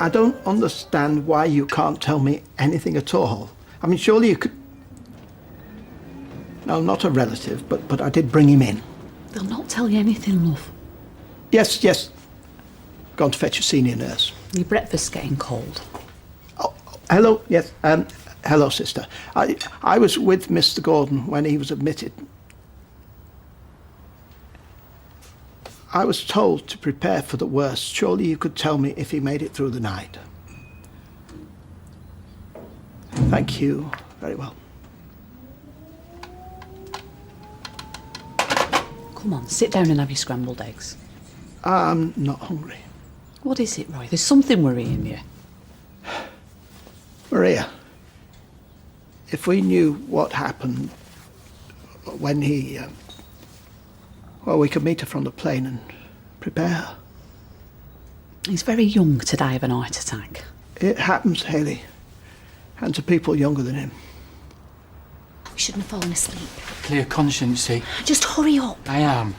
I don't understand why you can't tell me anything at all. I mean, surely you could... No, not a relative, but I did bring him in. They'll not tell you anything, love. Yes. Gone to fetch a senior nurse. Your breakfast's getting cold. Oh, hello, yes. Hello, sister. I was with Mr. Gordon when he was admitted. I was told to prepare for the worst. Surely you could tell me if he made it through the night. Thank you. Very well. Come on, sit down and have your scrambled eggs. I'm not hungry. What is it, Roy? There's something worrying you. Maria, if we knew what happened when he... well, we could meet her from the plane and prepare her. He's very young to die of an heart attack. It happens, Hayley. And to people younger than him. We shouldn't have fallen asleep. Clear conscience, see? Just hurry up. I am.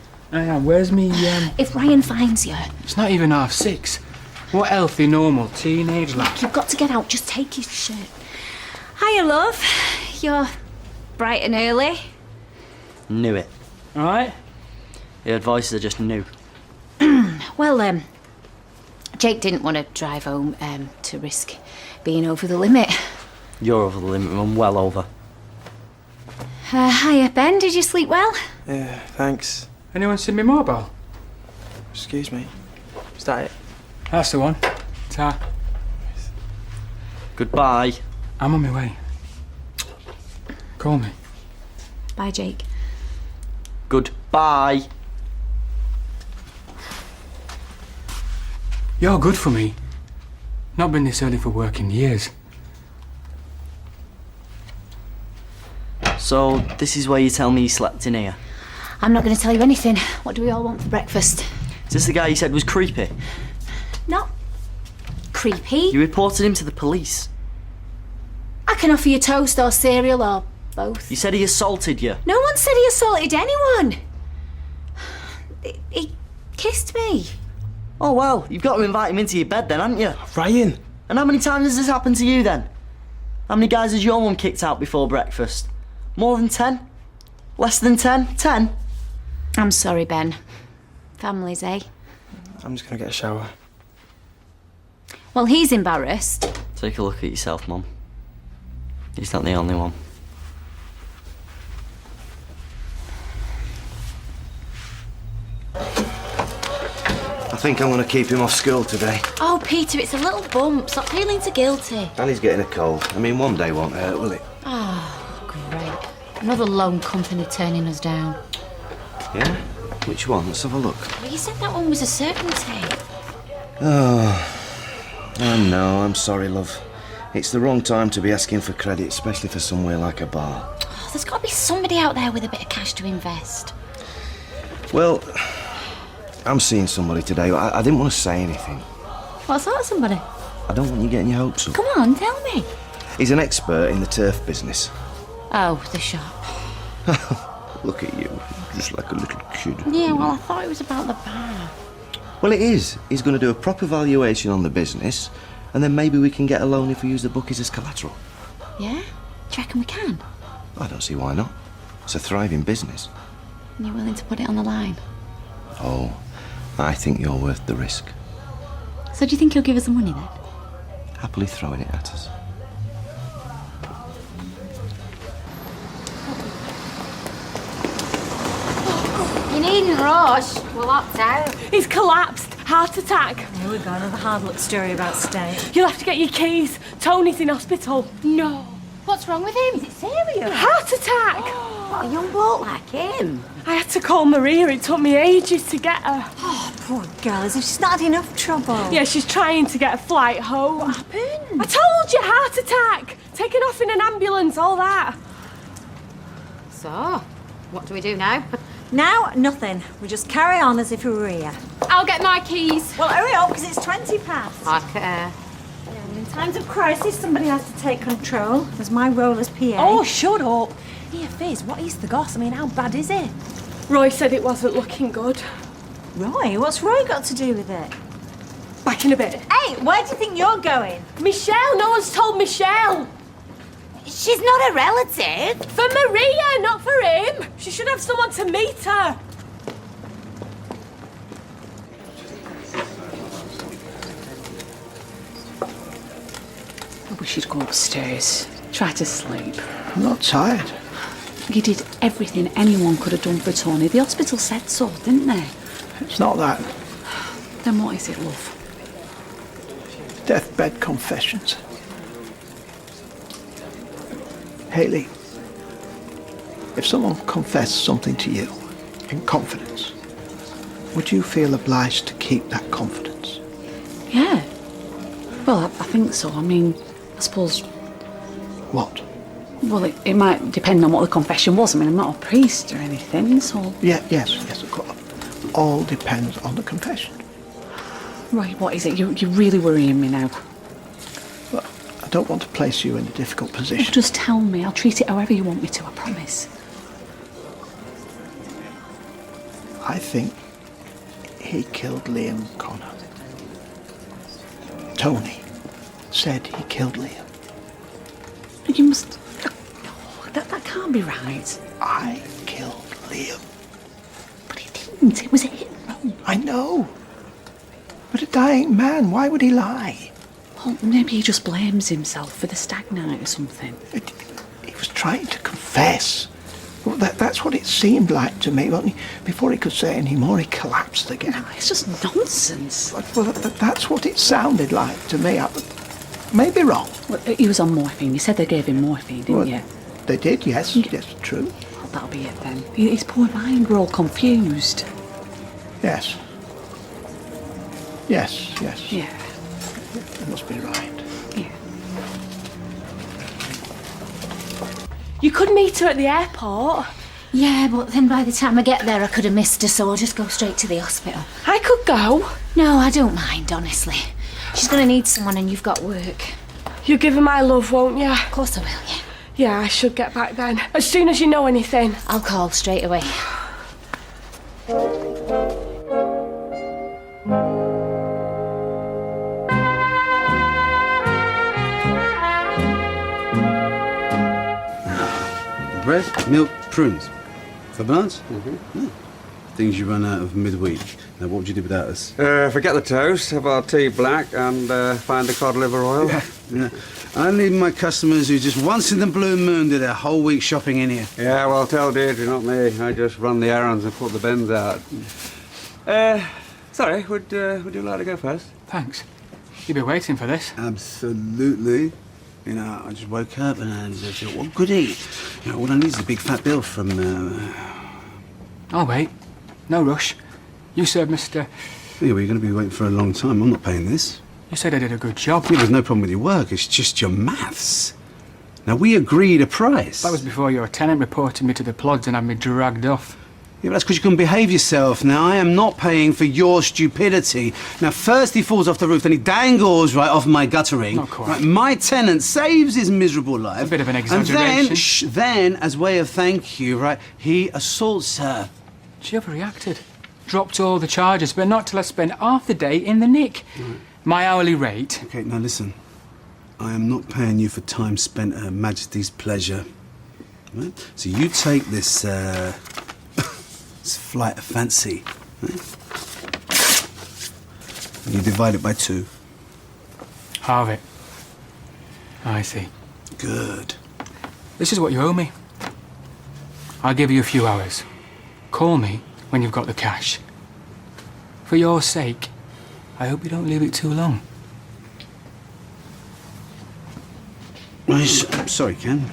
Where's me, If Ryan finds you... It's not even 6:30. What healthy, normal teenage lad? You've got to get out. Just take his shirt. Hiya, love. You're bright and early. Knew it. All right? Your voices are just new. Well, Jake didn't want to drive home to risk being over the limit. You're over the limit, I'm well over. Hiya, Ben. Did you sleep well? Yeah, thanks. Anyone seen me mobile? Excuse me. Is that it? That's the one. Ta. Goodbye. I'm on my way. Call me. Bye, Jake. Goodbye. You're good for me. Not been this early for work in years. So, this is where you tell me you slept in here? I'm not going to tell you anything. What do we all want for breakfast? Is this the guy you said was creepy? Not creepy. You reported him to the police. I can offer you toast or cereal or both. You said he assaulted you. No one said he assaulted anyone. He kissed me. Oh, well, you've got to invite him into your bed then, haven't you? Ryan! And how many times has this happened to you then? How many guys has your mum kicked out before breakfast? More than 10? Less than 10? 10? I'm sorry, Ben. Families, eh? I'm just gonna get a shower. Well, he's embarrassed. Take a look at yourself, Mum. He's not the only one. I think I'm going to keep him off school today. Oh, Peter, it's a little bump. Stop feeling so guilty. And he's getting a cold. I mean, one day won't hurt, will it? Oh, great. Another loan company turning us down. Yeah? Which one? Let's have a look. Well, you said that one was a certainty. Oh, I know. I'm sorry, love. It's the wrong time to be asking for credit, especially for somewhere like a bar. Oh, there's got to be somebody out there with a bit of cash to invest. Well, I'm seeing somebody today. I didn't want to say anything. What sort of somebody? I don't want you getting your hopes up. Come on, tell me. He's an expert in the turf business. Oh, the shop. Look at you, just like a little kid. Yeah, well, I thought it was about the bar. Well, it is. He's going to do a proper valuation on the business, and then maybe we can get a loan if we use the bookies as collateral. Yeah? Do you reckon we can? I don't see why not. It's a thriving business. And you're willing to put it on the line? Oh, I think you're worth the risk. So do you think he'll give us the money then? Happily throwing it at us. You needn't rush. We're locked out. He's collapsed. Heart attack. Here we go, another hard luck story about state. You'll have to get your keys. Tony's in hospital. No. What's wrong with him? Is it serious? Heart attack. What, a young bloke like him? I had to call Maria. It took me ages to get her. Oh, poor girl, as if she's not had enough trouble. Yeah, she's trying to get a flight home. What happened? I told you, heart attack. Taken off in an ambulance, all that. So, what do we do now? Now, nothing. We just carry on as if we were here. I'll get my keys. Well, hurry up, because it's 20 past. Okay. In times of crisis, somebody has to take control. There's my role as PA. Oh, shut up. Here, Fizz, what is the goss? I mean, how bad is it? Roy said it wasn't looking good. Roy? What's Roy got to do with it? Back in a bit. Hey, where do you think you're going? Michelle, no one's told Michelle. She's not a relative. For Maria, not for him. She should have someone to meet her. I wish you'd go upstairs. Try to sleep. I'm not tired. You did everything anyone could have done for Tony. The hospital said so, didn't they? It's not that. Then what is it, love? Deathbed confessions. Hayley, if someone confessed something to you in confidence, would you feel obliged to keep that confidence? Yeah. Well, I think so. I mean, I suppose... What? Well, it might depend on what the confession was. I mean, I'm not a priest or anything, so... Yes, of course. All depends on the confession. Right, what is it? You're really worrying me now. Well, I don't want to place you in a difficult position. Just tell me. I'll treat it however you want me to, I promise. I think he killed Liam Connor. Tony said he killed Liam. You must... No, that can't be right. I killed Liam. But he didn't. It was him. I know. But a dying man, why would he lie? Well, maybe he just blames himself for the stag night or something. He was trying to confess. Well, that's what it seemed like to me. Before he could say any more, he collapsed again. No, it's just nonsense. Well, that's what it sounded like to me. I may be wrong. Well, he was on morphine. You said they gave him morphine, didn't you? They did, yes. Yes, true. Well, that'll be it then. His poor mind were all confused. Yes. Yes. Yeah. You must be right. Yeah. You could meet her at the airport. Yeah, but then by the time I get there, I could have missed her, so I'll just go straight to the hospital. I could go. No, I don't mind, honestly. She's going to need someone and you've got work. You'll give her my love, won't you? Of course I will, yeah. Yeah, I should get back then. As soon as you know anything. I'll call straight away. Bread, milk, prunes. For bananas? Yeah. Things you run out of midweek. Now, what would you do without us? Forget the toast, have our tea black, and find the cod liver oil. Yeah. I need my customers who just once in the blue moon do their whole week shopping in here. Yeah, well, tell Deirdre, not me. I just run the errands and put the bins out. Sorry, would you like to go first? Thanks. You've been waiting for this. Absolutely. You know, I just woke up and I thought, what could eat? You know, all I need is a big fat bill from... I'll wait. No rush. You serve Mr... Yeah, well, you're going to be waiting for a long time. I'm not paying this. You said I did a good job. Yeah, there's no problem with your work. It's just your maths. Now, we agreed a price. That was before your tenant reported me to the plods and had me dragged off. Yeah, but that's because you couldn't behave yourself. Now, I am not paying for your stupidity. Now, first he falls off the roof, then he dangles right off my guttering. Not quite. Right, my tenant saves his miserable life. It's a bit of an exaggeration. And then, as way of thank you, right, he assaults her. She overreacted. Dropped all the charges, but not till I spent half the day in the nick. Right. My hourly rate... OK, now listen. I am not paying you for time spent at Her Majesty's pleasure. Right? So you take this, this flight of fancy, right? And you divide it by 2. Halve it. I see. Good. This is what you owe me. I'll give you a few hours. Call me when you've got the cash. For your sake, I hope you don't leave it too long. I'm sorry, Ken.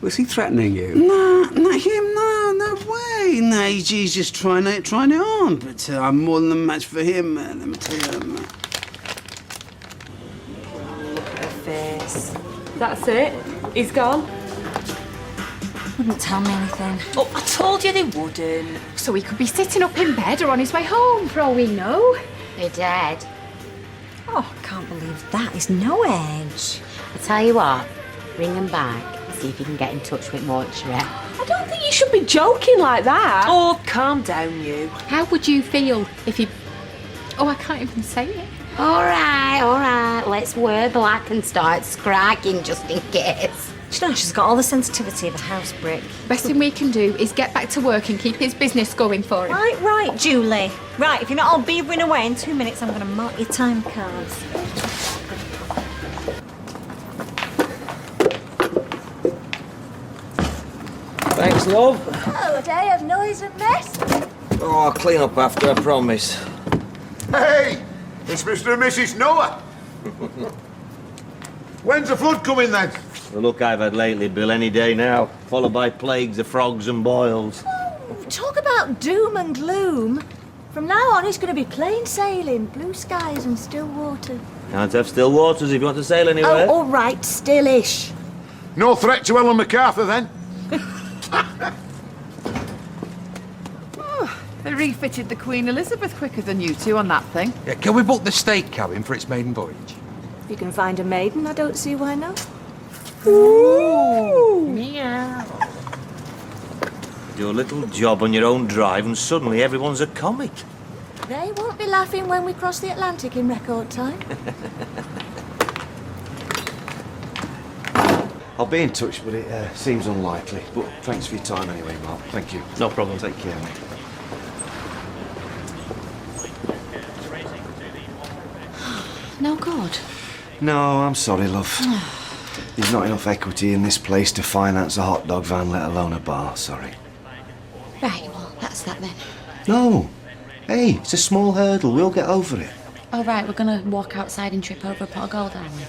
Was he threatening you? No, not him. No way. No, he's just trying it on. But I'm more than a match for him. Let me tell you. Look at her face. That's it. He's gone. Wouldn't tell me anything. Oh, I told you they wouldn't. So he could be sitting up in bed or on his way home, for all we know. They're dead. Oh, I can't believe that. Is no edge. I tell you what, bring them back. see if you can get in touch with Mortuary. I don't think you should be joking like that. Oh, calm down, you. How would you feel if you... Oh, I can't even say it. All right. Let's wear black and start scragging just in case. Do you know, she's got all the sensitivity of a house brick. Best thing we can do is get back to work and keep his business going for him. Right, Julie. Right, if you're not all beavering away in 2 minutes, I'm going to mark your time cards. Thanks, love. Oh, a day of noise and mess. Oh, I'll clean up after, I promise. Hey! It's Mr. and Mrs. Noah. When's the flood coming then? The look I've had lately, Bill, any day now. Followed by plagues of frogs and boils. Oh, talk about doom and gloom. From now on, it's going to be plain sailing, blue skies and still water. Can't have still waters if you want to sail anywhere. Oh, all right, stillish. No threat to Ellen MacArthur then? They refitted the Queen Elizabeth quicker than you two on that thing. Yeah, can we book the state cabin for its maiden voyage? If you can find a maiden, I don't see why not. Ooh. Meow. Do a little job on your own drive and suddenly everyone's a comic. They won't be laughing when we cross the Atlantic in record time. I'll be in touch, but it seems unlikely. But thanks for your time anyway, Mark. Thank you. No problem. Take care, mate. No good. No, I'm sorry, love. There's not enough equity in this place to finance a hot dog van, let alone a bar, sorry. Right, well, that's that then. No. Hey, it's a small hurdle. We'll get over it. Oh, right, we're going to walk outside and trip over a pot of gold, aren't we?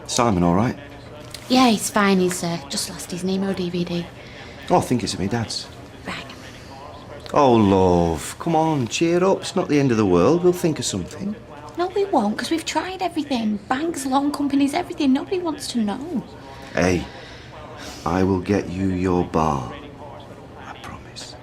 Simon, all right? Yeah, he's fine. He's just lost his Nemo DVD. Oh, I think it's at me dad's. Right. Oh, love. Come on, cheer up. It's not the end of the world. We'll think of something. No, we won't, because we've tried everything. Banks, loan companies, everything. Nobody wants to know. Hey, I will get you your bar. I promise.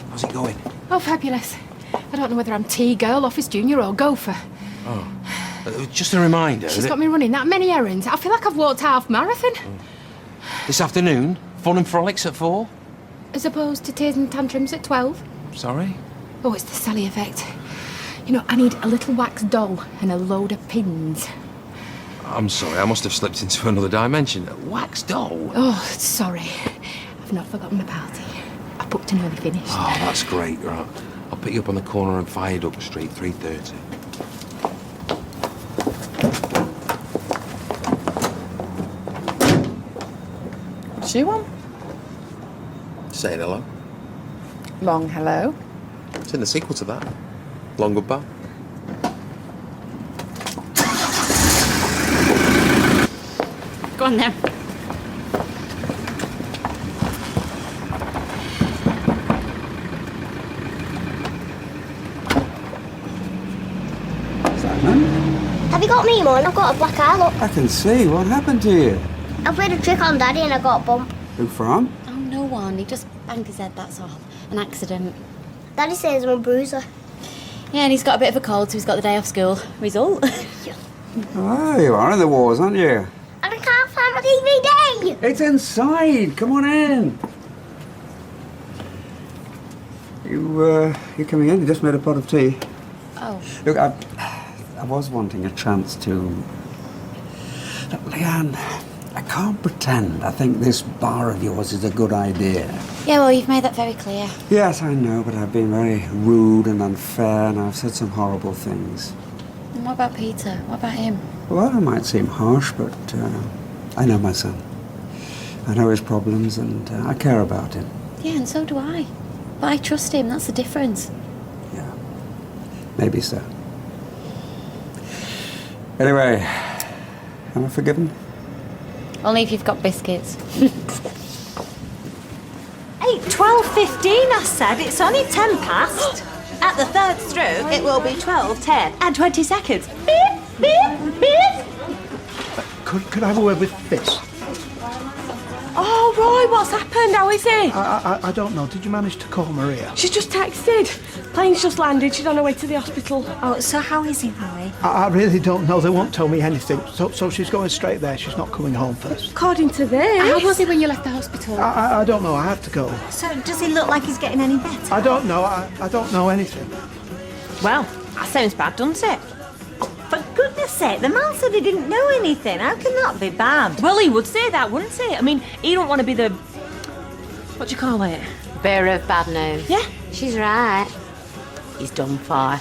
How's it going? Oh, fabulous. I don't know whether I'm T-girl, office junior or gopher. Oh. Just a reminder. She's got me running that many errands. I feel like I've walked half marathon. This afternoon, fun and frolics at 4? As opposed to tears and tantrums at 12. Sorry? Oh, it's the Sally effect. You know, I need a little wax doll and a load of pins. I'm sorry, I must have slipped into another dimension. A wax doll? Oh, sorry. I've not forgotten the party. I've booked an early finish. Oh, that's great, right. I'll pick you up on the corner of Viaduct Street, 3:30. What's she want? Say hello. Long hello. It's in the sequel to that. Long goodbye. Go on then. Have you got me, Mum? I've got a black eye, look. I can see. What happened to you? I played a trick on Daddy and I got a bump. Who from? Oh, no one. He just banged his head, that's all. An accident. Daddy says I'm a bruiser. Yeah, and he's got a bit of a cold, so he's got the day off school. Result? Oh, you are in the wars, aren't you? And I can't find my DVD. It's inside. Come on in. You coming in? You just made a pot of tea. Oh. Look, I was wanting a chance to... Look, Leanne, I can't pretend I think this bar of yours is a good idea. Yeah, well, you've made that very clear. Yes, I know, but I've been very rude and unfair, and I've said some horrible things. And what about Peter? What about him? Well, I might seem harsh, but I know my son. I know his problems, and I care about him. Yeah, and so do I. But I trust him, that's the difference. Maybe so. Anyway, am I forgiven? Only if you've got biscuits. Hey, 12:15, I said. It's only 10 past. At the third stroke, it will be 12:10 and 20 seconds. Beep, beep, beep. Could I have a word with Fitz? Oh, Roy, what's happened? How is he? I don't know. Did you manage to call Maria? She's just texted. Plane's just landed. She's on her way to the hospital. Oh, so how is he, Roy? I really don't know. They won't tell me anything. So she's going straight there. She's not coming home first. According to this. How was he when you left the hospital? I don't know. I have to go. So does he look like he's getting any better? I don't know. I don't know anything. Well, that sounds bad, doesn't it? For goodness sake, the man said he didn't know anything. How can that be bad? Well, he would say that, wouldn't he? I mean, he don't want to be the... What do you call it? Bearer of bad news. Yeah. She's right. He's done for.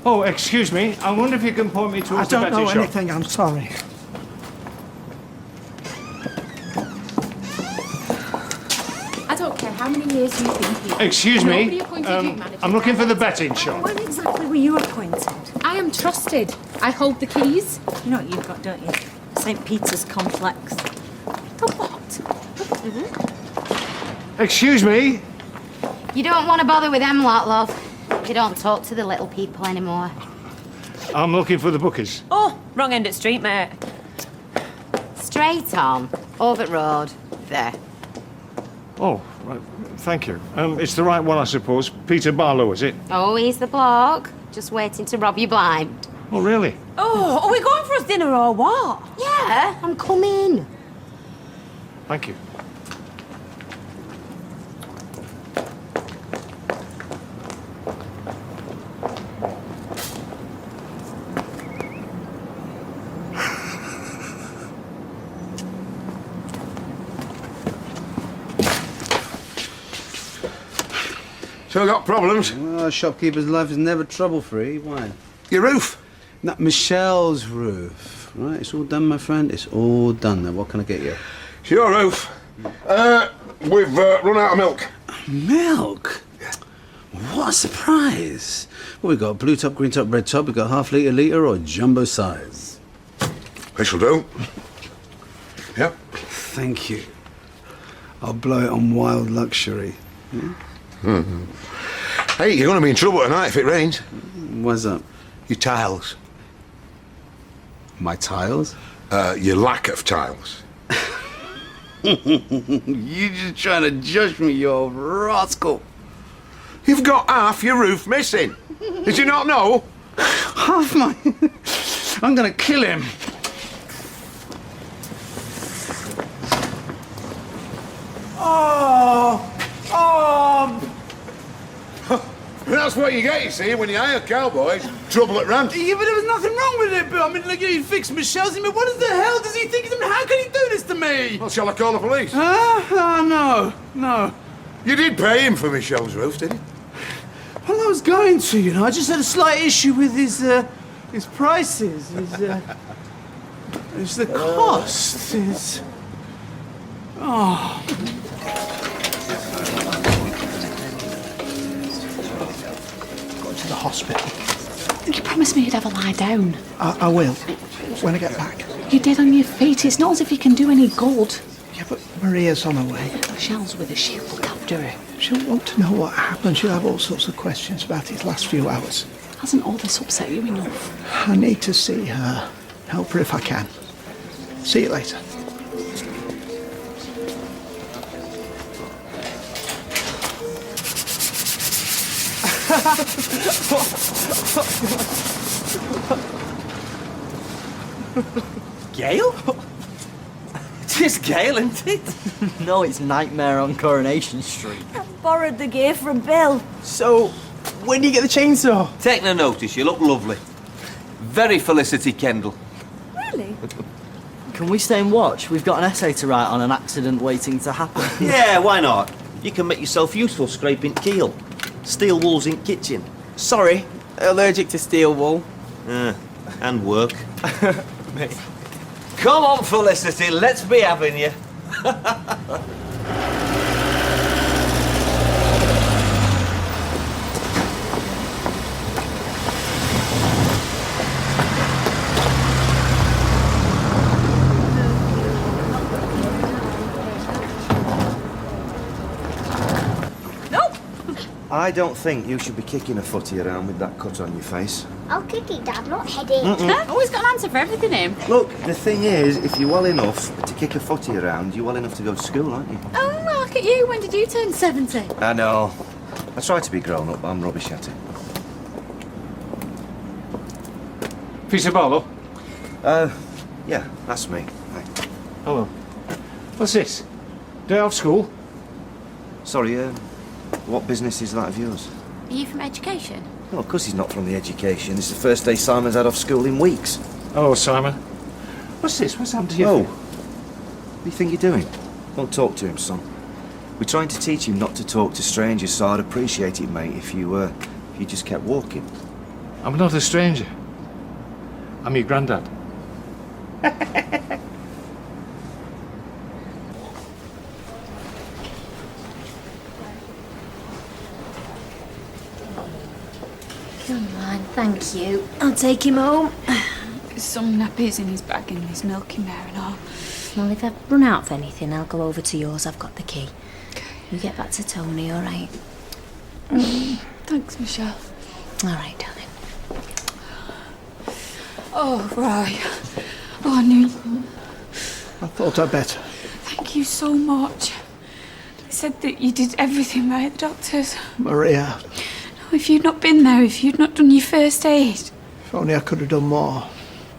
Oh, excuse me. I wonder if you can point me towards the I betting don't know shop. anything. I'm sorry. I don't care how many years you've been here. Excuse Nobody me. appointed you manager. I'm looking for the betting shop. When exactly were you appointed? I am trusted. I hold the keys. You know what you've got, don't you? St. Peter's complex. The what? Excuse me. You don't want to bother with them lot, love. They don't talk to the little people anymore. I'm looking for the bookers. Oh, wrong end of the street, mate. Straight on. Over road. There. Oh, right. Thank you. It's the right one, I suppose. Peter Barlow, is it? Oh, he's the bloke. Just waiting to rob you blind. Oh, really? Oh, are we going for us dinner or what? Yeah, I'm coming. Thank you. Still got problems? Well, a shopkeeper's life is never trouble-free. Why? Your roof? Not Michelle's roof. Right, it's all done, my friend. It's all done. Now, what can I get you? It's your roof. We've run out of milk. Milk? What a surprise. Well, we've got blue top, green top, red top. We've got half-litre, or jumbo size. This'll do. Yep. Thank you. I'll blow it on wild luxury. Yeah? Mm-hmm. Hey, you're going to be in trouble tonight if it rains. What's up? Your tiles. My tiles? Your lack of tiles. You just trying to judge me, you old rascal. You've got half your roof missing. Did you not know? Half my... I'm going to kill him. Oh! That's what you get, you see, when you hire cowboys. Trouble at rant. Yeah, but there was nothing wrong with it, but I mean, like, he fixed Michelle's. I mean, what the hell does he think? I mean, how can he do this to me? Well, shall I call the police? No. You did pay him for Michelle's roof, didn't you? Well, I was going to, you know. I just had a slight issue with his prices. It's the cost. It's... Oh. To the hospital. You promised me you'd have a lie down. I will. When I get back. You're dead on your feet. It's not as if you can do any good. Yeah, but Maria's on her way. Michelle's with her. She'll look after her. She'll want to know what happened. She'll have all sorts of questions about his last few hours. Hasn't all this upset you enough? I need to see her. Help her if I can. See you later. Gail? It's Gail, isn't it? No, it's Nightmare on Coronation Street. I borrowed the gear from Bill. So, when do you get the chainsaw? Take no notice, you look lovely. Very Felicity Kendall. Really? Can we stay and watch? We've got an essay to write on an accident waiting to happen. Yeah, why not? You can make yourself useful scraping keel. Steel wool's in kitchen. Sorry, allergic to steel wool. And work. Come on, Felicity, let's be having you. I don't think you should be kicking a footy around with that cut on your face. I'll kick it, Dad, not head it. Always got an answer for everything, him. Look, the thing is, if you're well enough to kick a footy around, you're well enough to go to school, aren't you? Oh, look at you. When did you turn 70? I know. I try to be grown up, but I'm rubbish at it. Peter Barlow? Yeah, that's me. Hi. Hello. What's this? Day off school? Sorry, what business is that of yours? Are you from education? Well, of course he's not from the education. It's the first day Simon's had off school in weeks. Hello, Simon. What's this? What's happened to you? Oh, what do you think you're doing? Don't talk to him, son. We're trying to teach him not to talk to strangers, so I'd appreciate it, mate, if you just kept walking. I'm not a stranger. I'm your granddad. Come on, thank you. I'll take him home. There's some nappies in his bag and his milking there and all. Well, if I've run out of anything, I'll go over to yours. I've got the key. You get back to Tony, all right? Thanks, Michelle. All right, darling. Oh, right. Oh, I knew. I thought I'd better. Thank you so much. They said that you did everything right, the doctors. Maria, No, if you'd not been there, if you'd not done your first aid. if only I could have done more.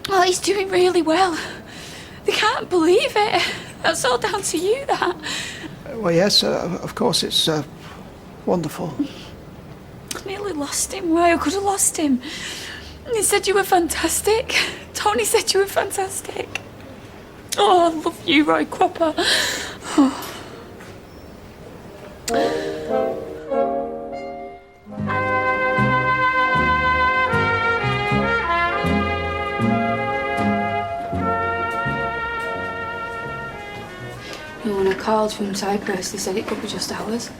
Oh, he's doing really well. They can't believe it. That's all down to you, that. Well, yes, of course, it's wonderful. I nearly lost him. Why, I could have lost him. He said you were fantastic. Tony said you were fantastic. Oh, I love you, Roy Cropper. Oh. You know, when I called from Cyprus, they said it could be just hours.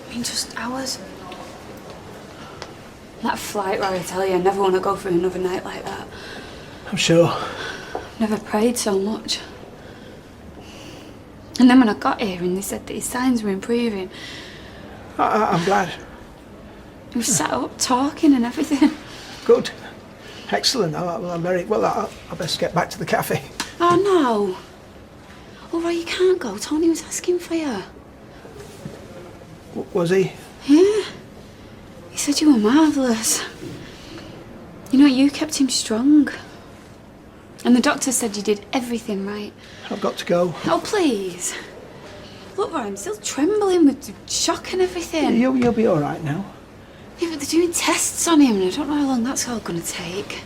I mean, just hours. That flight, Roy, I tell you, I never want to go for another night like that. I'm sure. Never prayed so much. And then when I got here and they said that his signs were improving, I'm glad. he was sat up talking and everything. Good. Excellent. I'm very... Well, I best get back to the cafe. Oh, no. Oh, Roy, you can't go. Tony was asking for you. Was he? Yeah. He said you were marvellous. You know, you kept him strong. And the doctor said you did everything right. I've got to go. Oh, please. Look, Roy, I'm still trembling with the shock and everything. You'll be all right now. Yeah, but they're doing tests on him and I don't know how long that's all going to take.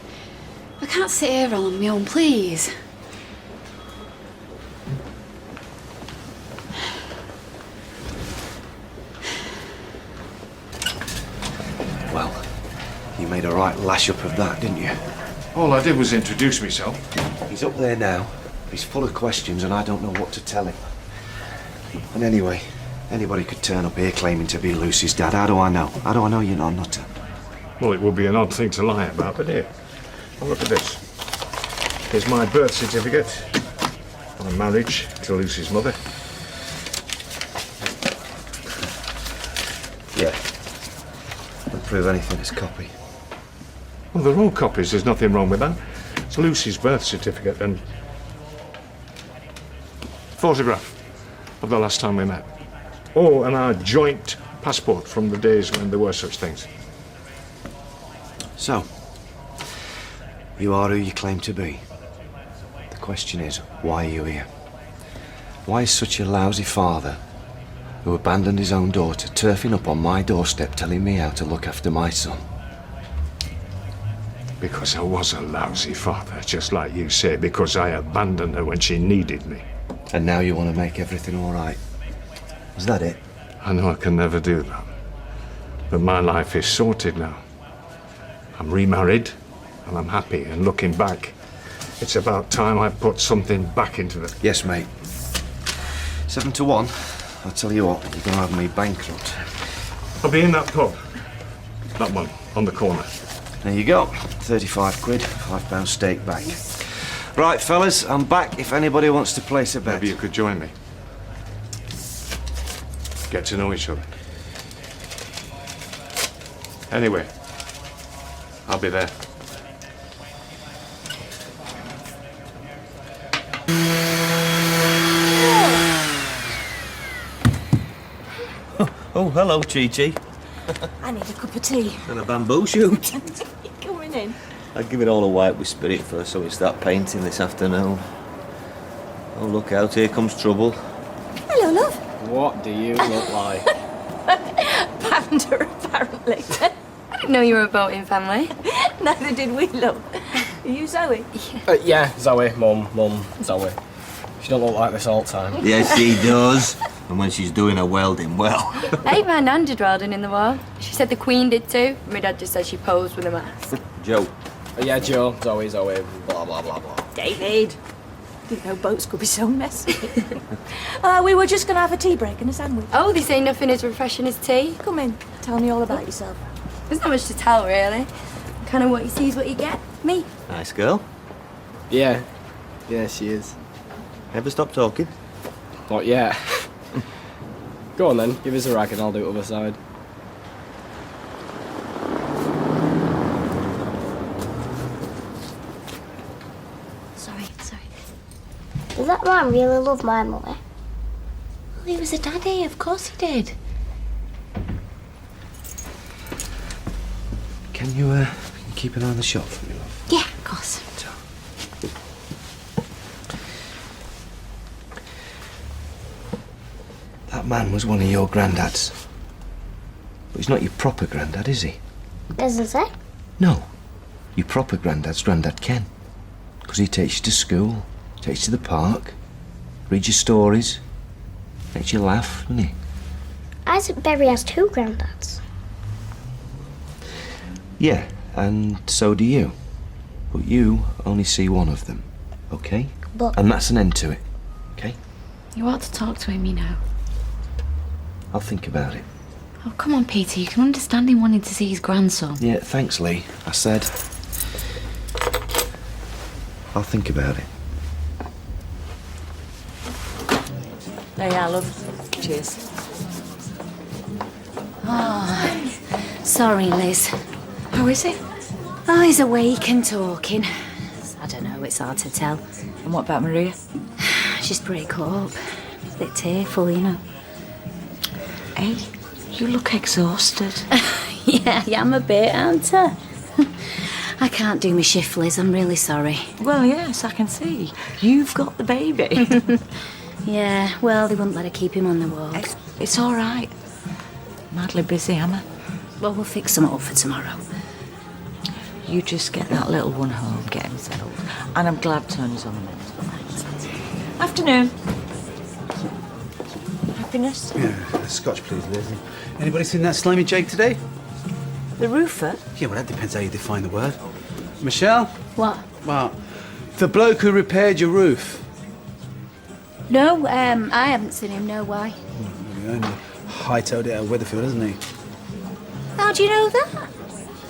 I can't sit here all on my own, please. Well, you made a right lash up of that, didn't you? All I did was introduce myself. He's up there now. He's full of questions and I don't know what to tell him. And anyway, anybody could turn up here claiming to be Lucy's dad. How do I know? How do I know you're not a nutter? Well, it would be an odd thing to lie about, but here, have a look at this. Here's my birth certificate. My marriage to Lucy's mother. Yeah. Don't prove anything, it's copy. Well, they're all copies, there's nothing wrong with that. It's Lucy's birth certificate and photograph of the last time we met. Oh, and our joint passport from the days when there were such things. So, you are who you claim to be. The question is, why are you here? Why is such a lousy father, who abandoned his own daughter, turfing up on my doorstep telling me how to look after my son? Because I was a lousy father, just like you say, because I abandoned her when she needed me. And now you want to make everything all right. Is that it? I know I can never do that. But my life is sorted now. I'm remarried, and I'm happy, and looking back, it's about time I put something back into it. Yes, mate. 7 to 1. I'll tell you what, you're going to have me bankrupt. I'll be in that pub. That one, on the corner. There you go. 35 quid, £5 steak back. Right, fellas, I'm back if anybody wants to place a bet. Maybe you could join me. Get to know each other. Anyway, I'll be there. Oh, hello, Chi-Chi. I need a cup of tea. And a bamboo shoot. Coming in. I'd give it all a wipe with spirit first so we start painting this afternoon. Oh, look out, here comes trouble. Hello, love. What do you look like? Panda, apparently. I didn't know you were a boating family. Neither did we, love. Are you Zoe? Yeah, Zoe, Mum, Zoe. She don't look like this all the time. Yes, she does. And when she's doing her welding, well. Hey, my nan did welding in the war. She said the Queen did too. My dad just said she posed with a mask. Joe. Yeah, Joe, Zoe, blah, blah, blah, blah. David. Didn't know boats could be so messy. We were just going to have a tea break and a sandwich. Oh, they say nothing as refreshing as tea. Come in. Tell me all about yourself. There's not much to tell, really. Kind of what you see is what you get. Me. Nice girl. Yeah. Yeah, she is. Ever stop talking? Not yet. Go on then, give us a rag and I'll do it other side. Sorry. Does that man really love my mummy? Well, he was a daddy, of course he did. Can you keep an eye on the shop for me, love? Yeah, of course. That man was one of your granddads. But he's not your proper granddad, is he? Isn't it? No. Your proper granddad's Grandad Ken. Because he takes you to school, takes you to the park, reads you stories, makes you laugh, doesn't he? Isaac Berry has two granddads. Yeah, and so do you. But you only see one of them, okay? But... And that's an end to it, okay? You ought to talk to him, you know. I'll think about it. Oh, come on, Peter. You can understand him wanting to see his grandson. Yeah, thanks, Lee. I said... I'll think about it. There you are, love. Cheers. Oh, sorry, Liz. How is he? Oh, he's awake and talking. I don't know, it's hard to tell. And what about Maria? She's pretty caught up. A bit tearful, you know. Hey, you look exhausted. Yeah, I am a bit, aren't I? I can't do my shift, Liz. I'm really sorry. Well, yes, I can see. You've got the baby. Yeah, well, they wouldn't let her keep him on the ward. It's all right. Madly busy, am I? Well, we'll fix some up for tomorrow. You just get that little one home, get him settled. And I'm glad Tony's on the mend. Afternoon. Happiness? Yeah, scotch, please, Liz. Anybody seen that slimy Jake today? The roofer? Yeah, well, that depends how you define the word. Michelle? What? Well, the bloke who repaired your roof. No, I haven't seen him. No, why? He only hightailed it out of Weatherfield, hasn't he? How do you know that?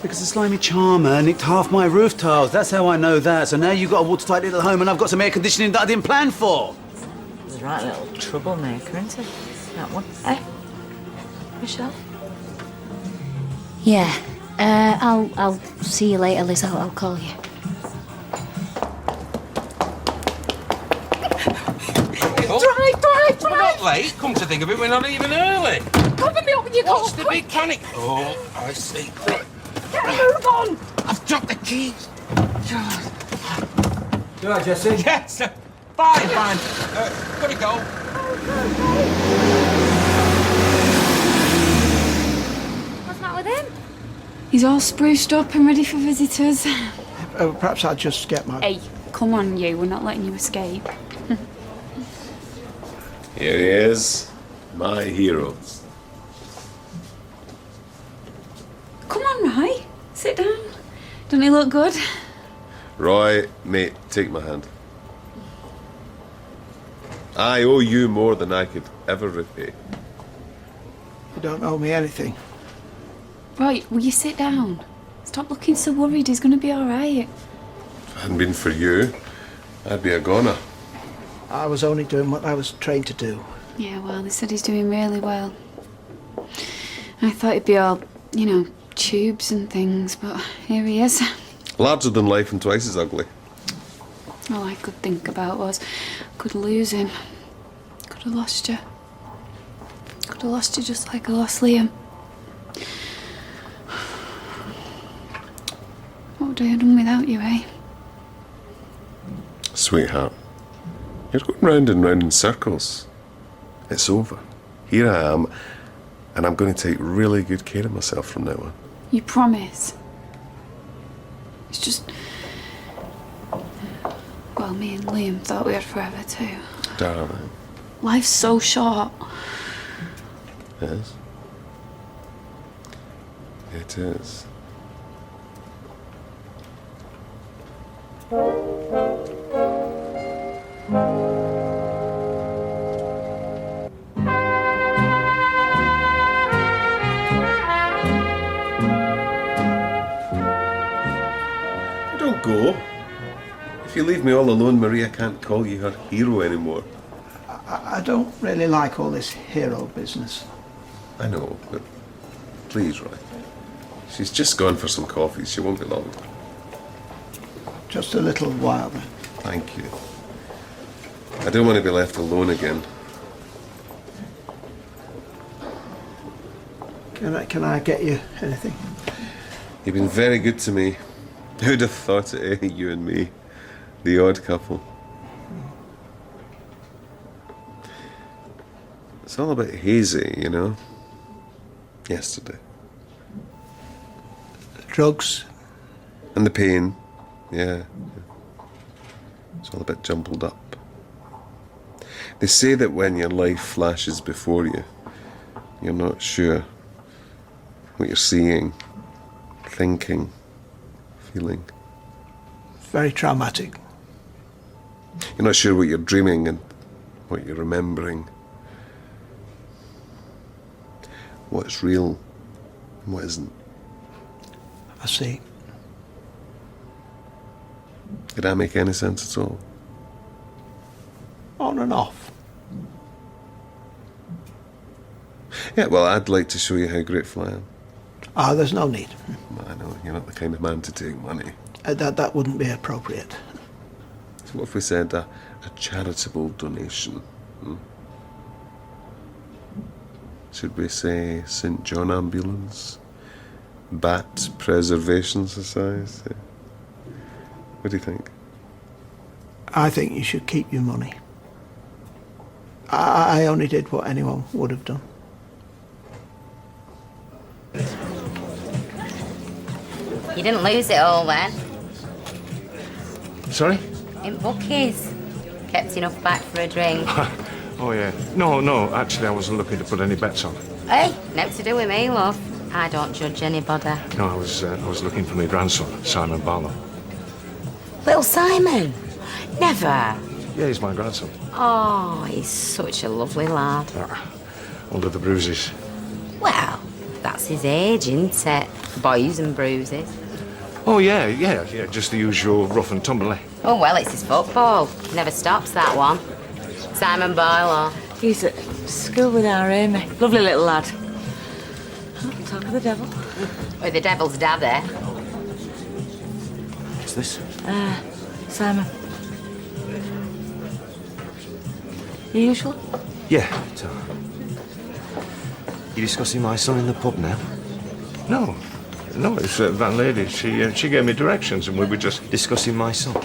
Because the slimy charmer nicked half my roof tiles. That's how I know that. So now you've got a watertight little home and I've got some air conditioning that I didn't plan for. He's a right little troublemaker, isn't he? That one. Eh? Michelle? Yeah. I'll see you later, Liz. I'll call you. Drive! We're not late. Come to think of it, we're not even early. Cover me up with your coat. What's the big panic? Oh, I see. Move on! I've dropped the keys. You all right, Jesse? Yes. Fine. Gotta go. What's the matter with him? He's all spruced up and ready for visitors. Perhaps I'll just get my... Hey, come on, you. We're not letting you escape. Here he is, my hero. Come on, Roy. Sit down. Don't he look good? Roy, mate, take my hand. I owe you more than I could ever repay. You don't owe me anything. Right, will you sit down? Stop looking so worried. He's going to be all right. If it hadn't been for you, I'd be a goner. I was only doing what I was trained to do. Yeah, well, they said he's doing really well. I thought he'd be all, tubes and things, but here he is. Larger than life and twice as ugly. All I could think about was, could lose him. Could have lost you. Could have lost you just like I lost Liam. What would I have done without you, eh? Sweetheart, you're going round and round in circles. It's over. Here I am, and I'm going to take really good care of myself from now on. You promise? It's just... Well, me and Liam thought we had forever too. Darling. Life's so short. Yes. It is. Don't go. If you leave me all alone, Maria can't call you her hero anymore. I don't really like all this hero business. I know, but please, Roy. She's just gone for some coffee. She won't be long. Just a little while then. Thank you. I don't want to be left alone again. Can I get you anything? You've been very good to me. Who'd have thought it, eh? You and me. The odd couple. It's all about hazy, you know? Yesterday. Drugs? And the pain. Yeah. It's all a bit jumbled up. They say that when your life flashes before you, you're not sure what you're seeing, thinking, feeling. It's very traumatic. You're not sure what you're dreaming and what you're remembering. What's real and what isn't. I see. Did that make any sense at all? On and off. Yeah, well, I'd like to show you how grateful I am. Ah, there's no need. I know, you're not the kind of man to take money. That wouldn't be appropriate. So what if we said a charitable donation? Hmm? Should we say St. John Ambulance? Bat Preservation Society? What do you think? I think you should keep your money. I only did what anyone would have done. You didn't lose it all then? Sorry? In bookies. Kept enough back for a drink. Oh, yeah. No, actually, I wasn't looking to put any bets on. Hey, nothing to do with me, love. I don't judge anybody. No, I was looking for my grandson, Simon Barlow. Little Simon? Never. Yeah, he's my grandson. Oh, he's such a lovely lad. Under the bruises. Well, that's his age, isn't it? Boys and bruises. Oh, yeah, just the usual rough and tumble, eh? Oh, well, it's his football. Never stops, that one. Simon Barlow. He's at school with our Amy. Lovely little lad. Talk of the devil. With the devil's daddy. What's this? Simon. The usual? Yeah. You discussing my son in the pub now? No, it's that lady. She gave me directions and we were just... Discussing my son?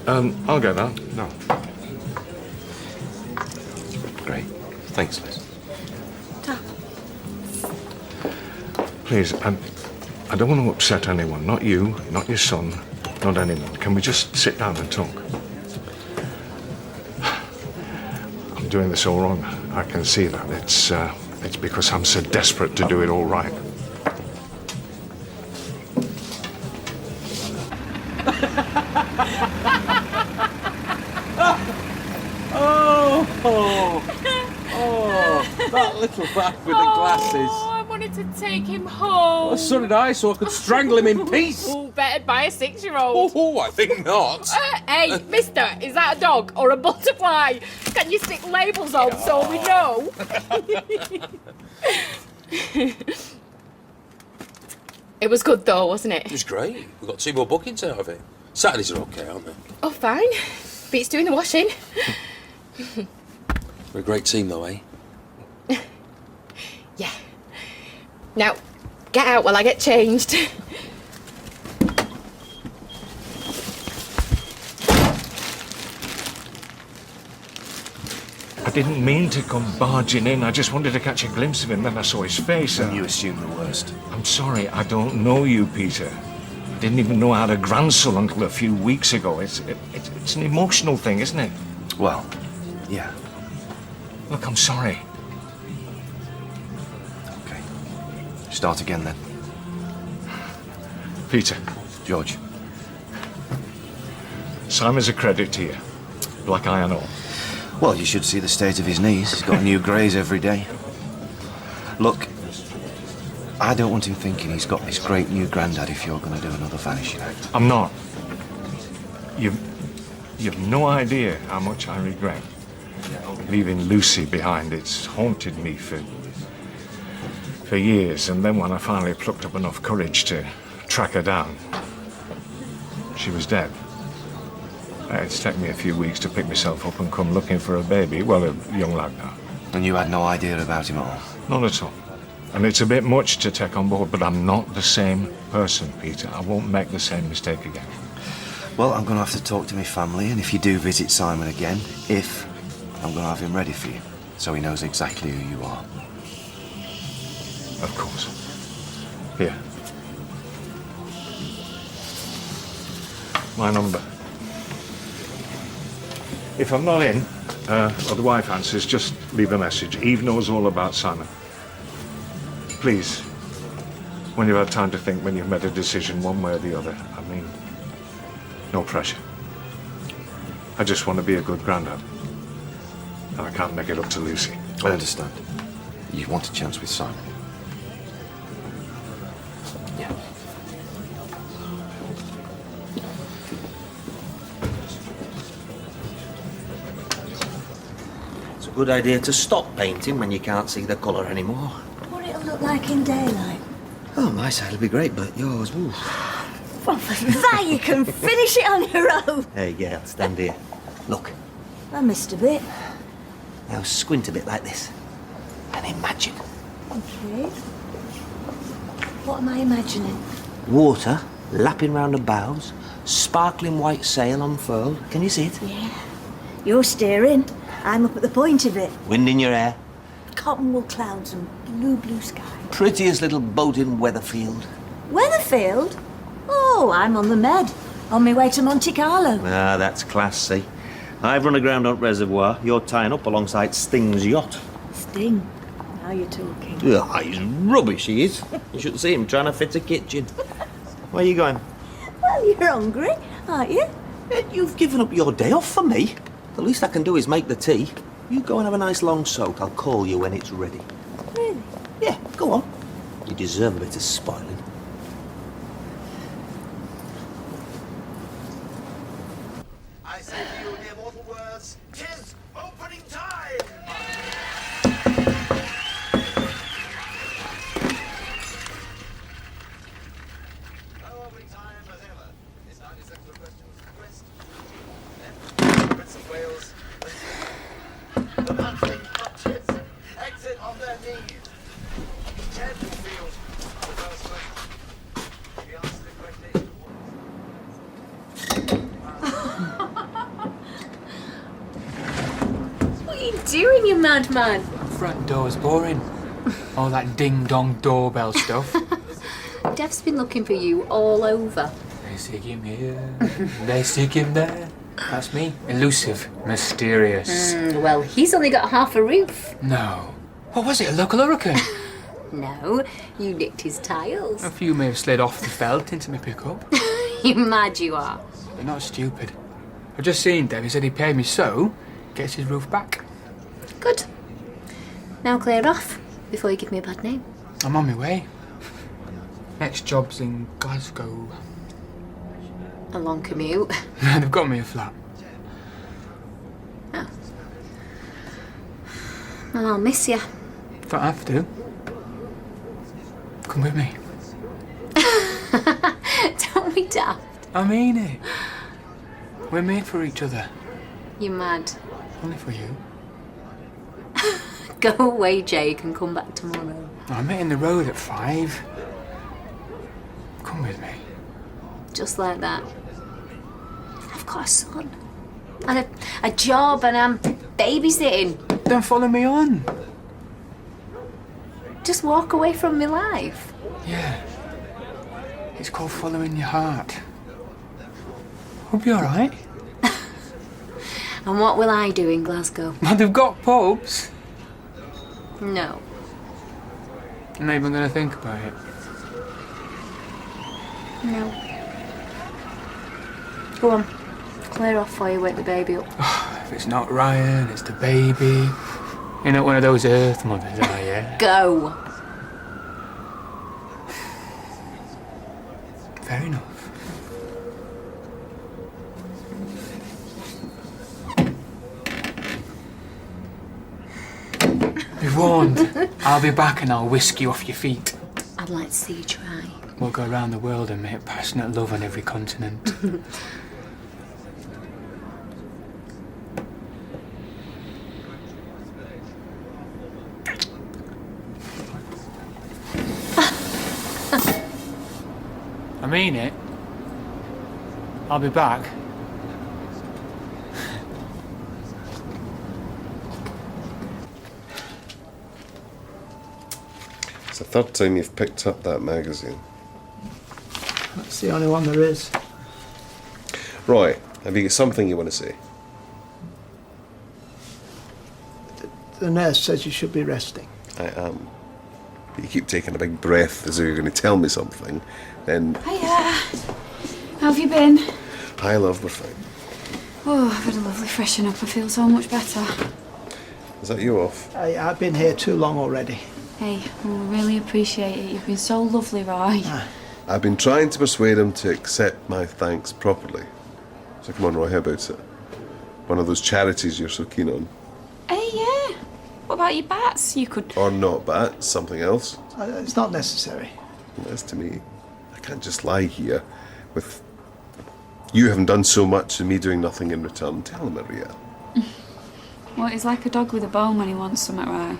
I'll get that. No. Great. Thanks, Liz. Please, I don't want to upset anyone. Not you, not your son, not anyone. Can we just sit down and talk? I'm doing this all wrong. I can see that. It's because I'm so desperate to do it all right. That little bag with the glasses. I wanted to take him home. Well, so did I, so I could strangle him in peace. Oh, better by a 6-year-old. Oh, I think not. Hey, mister, is that a dog or a butterfly? Can you stick labels on so we know? It was good though, wasn't It it? was great. We got 2 more bookings out of it. Saturdays are okay, aren't they? Oh, fine. Beats doing the washing. We're a great team, though, eh? Yeah. Now, get out while I get changed. I didn't mean to come barging in. I just wanted to catch a glimpse of him, then I saw his face. And you assumed the worst. I'm sorry, I don't know you, Peter. I didn't even know I had a grandson until a few weeks ago. It's an emotional thing, isn't it? Well, yeah. Look, I'm sorry. Okay. Start again then. Peter. George. Simon's a credit to you. Black eye and all. Well, you should see the state of his knees. He's got new greys every day. Look, I don't want him thinking he's got this great new granddad if you're going to do another vanishing act. I'm not. You've no idea how much I regret leaving Lucy behind. It's haunted me for years, and then when I finally plucked up enough courage to track her down, she was dead. It's taken me a few weeks to pick myself up and come looking for a baby. Well, a young lad now. And you had no idea about him at all? None at all. And it's a bit much to take on board, but I'm not the same person, Peter. I won't make the same mistake again. Well, I'm going to have to talk to my family, and if you do visit Simon again, I'm going to have him ready for you, so he knows exactly who you are. Of course. Here. My number. If I'm not in, or the wife answers, just leave a message. Eve knows all about Simon. Please, when you've had time to think, when you've made a decision one way or the other, I mean, no pressure. I just want to be a good granddad. And I can't make it up to Lucy. I understand. You want a chance with Simon. Yeah. It's a good idea to stop painting when you can't see the colour anymore. What it'll look like in daylight. Oh, my side'll be great, but yours, ooh. Well, for that you can finish it on your own. Hey, girl, stand here. Look, I missed a bit. now squint a bit like this. And imagine. Okay. What am I imagining? Water lapping round the bows, sparkling white sail unfurled. Can you see it? Yeah. You're steering. I'm up at the point of it. Wind in your hair. Cotton wool clouds and blue sky. Prettiest little boat in Weatherfield. Weatherfield? Oh, I'm on the Med. On my way to Monte Carlo. Ah, that's class, see. I've run aground on Reservoir. You're tying up alongside Sting's yacht. Sting. Now you're talking. Ah, he's rubbish, he is. You should see him trying to fit a kitchen. Where are you going? Well, you're hungry, aren't you? You've given up your day off for me. The least I can do is make the tea. You go and have a nice long soak. I'll call you when it's ready. Really? Yeah, go on. You deserve a bit of spoiling. I say to you, dear mortal words, 'tis opening time! No opening time as ever. It's 90 seconds of questions. Quest. Then, Prince of Wales. The bantling clutches. Exit on their knees. 10 field. The first question. If you answer it correctly, What are you doing, you madman? Front door's boring. All that ding-dong doorbell stuff. Dev's been looking for you all over. They stick him here, they stick him there. That's me. Elusive, mysterious. Well, he's only got half a roof. No. What was it, a local hurricane? No, you nicked his tiles. A few may have slid off the felt into my pickup. You mad you are. But not stupid. I've just seen Dev, he said he'd pay me so, gets his roof back. Good. Now clear off, before you give me a bad name. I'm on my way. Next job's in Glasgow. A long commute. They've got me a flat. Oh. Well, I'll miss you. Don't have to. Come with me. Don't be daft. I mean it. We're made for each other. You're mad. Only for you. Go away, Jake, and come back tomorrow. I'm hitting the road at 5. Come with me. Just like that. I've got a son. And a job, and I'm babysitting. Then follow me on. Just walk away from my life. Yeah. It's called following your heart. Hope you're alright. And what will I do in Glasgow? Well, they've got pubs. No. I'm not even going to think about it. No. Go on. Clear off before you wake the baby up. If it's not Ryan, it's the baby. You're not one of those Earth mothers, are you? Go. Fair enough. Be warned. I'll be back and I'll whisk you off your feet. I'd like to see you try. We'll go around the world and make passionate love on every continent. I mean it. I'll be back. It's the third time you've picked up that magazine. That's the only one there is. Right, have you got something you want to say? The nurse says you should be resting. I am. But you keep taking a big breath as though you're going to tell me something, then... Hiya. How have you been? Hi, love, we're fine. Oh, I've had a lovely freshen up. I feel so much better. Is that you off? I've been here too long already. Hey, I really appreciate it. You've been so lovely, Roy. I've been trying to persuade him to accept my thanks properly. So come on, Roy, how about it? One of those charities you're so keen on. Hey, yeah. What about your bats? You could... Or not, but something else. It's not necessary. As to me, I can't just lie here with you having done so much and me doing nothing in return. Tell him, Maria. Well, he's like a dog with a bone when he wants something right.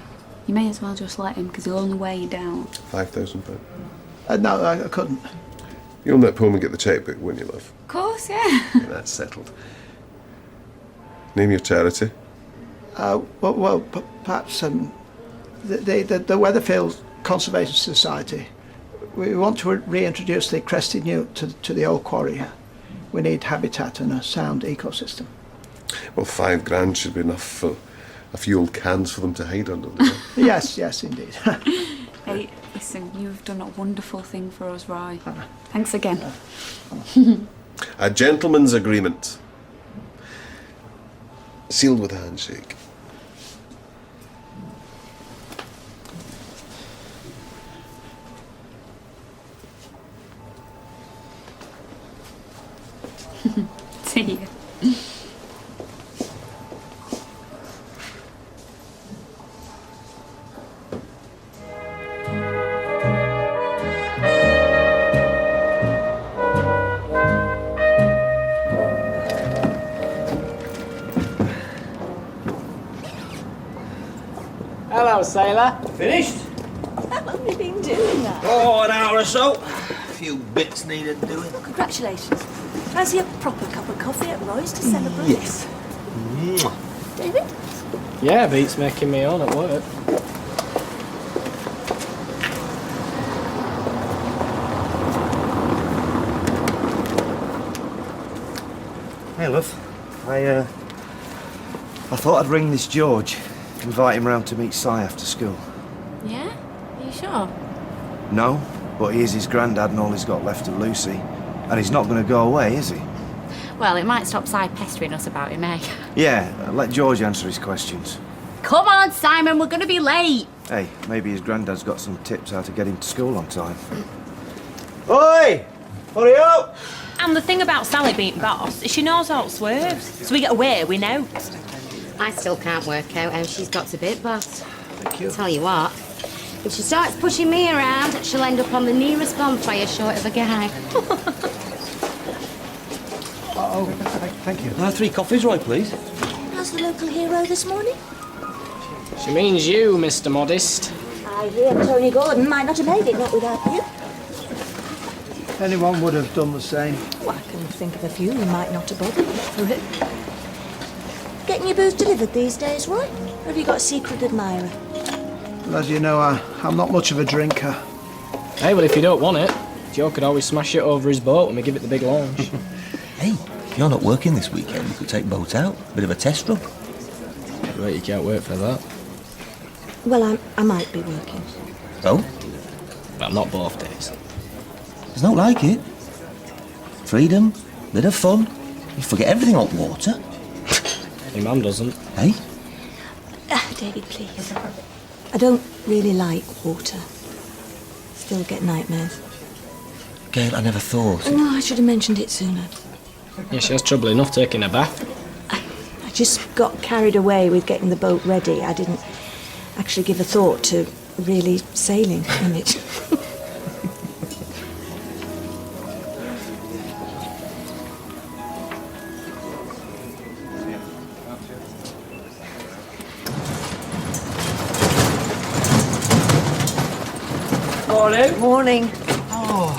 You may as well just let him, because he'll only wear you down. £5,000. No, I couldn't. You'll nip home and get the chequebook, won't you, love? Of course, yeah. Yeah, that's settled. Name your charity. Perhaps the Weatherfield Conservation Society. We want to reintroduce the crested newt to the old quarry. We need habitat and a sound ecosystem. Well, £5,000 should be enough for a few old cans for them to hide under. Yes, indeed. Hey, listen, you've done a wonderful thing for us, Roy. Thanks again. A gentleman's agreement. Sealed with a handshake. See you. Hello, sailor. Finished? How long have you been doing that? Oh, an hour or so. A few bits needed doing. Congratulations. Fancy a proper cup of coffee at Roy's to celebrate? Yes. David? Yeah, beats making me on at work. Hey, love. I thought I'd ring this George, invite him round to meet Si after school. Yeah? Are you sure? No, but he is his granddad and all he's got left of Lucy. And he's not going to go away, is he? Well, it might stop Si pestering us about him, eh? Yeah, let George answer his questions. Come on, Simon, we're going to be late. Hey, maybe his granddad's got some tips how to get him to school on time. Oi! Hurry up! And the thing about Sally being boss is she knows all swerves, so we get away with no. I still can't work out how she's got to bit boss. Thank you. Tell you what, if she starts pushing me around, she'll end up on the nearest bonfire short of a guy. Oh, thank you. 3 coffees, right, please? How's the local hero this morning? She means you, Mr. Modest. I hear Tony Gordon might not have made it, not without you. Anyone would have done the same. Well, I can think of a few who might not have bothered for it. Getting your booze delivered these days, Roy? Or have you got a secret admirer? Well, as you know, I'm not much of a drinker. Hey, well, if you don't want it, Joe could always smash it over his boat when we give it the big launch. Hey, if you're not working this weekend, we could take boat out. Bit of a test run. Right, you can't wait for that. Well, I might be working. Oh? Well, not both days. There's not like it. Freedom, bit of fun. You forget everything on water. Your mum doesn't. Hey? David, please. I don't really like water. Still get nightmares. Gail, I never thought. No, I should have mentioned it sooner. Yeah, she has trouble enough taking a bath. I just got carried away with getting the boat ready. I didn't actually give a thought to really sailing in it. Morning. Morning. Oh,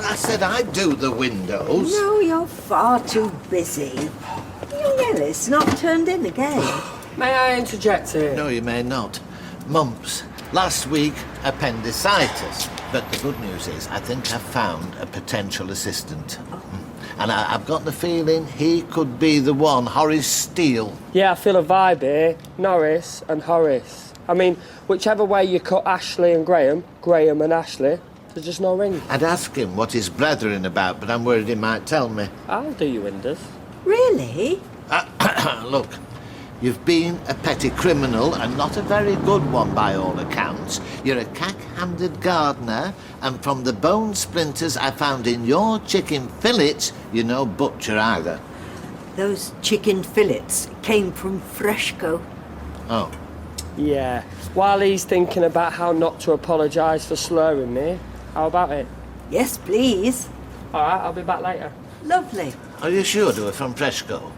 I said I'd do the windows. No, you're far too busy. Young Ellis not turned in again. May I interject here? No, you may not. Mumps. Last week, appendicitis. But the good news is, I think I've found a potential assistant. And I've got the feeling he could be the one, Horace Steele. Yeah, I feel a vibe here. Norris and Horace. I mean, whichever way you cut Ashley and Graham, Graham and Ashley, there's just no ring. I'd ask him what his brethren about, but I'm worried he might tell me. I'll do you winders. Really? Look, you've been a petty criminal, and not a very good one by all accounts. You're a cack-handed gardener, and from the bone splinters I found in your chicken fillets, you're no butcher either. Those chicken fillets came from Freshco. Oh. Yeah. While he's thinking about how not to apologise for slurring me, how about it? Yes, please. All right, I'll be back later. Lovely. Are you sure they were from Freshco? Oh,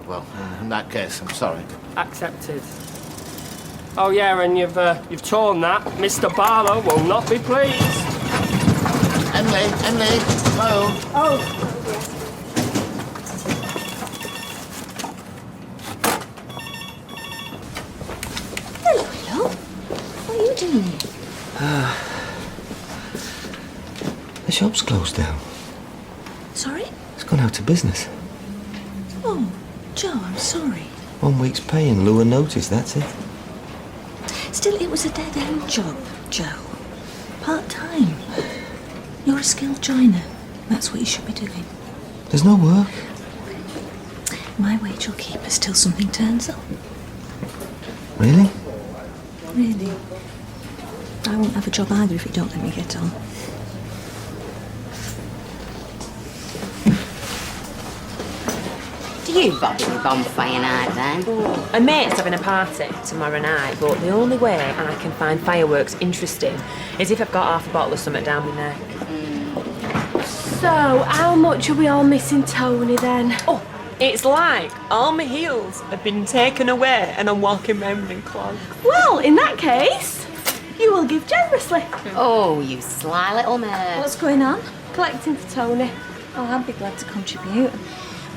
well, in that case, I'm sorry. Accepted. Oh yeah, and you've torn that. Mr. Barlow will not be pleased. Emily, hello. Oh. Hello. What are you doing here? The shop's closed down. Sorry? It's gone out of business. Oh, Joe, I'm sorry. 1 week's pay in lieu of notice, that's it. Still, it was a dead-end job, Joe. Part-time. You're a skilled joiner. That's what you should be doing. There's no work. My wage will keep us till something turns up. Really? Really. I won't have a job either if you don't let me get on. Do you bother with bonfire night then? A mate's having a party tomorrow night, but the only way I can find fireworks interesting is if I've got half a bottle of something down my neck. So, how much are we all missing Tony then? Oh, it's like all my heels have been taken away and I'm walking round in clogs. Well, in that case, you will give generously. Oh, you sly little mare. What's going on? Collecting for Tony. Oh, I'd be glad to contribute.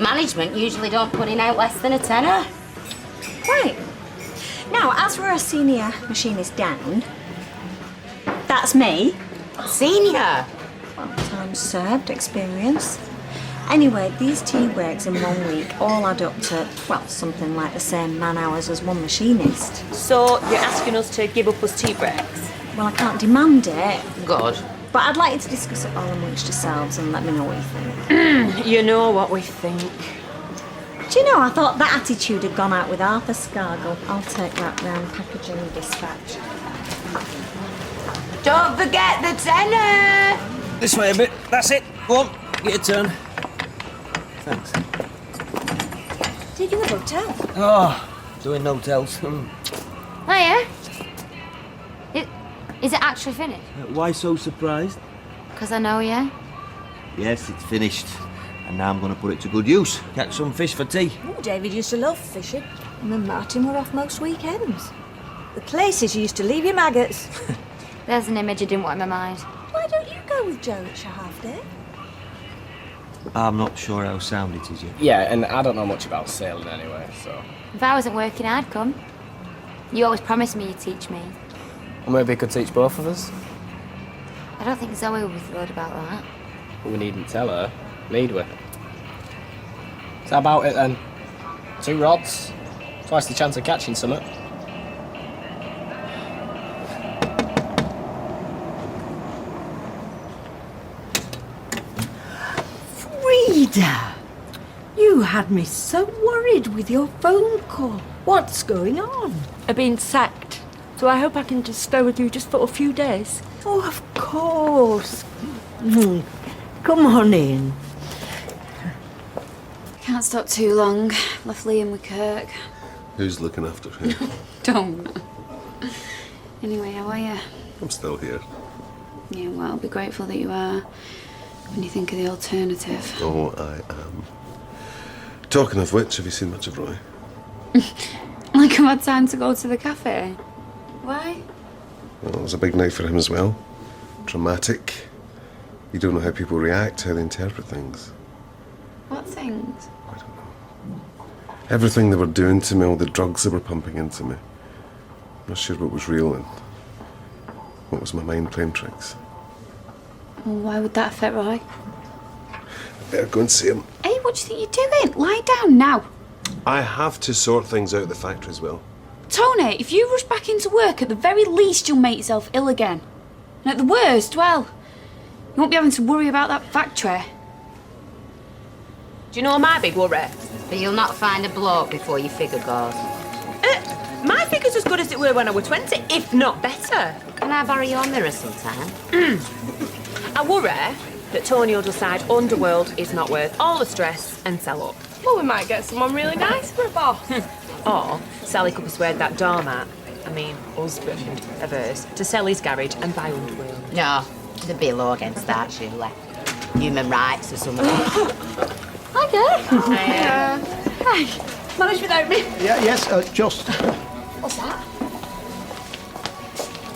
Management usually don't put in out less than a tenner. Right. Now, as we're a senior machinist down, that's me. Senior? Well, time served, experience. Anyway, these tea breaks in 1 week all add up to, well, something like the same man hours as one machinist. So you're asking us to give up us tea breaks? Well, I can't demand it. Good. But I'd like you to discuss it all amongst yourselves and let me know what you think. You know what we think. Do you know, I thought that attitude had gone out with Arthur Scargill. I'll take that round packaging dispatch. Don't forget the tenner! This way a bit. That's it. Go on. Get a turn. Thanks. Taking the boat out? Oh, doing hotels. Oh, yeah? Is it actually finished? Why so surprised? Because I know you. Yes, it's finished. And now I'm going to put it to good use. Catch some fish for tea. Oh, David used to love fishing. And then Martin were off most weekends. The places you used to leave your maggots. There's an image I didn't want in my mind. Why don't you go with Joe at your half day? I'm not sure how sound it is yet. Yeah, and I don't know much about sailing anyway, so... If I wasn't working, I'd come. You always promised me you'd teach me. Well, maybe it could teach both of us. I don't think Zoe would be thrilled about that. But we needn't tell her, need we? So how about it then? 2 rods, twice the chance of catching something. Frida! You had me so worried with your phone call. What's going on? I've been sacked, so I hope I can just stay with you just for a few days. Oh, of course. Come on in. Can't stop too long. Left Liam with Kirk. Who's looking after him? Don't. Anyway, how are you? I'm still here. Yeah, well, be grateful that you are. When you think of the alternative. Oh, I am. Talking of which, have you seen much of Roy? Like I've had time to go to the cafe. Why? Well, it was a big night for him as well. Dramatic. You don't know how people react, how they interpret things. What things? Everything they were doing to me, all the drugs they were pumping into me. I'm not sure what was real and what was my mind playing tricks. Well, why would that affect Roy? Better go and see him. Hey, what do you think you're doing? Lie down now. I have to sort things out at the factory as well. Tony, if you rush back into work, at the very least you'll make yourself ill again. And at the worst, well, you won't be having to worry about that factory. Do you know my big worry? But you'll not find a bloke before your figure goes. My figure's as good as it were when I was 20, if not better. Can I borrow your mirror sometime? I worry that Tony will decide Underworld is not worth all the stress and sell up. Well, we might get someone really nice for a boss. Or Sally could persuade that doormat, husband of hers, to sell his garage and buy Underworld. No, there'd be a law against that, surely. Human rights or something. Hi there. Hi. Managed without me. Yeah, yes, just. What's that?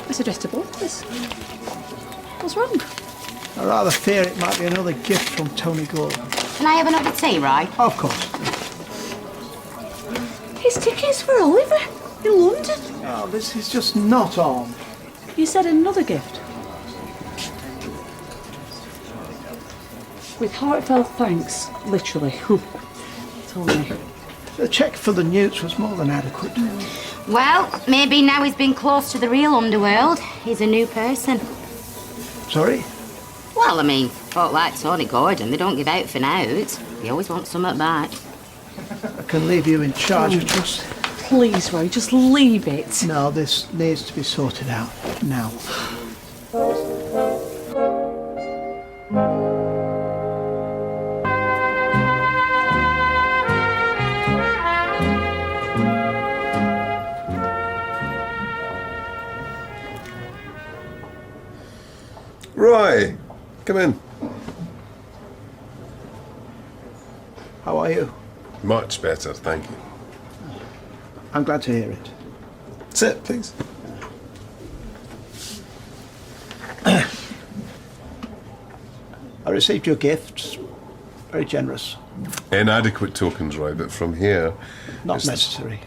It's addressed to both of us. What's wrong? I rather fear it might be another gift from Tony Gordon. Can I have another tea, right? Of course. His tickets for Oliver in London. Oh, this is just not on. You said another gift. With heartfelt thanks, literally. Tony. The cheque for the newts was more than adequate. Well, maybe now he's been close to the real underworld. He's a new person. Sorry? Well, I mean, folk like Tony Gordon, they don't give out for nought. They always want something back. I can leave you in charge of just... Please, Roy, just leave it. No, this needs to be sorted out now. Roy, come in. How are you? Much better, thank you. I'm glad to hear it. Sit, please. I received your gifts. Very generous. Inadequate tokens, Roy, but from here... Not it's necessary.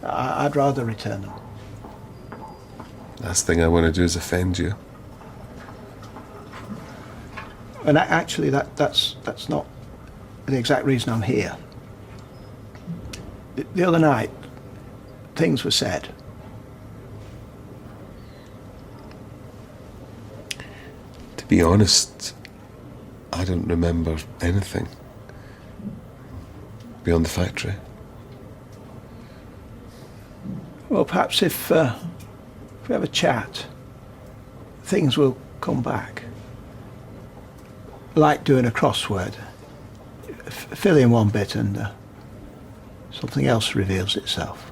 I'd rather return them. Last thing I want to do is offend you. And actually, that's not the exact reason I'm here. The other night, things were said. To be honest, I don't remember anything beyond the factory. Well, perhaps if we have a chat, things will come back. Like doing a crossword. Fill in one bit and something else reveals itself.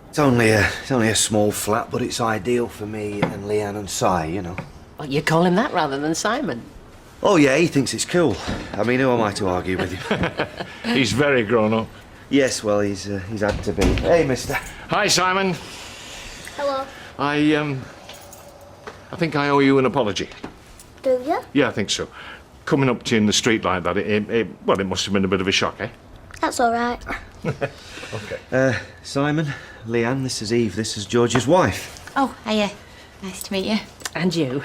It's only a small flat, but it's ideal for me and Leanne and Si, you know. Well, you call him that rather than Simon. Oh, yeah, he thinks it's cool. I mean, who am I to argue with him? He's very grown up. Yes, well, he's had to be. Hey, mister. Hi, Simon. Hello. I think I owe you an apology. Do you? Yeah, I think so. Coming up to you in the street like that, it must have been a bit of a shock, eh? That's all right. Okay. Simon, Leanne, this is Eve. This is George's wife. Oh, hiya. Nice to meet you. And you.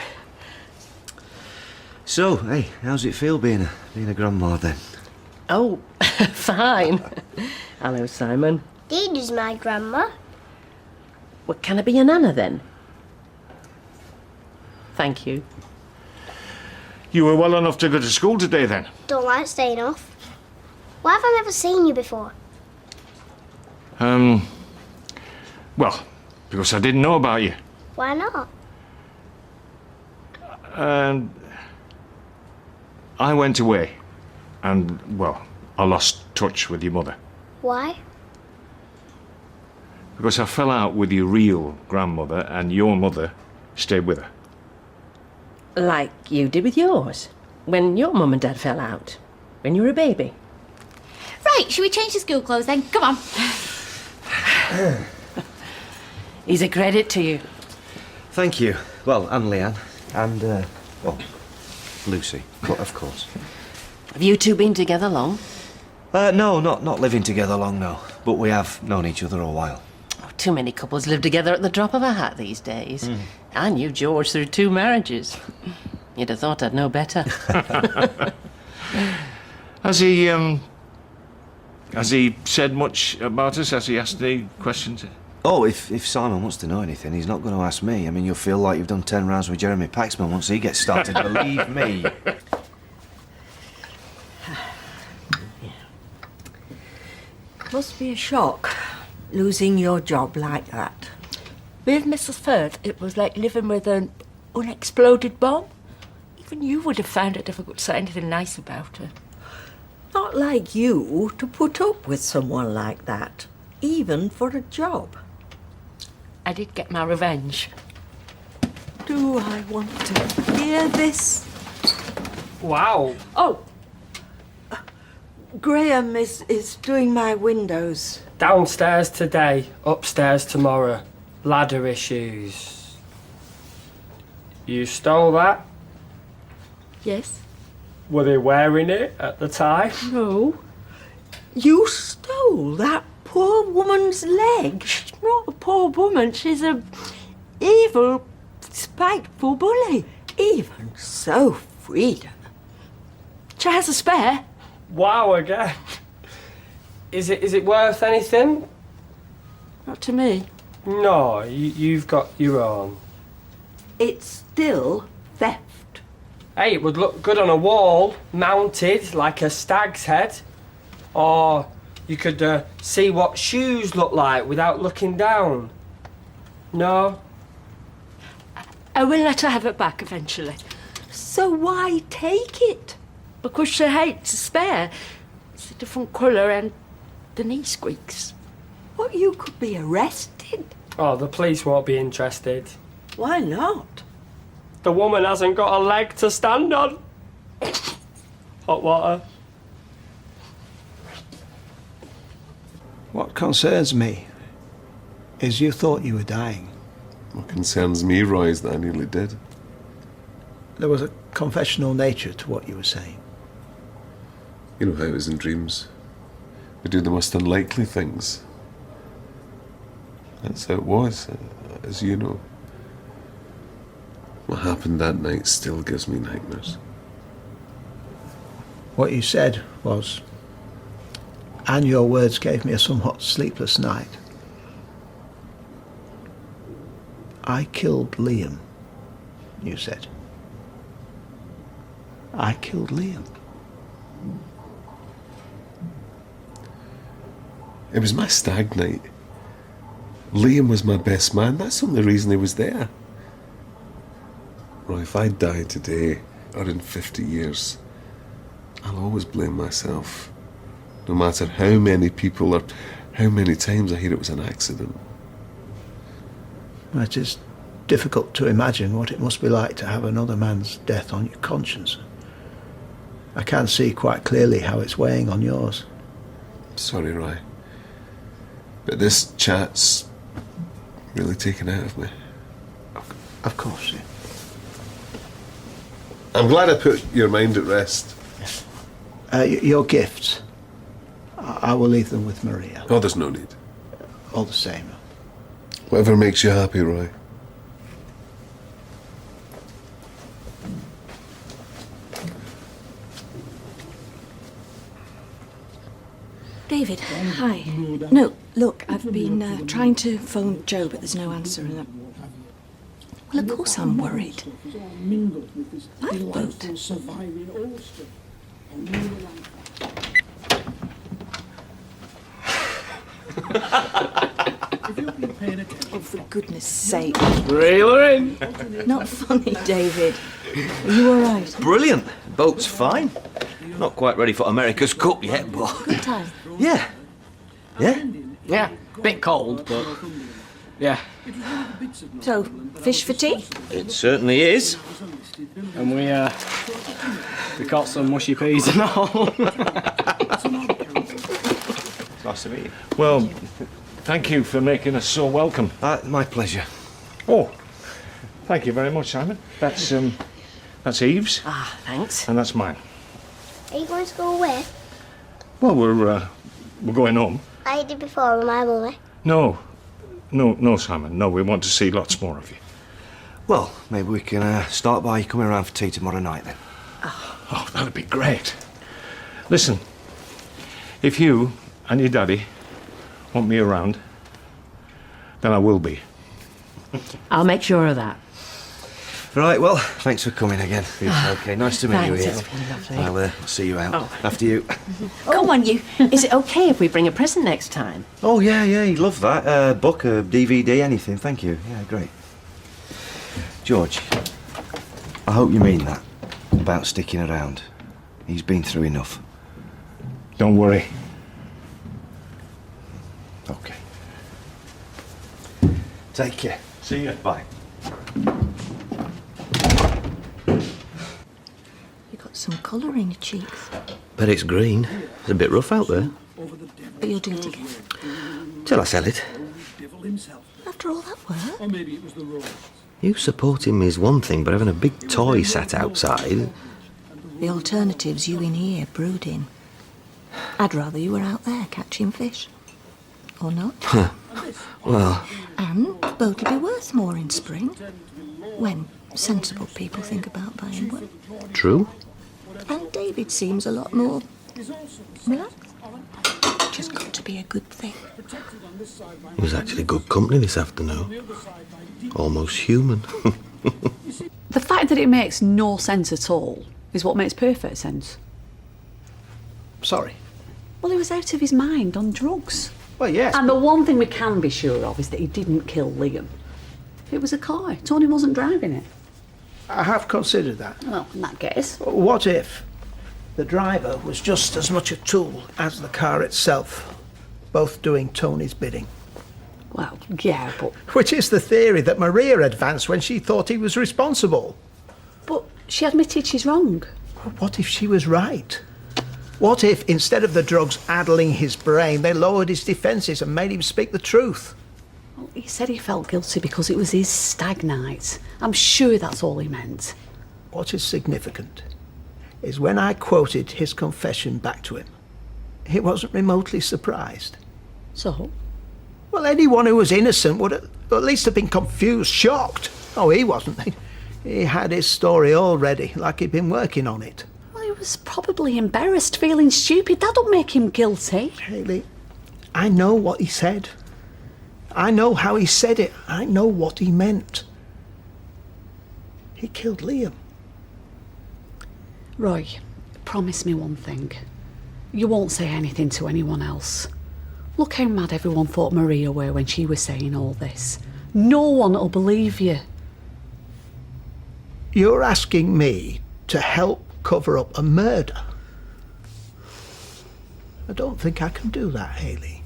So, hey, how's it feel being a grandma then? Oh, fine. Hello, Simon. Dee Dee's my grandma. Well, can I be a nana then? Thank you. You were well enough to go to school today, then? Don't like staying off. Why have I never seen you before? Well, because I didn't know about you. Why not? I went away, and, well, I lost touch with your mother. Why? Because I fell out with your real grandmother, and your mother stayed with her. Like you did with yours. When your mum and dad fell out. When you were a baby. Right, should we change the school clothes then? Come on. He's a credit to you. Thank you. Well, and Leanne. And, well, Lucy, of course. Have you two been together long? No, not living together long, no. But we have known each other a while. Oh, too many couples live together at the drop of a hat these days. I knew George through 2 marriages. You'd have thought I'd know better. Has he said much about us? Has he asked any questions? Oh, if Simon wants to know anything, he's not going to ask me. I mean, you'll feel like you've done 10 rounds with Jeremy Paxman once he gets started, believe me. Must be a shock, losing your job like that. With Mrs. Firth, it was like living with an unexploded bomb. Even you would have found it difficult to say anything nice about her. Not like you to put up with someone like that, even for a job. I did get my revenge. Do I want to hear this? Wow. Oh, Graham is doing my windows. Downstairs today, upstairs tomorrow. Ladder issues. You stole that? Yes? Were they wearing it at the time? No. You stole that poor woman's leg. She's not a poor woman. She's a evil, spiteful bully. Even so, Frida. She has a spare. Wow, again. Is it worth anything? Not to me. No, you've got your own. It's still theft. Hey, it would look good on a wall, mounted like a stag's head. Or you could see what shoes look like without looking down. No? I will let her have it back eventually. So why take it? Because she hates a spare. It's a different colour and the knee squeaks. What, you could be arrested? Oh, the police won't be interested. Why not? The woman hasn't got a leg to stand on. Hot water. What concerns me is you thought you were dying. What concerns me, Roy, is that I nearly did. There was a confessional nature to what you were saying. You know how it is in dreams. We do the most unlikely things. That's how it was, as you know. What happened that night still gives me nightmares. What you said was, and your words gave me a somewhat sleepless night. I killed Liam, you said. I killed Liam. It was my stag night. Liam was my best man. That's the only reason he was there. Roy, if I die today or in 50 years, I'll always blame myself. No matter how many people or how many times I hear it was an accident. It is difficult to imagine what it must be like to have another man's death on your conscience. I can see quite clearly how it's weighing on yours. Sorry, Roy. But this chat's really taken out of me. Of course, yeah. I'm glad I put your mind at rest. Your gifts, I will leave them with Maria. Oh, there's no need. All the same. Whatever makes you happy, Roy. David, hi. No, look, I've been trying to phone Joe, but there's no answer. Well, of course I'm worried. Lifeboat. Oh, for goodness sake. Reel her in. Not funny, David. Are you all right? Brilliant. Boat's fine. Not quite ready for America's Cup yet, but... Good time. Yeah. Yeah? Yeah, bit cold, but yeah. So, fish for tea? It certainly is. And we caught some mushy peas and all. Nice to meet you. Well, thank you for making us so welcome. My pleasure. Oh, thank you very much, Simon. That's Eve's. Ah, thanks. And that's mine. Are you going to go away? Well, we're going home. Like you did before with my mummy. No, Simon. No, we want to see lots more of you. Well, maybe we can start by coming around for tea tomorrow night, then. Oh, that'd be great. Listen, if you and your daddy want me around, then I will be. I'll make sure of that. Right, well, thanks for coming again. Okay, nice to meet you Thanks, here. it's been lovely. I'll see you out. After you. Come on, you. Is it okay if we bring a present next time? Oh, yeah, he'd love that. Book, a DVD, anything. Thank you. Yeah, great. George, I hope you mean that about sticking around. He's been through enough. Don't worry. Okay. Take care. See you. Bye. You've got some colour in your cheeks. Bet it's green. It's a bit rough out there. But you'll do it again. Till I sell it. After all that work? You supporting me is one thing, but having a big toy sat outside... The alternative's you in here, brooding. I'd rather you were out there catching fish. Or not? Well... And the boat will be worth more in spring. When sensible people think about buying one. True. And David seems a lot more relaxed. Just got to be a good thing. He was actually good company this afternoon. Almost human. The fact that it makes no sense at all is what makes perfect sense. Sorry. Well, he was out of his mind on drugs. Well, yes. And the one thing we can be sure of is that he didn't kill Liam. It was a car. Tony wasn't driving it. I have considered that. Well, in that case. What if the driver was just as much a tool as the car itself, both doing Tony's bidding? Well, yeah, but... Which is the theory that Maria advanced when she thought he was responsible. But she admitted she's wrong. What if she was right? What if, instead of the drugs addling his brain, they lowered his defences and made him speak the truth? Well, he said he felt guilty because it was his stag night. I'm sure that's all he meant. What is significant is when I quoted his confession back to him, he wasn't remotely surprised. So? Well, anyone who was innocent would at least have been confused, shocked. Oh, he wasn't. He had his story all ready, like he'd been working on it. Well, he was probably embarrassed, feeling stupid. That don't make him guilty. Hayley, I know what he said. I know how he said it. I know what he meant. He killed Liam. Roy, promise me one thing. You won't say anything to anyone else. Look how mad everyone thought Maria were when she was saying all this. No one will believe you. You're asking me to help cover up a murder? I don't think I can do that, Hayley.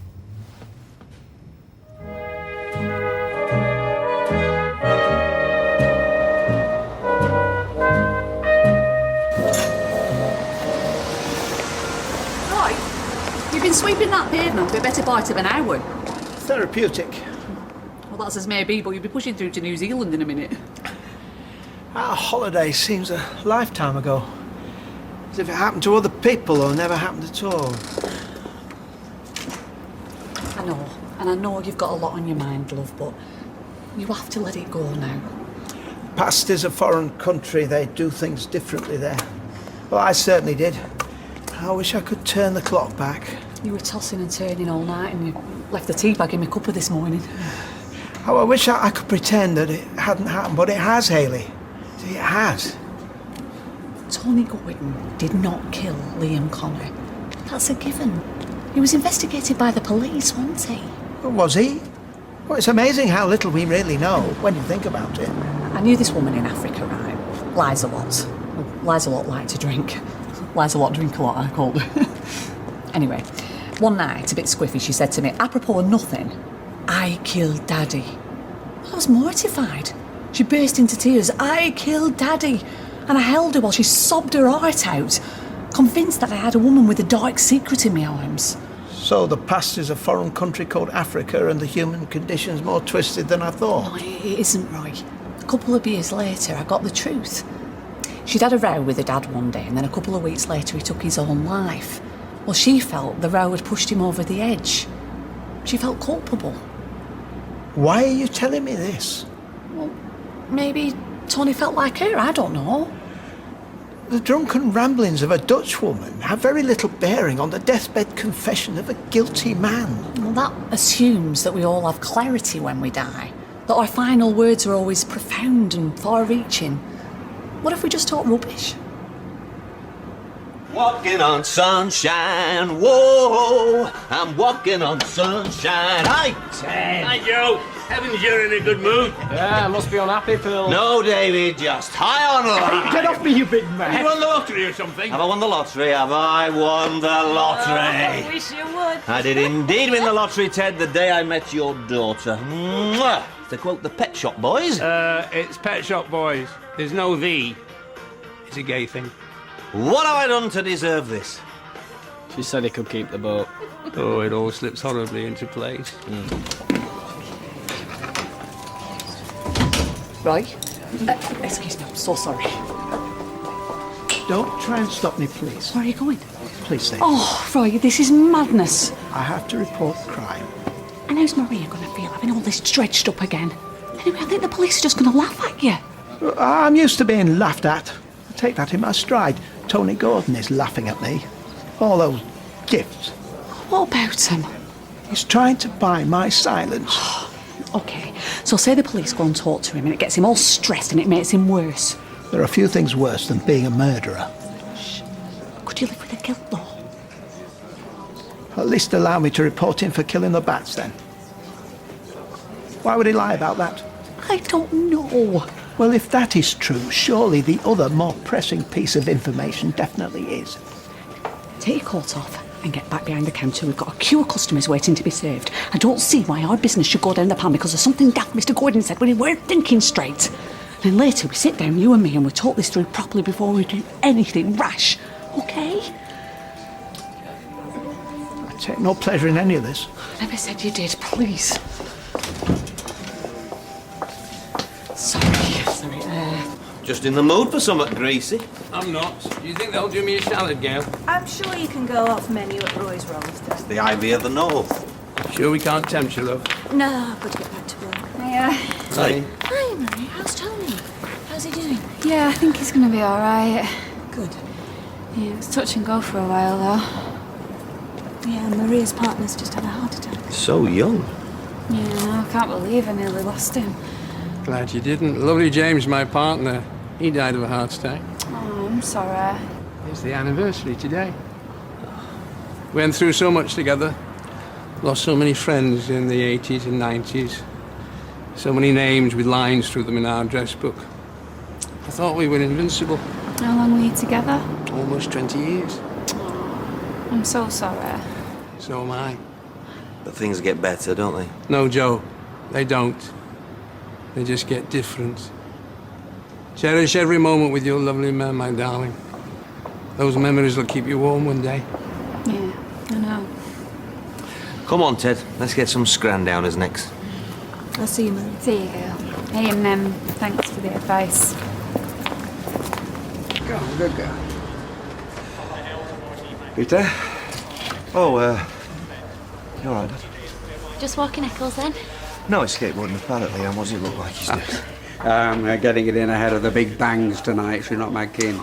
sweeping that pavement for a better part of an hour. Therapeutic. Well, that's as may be, but you'll be pushing through to New Zealand in a minute. Our holiday seems a lifetime ago. As if it happened to other people or never happened at all. I know, and I know you've got a lot on your mind, love, but you have to let it go now. Past is a foreign country, they do things differently there. Well, I certainly did. I wish I could turn the clock back. You were tossing and turning all night and you left the tea bag in my cuppa this morning. Oh, I wish I could pretend that it hadn't happened, but it has, Hayley. See, it has. Tony Gordon did not kill Liam Connor. That's a given. He was investigated by the police, wasn't he? Was he? Well, it's amazing how little we really know when you think about it. I knew this woman in Africa, right? Lies a lot. Well, lies a lot like to drink. Lies a lot, drink a lot, I called her. Anyway, one night, a bit squiffy, she said to me, apropos of nothing, I killed Daddy. I was mortified. She burst into tears. I killed Daddy. And I held her while she sobbed her heart out, convinced that I had a woman with a dark secret in my arms. So the past is a foreign country called Africa and the human condition's more twisted than I thought. No, it isn't, Roy. A couple of years later, I got the truth. She'd had a row with her dad one day, and then a couple of weeks later he took his own life. Well, she felt the row had pushed him over the edge. She felt culpable. Why are you telling me this? Well, maybe Tony felt like her, I don't know. The drunken ramblings of a Dutch woman have very little bearing on the deathbed confession of a guilty man. Well, that assumes that we all have clarity when we die, that our final words are always profound and far-reaching. What if we just talk rubbish? Walking on sunshine, whoa, I'm walking on sunshine. Hi, Ted. Hi, Joe. Heavens, you're in a good mood. Yeah, must be unhappy, Phil. No, David, just high on life. Get off me, you big man. Have you won the lottery or something? Have I won the lottery? Have I won the lottery? I wish you would. I did indeed win the lottery, Ted, the day I met your daughter. Mwah! To quote the Pet Shop Boys. It's Pet Shop Boys. There's no V. It's a gay thing. What have I done to deserve this? She said he could keep the boat. Oh, it all slips horribly into place. Right. Excuse me, I'm so sorry. Don't try and stop me, please. Where are you going? Please stay. Oh, Roy, this is madness. I have to report crime. And how's Maria going to feel having all this dredged up again? Anyway, I think the police are just going to laugh at you. I'm used to being laughed at. I take that in my stride. Tony Gordon is laughing at me. All those gifts. What about him? He's trying to buy my silence. OK, so say the police go and talk to him and it gets him all stressed and it makes him worse. There are few things worse than being a murderer. Could you live with a guilt, though? At least allow me to report him for killing the bats, then. Why would he lie about that? I don't know. Well, if that is true, surely the other, more pressing piece of information definitely is. Take your coat off and get back behind the counter. We've got a queue of customers waiting to be served. I don't see why our business should go down the pan because of something daft Mr. Gordon said when we weren't thinking straight. Then later we sit down, you and me, and we talk this through properly before we do anything rash. OK? I take no pleasure in any of this. I never said you did, please. Sorry. Just in the mood for something greasy. I'm not. Do you think they'll do me a salad, Gail? I'm sure you can go off menu at Roy's Roast. The ivy of the north. Sure we can't tempt you, love? No, I've got to get back to work. Hey. Hi, Marie. How's Tony? How's he doing? Yeah, I think he's going to be all right. Good. Yeah, it was touch and go for a while, though. Yeah, Maria's partner's just had a heart attack. So young. Yeah, I can't believe I nearly lost him. Glad you didn't. Lovely James, my partner, he died of a heart attack. Oh, I'm sorry. It's the anniversary today. Went through so much together. Lost so many friends in the 80s and 90s. So many names with lines through them in our address book. I thought we were invincible. How long were you together? Almost 20 years. I'm so sorry. So am I. But things get better, don't they? No, Joe, they don't. They just get different. Cherish every moment with your lovely man, my darling. Those memories will keep you warm one day. Yeah, I know. Come on, Ted. Let's get some scran-downers next. I'll see you, Mary. See you, girl. Hey, and thanks for the advice. Go on, good girl. Peter? Oh, you all right, Dad? Just walking Eccles then? No, he's skateboarding apparently, and what does he look like he's doing? Getting it in ahead of the big bangs tonight, so you're not mad keen.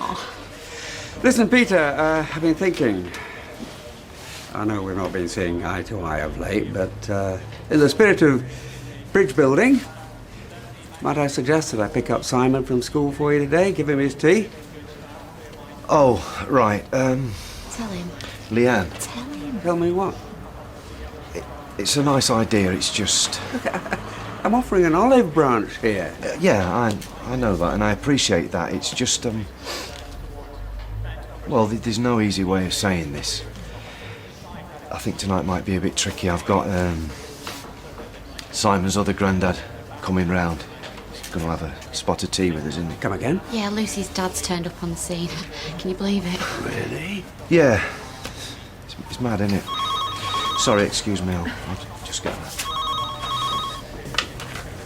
Listen, Peter, I've been thinking. I know we've not been seeing eye to eye of late, but in the spirit of bridge building, might I suggest that I pick up Simon from school for you today, give him his tea? Oh, right, Tell him. Leanne. Tell him. Tell me what? It's a nice idea, it's just... I'm offering an olive branch here. Yeah, I know that, and I appreciate that. It's just, well, there's no easy way of saying this. I think tonight might be a bit tricky. I've got, Simon's other granddad coming round. He's going to have a spot of tea with us, isn't he? Come again? Yeah, Lucy's dad's turned up on the scene. Can you believe it? Really? Yeah. It's mad, isn't it? Sorry, excuse me, I'll just get that.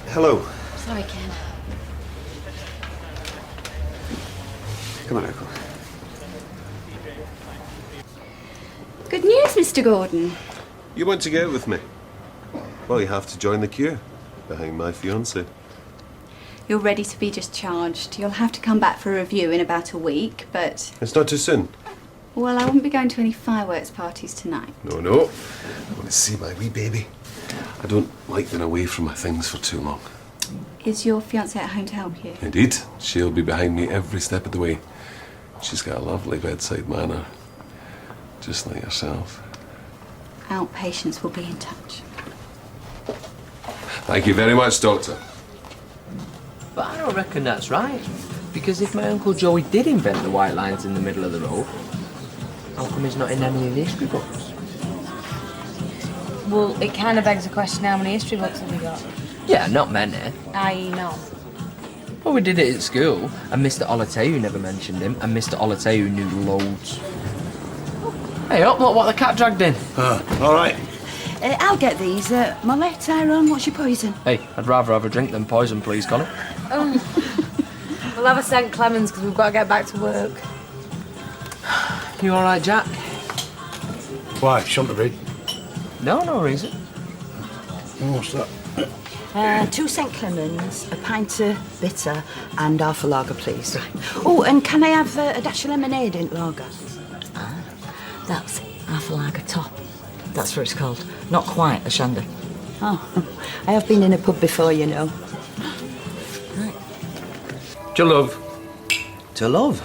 Hello. Sorry, Ken. Come on, Uncle. Good news, Mr. Gordon. You want to go out with me? Well, you have to join the queue behind my fiancée. You're ready to be discharged. You'll have to come back for a review in about a week, but... It's not too soon. Well, I won't be going to any fireworks parties tonight. No, no. I want to see my wee baby. I don't like being away from my things for too long. Is your fiancée at home to help you? Indeed. She'll be behind me every step of the way. She's got a lovely bedside manner. Just like yourself. Outpatients will be in touch. Thank you very much, Doctor. But I don't reckon that's right. Because if my Uncle Joey did invent the white lines in the middle of the road, how come he's not in any of the history books? Well, it kind of begs the question, how many history books have we got? Yeah, not many. I know. Well, we did it at school, and Mr. Olateu never mentioned him, and Mr. Olateu knew loads. Hey, up, look what the cat dragged in. All right. I'll get these. Molly, Tyrone, what's your poison? Hey, I'd rather have a drink than poison, please, Connor. We'll have a St. Clemens because we've got to get back to work. You all right, Jack? Why? Shouldn't have been. No reason. What's that? 2 St. Clemens, a pint of bitter, and half a lager, please. Oh, and can I have a dash of lemonade in lager? That's half a lager top. That's what it's called. Not quite a shandy. Oh, I have been in a pub before, you know. To love. To love?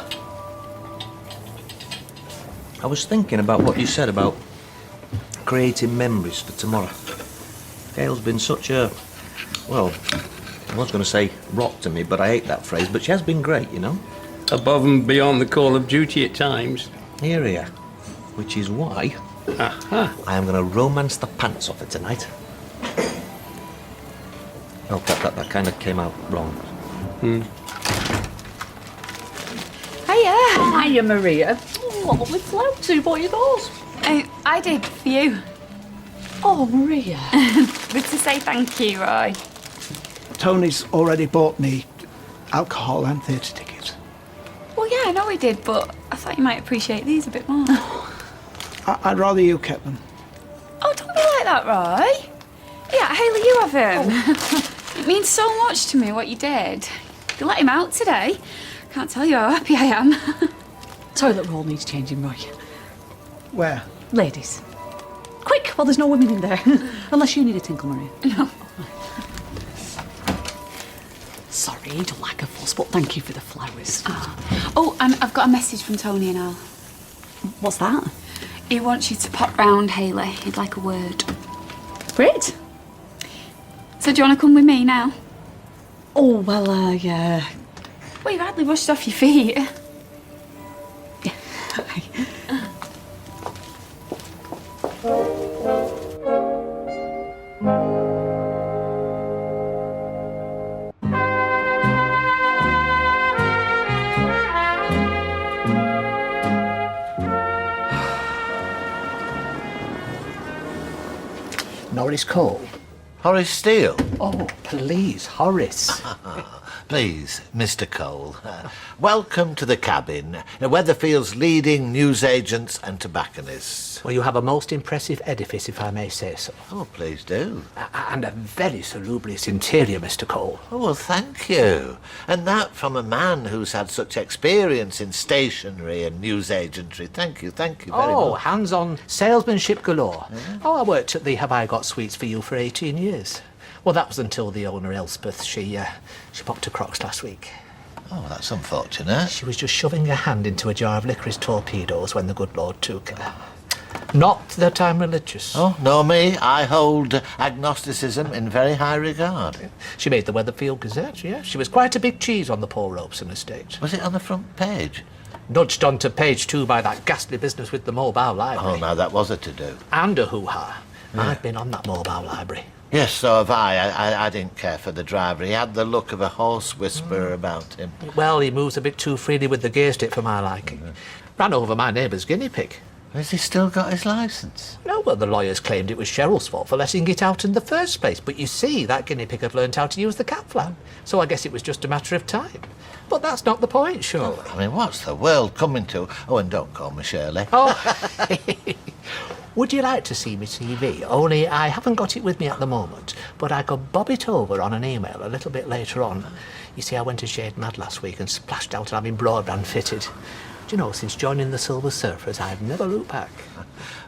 I was thinking about what you said about creating memories for tomorrow. Gail's been such a, well, I was going to say rock to me, but I hate that phrase, but she has been great, you know? Above and beyond the call of duty at times. Here. Which is why I am going to romance the pants off her tonight. Oh, that kind of came out wrong. Hiya. Hiya, Maria. Oh, lovely floaty. What are those? I did for you. Oh, Maria. Good to say thank you, Roy. Tony's already bought me alcohol and theatre tickets. Well, yeah, I know he did, but I thought you might appreciate these a bit more. I'd rather you kept them. Oh, don't be like that, Roy. Yeah, Hayley, you have him. It means so much to me what you did. You let him out today. Can't tell you how happy I am. Toilet roll needs changing, Roy. Where? Ladies. Quick, while there's no women in there. Unless you need a tinkle, Maria. No. Sorry, I don't like a fuss, but thank you for the flowers. Oh, and I've got a message from Tony and Al. What's that? He wants you to pop round, Hayley. He'd like a word. Great. So do you want to come with me now? Oh, well, yeah. Well, you've hardly rushed off your feet. Yeah. Horace Cole. Horace Steele? Oh, please, Horace. Please, Mr. Cole. Welcome to the cabin. Weatherfield's leading newsagents and tobacconists. Well, you have a most impressive edifice, if I may say so. Oh, please do. And a very salubrious interior, Mr. Cole. Oh, well, thank you. And that from a man who's had such experience in stationery and newsagentry. Thank you very much. Hands-on salesmanship galore. Yeah. Oh, I worked at the Have I Got Sweets for You for 18 years. Well, that was until the owner, Elspeth, she popped her crocs last week. Oh, that's unfortunate. She was just shoving her hand into a jar of licorice torpedoes when the good Lord took her. Not that I'm religious. Oh, nor me. I hold agnosticism in very high regard. She made the Weatherfield Gazette, yeah. She was quite a big cheese on the Paul Robeson estate. Was it on the front page? Nudged onto page 2 by that ghastly business with the mobile library. Oh, now that was a to-do. And a hoo-ha. Yeah. I've been on that mobile library. Yes, so have I. I didn't care for the driver. He had the look of a horse whisperer about him. Well, he moves a bit too freely with the gear stick for my liking. Ran over my neighbour's guinea pig. Has he still got his licence? No, well, the lawyers claimed it was Cheryl's fault for letting it out in the first place. But you see, that guinea pig had learnt how to use the cat flap. So I guess it was just a matter of time. But that's not the point, surely. Oh, I mean, what's the world coming to? Oh, and don't call me Shirley. Oh. Would you like to see me CV? Only I haven't got it with me at the moment, but I could bob it over on an email a little bit later on. You see, I went to Shade Mad last week and splashed out having broadband fitted. Do you know, since joining the Silver Surfers, I've never looked back.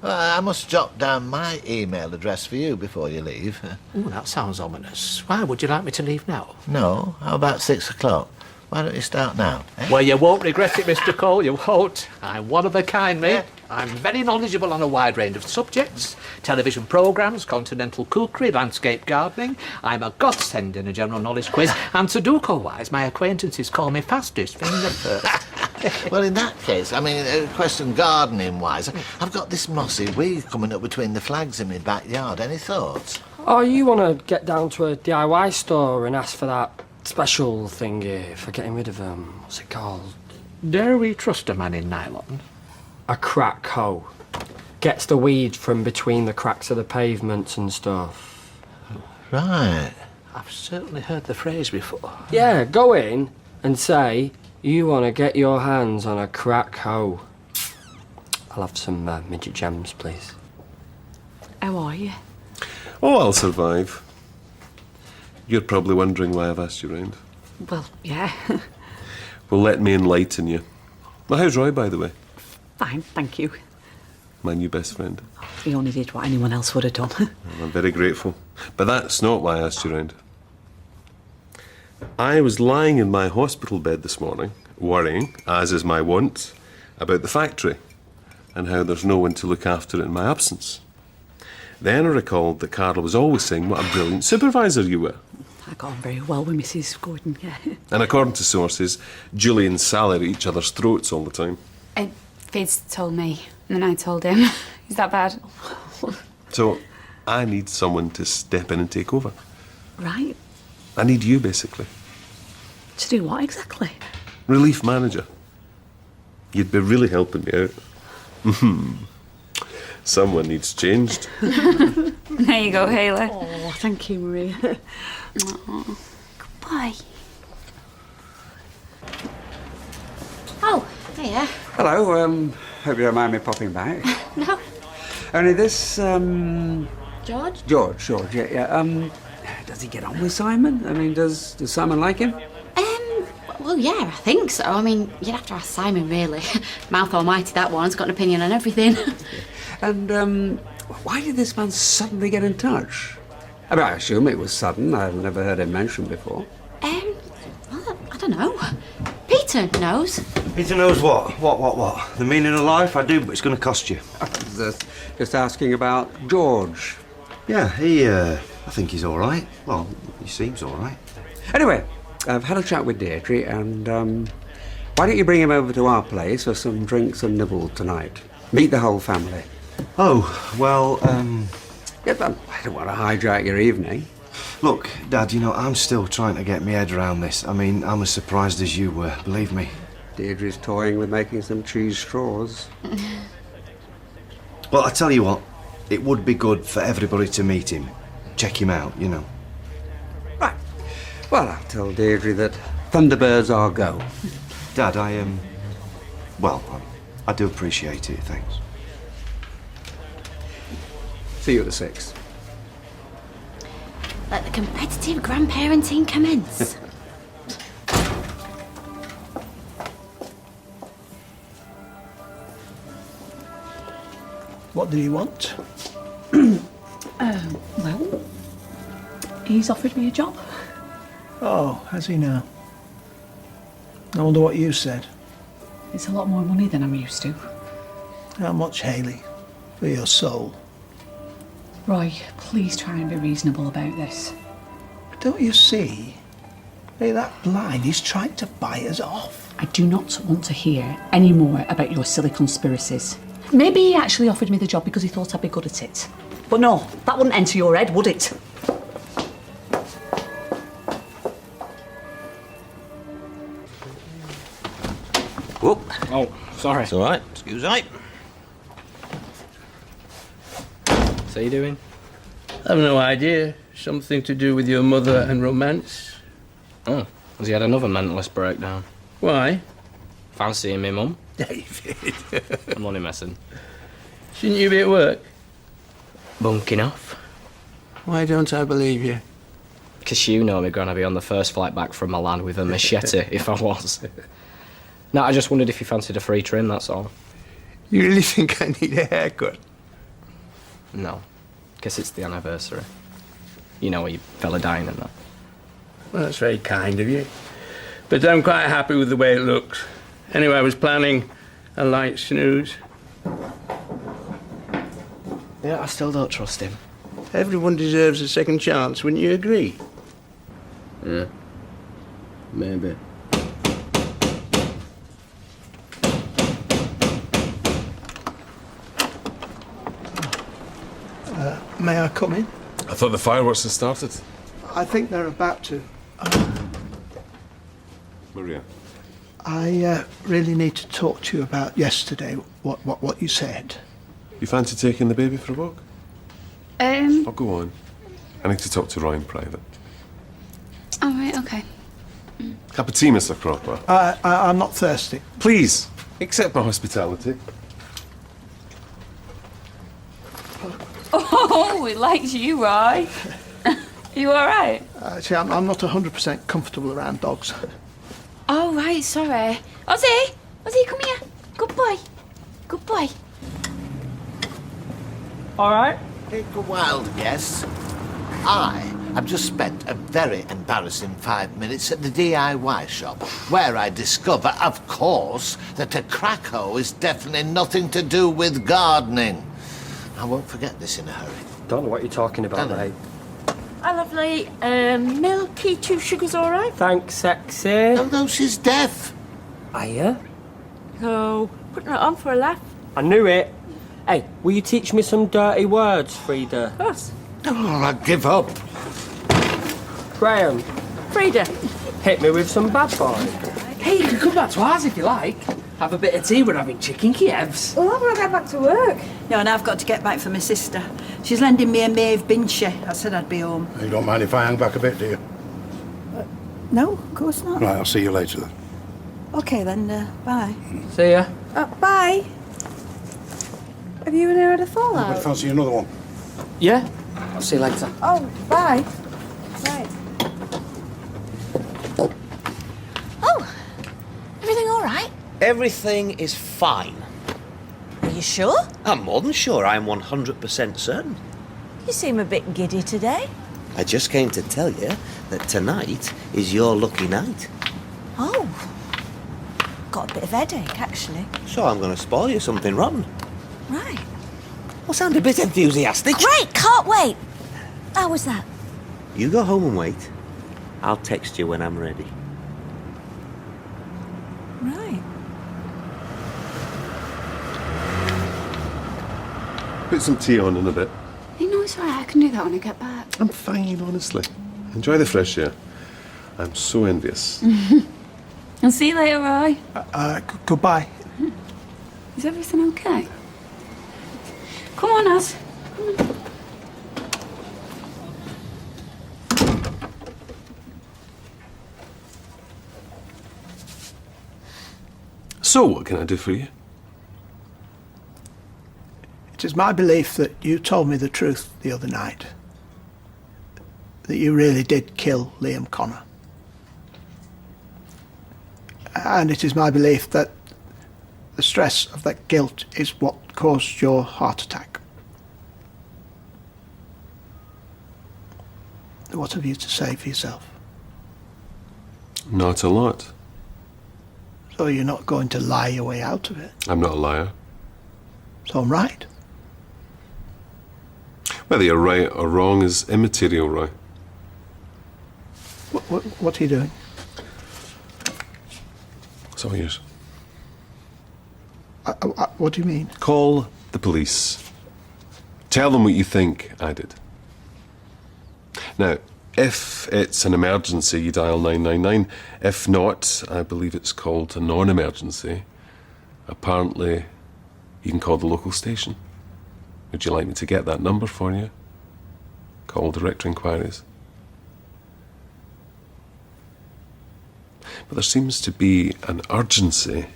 Well, I must jot down my email address for you before you leave. Ooh, that sounds ominous. Why, would you like me to leave now? No, how about 6 o'clock? Why don't you start now? Eh? Well, you won't regret it, Mr. Cole, you won't. I'm one of a kind, mate. Yeah. I'm very knowledgeable on a wide range of subjects. Television programmes, continental cookery, landscape gardening. I'm a godsend in a general knowledge quiz. And Sudoku-wise, my acquaintances call me fastest finger first. Well, in that case, I mean, question gardening-wise, I've got this mossy weed coming up between the flags in my backyard. Any thoughts? Oh, you want to get down to a DIY store and ask for that special thingy for getting rid of them. What's it called? Dare we trust a man in nylon? A crack hoe. Gets the weed from between the cracks of the pavements and stuff. Right. I've certainly heard the phrase before. Yeah, go in and say you want to get your hands on a crack hoe. I'll have some midget gems, please. How are you? Oh, I'll survive. You're probably wondering why I've asked you round. Well, yeah. Well, let me enlighten you. Well, how's Roy, by the way? Fine, thank you. My new best friend. He only did what anyone else would have done. Well, I'm very grateful. But that's not why I asked you round. I was lying in my hospital bed this morning, worrying, as is my wont, about the factory and how there's no one to look after it in my absence. Then I recalled that Carol was always saying what a brilliant supervisor you were. I got on very well with Mrs. Gordon, yeah. And according to sources, Julie and Sally are at each other's throats all the time. Fizz told me, and then I told him. Is that bad? So, I need someone to step in and take over. Right. I need you, basically. To do what exactly? Relief manager. You'd be really helping me out. Someone needs changed. There you go, Hayley. Oh, thank you, Maria. Oh, goodbye. Oh, hiya. Hello, hope you don't mind me popping back. No. Only this, George? George, yeah. Does he get on with Simon? I mean, does Simon like him? Well, yeah, I think so. I mean, you'd have to ask Simon, really. Mouth almighty, that one. He's got an opinion on everything. And, why did this man suddenly get in touch? I mean, I assume it was sudden. I've never heard him mentioned before. Well, I don't know. Peter knows. Peter knows what? What? The meaning of life? I do, but it's going to cost you. I was just asking about George. Yeah, I think he's all right. Well, he seems all right. Anyway, I've had a chat with Deirdre, and why don't you bring him over to our place for some drinks and nibble tonight? Meet the whole family. Oh, well, Yeah, but I don't want to hijack your evening. Look, Dad, you know, I'm still trying to get my head around this. I mean, I'm as surprised as you were, believe me. Deirdre's toying with making some cheese straws. Well, I tell you what, It would be good for everybody to meet him. Check him out, you know. Right. Well, I'll tell Deirdre that Thunderbirds are go. Dad, well, I do appreciate it, thanks. See you at the 6th. Let the competitive grandparenting commence. What did he want? Well, he's offered me a job. Oh, has he now? I wonder what you said. It's a lot more money than I'm used to. How much, Hayley? For your soul? Roy, please try and be reasonable about this. But don't you see? Hey, that blind, he's trying to buy us off. I do not want to hear any more about your silly conspiracies. Maybe he actually offered me the job because he thought I'd be good at it. But no, that wouldn't enter your head, would it? Whoop. Oh, sorry. It's all right. Excuse me. So you doing? I've no idea. Something to do with your mother and romance. Oh, has he had another mentalist breakdown? Why? Fancying me mum? David. I'm only messing. Shouldn't you be at work? Bunking off. Why don't I believe you? Because you know me going to be on the first flight back from Milan with a machete if I was. No, I just wondered if you fancied a free trim, that's all. You really think I need a haircut? No. Guess it's the anniversary. You know, where you fella dying and that. Well, that's very kind of you. But I'm quite happy with the way it looks. Anyway, I was planning a light snooze. Yeah, I still don't trust him. Everyone deserves a second chance, wouldn't you agree? Yeah. Maybe. May I come in? I thought the fireworks had started. I think they're about to. Maria. I really need to talk to you about yesterday, what you said. You fancy taking the baby for a walk? Oh, go on. I need to talk to Roy in private. All right, okay. Cup of tea, Mr. Cropper. I'm not thirsty. Please, accept my hospitality. Oh, it likes you, Roy. You all right? See, I'm not 100% comfortable around dogs. Oh, right, sorry. Ozzy! Ozzy, come here. Good boy. Good boy. All right. Take a wild guess. I have just spent a very embarrassing 5 minutes at the DIY shop, where I discover, of course, that a crack hoe is definitely nothing to do with gardening. I won't forget this in a hurry. Don't know what you're talking about, mate. Hi, lovely. Milky, 2 sugars, all right? Thanks, sexy. Oh, no, she's deaf. Are you? So, putting it on for a laugh. I knew it. Hey, will you teach me some dirty words, Frida? Of course. Oh, I give up. Graham, Frida. hit me with some bad boy. Hey, you can come back to ours if you like. Have a bit of tea, we're having chicken Kievs. Well, I'm going to get back to work. No, and I've got to get back for my sister. She's lending me a Maeve Binche. I said I'd be home. You don't mind if I hang back a bit, do you? No, of course not. Right, I'll see you later then. Okay, then, bye. See ya. Bye. Have you and her had a But fallout? fancy another one? Yeah? I'll see you later. Oh, bye. Right. Oh, everything all right? Everything is fine. Are you sure? I'm more than sure. I'm 100% certain. You seem a bit giddy today. I just came to tell you that tonight is your lucky night. Oh. Got a bit of headache, actually. So I'm going to spoil you something rotten. Right. Well, sound a bit enthusiastic. Great, can't wait. How was that? You go home and wait. I'll text you when I'm ready. Right. Put some tea on in a bit. You know, it's all right. I can do that when I get back. I'm fine, honestly. Enjoy the fresh air. I'm so envious. I'll see you later, Roy. Goodbye. Is everything okay? Come on, Az. Come So, what can I do for you? It is my belief that you told me the truth the other night. That you really did kill Liam Connor. And it is my belief that the stress of that guilt is what caused your heart attack. What have you to say for yourself? Not a lot. So you're not going to lie your way out of it? I'm not a liar. So I'm right. Whether you're right or wrong is immaterial, Roy. What are you doing? It's all yours. What do you mean? Call the police. Tell them what you think I did. Now, if it's an emergency, you dial 999. If not, I believe it's called a non-emergency. Apparently, you can call the local station. Would you like me to get that number for you? Call direct inquiries. But there seems to be an urgency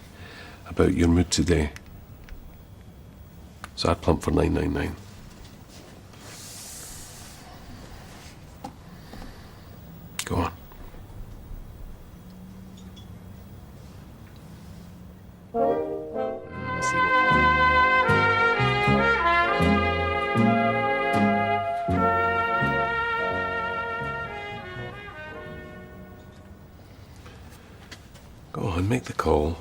about your mood today. So I'd plump for 999. Go on. Go on, make the call.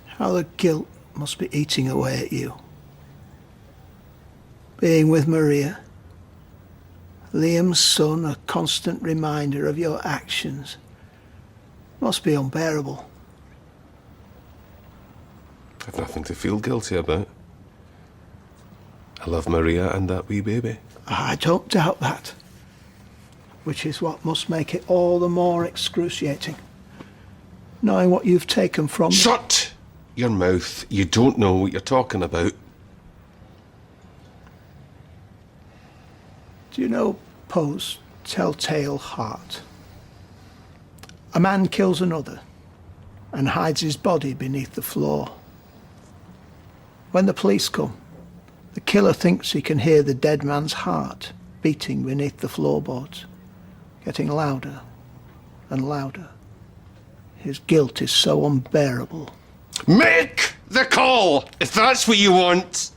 How the guilt must be eating away at you. Being with Maria, Liam's son, a constant reminder of your actions, must be unbearable. I've nothing to feel guilty about. I love Maria and that wee baby. I don't doubt that. Which is what must make it all the more excruciating. Knowing what you've taken from me. Shut your mouth. You don't know what you're talking about. Do you know Poe's telltale heart? A man kills another and hides his body beneath the floor. When the police come, the killer thinks he can hear the dead man's heart beating beneath the floorboards, getting louder and louder. His guilt is so unbearable. Make the call, if that's what you want.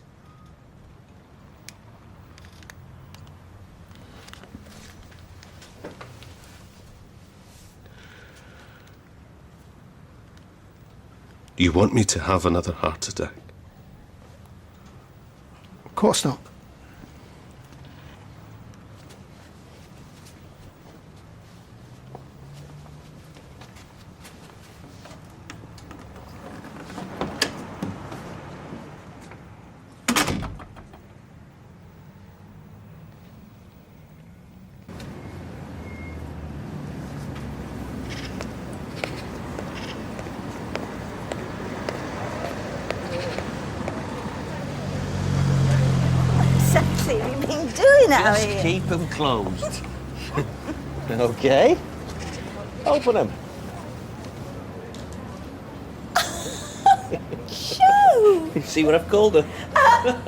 Do you want me to have another heart attack? Of course not. Exactly, what have you been doing out Just here? keep them closed. Okay. Open them. Shoo! You see what I've called her? Well,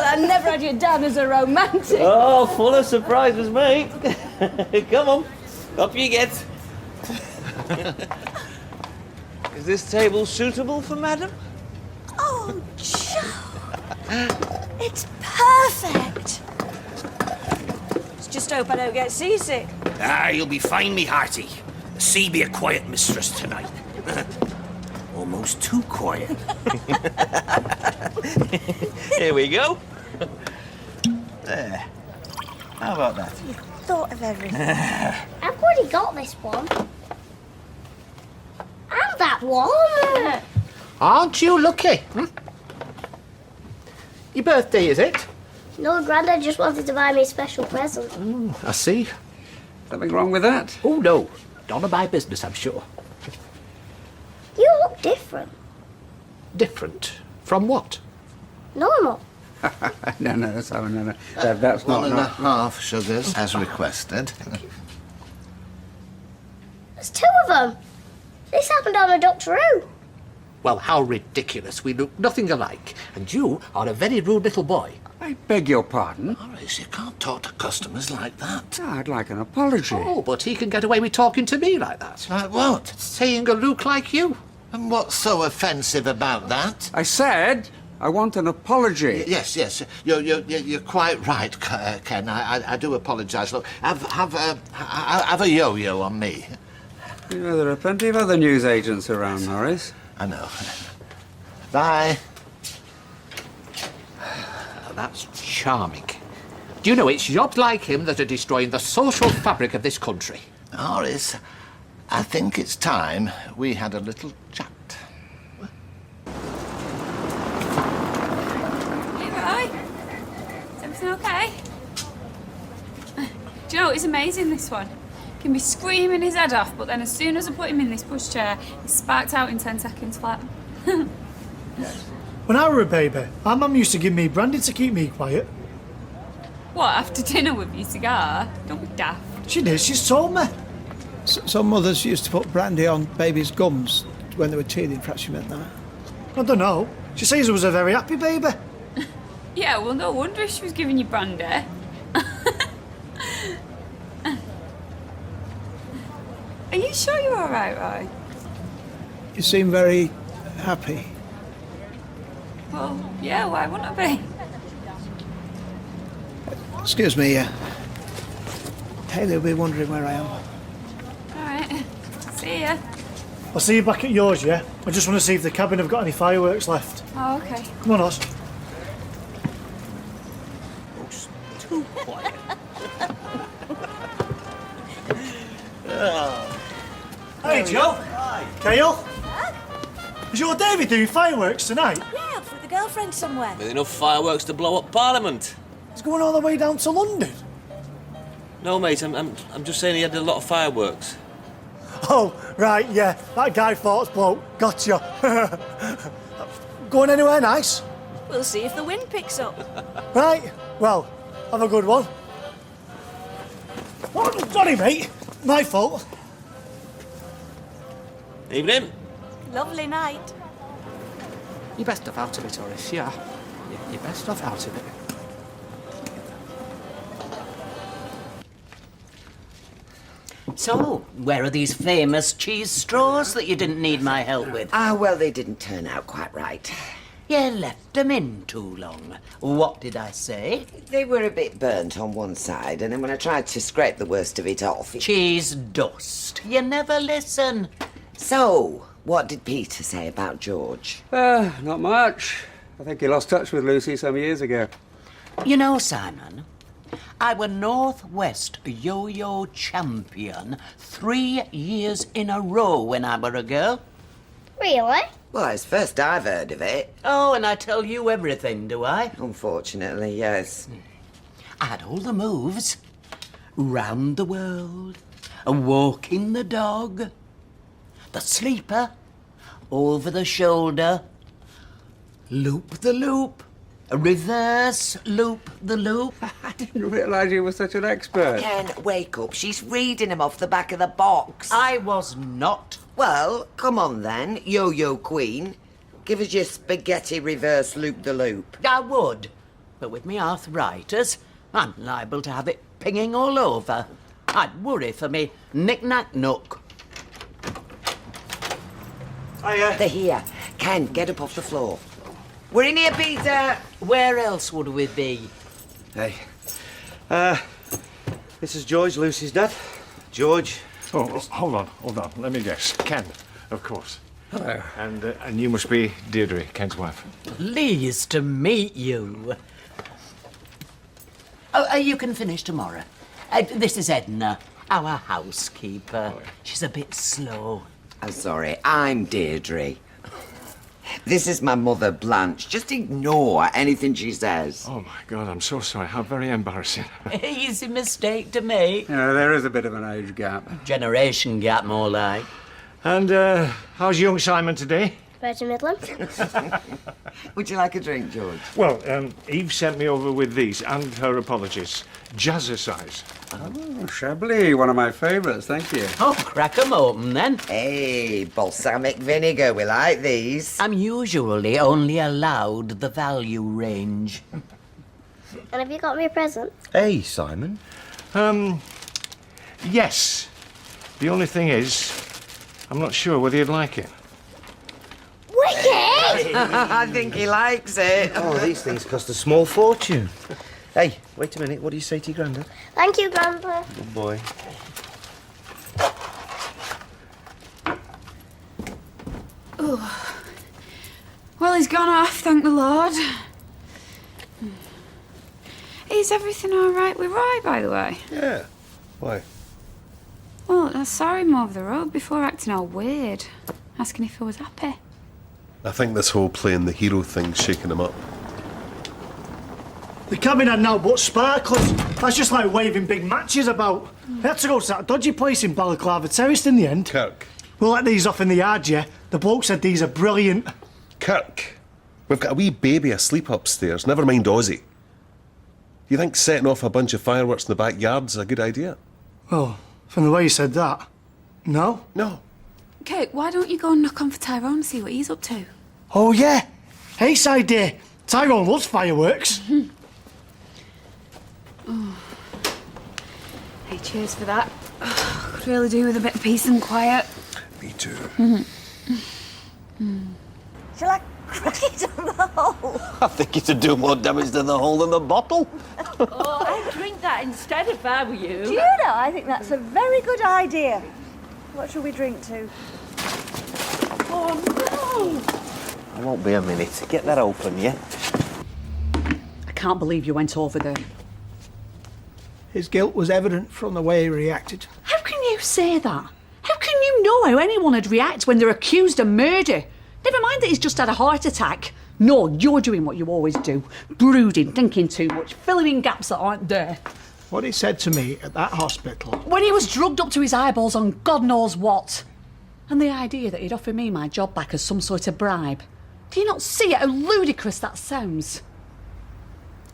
I never had you down as a romantic. Oh, full of surprises, mate. Come on, up you get. Is this table suitable for madam? Oh, Joe! It's perfect. Let's just hope I don't get seasick. Ah, you'll be fine, me hearty. The sea be a quiet mistress tonight. Almost too quiet. Here we go. There. How about that? You thought of everything. I've already got this one. And that one. Aren't you lucky? Your birthday, is it? No, Grandad just wanted to buy me a special present. I see. Something wrong with that? Oh, no. None of my business, I'm sure. You look different. Different? From what? Normal. No, Simon, no. That's One not... and a half sugars, as requested. There's 2 of them. This happened on a Doctor Who. Well, how ridiculous. We look nothing alike. And you are a very rude little boy. I beg your pardon? Horace, you can't talk to customers like that. I'd like an apology. Oh, but he can get away with talking to me like that. Like what? Saying a look like you. And what's so offensive about that? I said I want an apology. Yes. You're quite right, Ken. I do apologise. Look, have a yo-yo on me. You know, there are plenty of other newsagents around, Horace. I know. Bye. That's charming. Do you know it's jobs like him that are destroying the social fabric of this country? Horace, I think it's time we had a little chat. Hey, Roy. Is everything okay? Do you know, it's amazing, this one. He can be screaming his head off, but then as soon as I put him in this pushchair, he's sparked out in 10 seconds flat. When I were a baby, our mum used to give me brandy to keep me quiet. What, after dinner with your cigar? Don't be daft. She did, she's told me. Some mothers used to put brandy on babies' gums when they were teething. Perhaps she meant that. I don't know. She says I was a very happy baby. Yeah, well, no wonder if she was giving you brandy. Are you sure you're all right, Roy? You seem very happy. Well, yeah, why wouldn't I be? Excuse me, Hayley will be wondering where I am. All right. See ya. I'll see you back at yours, yeah? I just want to see if the cabin have got any fireworks left. Oh, okay. Come on, Oz. Too quiet. Hey, Joe. Hi. Kale. Is your David doing fireworks tonight? Yeah, with a girlfriend somewhere. With enough fireworks to blow up Parliament. He's going all the way down to London. No, mate, I'm just saying he had a lot of fireworks. Oh, right, yeah. That Guy Fawkes bloke. Gotcha. Going anywhere nice? We'll see if the wind picks up. Right. Well, have a good one. Oh, sorry, mate. My fault. Evening. Lovely night. You're best off out of it, Horace, yeah. You're best off out of it. So, where are these famous cheese straws that you didn't need my help with? Ah, well, they didn't turn out quite right. You left them in too long. What did I say? They were a bit burnt on one side, and then when I tried to scrape the worst of it off... Cheese dust. You never listen. So, what did Peter say about George? Not much. I think he lost touch with Lucy some years ago. You know, Simon, I were North West yo-yo champion 3 years in a row when I were a girl. Really? Well, it's first I've heard of it. Oh, and I tell you everything, do I? Unfortunately, yes. I had all the moves. Round the world, walking the dog, the sleeper, over the shoulder, loop the loop, reverse loop the loop. I didn't realise you were such an expert. Ken, wake up. She's reading him off the back of the box. I was not. Well, come on then, yo-yo queen. Give us your spaghetti reverse loop-the-loop. I would, but with me arthritis, I'm liable to have it pinging all over. I'd worry for me knick-knack-nook. They're here. Ken, get up off the floor. We're in here, Peter. Where else would we be? Hey. This is George, Lucy's dad. George. Oh, hold on. Let me guess. Ken, of course. Hello. And you must be Deirdre, Ken's wife. Pleased to meet you. Oh, you can finish tomorrow. This is Edna, our housekeeper. She's a bit slow. I'm sorry, I'm Deirdre. This is my mother, Blanche. Just ignore anything she says. Oh, my God, I'm so sorry. How very embarrassing. Easy mistake to make. Yeah, there is a bit of an age gap. Generation gap, more like. And, how's young Simon today? Virgin Midlands. Would you like a drink, George? Well, Eve sent me over with these and her apologies. Jazzercise. Oh, Chablis, one of my favourites, thank you. Oh, crack 'em open then. Hey, balsamic vinegar, we like these. I'm usually only allowed the value range. And have you got me a present? Hey, Simon. Yes. The only thing is, I'm not sure whether you'd like it. Wicked! I think he likes it. Oh, these things cost a small fortune. Hey, wait a minute. What do you say to your granddad? Thank you, Grandpa. Good boy. Oh. Well, he's gone off, thank the Lord. Is everything all right with Roy, by the way? Yeah. Why? Well, I saw him over the road before acting all weird, asking if he was happy. I think this whole playing the hero thing's shaking him up. The cabin had now but sparklers. That's just like waving big matches about. They had to go to that dodgy place in Balaclava Terrace in the end. Kirk. We'll let these off in the yard, yeah? The bloke said these are brilliant. Kirk. We've got a wee baby asleep upstairs, never mind Ozzy. Do you think setting off a bunch of fireworks in the backyard's a good idea? Well, from the way you said that, no? No. Kate, why don't you go and knock on for Tyrone and see what he's up to? Oh, yeah. Ace idea. Tyrone loves fireworks. Oh. Hey, cheers for that. Oh, could really do with a bit of peace and quiet. Me too. Shall I crack it on the hole? I think it'd do more damage to the hole than the bottle. Oh, I'd drink that instead if I were you. Do you know, I think that's a very good idea. What shall we drink to? Oh, no! I won't be a minute. Get that open, yeah? I can't believe you went over there. His guilt was evident from the way he reacted. How can you say that? How can you know how anyone would react when they're accused of murder? Never mind that he's just had a heart attack. No, you're doing what you always do. Brooding, thinking too much, filling in gaps that aren't there. What he said to me at that hospital. When he was drugged up to his eyeballs on God knows what. And the idea that he'd offer me my job back as some sort of bribe. Do you not see how ludicrous that sounds?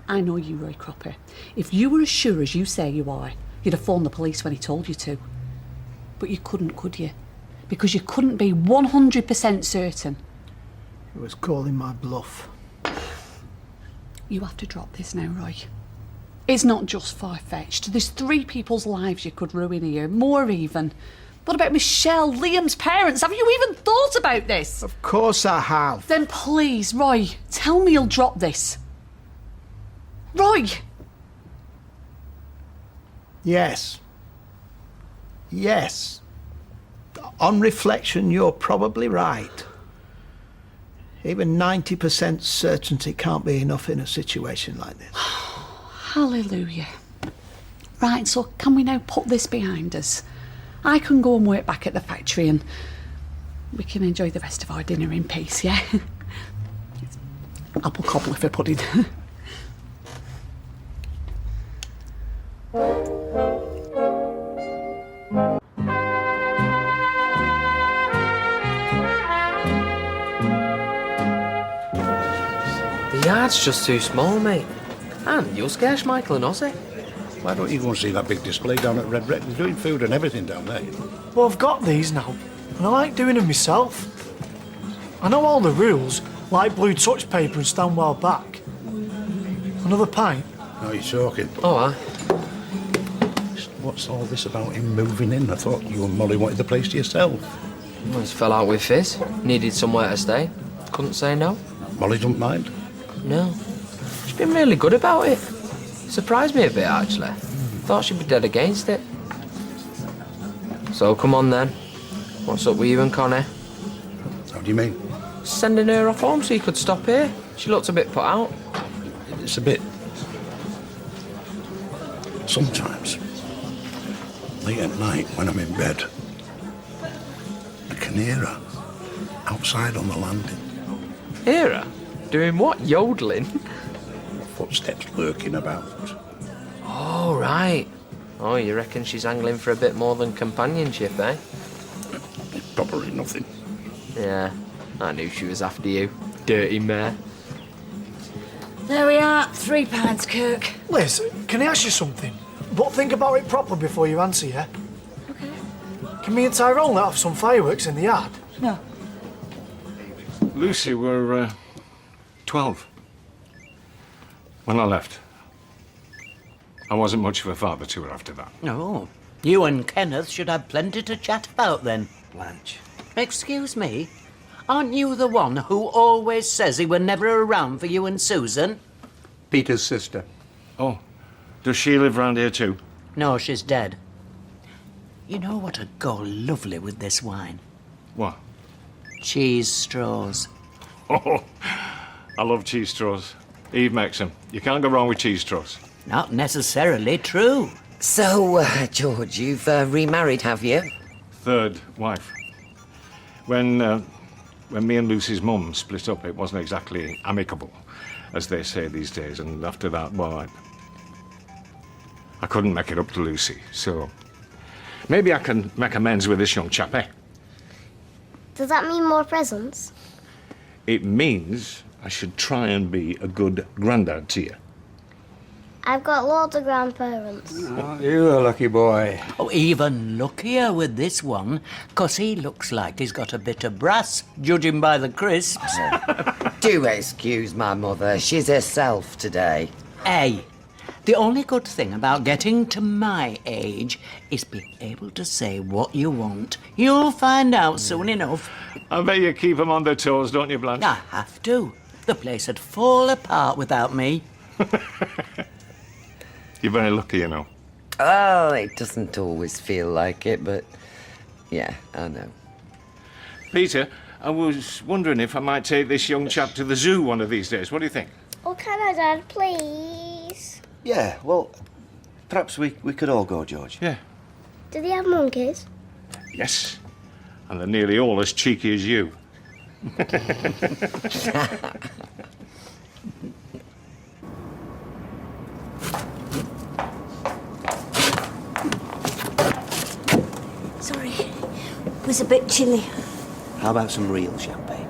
I know you, Roy Cropper. If you were as sure as you say you are, you'd have phoned the police when he told you to. But you couldn't, could you? Because you couldn't be 100% certain. He was calling my bluff. You have to drop this now, Roy. It's not just far-fetched. There's 3 people's lives you could ruin here, more even. What about Michelle, Liam's parents? Have you even thought about this? Of course I have. Then please, Roy, tell me you'll drop this. Roy! Yes. Yes. On reflection, you're probably right. Even 90% certainty can't be enough in a situation like this. Hallelujah. Right, so can we now put this behind us? I can go and work back at the factory and we can enjoy the rest of our dinner in peace, yeah? Apple cobbler for pudding. The yard's just too small, mate. And you'll scare Michael and Ozzy. Why don't you go and see that big display down at Red Brick? They're doing food and everything down there. Well, I've got these now, and I like doing them myself. I know all the rules, like blue touch paper and stand well back. Another pint? No, you're talking. Oh, aye. What's all this about him moving in? I thought you and Molly wanted the place to yourself. Once fell out with Fizz. Needed somewhere to stay. Couldn't say no. Molly don't mind? No. She's been really good about it. Surprised me a bit, actually. Thought she'd be dead against it. So, come on then. What's up with you and Connie? How do you mean? Sending her off home so you could stop here. She looked a bit put out. It's a bit... Sometimes, late at night when I'm in bed, I can hear her outside on the landing. Hear her? Doing what? Yodeling? Footsteps lurking about. Oh, right. Oh, you reckon she's angling for a bit more than companionship, eh? Probably nothing. Yeah, I knew she was after you. Dirty mare. There we are, £3, Kirk. Liz, can I ask you something? But think about it properly before you answer, yeah? Okay. Can me and Tyrone let off some fireworks in the yard? No. Lucy were 12 when I left. I wasn't much of a father to her after that. Oh, you and Kenneth should have plenty to chat about then. Blanche. Excuse me? Aren't you the one who always says he were never around for you and Susan? Peter's sister. Oh, does she live round here too? No, she's dead. You know what'd go lovely with this wine? What? Cheese straws. Oh, I love cheese straws. Eve makes them. You can't go wrong with cheese straws. Not necessarily true. So, George, you've remarried, have you? Third wife. When me and Lucy's mum split up, it wasn't exactly amicable, as they say these days. And after that, well, I couldn't make it up to Lucy. So maybe I can make amends with this young chap, eh? Does that mean more presents? It means I should try and be a good granddad to you. I've got loads of grandparents. Oh, you're a lucky boy. Oh, even luckier with this one, 'cause he looks like he's got a bit of brass, judging by the crisps. Do excuse my mother. She's herself today. Hey, the only good thing about getting to my age is being able to say what you want. You'll find out soon enough. I bet you keep them on their toes, don't you, Blanche? I have to. The place would fall apart without me. You're very lucky, you know. Oh, it doesn't always feel like it, but yeah, I know. Peter, I was wondering if I might take this young chap to the zoo one of these days. What do you think? Oh, can I, Dad, please? Yeah, well, perhaps we could all go, George. Yeah. Do they have monkeys? Yes. And they're nearly all as cheeky as you. Sorry, it was a bit chilly. How about some real champagne?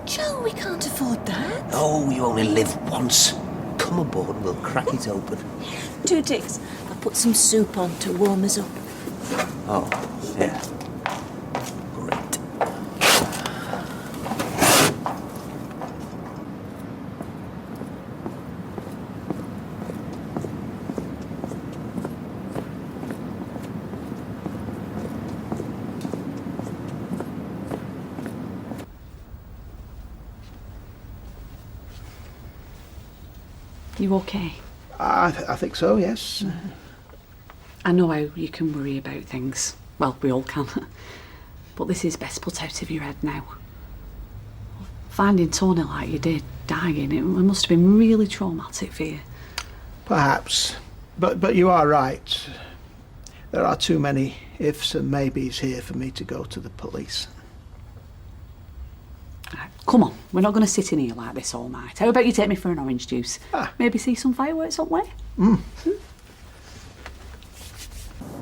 Joe, we can't afford that. Oh, you only live once. Come aboard and we'll crack it open. 2 ticks. I'll put some soup on to warm us up. Oh, yeah. Great. You okay? I think so, yes. I know how you can worry about things. Well, we all can. But this is best put out of your head now. Finding Tony like you did, dying, it must have been really traumatic for you. Perhaps. But you are right. There are too many ifs and maybes here for me to go to the police. Right, come on, we're not going to sit in here like this all night. How about you take me for an orange juice? Maybe see some fireworks up way?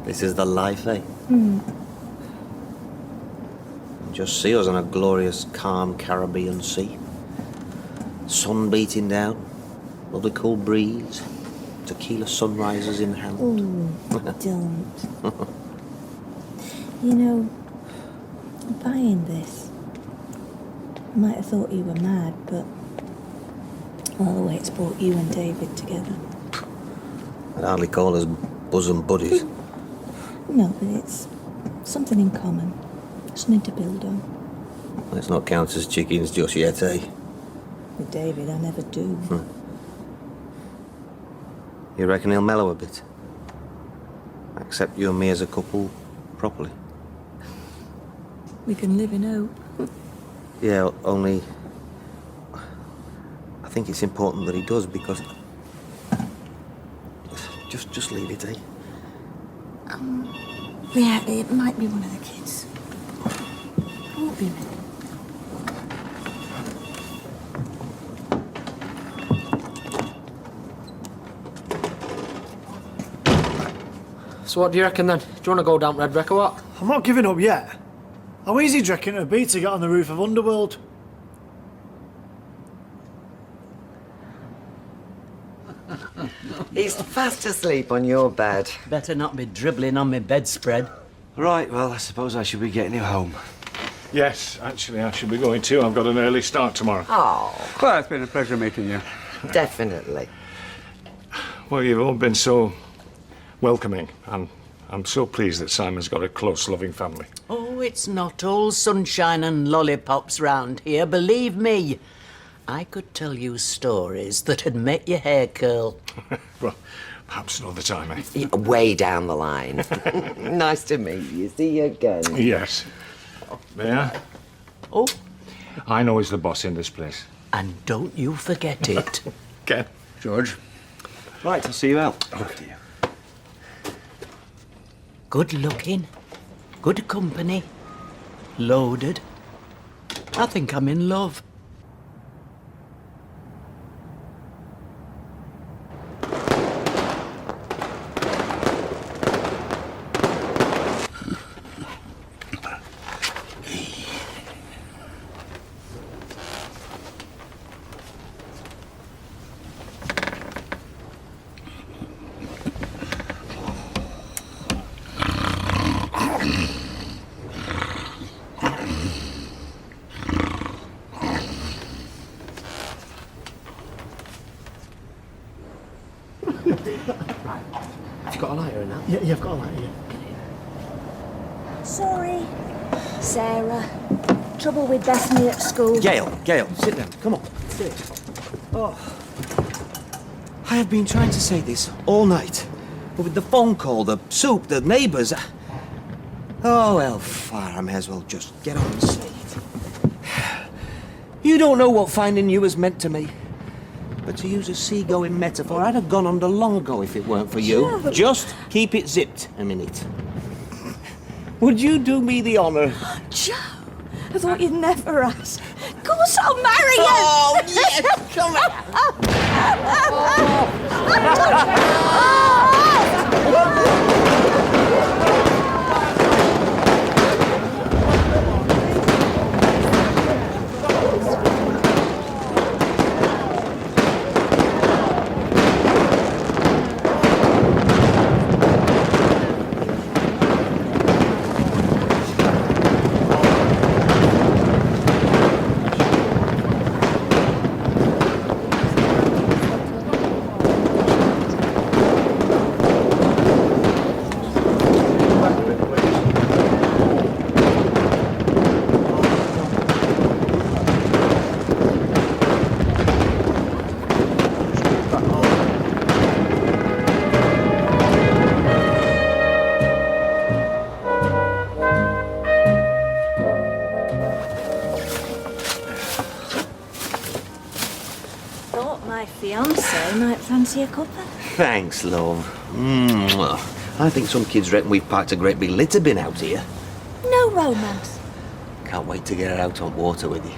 This is the life, eh? Hmm. Just see us on a glorious, calm Caribbean sea. Sun beating down, lovely cool breeze, tequila sunrises in hand. Ooh, don't. You know, buying this, I might have thought you were mad, but well, the way it's brought you and David together. I'd hardly call us bosom buddies. No, but it's something in common, something to build on. Let's not count as chickens just yet, eh? With David, I never do. You reckon he'll mellow a bit? Accept you and me as a couple properly? We can live in hope. Yeah, only I think it's important that he does because just leave it, eh? Yeah, it might be one of the kids. It won't be me. So what do you reckon then? Do you want to go down Red Wreck or what? I'm not giving up yet. How easy do you reckon it'd be to get on the roof of Underworld? He's fast asleep on your bed. Better not be dribbling on my bedspread. Right, well, I suppose I should be getting you home. Yes, actually, I should be going too. I've got an early start tomorrow. Oh, Well, it's been a pleasure meeting you. definitely. Well, you've all been so welcoming, and I'm so pleased that Simon's got a close, loving family. Oh, it's not all sunshine and lollipops round here, believe me. I could tell you stories that'd make your hair curl. Well, perhaps another time, eh? Yeah, way down the line. Nice to meet you. See you again. Yes. May I? Oh. I know he's the boss in this place. And don't you forget it. Ken. George. Right, I'll see you out. After you. Good looking, good company, loaded. I think I'm in love. Have you got a lighter in that? Yeah, you've got a lighter, yeah. Sorry, Sarah. Trouble with Bethany at school. Gail, sit down. Come on, sit. Oh. I have been trying to say this all night. But with the phone call, the soup, the neighbours... Oh, well, fire, I may as well just get on and say it. You don't know what finding you has meant to me. But to use a seagoing metaphor, I'd have gone under long ago if it weren't for you. Sure, but- Just keep it zipped a minute. Would you do me the honour? Joe, I thought you'd never ask. Of course I'll marry you! Oh, yes! Come Thought my fiancé might fancy a cuppa. Thanks, love. Mwah. I think some kids reckon we've packed a great big litter bin out here. No romance. Can't wait to get her out on water with you.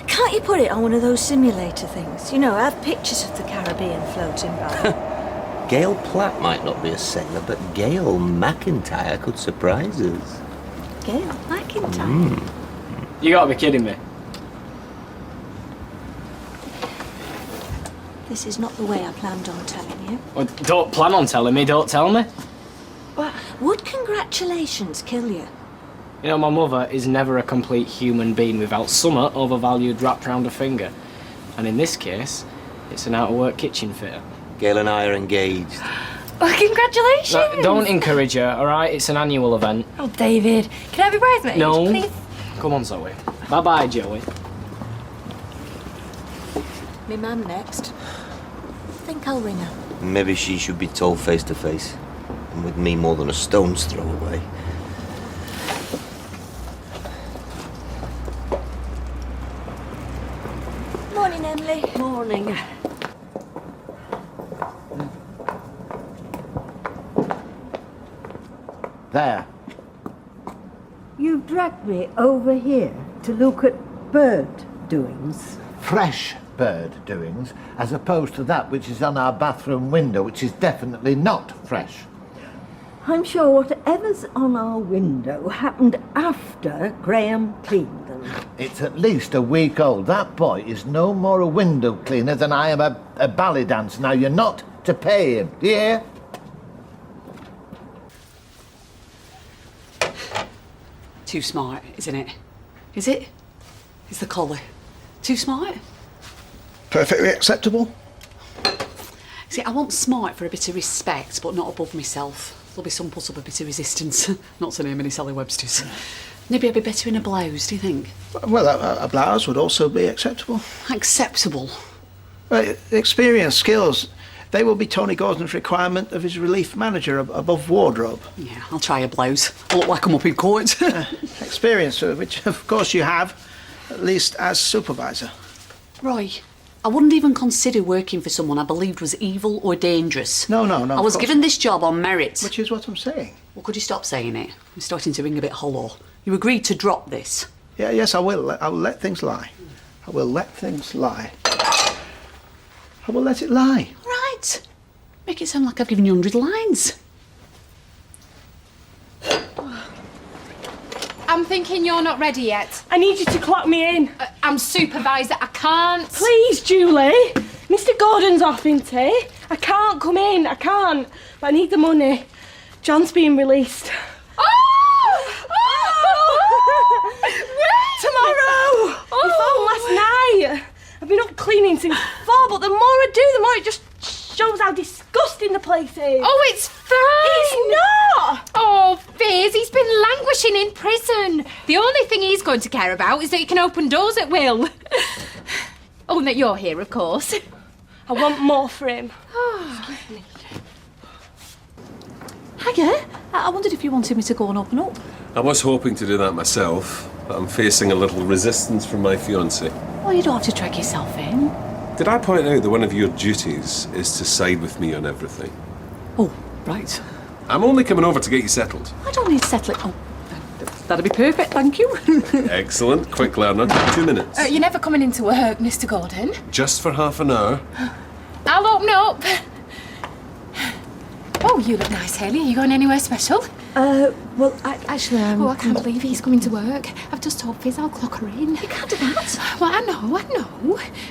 Can't you put it on one of those simulator things? You know, have pictures of the Caribbean floating by. Gail Platt might not be a sailor, but Gail McIntyre could surprise us. Gail McIntyre. You gotta be kidding me. This is not the way I planned on telling you. Well, don't plan on telling me, don't tell me. Well, would congratulations kill you? You know, my mother is never a complete human being without summat overvalued wrapped round her finger. And in this case, it's an out-of-work kitchen fitter. Gail and I are engaged. Well, congratulations! No, don't encourage her, alright? It's an annual event. Oh, David, can I be bridesmaid? No. Please? Come on, Zoe. Bye-bye, Joey. Me mum next. Think I'll ring her. Maybe she should be told face to face. And with me more than a stone's throw away. Morning, Emily. Morning. There. You've dragged me over here to look at bird doings. Fresh bird doings, as opposed to that which is on our bathroom window, which is definitely not fresh. I'm sure whatever's on our window happened after Graham cleaned them. It's at least a week old. That boy is no more a window cleaner than I am a ballet dancer. Now, you're not to pay him, do you hear? Too smart, isn't it? Is it? Is the collar too smart? Perfectly acceptable. See, I want smart for a bit of respect, but not above myself. There'll be some put up a bit of resistance. Not to name any Sally Websters. Maybe I'd be better in a blouse, do you think? Well, a blouse would also be acceptable. Acceptable? Well, experience, skills, they will be Tony Gordon's requirement of his relief manager above wardrobe. Yeah, I'll try a blouse. I'll look like I'm up in court. Experience, which of course you have, at least as supervisor. Roy, I wouldn't even consider working for someone I believed was evil or dangerous. No. I was given this job on merit. Which is what I'm saying. Well, could you stop saying it? I'm starting to ring a bit hollow. You agreed to drop this. Yeah, yes, I will. I will let things lie. I will let things lie. I will let it lie. Right. Make it sound like I've given you 100 lines. I'm thinking you're not ready yet. I need you to clock me in. I'm supervisor, I can't. Please, Julie. Mr. Gordon's off, isn't he? I can't come in, I can't. But I need the money. John's being released. Tomorrow! He phoned last night. I've been up cleaning since 4, but the more I do, the more it just shows how disgusting the place is. Oh, it's fine. It's not! Oh, Fizz, he's been languishing in prison. The only thing he's going to care about is that he can open doors at will. Oh, and that you're here, of course. I want more for him. Hiya. I wondered if you wanted me to go and open up. I was hoping to do that myself, but I'm facing a little resistance from my fiancée. Well, you don't have to drag yourself in. Did I point out that one of your duties is to side with me on everything? Oh, right. I'm only coming over to get you settled. I don't need settling. Oh, that'd be perfect, thank you. Excellent. Quick learner. 2 minutes. You're never coming into work, Mr. Gordon. Just for half an hour. I'll open up. Oh, you look nice, Hayley. Are you going anywhere special? Well, actually, Oh, I can't believe he's coming to work. I've just told Fizz I'll clock her in. You can't do that. Well, I know.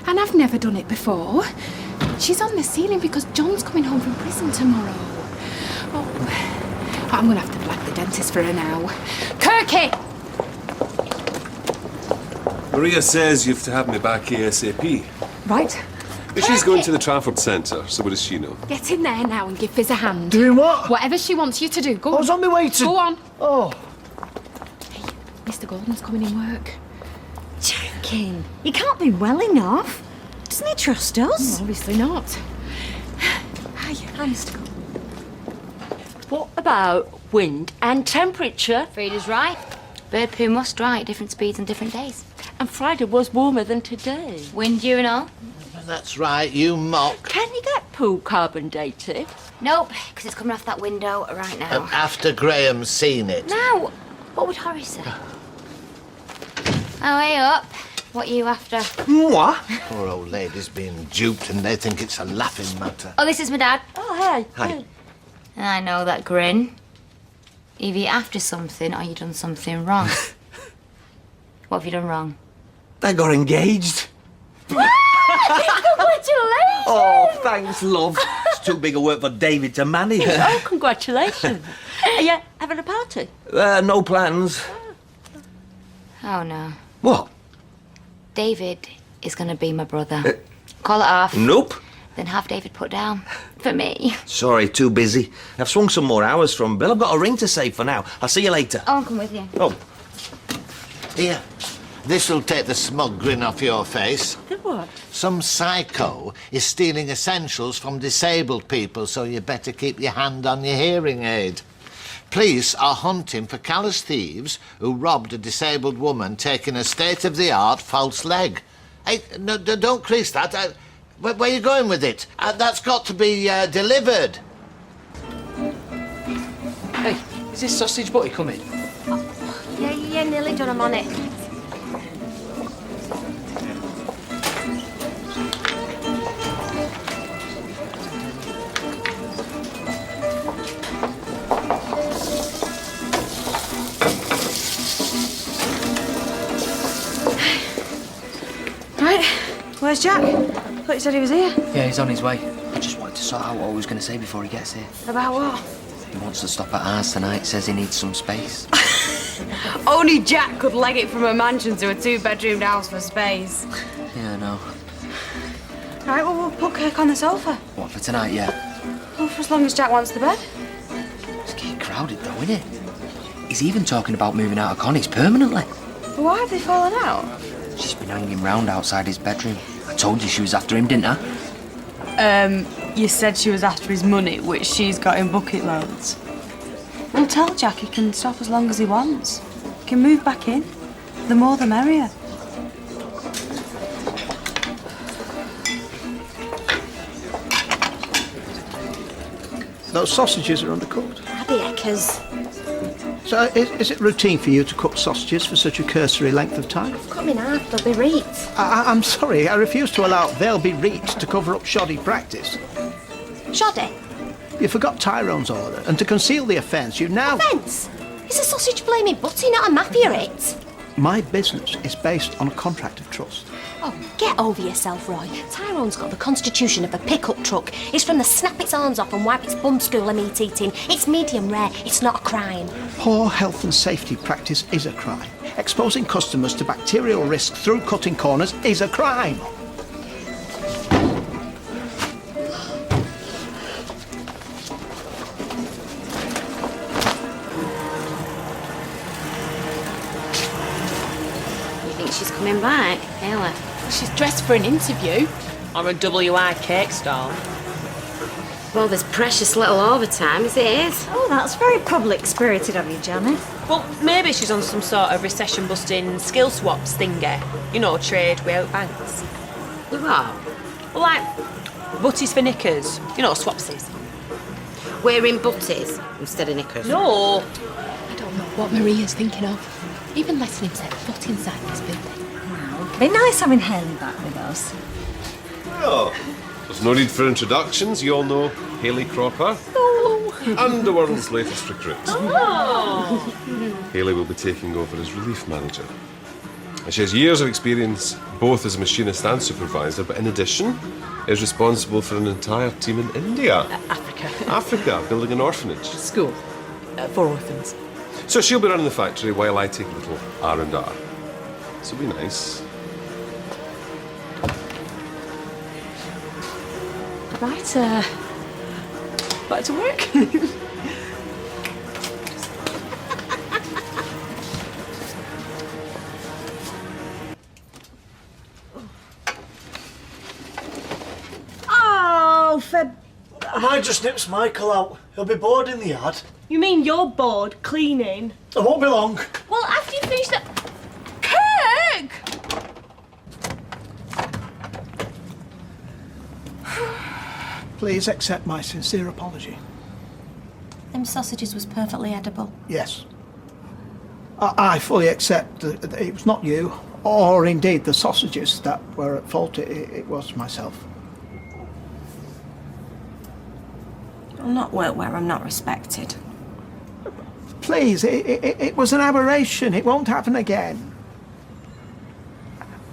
And I've never done it before. She's on the ceiling because John's coming home from prison tomorrow. Oh, I'm going to have to flag the dentist for her now. Kirky! Maria says you have to have me back ASAP. Right. She's going to the Trafford Centre, so what does she know? Get in there now and give Fizz a hand. Doing what? Whatever she wants you to do. Go on. I was on my way to... Go on. Oh. Hey, Mr. Gordon's coming in work. Joking. He can't be well enough. Doesn't he trust us? Well, obviously not. Hi, Mr. Gordon. What about wind and temperature? Frida's right. Bird poo must dry at different speeds and different days. And Friday was warmer than today. Wind you and all? That's right, you mock. Can you get poo carbon dated? Nope, because it's coming off that window right now. After Graham's seen it. Now, what would Horace say? Oh, hey up. What are you after? What? Poor old lady's being duped and they think it's a laughing matter. Oh, this is my dad. Oh, hey. Hi. I know that grin. Either you're after something or you done something wrong. What have you done wrong? I got engaged. Congratulations! Oh, thanks, love. It's too big a work for David to manage. Oh, congratulations. Are you having a party? No plans. Oh, no. What? David is going to be my brother. Call it off. Nope. Then have David put down. For me. Sorry, too busy. I've swung some more hours from Bill. I've got a ring to save for now. I'll see you later. I'll come with you. Oh. Here. This'll take the smug grin off your face. What? Some psycho is stealing essentials from disabled people, so you better keep your hand on your hearing aid. Police are hunting for callous thieves who robbed a disabled woman taking a state-of-the-art false leg. Hey, no, don't crease that. Where are you going with it? That's got to be delivered. Hey, is this sausage butty coming? Yeah, nearly done. I'm on it. Right. Where's Jack? Thought you said he was here. Yeah, he's on his way. I just wanted to sort out what I was going to say before he gets here. About what? He wants to stop at ours tonight, says he needs some space. Only Jack could leg it from a mansion to a 2-bedroomed house for space. Yeah, I know. Right, well, we'll put Kirk on the sofa. What, for tonight, yeah? Well, for as long as Jack wants the bed. It's getting crowded though, isn't it? He's even talking about moving out of Connie's permanently. But why have they fallen out? She's been hanging round outside his bedroom. I told you she was after him, didn't I? You said she was after his money, which she's got in bucket loads. Well, tell Jack he can stop as long as he wants. He can move back in. The more the merrier. Those sausages are undercooked. Because So is it routine for you to cook sausages for such a cursory length of time? cut me in half, they'll be reet. I'm sorry, I refuse to allow they'll be reet to cover up shoddy practice. Shoddy? You forgot Tyrone's order, and to conceal the offence, you now... Offence? Is a sausage blaming Butty, not a mafia it? My business is based on a contract of trust. Oh, get over yourself, Roy. Tyrone's got the constitution of a pickup truck. It's from the snap its arms off and wipe its bum stool of meat eating. It's medium rare. It's not a crime. Poor health and safety practice is a crime. Exposing customers to bacterial risk through cutting corners is a crime. You think she's coming back, Ayla? She's dressed for an interview. Or a WI cake stall. Well, there's precious little overtime as it is. Oh, that's very public-spirited of you, Janet. Well, maybe she's on some sort of recession-busting skill swaps thingy. You know, trade without banks. With what? Well, like, butties for knickers. You know, swapsies. Wearing butties instead of knickers. No! I don't know what Maria's thinking of. Even letting him set foot inside this building. Be nice having Haley back with us. Oh, there's no need for introductions. You all know Haley Cropper. And the world's latest recruit. Haley will be taking over as relief manager. And she has years of experience both as a machinist and supervisor, but in addition is responsible for an entire team in India. Africa, building an orphanage. School. For orphans. So she'll be running the factory while I take a little R&R. So be nice. Right, back to work. Oh, for... I might just nips Michael out. He'll be bored in the yard. You mean you're bored cleaning? I won't be long. Well, after you finish that... Kirk! Please accept my sincere apology. Them sausages was perfectly edible. Yes. I fully accept that it was not you, or indeed the sausages that were at fault. It was myself. I'll not work where I'm not respected. Please, it was an aberration. It won't happen again.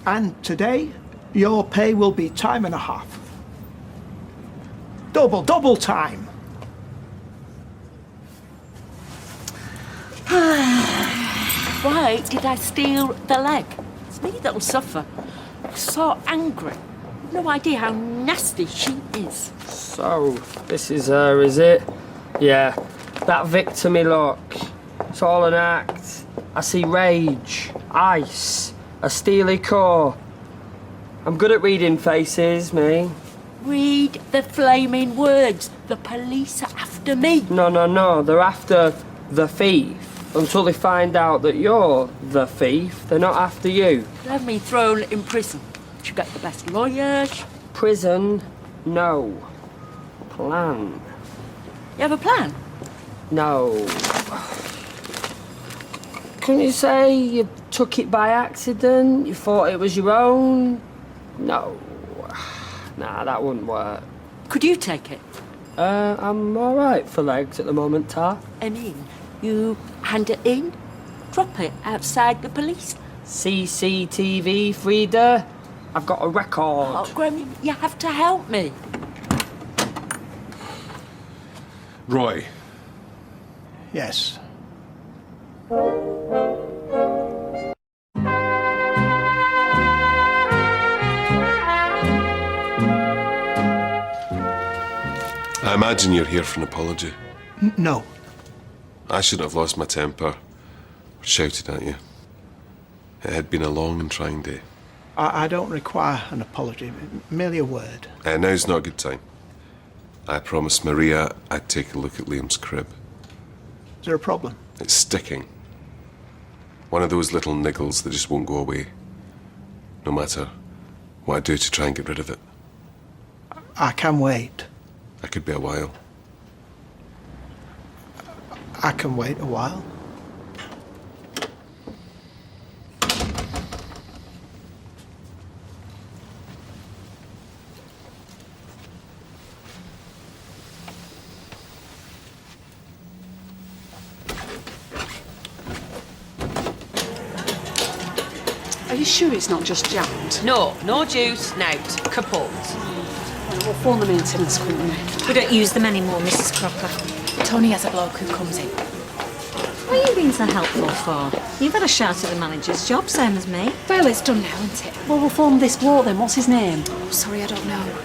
And today, your pay will be time and a half. Double time. Why did I steal the leg? It's me that'll suffer. I'm so angry. No idea how nasty she is. So, this is her, is it? Yeah, that victimy look. It's all an act. I see rage, ice, a steely core. I'm good at reading faces, me. Read the flaming words. The police are after me. No, they're after the thief. Until they find out that you're the thief, they're not after you. Have me thrown in prison. You get the best lawyers. Prison? No. Plan. You have a plan? No. Can you say you took it by accident? You thought it was your own? No. Nah, that wouldn't work. Could you take it? I'm alright for legs at the moment, Tar. And in? You hand it in, drop it outside the police. CCTV, Frida. I've got a record. Oh, Graham, you have to help me. Roy, Yes. I imagine you're here for an apology. No. I shouldn't have lost my temper or shouted at you. It had been a long and trying day. I don't require an apology, merely a word. Now's not a good time. I promised Maria I'd take a look at Liam's crib. Is there a problem? It's sticking. One of those little niggles that just won't go away. No matter what I do to try and get rid of it. I can wait. That could be a while. I can wait a while. Are you sure it's not just jammed? No juice, nout, kaput. We'll phone the maintenance company. We don't use them anymore, Mrs. Crocker. Tony has a bloke who comes in. What are you being so helpful for? You've had a shout at the manager's job, same as me. Well, it's done now, isn't it? Well, we'll phone this bloke then. What's his name? Oh, sorry, I don't know.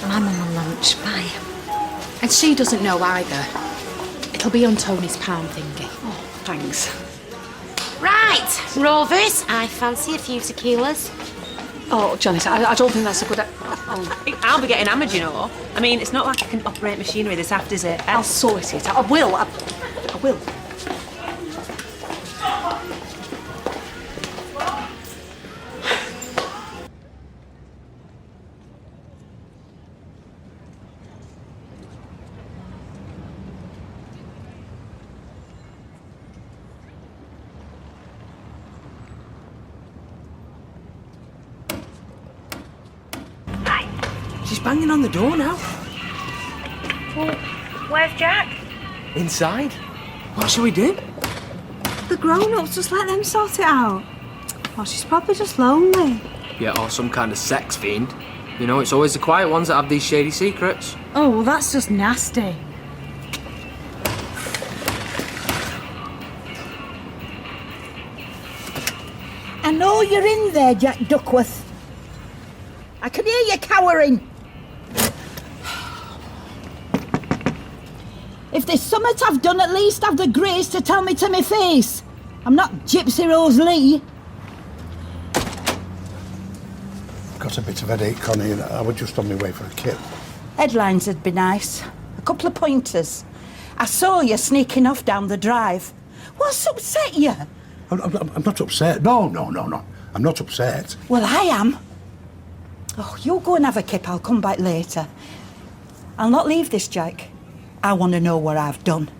I'm on my lunch. Bye. And she doesn't know either. It'll be on Tony's palm thingy. Oh, thanks. Right, Rovers, I fancy a few tequilas. Oh, Janice, I don't think that's a good... Oh. I'll be getting hammered, you know. I mean, it's not like I can operate machinery this aft, is it? I'll sort it. I will. I will. She's banging on the door now. Well, where's Jack? Inside? What shall we do? The grown-ups, just let them sort it out. Oh, she's probably just lonely. Yeah, or some kind of sex fiend. You know, it's always the quiet ones that have these shady secrets. Oh, well, that's just nasty. I know you're in there, Jack Duckworth. I can hear you cowering. If there's something I've done, at least have the grace to tell me to my face. I'm not Gypsy Rose Lee. Got a bit of headache, Connie, and I was just on my way for a kip. Headlines would be nice. A couple of pointers. I saw you sneaking off down the drive. What's upset you? I'm not upset. No. I'm not upset. Well, I am. Oh, you go and have a kip. I'll come back later. I'll not leave this, Jack. I want to know what I've done.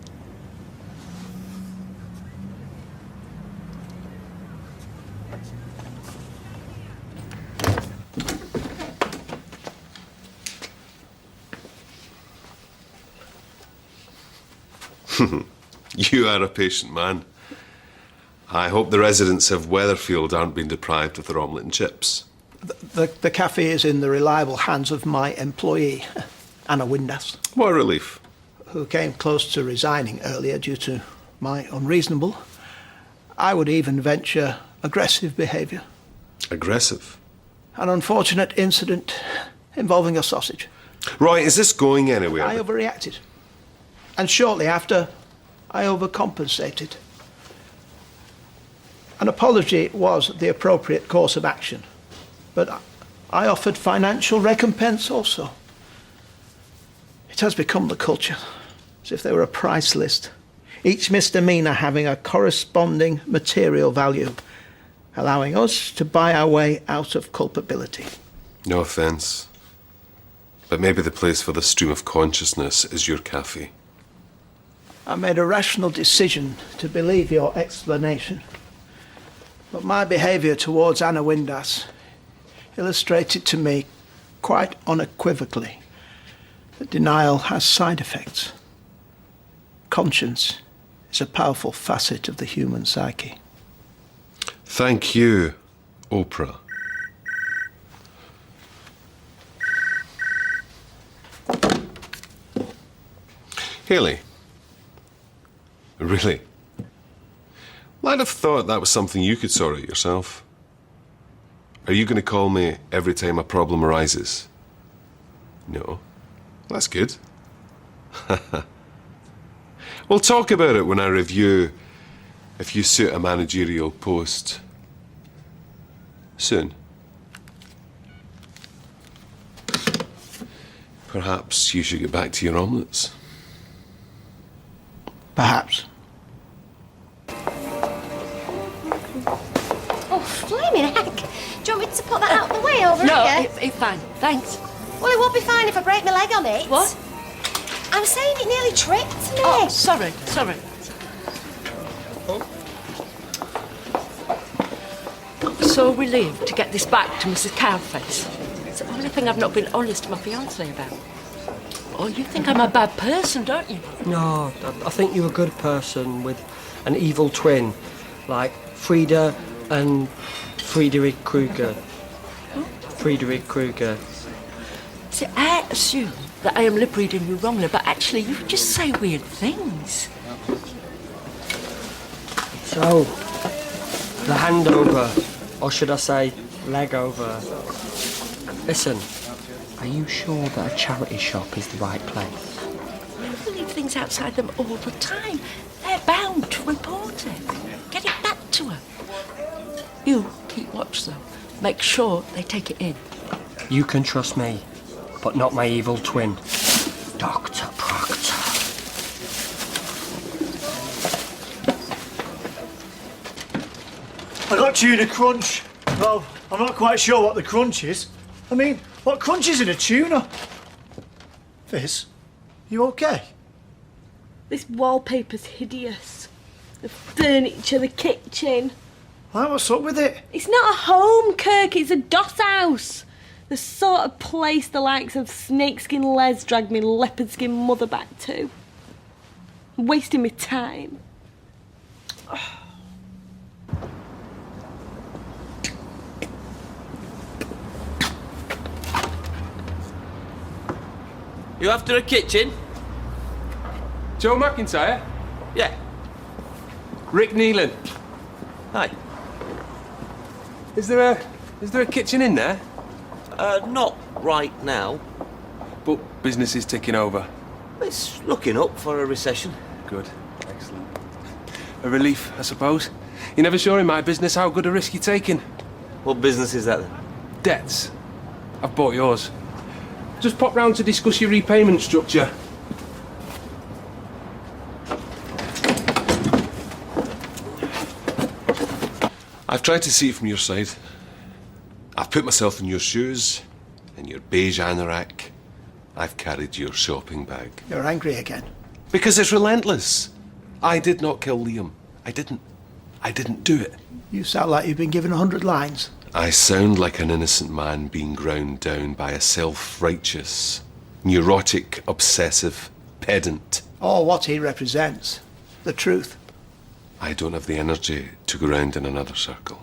You are a patient man. I hope the residents of Weatherfield aren't being deprived of their omelette and chips. The cafe is in the reliable hands of my employee, Anna Windass. What a relief. Who came close to resigning earlier due to my unreasonable, I would even venture, aggressive behaviour. Aggressive? An unfortunate incident involving a sausage. Roy, is this going anywhere? I overreacted. And shortly after, I overcompensated. An apology was the appropriate course of action, but I offered financial recompense also. It has become the culture, as if they were a price list, each misdemeanour having a corresponding material value, allowing us to buy our way out of culpability. No offence, but maybe the place for the stream of consciousness is your cafe. I made a rational decision to believe your explanation, but my behaviour towards Anna Windass illustrated to me quite unequivocally that denial has side effects. Conscience is a powerful facet of the human psyche. Thank you, Oprah. Haley? Really? Well, I'd have thought that was something you could sort out yourself. Are you going to call me every time a problem arises? No. That's good. We'll talk about it when I review if you suit a managerial post. Soon. Perhaps you should get back to your omelettes. Perhaps. Oh, flaming heck. Do you want me to put that out the way over No, here? it's fine. Thanks. Well, it won't be fine if I break my leg on it. What? I'm saying it nearly tripped me. Oh, sorry. So relieved to get this back to Mrs. Cowface. It's the only thing I've not been honest to my fiancé about. Oh, you think I'm a bad person, don't you? No, I think you're a good person with an evil twin, like Frida and Friedrich Kruger. Friedrich Kruger. See, I assume that I am lip reading you wrongly, but actually you just say weird things. So, the handover, or should I say, leg over. Listen, are you sure that a charity shop is the right place? People leave things outside them all the time. They're bound to report it. Get it back to them. You keep watch, though. Make sure they take it in. You can trust me, but not my evil twin, Dr. Proctor. I got tuna crunch. Well, I'm not quite sure what the crunch is. I mean, what crunch is in a tuna? Fizz, you okay? This wallpaper's hideous. The furniture, the kitchen. Why, what's up with it? It's not a home, Kirk, it's a doss house. The sort of place the likes of snakeskin Les dragged me leopard skin mother back to. I'm wasting my time. You after a kitchen? Joe McIntyre? Yeah. Rick Neelan. Hi. Is there a kitchen in there? Not right now. But business is ticking over. It's looking up for a recession. Good. Excellent. A relief, I suppose. You're never sure in my business how good a risk you're taking. What business is that then? Debts. I've bought yours. Just pop round to discuss your repayment structure. I've tried to see it from your side. I've put myself in your shoes, in your beige anorak. I've carried your shopping bag. You're angry again. Because it's relentless. I did not kill Liam. I didn't. I didn't do it. You sound like you've been given 100 lines. I sound like an innocent man being ground down by a self-righteous, neurotic, obsessive pedant. Or what he represents. The truth. I don't have the energy to go round in another circle.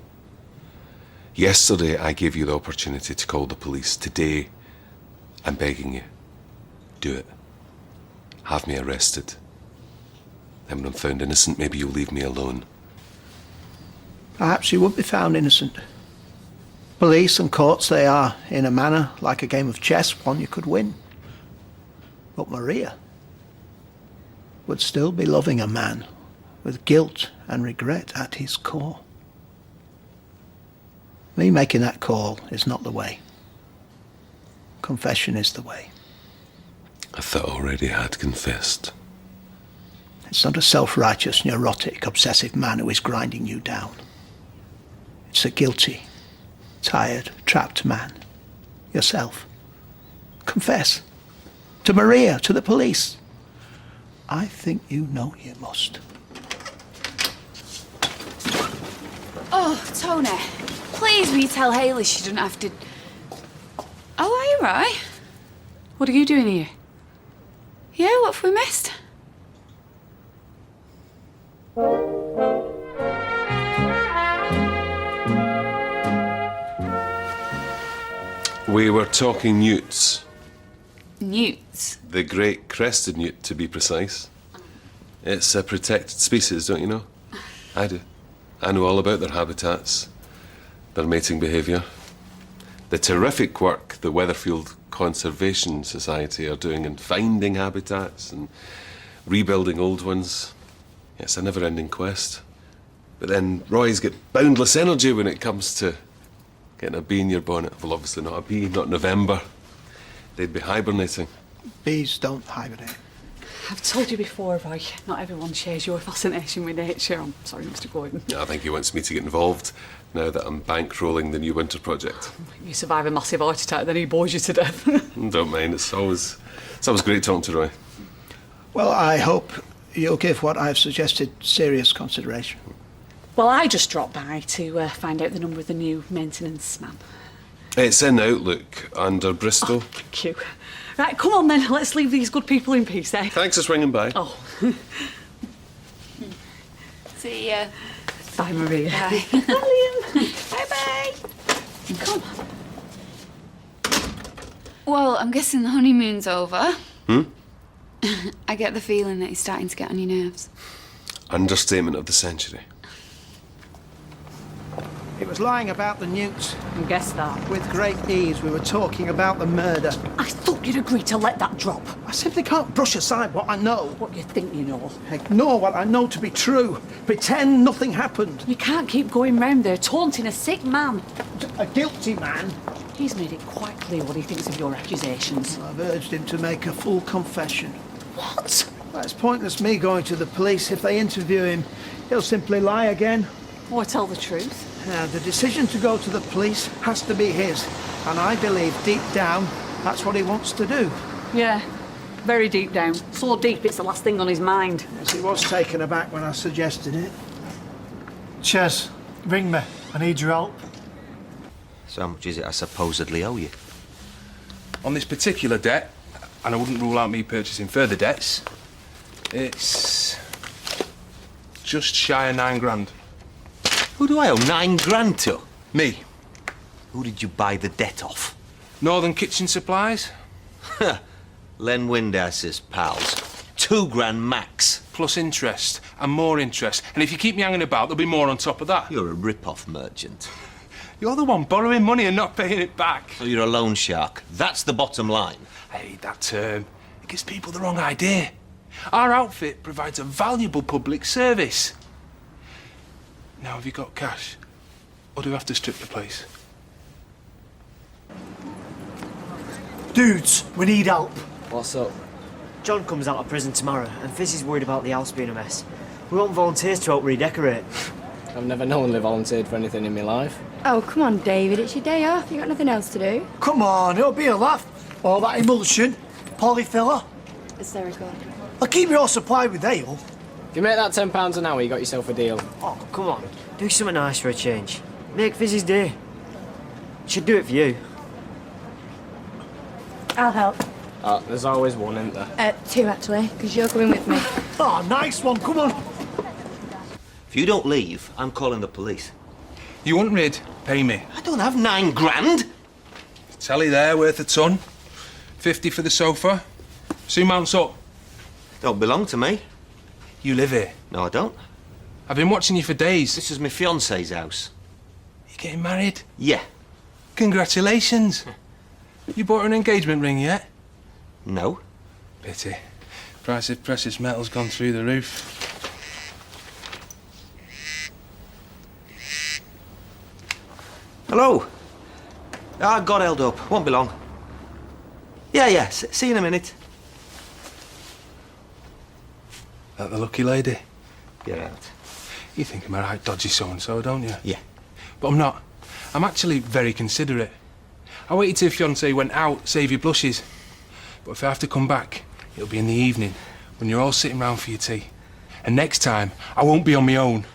Yesterday, I gave you the opportunity to call the police. Today, I'm begging you. Do it. Have me arrested. Then when I'm found innocent, maybe you'll leave me alone. Perhaps you would be found innocent. Police and courts, they are, in a manner, like a game of chess, one you could win. But Maria would still be loving a man with guilt and regret at his core. Me making that call is not the way. Confession is the way. I thought I already had confessed. It's not a self-righteous, neurotic, obsessive man who is grinding you down. It's a guilty, tired, trapped man. Yourself. Confess. To Maria, to the police. I think you know you must. Oh, Tony, please will you tell Hayley she doesn't have to... Oh, are you right? What are you doing here? Yeah, what have we missed? We were talking newts. Newts? The great crested newt, to be precise. It's a protected species, don't you know? I do. I know all about their habitats, their mating behaviour, the terrific work the Weatherfield Conservation Society are doing in finding habitats and rebuilding old ones. It's a never-ending quest. But then Roy's got boundless energy when it comes to getting a bee in your bonnet. Well, obviously not a bee, not November. They'd be hibernating. Bees don't hibernate. I've told you before, Roy, not everyone shares your fascination with nature. I'm sorry, Mr. Gordon. I think he wants me to get involved now that I'm bankrolling the new winter project. You survive a massive heart attack, then he bores you to death. Don't mind, it's always great talking to Roy. Well, I hope you'll give what I've suggested serious consideration. Well, I just dropped by to find out the number of the new maintenance man. It's in Outlook under Bristol. Thank you. Right, come on then, let's leave these good people in peace, eh? Thanks for swinging by. Oh. See ya. Bye, Maria. Bye. Bye-bye. Come on. Well, I'm guessing the honeymoon's over. Hmm? I get the feeling that he's starting to get on your nerves. Understatement of the century. It was lying about the newts. I guess that. With great ease, we were talking about the murder. I thought you'd agree to let that drop. I simply can't brush aside what I know. What you think you know. Ignore what I know to be true. Pretend nothing happened. You can't keep going round there taunting a sick man. A guilty man. He's made it quite clear what he thinks of your accusations. I've urged him to make a full confession. What? Well, it's pointless me going to the police. If they interview him, he'll simply lie again. Or tell the truth. Now, the decision to go to the police has to be his. And I believe deep down, that's what he wants to do. Yeah, very deep down. So deep it's the last thing on his mind. Yes, he was taken aback when I suggested it. Ches, ring me. I need your help. So how much is it I supposedly owe you? On this particular debt, and I wouldn't rule out me purchasing further debts, it's just shy of 9 grand. Who do I owe 9 grand to? Me. Who did you buy the debt off? Northern Kitchen Supplies. Len Windhouse's pals. 2 grand max. Plus interest, and more interest. And if you keep me hanging about, there'll be more on top of that. You're a rip-off merchant. You're the one borrowing money and not paying it back. So you're a loan shark. That's the bottom line. I hate that term. It gives people the wrong idea. Our outfit provides a valuable public service. Now, have you got cash? Or do we have to strip the place? Dudes, we need help. What's up? John comes out of prison tomorrow, and Fizz is worried about the house being a mess. We want volunteers to help redecorate. I've never knowingly volunteered for anything in my life. Oh, come on, David. It's your day off. You got nothing else to do. Come on, it'll be a laugh. All that emulsion, polyfiller. Hysterical. I'll keep you all supplied with ale. If you make that £10 an hour, you got yourself a deal. Oh, come on. Do something nice for a change. Make Fizz's day. Should do it for you. I'll help. There's always one, isn't there? 2, actually, because you're coming with me. Oh, nice one. Come on. If you don't leave, I'm calling the police. You want rid? Pay me. I don't have 9 grand. Telly there, worth a ton. 50 for the sofa. Soon mounts up. Don't belong to me. You live here? No, I don't. I've been watching you for days. This is my fiancée's house. You getting married? Yeah. Congratulations. You bought her an engagement ring yet? No. Pity. Price of precious metal's gone through the roof. Hello. I got held up. Won't be long. Yeah. See you in a minute. That the lucky lady? You're out. You think I'm a right dodgy so-and-so, don't you? Yeah. But I'm not. I'm actually very considerate. I waited till your fiancé went out, save your blushes. But if I have to come back, it'll be in the evening, when you're all sitting round for your tea. And next time, I won't be on my own.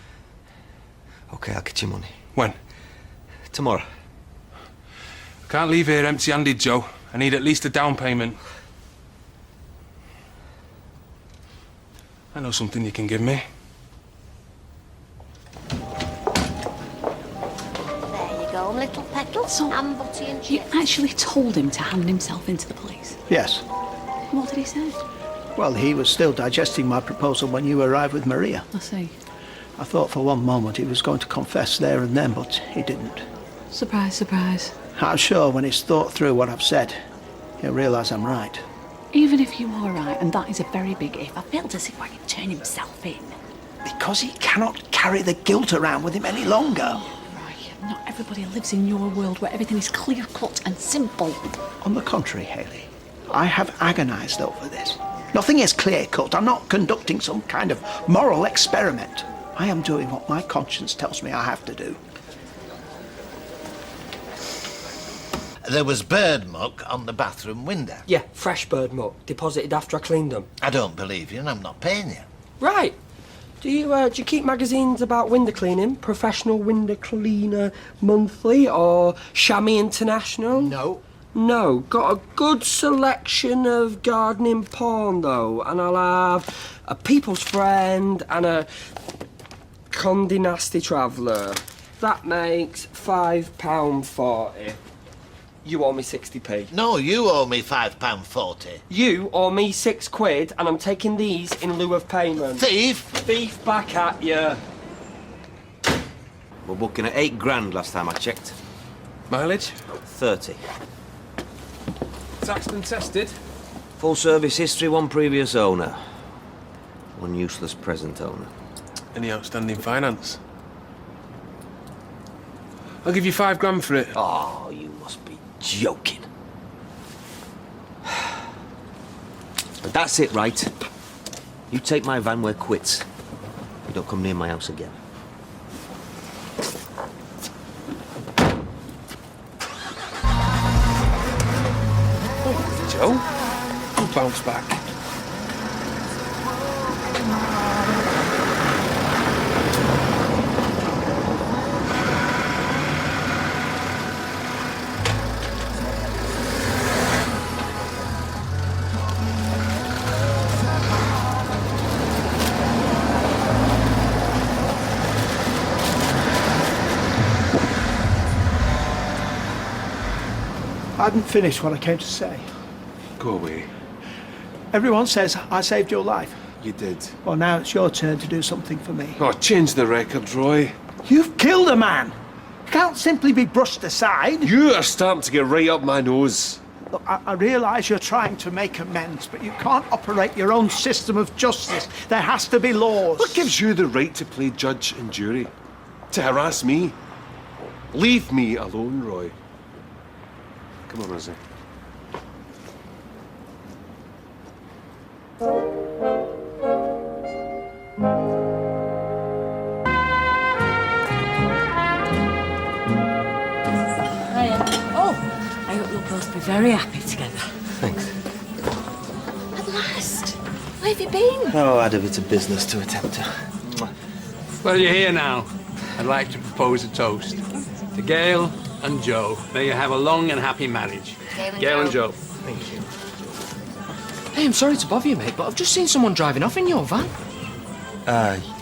OK, I'll get your money. When? Tomorrow. I can't leave here empty-handed, Joe. I need at least a down payment. I know something you can give me. There you you go, little petal. So, and butty and You chips. actually told him to hand himself into the police? Yes. What did he say? Well, he was still digesting my proposal when you arrived with Maria. I see. I thought for one moment he was going to confess there and then, but he didn't. Surprise, surprise. I'm sure when he's thought through what I've said, he'll realise I'm right. Even if you are right, and that is a very big if, I feel as if I can turn himself in. Because he cannot carry the guilt around with him any longer. Not everybody lives in your world where everything is clear-cut and simple. On the contrary, Hayley, I have agonised over this. Nothing is clear-cut. I'm not conducting some kind of moral experiment. I am doing what my conscience tells me I have to do. There was bird muck on the bathroom window. Yeah, fresh bird muck, deposited after I cleaned them. I don't believe you, and I'm not paying you. Right. Do you keep magazines about window cleaning? Professional Window Cleaner Monthly or Chamois International? No. No. Got a good selection of gardening porn, though. And I'll have a People's Friend and a Condé Nasty Traveller. That makes £5.40. You owe me 60p. No, you owe me £5.40. You owe me £6, and I'm taking these in lieu of payment. Thief! Thief back at you. We're booking at £8,000 last time I checked. Mileage? 30. Taxed and tested. Full service history, one previous owner. One useless present owner. Any outstanding finance? I'll give you £5,000 for it. Oh, you must be joking. But that's it, right? You take my van, we're quits. You don't come near my house again. Oh, Joe. I'll bounce back. I hadn't finished what I came to say. Go away. Everyone says I saved your life. You did. Well, now it's your turn to do something for me. Oh, change the record, Roy. You've killed a man. You can't simply be brushed aside. You are starting to get right up my nose. Look, I realise you're trying to make amends, but you can't operate your own system of justice. There has to be laws. What gives you the right to play judge and jury? To harass me? Leave me alone, Roy. Come on, Rosie. Oh, I hope you'll both be very happy together. Thanks. At last. Where have you been? Oh, I had a bit of business to attend to. Well, you're here now. I'd like to propose a toast to Gail and Joe. May you have a long and happy marriage. Gail and Joe. Thank you. Hey, I'm sorry to bother you, mate, but I've just seen someone driving off in your van.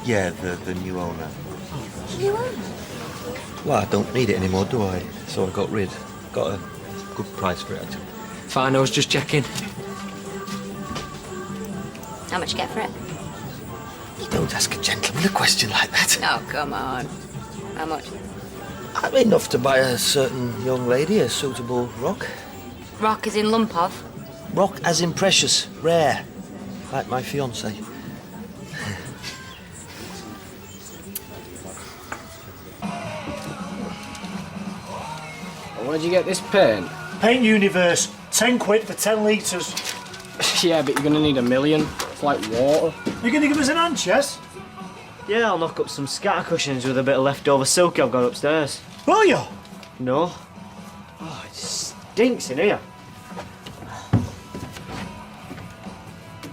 Yeah, the new owner. You are? Well, I don't need it anymore, do I? So I got rid. Got a good price for it, actually. Fine, I was just checking. How much you get for it? You don't ask a gentleman a question like that. Oh, come on. How much? Enough to buy a certain young lady a suitable rock. Rock is in lump of. Rock as in precious, rare. Like my fiancée. Where'd you get this paint? Paint Universe, 10 quid for 10 litres. Yeah, but you're gonna need 1 million. It's like water. You're going to give us an hand, Chess? Yeah, I'll knock up some scatter cushions with a bit of leftover silk I've got upstairs. Will you? No. Oh, it stinks in here.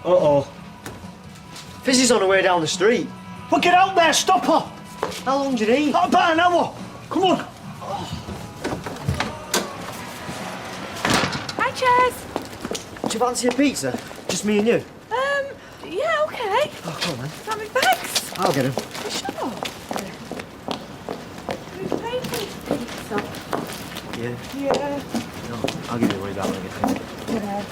Uh-oh. Fizzy's on her way down the street. Well, get out there, stop her! How long do you need? About an hour. Come on. Hi, Chaz. Do you fancy a pizza? Just me and you? Yeah, okay. Oh, come on, then. Got my bags. I'll get him. Sure. Who's paying? Yeah. Yeah. No, I'll give you a worry about when I get home. Yeah.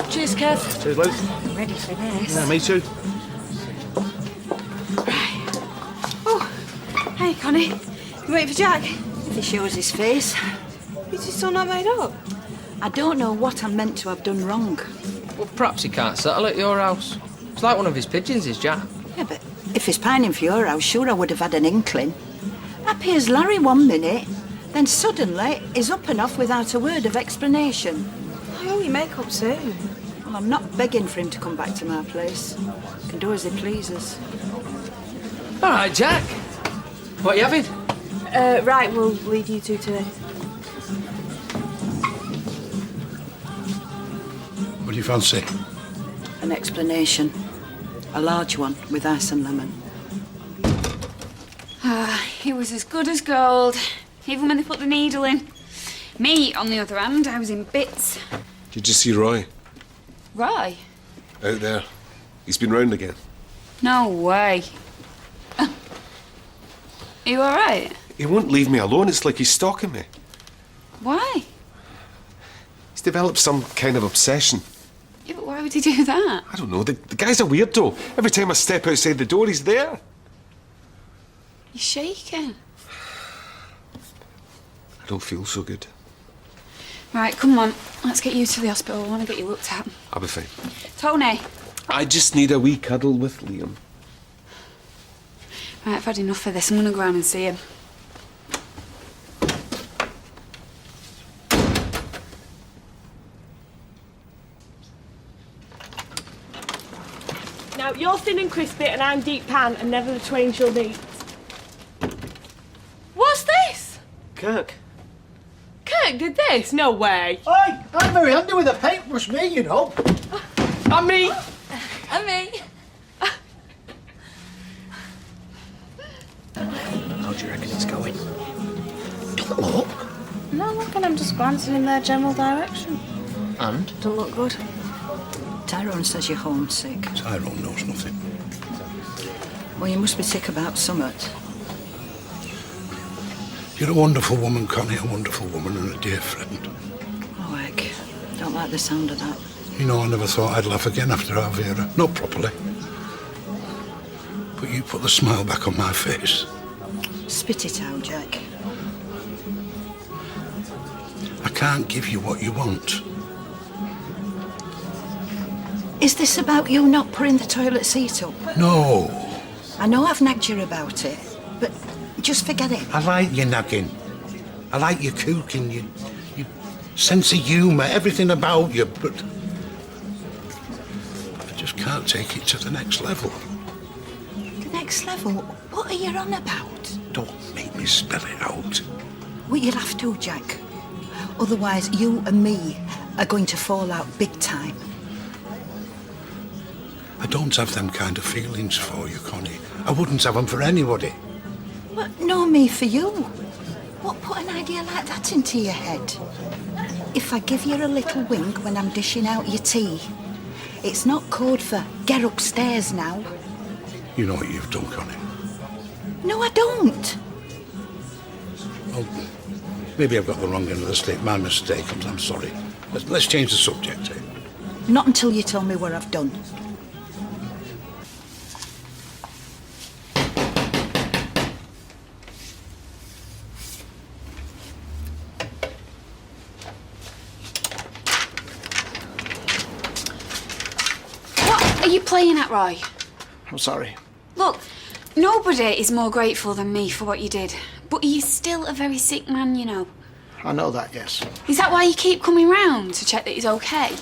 Cheers, Kev. Cheers, Luke. I'm ready for this. Yeah, me too. Hey, Connie. You waiting for Jack? If he shows his face. Is he still not made up? I don't know what I'm meant to have done wrong. Well, perhaps he can't settle at your house. It's like one of his pigeons, is Jack. Yeah, but if he's pining for your house, sure I would have had an inkling. Happy as Larry 1 minute, then suddenly he's up and off without a word of explanation. I owe you makeup soon. Well, I'm not begging for him to come back to my place. He can do as he pleases. All right, Jack. What are you having? Right, we'll leave you two to it. What do you fancy? An explanation. A large one with ice and lemon. He was as good as gold, even when they put the needle in. Me, on the other hand, I was in bits. Did you see Roy? Roy? Out there. He's been round again. No way. Are you all right? He won't leave me alone. It's like he's stalking me. Why? He's developed some kind of obsession. Yeah, but why would he do that? I don't know. The guy's a weirdo. Every time I step outside the door, he's there. You're shaking. I don't feel so good. Right, come on. Let's get you to the hospital. I want to get you looked at. I'll be fine. Tony. I just need a wee cuddle with Liam. Right, I've had enough of this. I'm going to go around and see him. Now, you're thin and crispy and I'm deep pan and never the twain shall meet. What's this? Kirk. Kirk did this? No way. Hey, I'm very handy with a paintbrush, me, you know. And me. And me. How do you reckon it's going? Don't look. No, look, and I'm just glancing in their general direction. And? Don't look good. Tyrone says you're homesick. Tyrone knows nothing. Well, you must be sick about summit. You're a wonderful woman, Connie, a wonderful woman and a dear friend. Oh, heck. Don't like the sound of that. You know, I never thought I'd laugh again after our Vera. Not properly. But you put the smile back on my face. Spit it out, Jack. I can't give you what you want. Is this about you not putting the toilet seat up? No. I know I've nagged you about it, but just forget it. I like your nagging. I like your cooking, your sense of humour, everything about you, but I just can't take it to the next level. The next level? What are you on about? Don't make me spell it out. Well, you'll have to, Jack. Otherwise, you and me are going to fall out big time. I don't have them kind of feelings for you, Connie. I wouldn't have them for anybody. But no me for you. What put an idea like that into your head? If I give you a little wink when I'm dishing out your tea, it's not code for get upstairs now. You know what you've done, Connie. No, I don't. Well, maybe I've got the wrong end of the stick. My mistake. I'm sorry. Let's change the subject, eh? Not until you tell me what I've done. What are you playing at, Roy? I'm sorry. Look, nobody is more grateful than me for what you did. But he's still a very sick man, you know. I know that, yes. Is that why you keep coming round, to check that he's okay?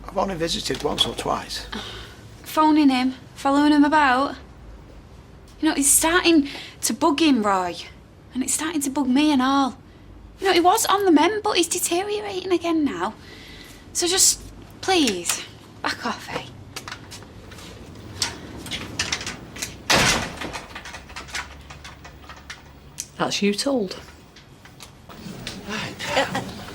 I've only visited once or twice. Phoning him, following him about. You know, it's starting to bug him, Roy. And it's starting to bug me and all. You know, he was on the mend, but he's deteriorating again now. So just, please, back off, eh? That's you told.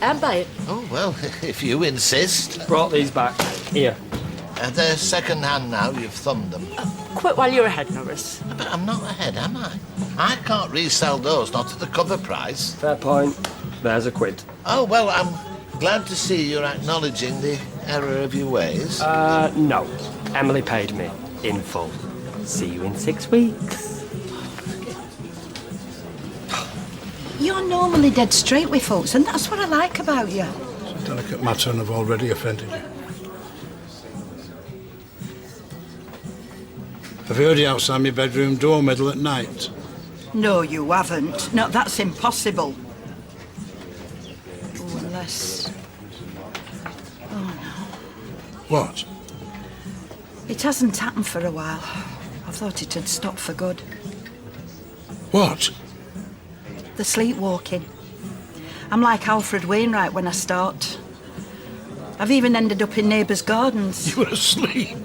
I'm buying. Oh, well, if you insist. Brought these back. Here. They're second hand now, you've thumbed them. Quit while you're ahead, Norris. But I'm not ahead, am I? I can't resell those, not at the cover price. Fair point. There's a quid. Oh, well, I'm glad to see you're acknowledging the error of your ways. No. Emily paid me in full. See you in 6 weeks. You're normally dead straight with folks, and that's what I like about you. It's a delicate matter and I've already offended you. Have you heard you outside my bedroom door middle at night? No, you haven't. No, that's impossible. Oh, unless... Oh, no. What? It hasn't happened for a while. I thought it had stopped for good. What? The sleepwalking. I'm like Alfred Wainwright when I start. I've even ended up in neighbours' gardens. You were asleep.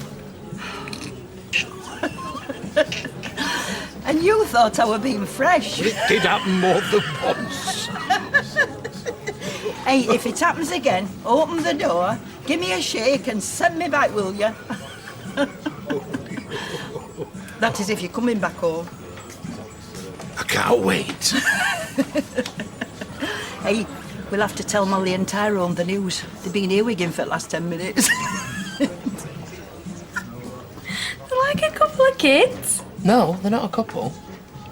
And you thought I were being fresh. It did happen more than once. Hey, if it happens again, open the door, give me a shake and send me back, will you? That is if you're coming back home. I can't wait. Hey, we'll have to tell Molly and Tyrone the news. They've been earwigging for the last 10 minutes. Like a couple of kids. No, they're not a couple.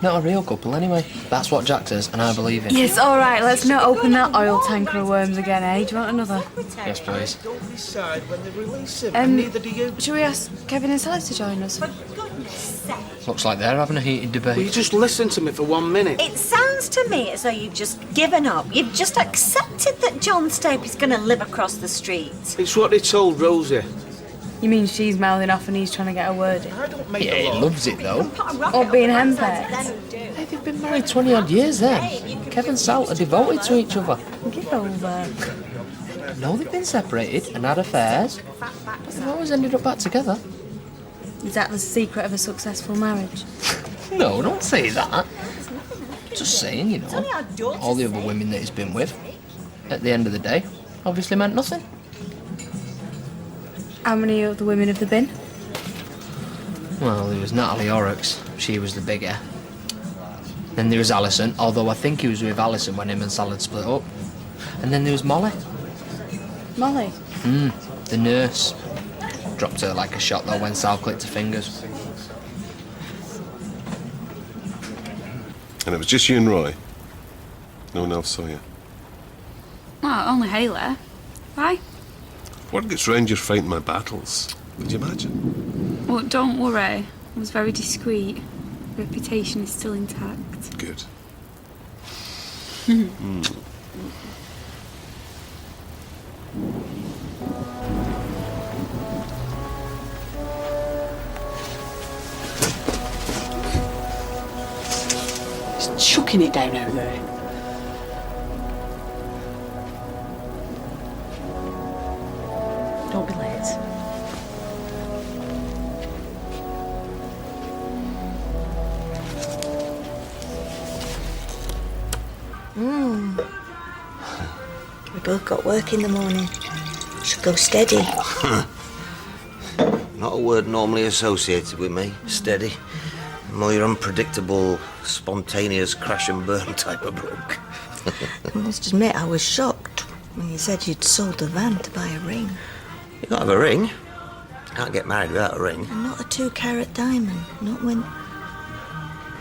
Not a real couple, anyway. That's what Jack says, and I believe him. Yes, all right, let's not open that oil tanker of worms again, eh? Do you want another? Yes, please. Don't decide when they release him, and neither do you. Should we ask Kevin and Sally to join us? Looks like they're having a heated debate. Will you just listen to me for 1 minute? It sounds to me as though you've just given up. You've just accepted that John Stape is going to live across the street. It's what they told Rosie. You mean she's mouthing off and he's trying to get a word in? Yeah, he loves it, though. Or being henpecked? Hey, they've been married 20 odd years then. Kevin and Sal are devoted to each other. Get over. No, they've been separated and had affairs, but they've always ended up back together. Is that the secret of a successful marriage? No, don't say that. Just saying, you know. All the other women that he's been with, at the end of the day, obviously meant nothing. How many other women have there been? Well, there was Natalie Oryx. She was the bigger. Then there was Alison, although I think he was with Alison when him and Sal had split up. And then there was Molly. Molly? The nurse. Dropped her like a shot, though, when Sal clicked her fingers. And it was just you and Roy? No one else saw you? Well, only Haley. Why? Word gets round you're fighting my battles. Would you imagine? Well, don't worry. I was very discreet. Reputation is still intact. Good. He's chucking it down out there. Don't be late. We both got work in the morning. Should go steady. Not a word normally associated with me. Steady. More your unpredictable, spontaneous crash and burn type of bloke. I must admit, I was shocked when you said you'd sold the van to buy a ring. You gotta have a ring. Can't get married without a ring. And not a 2-carat diamond. Not when...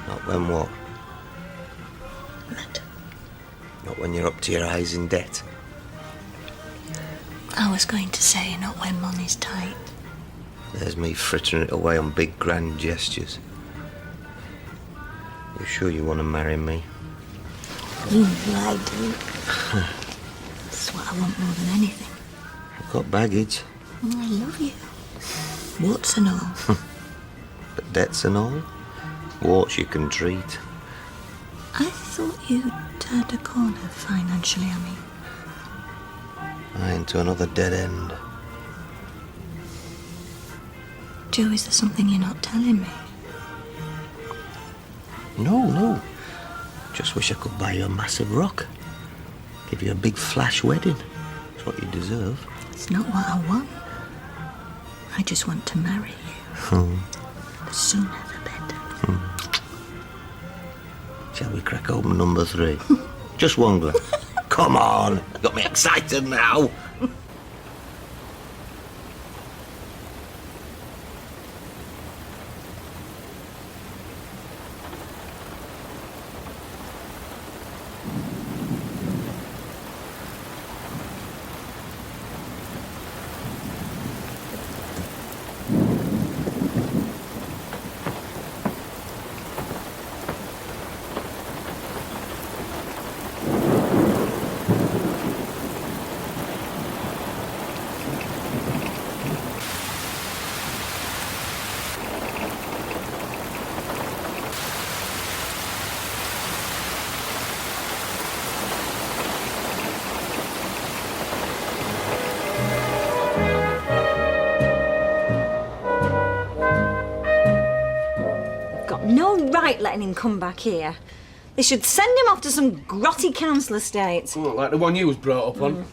Not when what? What? Not when you're up to your eyes in debt. I was going to say, not when money's tight. There's me frittering it away on big grand gestures. You sure you want to marry me? You know I do. That's what I want more than anything. I've got baggage. Oh, I love you. Warts and all. But debts and all. Warts you can treat. I thought you'd turned a corner financially, I mean. Into another dead end. Joe, is there something you're not telling me? No. Just wish I could buy you a massive rock. Give you a big flash wedding. It's what you deserve. It's not what I want. I just want to marry you. The sooner the better. Shall we crack open number 3? Just one glass. Come on. Got me excited now. No right letting him come back here. They should send him off to some grotty council estate. Oh, like the one you was brought up on.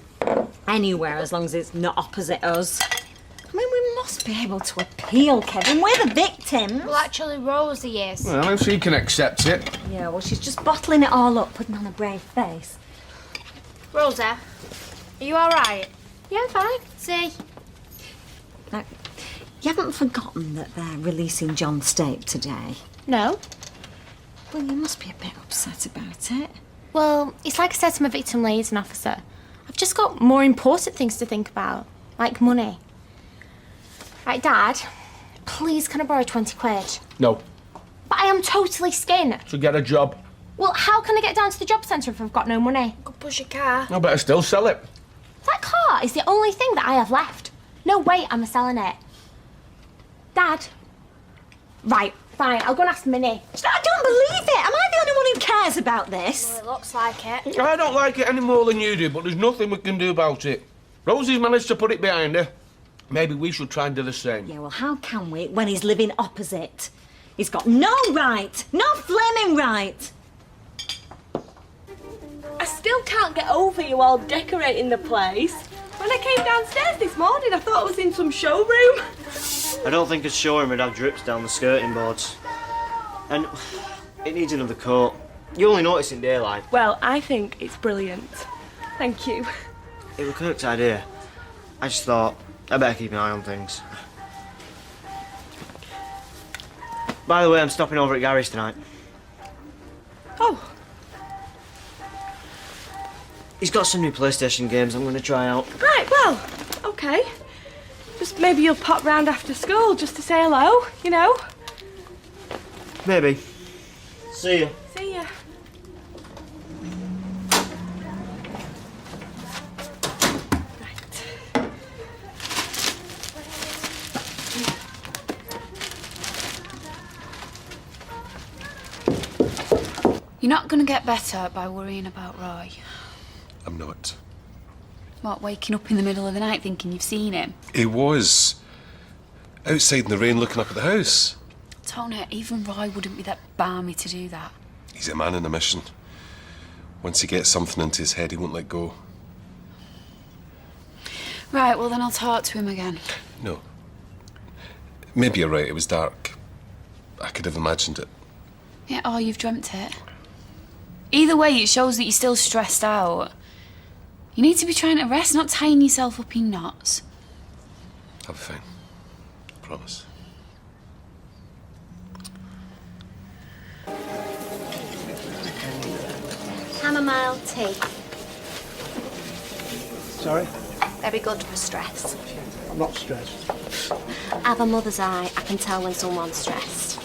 Anywhere, as long as it's not opposite us. I mean, we must be able to appeal, Kevin. We're the victims. Well, actually, Rosie is. Well, if she can accept it. Yeah, well, she's just bottling it all up, putting on a brave face. Rosa, are you all right? Yeah, I'm fine. See? Now, you haven't forgotten that they're releasing John Stape today? No. Well, you must be a bit upset about it. Well, it's like I said to my victim liaison officer. I've just got more important things to think about, like money. Right, Dad, please can I borrow 20 quid? No. But I am totally skint. So get a job. Well, how can I get down to the job centre if I've got no money? Go push your car. I better still sell it. That car is the only thing that I have left. No way am I selling it. Dad. Right, fine, I'll go and ask Minnie. I don't believe it! Am I the only one who cares about this? Well, it looks like it. I don't like it any more than you do, but there's nothing we can do about it. Rosie's managed to put it behind her. Maybe we should try and do the same. Yeah, well, how can we when he's living opposite? He's got no right, no flaming right. I still can't get over you all decorating the place. When I came downstairs this morning, I thought I was in some showroom. I don't think a showroom would have drips down the skirting boards. And it needs another coat. You only notice in daylight. Well, I think it's brilliant. Thank you. It was Kirk's idea. I just thought, I better keep an eye on things. By the way, I'm stopping over at Gary's tonight. Oh. He's got some new PlayStation games I'm going to try out. Right, well, okay. Just maybe you'll pop round after school just to say hello, you know? Maybe. See you. See ya. You're not going to get better by worrying about Roy. I'm not. What, waking up in the middle of the night thinking you've seen him? He was outside in the rain looking up at the house. Tony, even Roy wouldn't be that balmy to do that. He's a man on a mission. Once he gets something into his head, he won't let go. Right, well then I'll talk to him again. No. Maybe you're right, it was dark. I could have imagined it. Yeah, oh, you've dreamt it. Either way, it shows that you're still stressed out. You need to be trying to rest, not tying yourself up in knots. I'll be fine. I promise. Chamomile tea. Sorry? Very good for stress. I'm not stressed. Have a mother's eye. I can tell when someone's stressed.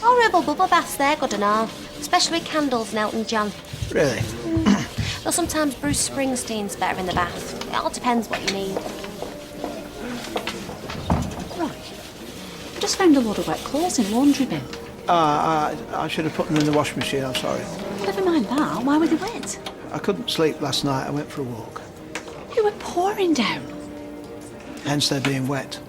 Or herbal bubble baths, they're good enough. Especially with candles and Elton John. Really? Though sometimes Bruce Springsteen's better in the bath. It all depends what you need. Right. Just found a lot of wet clothes in laundry bin. I should have put them in the washing machine, I'm sorry. Never mind that. Why were they wet? I couldn't sleep last night. I went for a walk. You were pouring down. Hence they're being wet.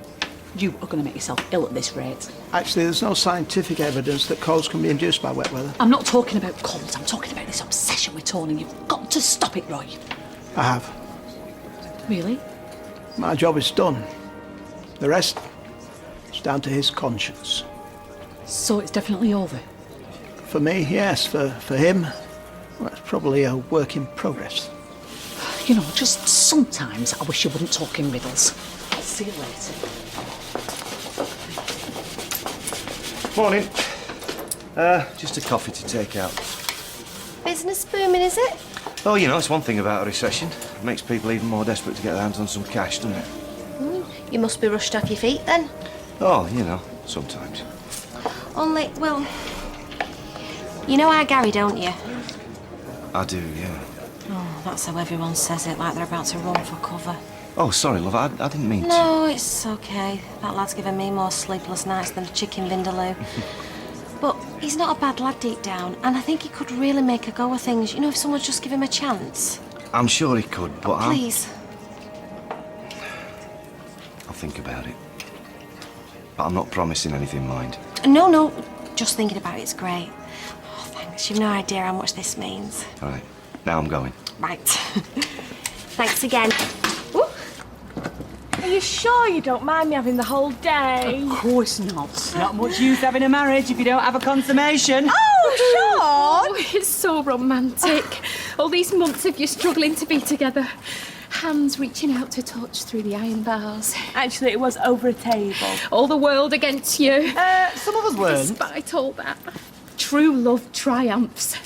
You are going to make yourself ill at this rate. Actually, there's no scientific evidence that colds can be induced by wet weather. I'm not talking about colds. I'm talking about this obsession with toning. You've got to stop it, Roy. I have. Really? My job is done. The rest is down to his conscience. So it's definitely over? For me, yes. For him, well, it's probably a work in progress. You know, just sometimes I wish you wouldn't talk in riddles. I'll see you later. Morning. Just a coffee to take out. Business booming, is it? Oh, you know, it's one thing about a recession. It makes people even more desperate to get their hands on some cash, doesn't it? You must be rushed off your feet then. Oh, you know, sometimes. Only, well, you know our Gary, don't you? I do, yeah. Oh, that's how everyone says it, like they're about to run for cover. Oh, sorry, love, I didn't mean to. No, it's okay. That lad's given me more sleepless nights than a chicken vindaloo. But he's not a bad lad deep down, and I think he could really make a go of things, you know, if someone just give him a chance. I'm sure he could, but Please. I'll think about it. But I'm not promising anything, mind. No, just thinking about it's great. Oh, thanks. You've no idea how much this means. All right, now I'm going. Right. Thanks again. Are you sure you don't mind me having the whole day? Of course not. Not much use having a marriage if you don't have a consummation. Oh, it's so romantic. All these months of you struggling to be together. Hands reaching out to touch through the iron bars. Actually, it was over a table. All the world against you. Some of us weren't. Despite all that, true love triumphs.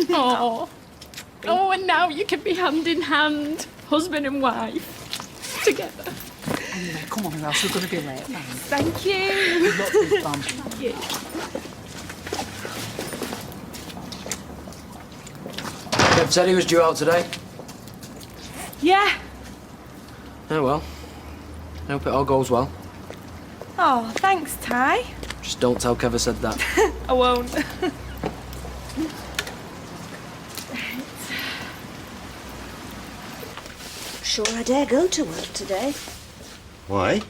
Oh, and now you can be hand in hand, husband and wife, together. Anyway, come on, or else we're going to be late. Thank you. Thank you. Kev said he was due out today. Yeah. Oh well. I hope it all goes well. Oh, thanks, Ty. Just don't tell Kev I said that. I won't. Sure I dare go to work today. Why?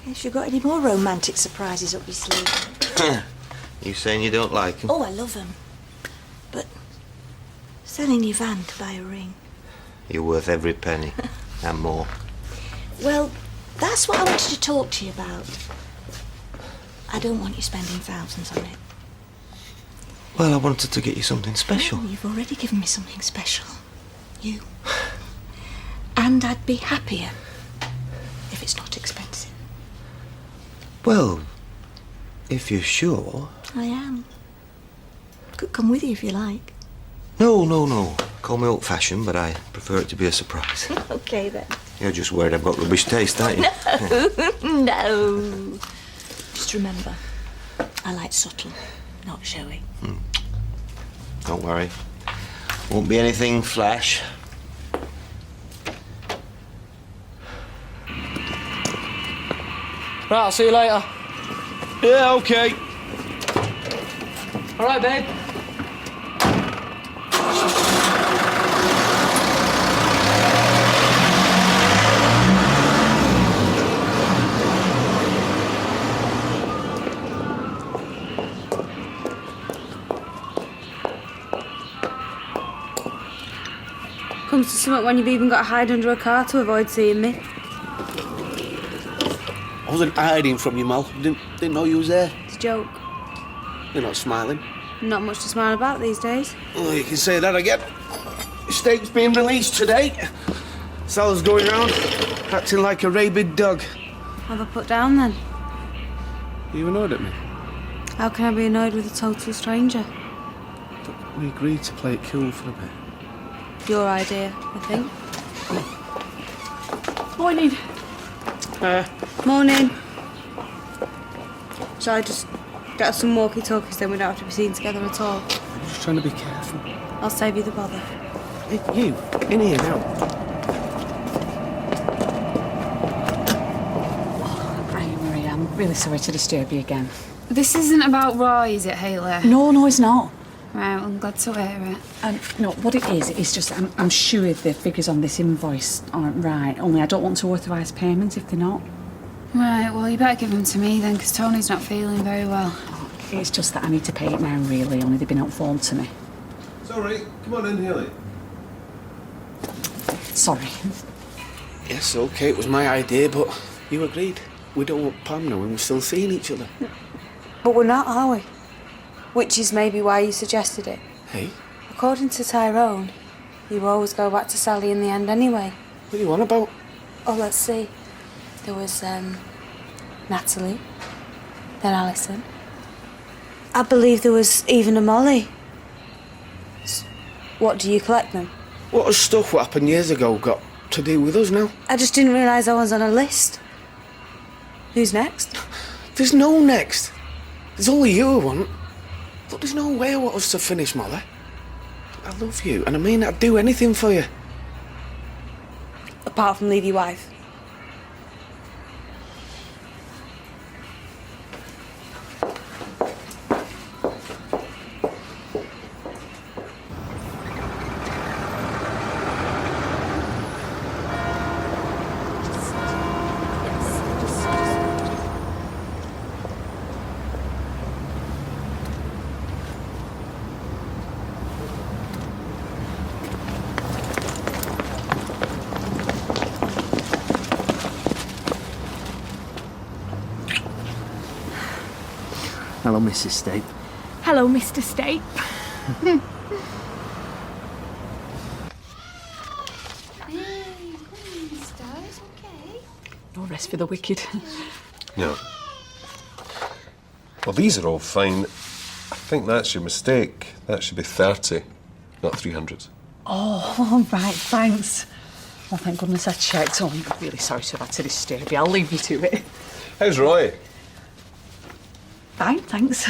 Have you got any more romantic surprises up your sleeve? You saying you don't like him? Oh, I love them. But selling your van to buy a ring. You're worth every penny. And more. Well, that's what I wanted to talk to you about. I don't want you spending thousands on it. Well, I wanted to get you something special. Oh, you've already given me something special. You. And I'd be happier if it's not expensive. Well, if you're sure. I am. Could come with you if you like. No. Call me old-fashioned, but I prefer it to be a surprise. Okay, then. You're just worried I've got rubbish taste, aren't you? No. Just remember, I like subtle, not showy. Don't worry. Won't be anything flash. Right, I'll see you later. Yeah, okay. All right, babe. Comes to something when you've even got to hide under a car to avoid seeing me. I wasn't hiding from you, Mal. Didn't know you was there. It's a joke. You're not smiling. Not much to smile about these days. Oh, you can say that again. State's being released today. Sal's going round, acting like a rabid dog. Have I put down then? You annoyed at me? How can I be annoyed with a total stranger? We agreed to play it cool for a bit. Your idea, I think. Morning. Morning. So I just get us some walkie-talkies, then we don't have to be seen together at all. I'm just trying to be careful. I'll save you the bother. Hey, you, in here now. Hi, Maria. I'm really sorry to disturb you again. This isn't about Roy, is it, Hayley? No, it's not. Right, well, I'm glad to hear it. No, what it is just I'm sure the figures on this invoice aren't right, only I don't want to authorise payments if they're not. Right, well, you better give them to me then, because Tony's not feeling very well. It's just that I need to pay it now, really, only they've been informed to me. It's all right. Come on in, Haley. Sorry. Yes, okay, it was my idea, but you agreed. We don't want Pam knowing we're still seeing each other. But we're not, are we? Which is maybe why you suggested it. Hey, According to Tyrone, you always go back to Sally in the end anyway. what are you on about? Oh, let's see. There was, Natalie, then Alison. I believe there was even a Molly. What, do you collect them? What has stuff what happened years ago got to do with us now? I just didn't realise I was on a list. Who's next? There's no next. There's only you who want. Look, there's no way I want us to finish, Molly. I love you, and I mean I'd do anything for you. Apart from leave your wife. Hello, Mrs. Stape. Hello, Mr. Stape. No rest for the wicked. No. Well, these are all fine. I think that's your mistake. That should be 30, not 300. Oh, right, thanks. Well, thank goodness I checked. Oh, I'm really sorry to have had to disturb you. I'll leave you to it. How's Roy? Fine, thanks.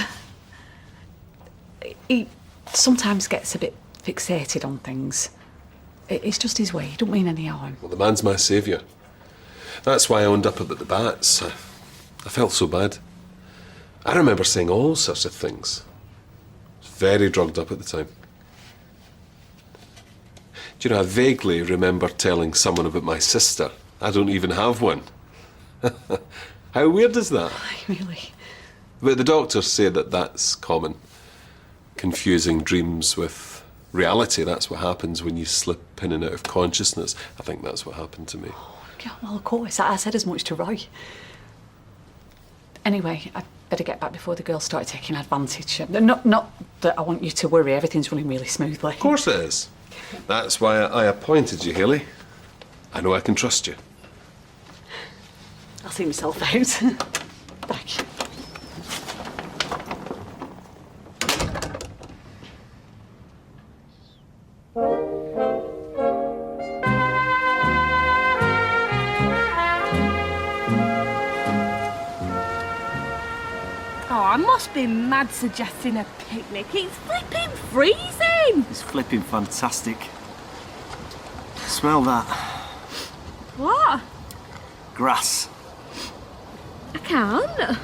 He sometimes gets a bit fixated on things. It's just his way. He don't mean any harm. Well, the man's my saviour. That's why I owned up about the bats. I felt so bad. I remember saying all sorts of things. I was very drugged up at the time. Do you know, I vaguely remember telling someone about my sister. I don't even have one. How weird is that? Really? But the doctors say that that's common. Confusing dreams with reality. That's what happens when you slip in and out of consciousness. I think that's what happened to me. Yeah, well, of course. I said as much to Roy. Anyway, I'd better get back before the girls start taking advantage. Not that I want you to worry. Everything's running really smoothly. Of course it is. That's why I appointed you, Haley. I know I can trust you. I'll see myself out. Thank you. Oh, I must be mad suggesting a picnic. It's flipping freezing. It's flipping fantastic. Smell that. What? Grass. I can't.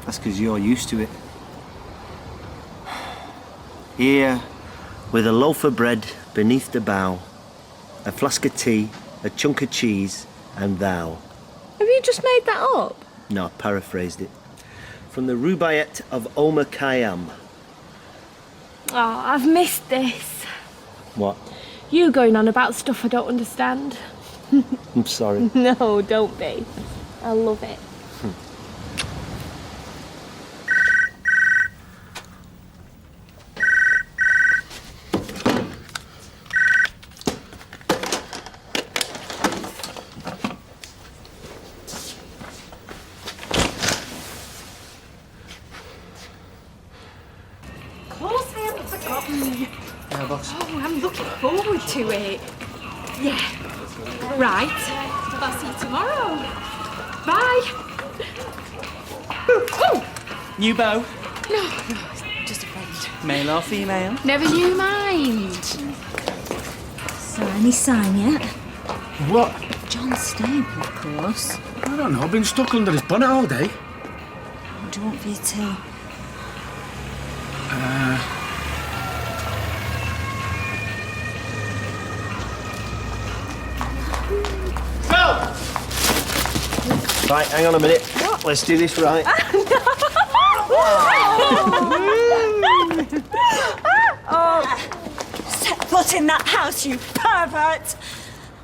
That's because you're used to it. Here, with a loaf of bread beneath the bough, a flask of tea, a chunk of cheese, and thou. Have you just made that up? No, I paraphrased it. From the Rubaiyat of Omar Khayyam. Oh, I've missed this. What? You going on about stuff I don't understand. I'm sorry. No, don't be. I love it. Yeah, boss. Oh, I'm looking forward to it. Yeah. Right. I'll see you tomorrow. Bye. Oh! New bow. No, it's just a friend. Male or female? Never you mind. So, any sign yet? What? John Staple, of course. I don't know. I've been stuck under his bonnet all day. What do you want for your tea? Right, hang on a minute. Let's do this right. Set foot in that house, you pervert!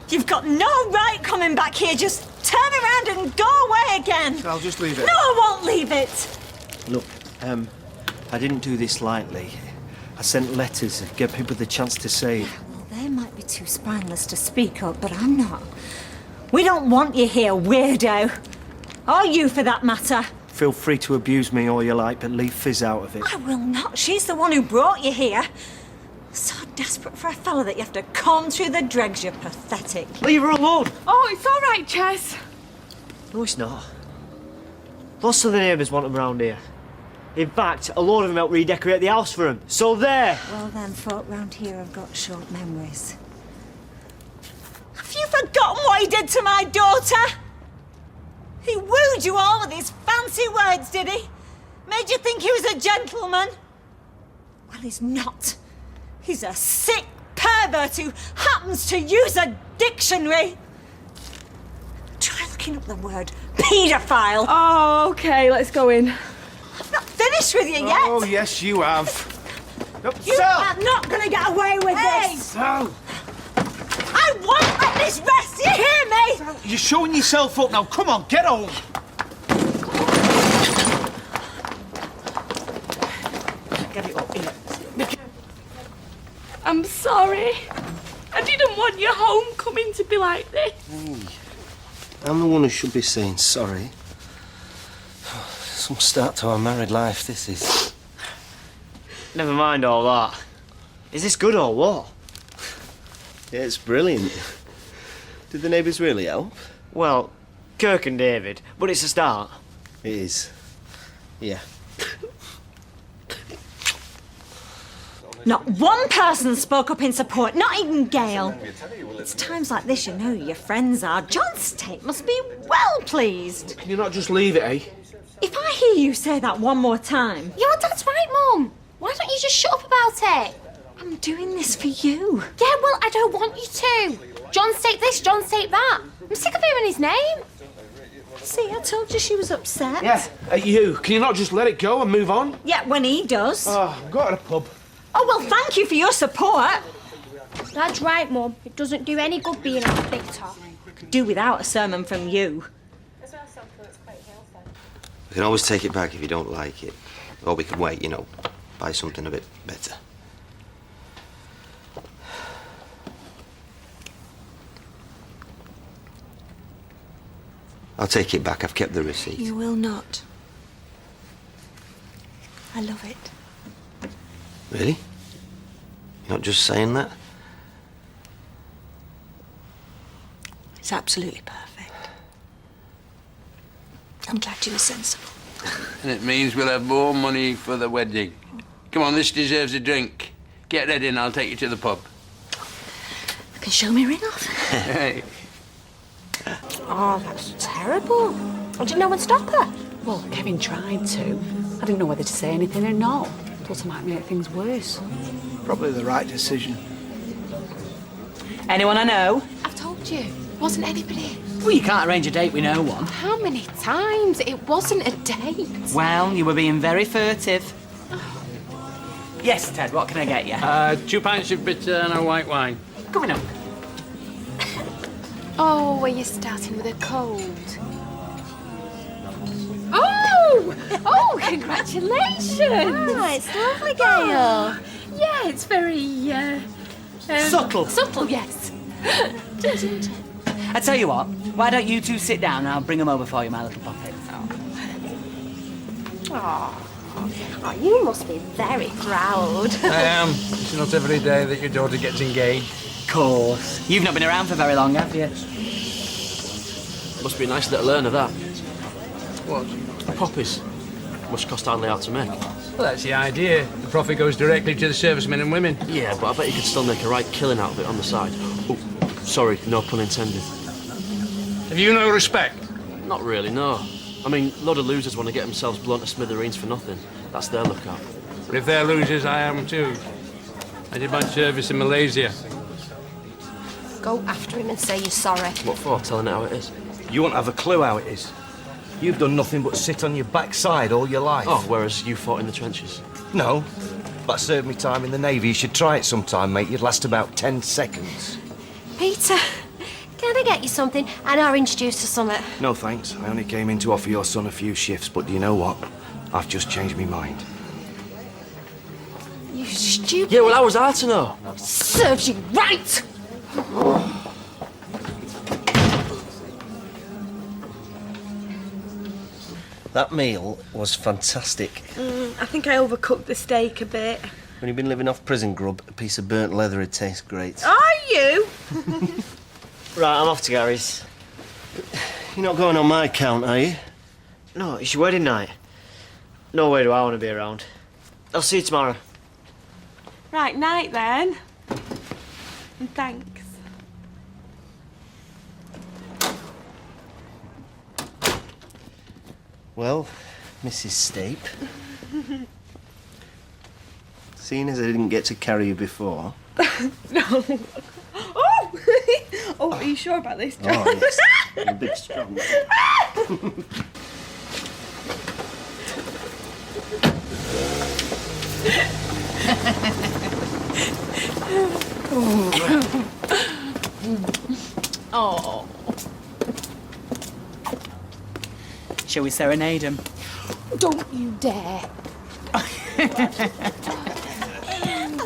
You've got no right coming back here. Just turn around and go away again. I'll just leave it. No, I won't leave it. Look, I didn't do this lightly. I sent letters to give people the chance to say it. Well, they might be too spineless to speak up, but I'm not. We don't want you here, weirdo. Or you, for that matter. Feel free to abuse me all you like, but leave Fizz out of it. I will not. She's the one who brought you here. So desperate for a fella that you have to comb through the dregs, you're pathetic. Leave her alone! Oh, it's all right, Chess. No, it's not. Lots of the neighbours want them round here. In fact, a load of them helped redecorate the house for them. So there! Well then, folk round here have got short memories. Have you forgotten what he did to my daughter? He wooed you all with his fancy words, did he? Made you think he was a gentleman? Well, he's not. He's a sick pervert who happens to use a dictionary. Try looking up the word paedophile. Oh, OK, let's go in. I've not finished with you yet. Oh, yes, you have. You are not going to get away with this. Sal! I won't let this rest, you hear me? You're showing yourself up now. Come on, get home. Get it up here. I'm sorry. I didn't want your homecoming to be like this. I'm the one who should be saying sorry. Some start to our married life, this is. Never mind all that. Is this good or what? Yeah, it's brilliant. Did the neighbours really help? Well, Kirk and David, but it's a start. It is. Yeah. Not one person spoke up in support, not even Gail. It's times like this you know who your friends are. John State must be well pleased. Can you not just leave it, eh? If I hear you say that one more time... Your dad's right, Mum. Why don't you just shut up about it? I'm doing this for you. Yeah, well, I don't want you to. John State this, John State that. I'm sick of hearing his name. See, I told you she was upset. Yeah. You, can you not just let it go and move on? Yeah, when he does. Oh, go to the pub. Oh, well, thank you for your support. That's right, Mum. It doesn't do any good being a bitter. Could do without a sermon from you. We can always take it back if you don't like it. Or we can wait, buy something a bit better. I'll take it back. I've kept the receipt. You will not. I love it. Really? You're not just saying that? It's absolutely perfect. I'm glad you were sensible. And it means we'll have more money for the wedding. Come on, this deserves a drink. Get ready and I'll take you to the pub. You can show me ring off. Hey. Oh, that's terrible. I didn't know when to stop her. Well, Kevin tried to. I didn't know whether to say anything or not. Thought I might make things worse. Probably the right decision. Anyone I know? I've told you. Wasn't anybody. Well, you can't arrange a date with no one. How many times? It wasn't a date. Well, you were being very furtive. Yes, Ted, what can I get you? 2 pints of bitter and a white wine. Coming up. Oh, were you starting with a cold? Oh! Oh, congratulations! Ah, it's lovely, Gail. Yeah, it's very, Subtle. Subtle, yes. I tell you what, why don't you two sit down and I'll bring them over for you, my little puppet. Oh, you must be very proud. I am. It's not every day that your daughter gets engaged. Of course. You've not been around for very long, have you? Must be a nice little earner, that. What? Poppies. Must cost hardly out to make. Well, that's the idea. The profit goes directly to the servicemen and women. Yeah, but I bet you could still make a right killing out of it on the side. Oh, sorry, no pun intended. Have you no respect? Not really, no. I mean, a lot of losers want to get themselves blown to smithereens for nothing. That's their lookout. But if they're losers, I am too. I did my service in Malaysia. Go after him and say you're sorry. What for? Telling it how it is? You won't have a clue how it is. You've done nothing but sit on your backside all your life. Oh, whereas you fought in the trenches. No. But I served me time in the Navy. You should try it sometime, mate. You'd last about 10 seconds. Peter, can I get you something? An orange juice or something? No, thanks. I only came in to offer your son a few shifts, but do you know what? I've just changed my mind. You stupid... Yeah, well, how was I to know? Serves you right! That meal was fantastic. I think I overcooked the steak a bit. When you've been living off prison grub, a piece of burnt leather would taste great. Are you? Right, I'm off to Gary's. You're not going on my account, are you? No, it's your wedding night. No way do I want to be around. I'll see you tomorrow. Right, night then. And thanks. Well, Mrs. Stape, seeing as I didn't get to carry you before... No. Oh! Oh, are you sure about this, John? Oh, yes. You're a bit strong. Oh. Shall we serenade him? Don't you dare. I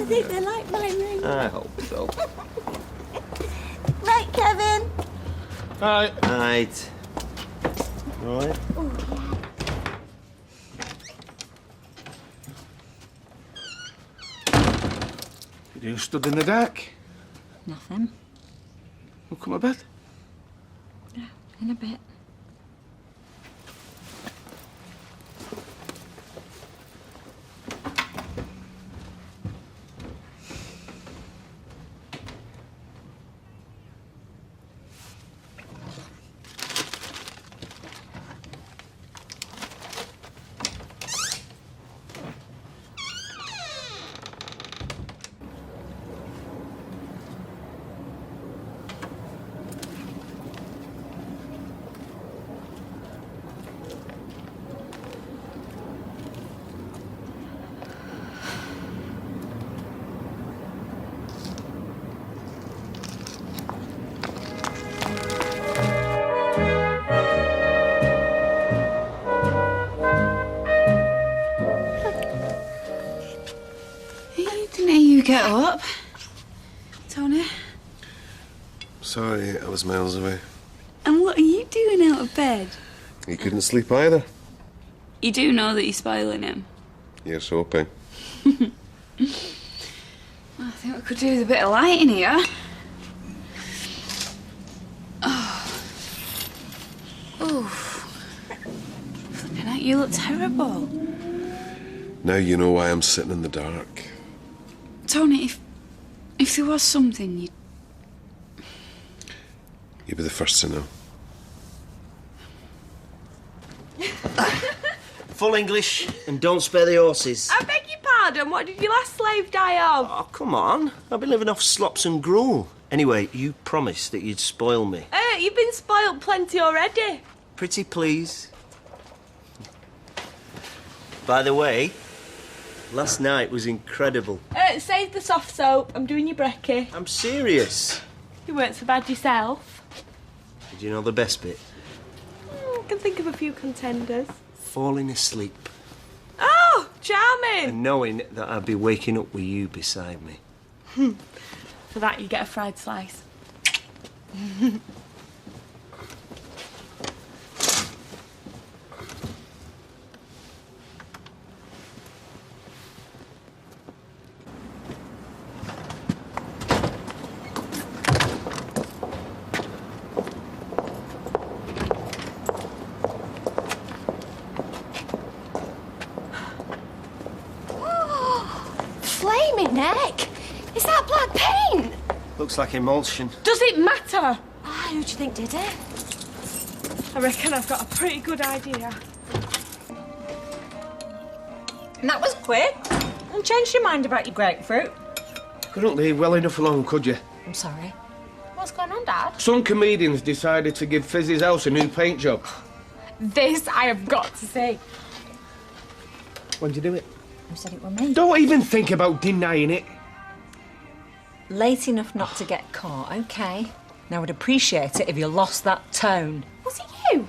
think they like my ring. I hope so. Right, Kevin? Right. Right. Right. You stood in the dark? Nothing. We'll come to bed. Yeah, in a bit. Get up. Tony? Sorry, I was miles away. And what are you doing out of bed? You couldn't sleep either. You do know that you're spoiling him. Here's hoping. I think we could do with a bit of light in here. Oh. Oh. Flipping out, you look terrible. Now you know why I'm sitting in the dark. Tony, if there was something You'd be the first to know. Full English and don't spare the horses. I beg your pardon, what did your last slave die of? Oh, come on. I've been living off slops and gruel. Anyway, you promised that you'd spoil me. You've been spoilt plenty already. Pretty please. By the way, last night was incredible. Save the soft soap. I'm doing your brekkie. I'm serious. You weren't so bad yourself. Did you know the best bit? I can think of a few contenders. Falling asleep Oh, charming. and knowing that I'd be waking up with you beside me. For that, you get a fried slice. me neck. Is that black paint? Looks like emulsion. Does it matter? Ah, who do you think did it? I reckon I've got a pretty good idea. And that was quick. And changed your mind about your grapefruit. Couldn't leave well enough alone, could you? I'm sorry. What's going on, Dad? Some comedians decided to give Fizz's house a new paint job. This I have got to see. When'd you do it? Who said it was me? Don't even think about denying it. Late enough not to get caught, OK. Now, I'd appreciate it if you lost that tone. Was it you?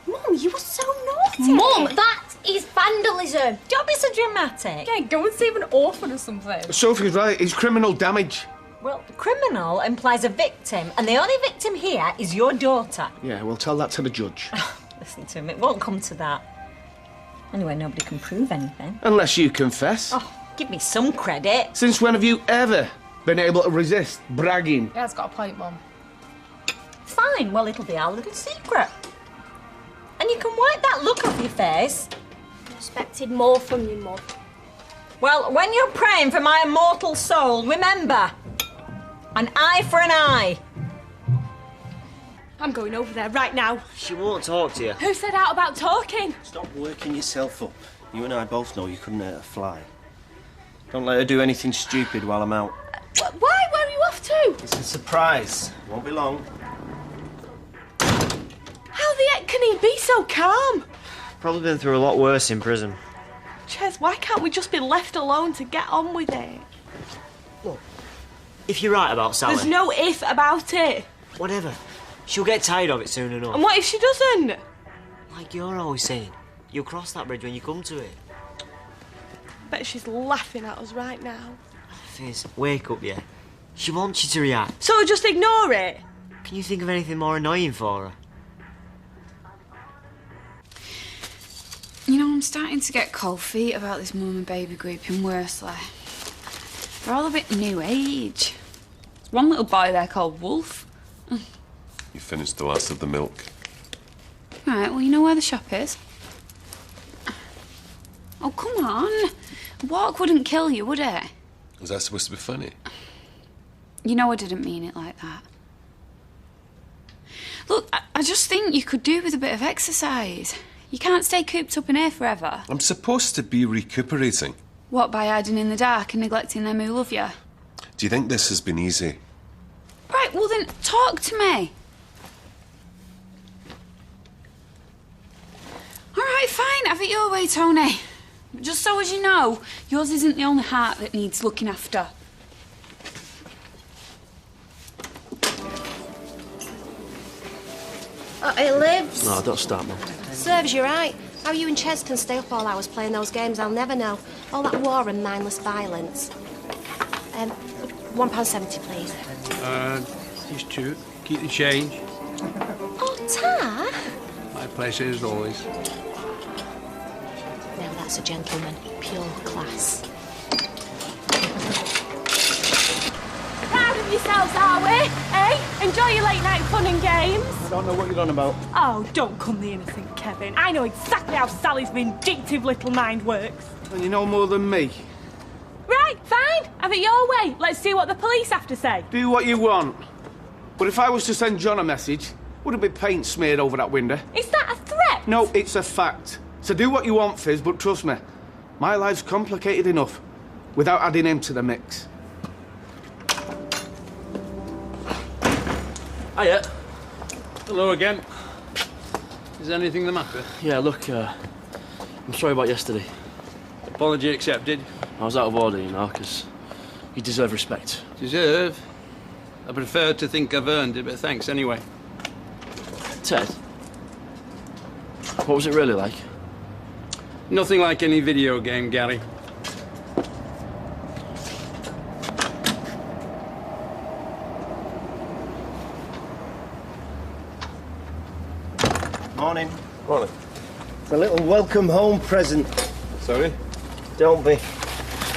Mum, you were so naughty. Mum, that is vandalism. Don't be so dramatic. Yeah, go and save an orphan or something. Sophie's right, it's criminal damage. Well, criminal implies a victim, and the only victim here is your daughter. Yeah, we'll tell that to the judge. Listen to him, it won't come to that. Anyway, nobody can prove anything. Unless you confess. Oh, give me some credit. Since when have you ever been able to resist bragging? Yeah, it's got a point, Mum. Fine, well, it'll be our little secret. And you can wipe that look off your face. Expected more from you, Mum. Well, when you're praying for my immortal soul, remember, an eye for an eye. I'm going over there right now. She won't talk to you. Who said out about talking? Stop working yourself up. You and I both know you couldn't hurt a fly. Don't let her do anything stupid while I'm out. Why? Where are you off to? It's a surprise. Won't be long. How the heck can he be so calm? Probably been through a lot worse in prison. Ches, why can't we just be left alone to get on with it? Look, if you're right about Sally... There's no if about it. Whatever. She'll get tired of it soon enough. And what if she doesn't? Like you're always saying, you'll cross that bridge when you come to it. Bet she's laughing at us right now. Fizz, wake up, yeah? She wants you to react. So just ignore it? Can you think of anything more annoying for her? You know, I'm starting to get cold feet about this mum and baby group in Worsley. They're all a bit new age. There's one little boy there called Wolf. You finished the last of the milk. Right, well, you know where the shop is? Oh, come on. A walk wouldn't kill you, would it? Was that supposed to be funny? You know I didn't mean it like that. Look, I just think you could do with a bit of exercise. You can't stay cooped up in here forever. I'm supposed to be recuperating. What, by hiding in the dark and neglecting them who love you? Do you think this has been easy? Right, well then, talk to me. All right, fine, have it your way, Tony. But just so as you know, yours isn't the only heart that needs looking after. It lives. No, don't start, Mum. Serves you right. How you and Ches can stay up all hours playing those games, I'll never know. All that war and mindless violence. £1.70, please. These two. Keep the change. Oh, Ta? My pleasure as always. Now that's a gentleman. Pure class. Proud of yourselves, are we? Eh? Enjoy your late night fun and games. I don't know what you're on about. Oh, don't come the innocent, Kevin. I know exactly how Sally's vindictive little mind works. And you know more than me. Right, fine. Have it your way. Let's see what the police have to say. Do what you want. But if I was to send John a message, would it be paint smeared over that window? Is that a threat? No, it's a fact. So do what you want, Fizz, but trust me, my life's complicated enough without adding him to the mix. Hiya. Hello again. Is anything the matter? Yeah, look, I'm sorry about yesterday. Apology accepted. I was out of order, you know, because you deserve respect. Deserve? I prefer to think I've earned it, but thanks anyway. Ted, what was it really like? Nothing like any video game, Gary. Morning. Morning. It's a little welcome home present. Sorry? Don't be.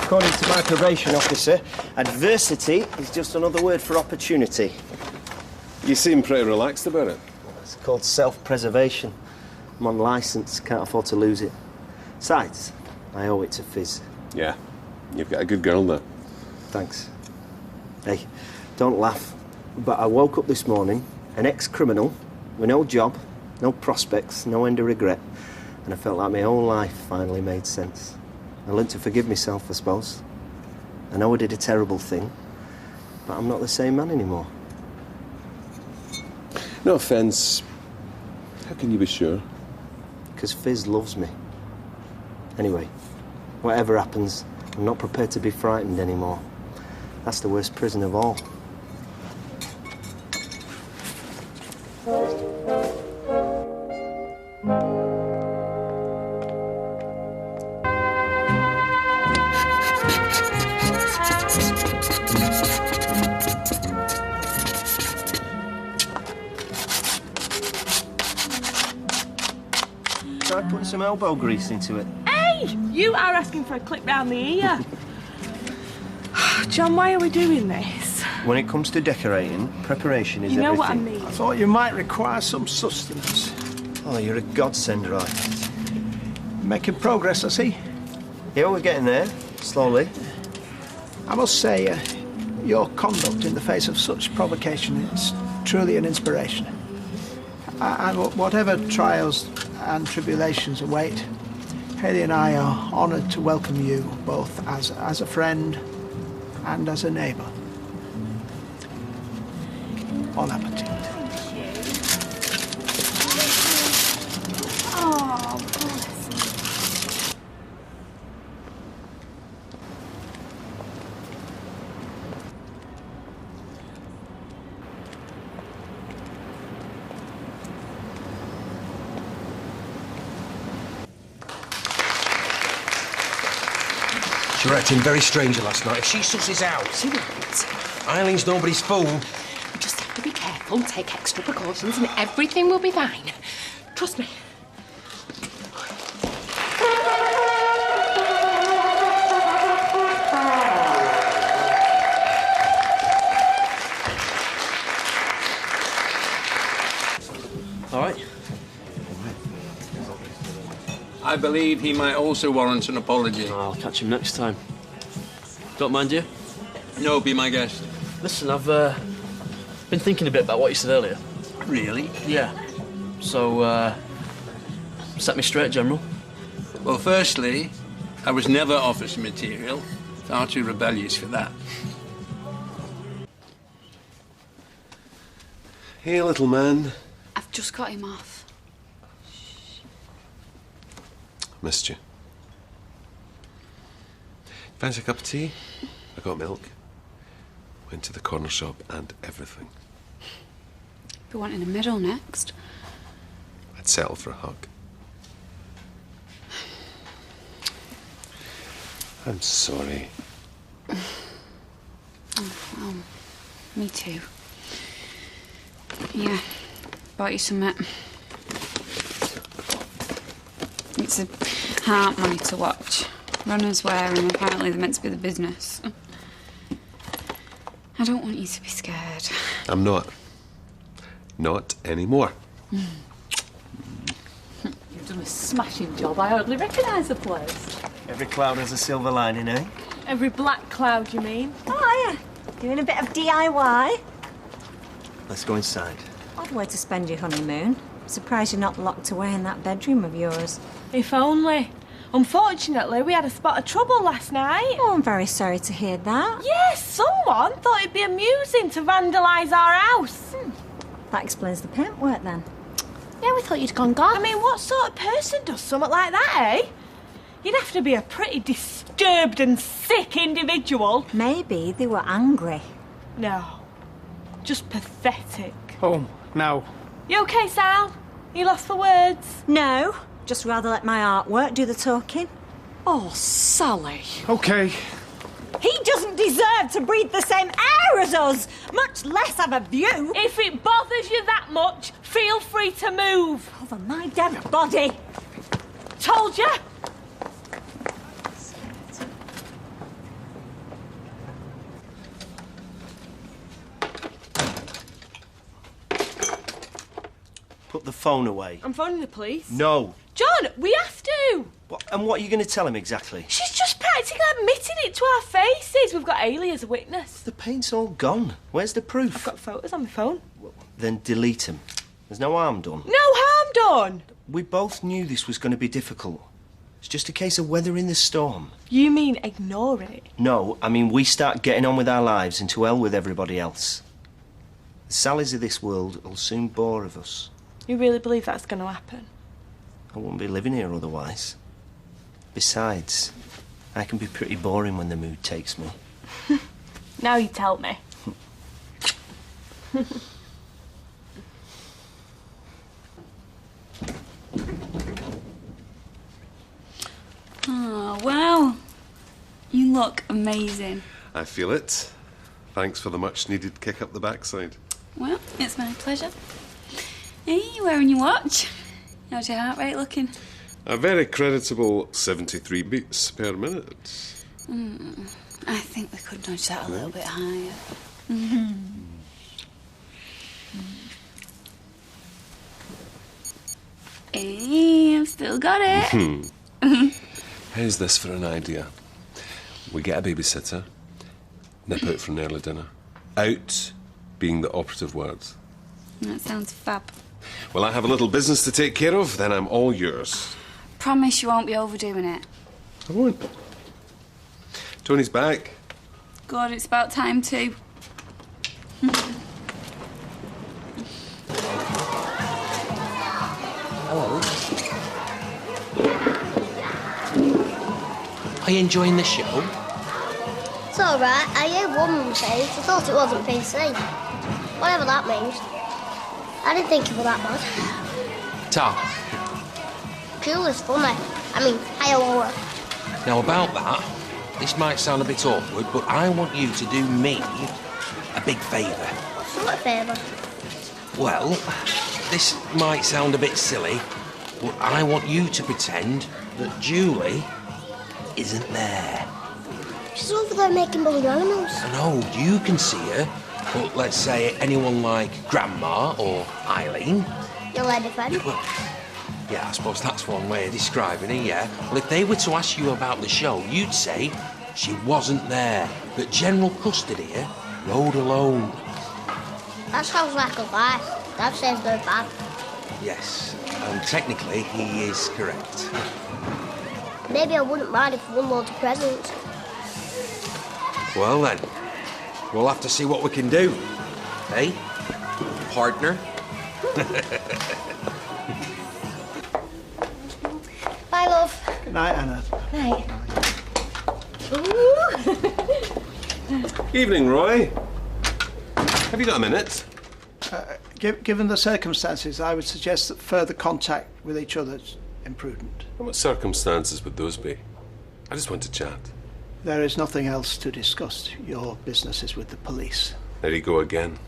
According to my probation officer, adversity is just another word for opportunity. You seem pretty relaxed about it. It's called self-preservation. I'm on licence, can't afford to lose it. Besides, I owe it to Fizz. Yeah. You've got a good girl there. Thanks. Hey, don't laugh, but I woke up this morning, an ex-criminal, with no job, no prospects, no end of regret, and I felt like my whole life finally made sense. I learned to forgive myself, I suppose. I know I did a terrible thing, but I'm not the same man anymore. No offence. How can you be sure? Because Fizz loves me. Anyway, whatever happens, I'm not prepared to be frightened anymore. That's the worst prison of all. Try putting some elbow grease into it. Hey! You are asking for a clip round the ear. John, why are we doing this? When it comes to decorating, preparation is You know everything. what I mean. I thought you might require some sustenance. Oh, you're a godsend, right? Making progress, I see. Yeah, we're getting there, slowly. I must say, your conduct in the face of such provocation is truly an inspiration. And whatever trials and tribulations await, Haley and I are honoured to welcome you both as a friend and as a neighbour. Bon appetit. Oh, bless him. She were acting very strange last night. If she susses out, She won't. Eileen's nobody's fool. You just have to be careful, take extra precautions, and everything will be fine. Trust me. All right. I believe he might also warrant an apology. I'll catch him next time. Don't mind you? No, be my guest. Listen, I've been thinking a bit about what you said earlier. Really? Yeah. So, set me straight, General. Well, firstly, I was never officer material. Far too rebellious for that. Hey, little man. I've just got him off. Missed you. Fancy a cup of tea? I got milk. Went to the corner shop and everything. Be wanting a medal next. I'd settle for a hug. I'm sorry. Oh, well, me too. Yeah, bought you some. It's a heart monitor watch. Runners wear them, apparently they're meant to be the business. I don't want you to be scared. I'm not. Not anymore. You've done a smashing job. I hardly recognise the place. Every cloud has a silver lining, eh? Every black cloud, you mean? Oh, yeah. Doing a bit of DIY. Let's go inside. Odd way to spend your honeymoon. Surprised you're not locked away in that bedroom of yours. If only. Unfortunately, we had a spot of trouble last night. Oh, I'm very sorry to hear that. Yes, someone thought it'd be amusing to vandalise our house. That explains the paintwork then. Yeah, we thought you'd gone goth. I mean, what sort of person does something like that, eh? You'd have to be a pretty disturbed and sick individual. Maybe they were angry. No, just pathetic. Home, now. You okay, Sal? You lost for words? No, just rather let my artwork do the talking. Oh, Sally. Okay. He doesn't deserve to breathe the same air as us, much less have a view. If it bothers you that much, feel free to move. Over my dead body. Told you. Put the phone away. I'm phoning the police. No, John, we have to. And what are you going to tell him exactly? She's just practically admitted it to our faces. We've got Ailey as a witness. The paint's all gone. Where's the proof? I've got photos on my phone. Then delete them. There's no harm done. No harm done. We both knew this was going to be difficult. It's just a case of weathering the storm. You mean ignore it? No, I mean we start getting on with our lives and to hell with everybody else. The Sallys of this world will soon bore of us. You really believe that's going to happen? I wouldn't be living here otherwise. Besides, I can be pretty boring when the mood takes me. Now you tell me. Oh, wow. You look amazing. I feel it. Thanks for the much-needed kick up the backside. Well, it's my pleasure. Hey, you wearing your watch? How's your heart rate looking? A very creditable 73 beats per minute. I think we could nudge that a little bit higher. Hey, I've still got it. How's this for an idea? We get a babysitter, nip out for an early dinner. Out being the operative word. That sounds fab. Well, I have a little business to take care of, then I'm all yours. Promise you won't be overdoing it. I won't. Tony's back. God, it's about time too. Hello. Are you enjoying the show? It's alright. I heard one say she thought it wasn't PC. Whatever that means. I didn't think it was that bad. Tom, Cool is funny. I mean, higher lower. now about that, this might sound a bit awkward, but I want you to do me a big favour. What sort of favour? Well, this might sound a bit silly, but I want you to pretend that Julie isn't there. She's over there making balloon animals. I know, you can see her, but let's say anyone like Grandma or Eileen. Your lady friend. Well, yeah, I suppose that's one way of describing it, yeah. Well, if they were to ask you about the show, you'd say she wasn't there, that General Custard here rode alone. That sounds like a lie. Dad says they're bad. Yes, and technically he is correct. Maybe I wouldn't mind if we won loads of presents. Well then, we'll have to see what we can do. Hey, partner? Bye, love. Good night, Anna. Night. Evening, Roy. Have you got a minute? Given the circumstances, I would suggest that further contact with each other is imprudent. And what circumstances would those be? I just want to chat. There is nothing else to discuss. Your business is with the police. There you go again.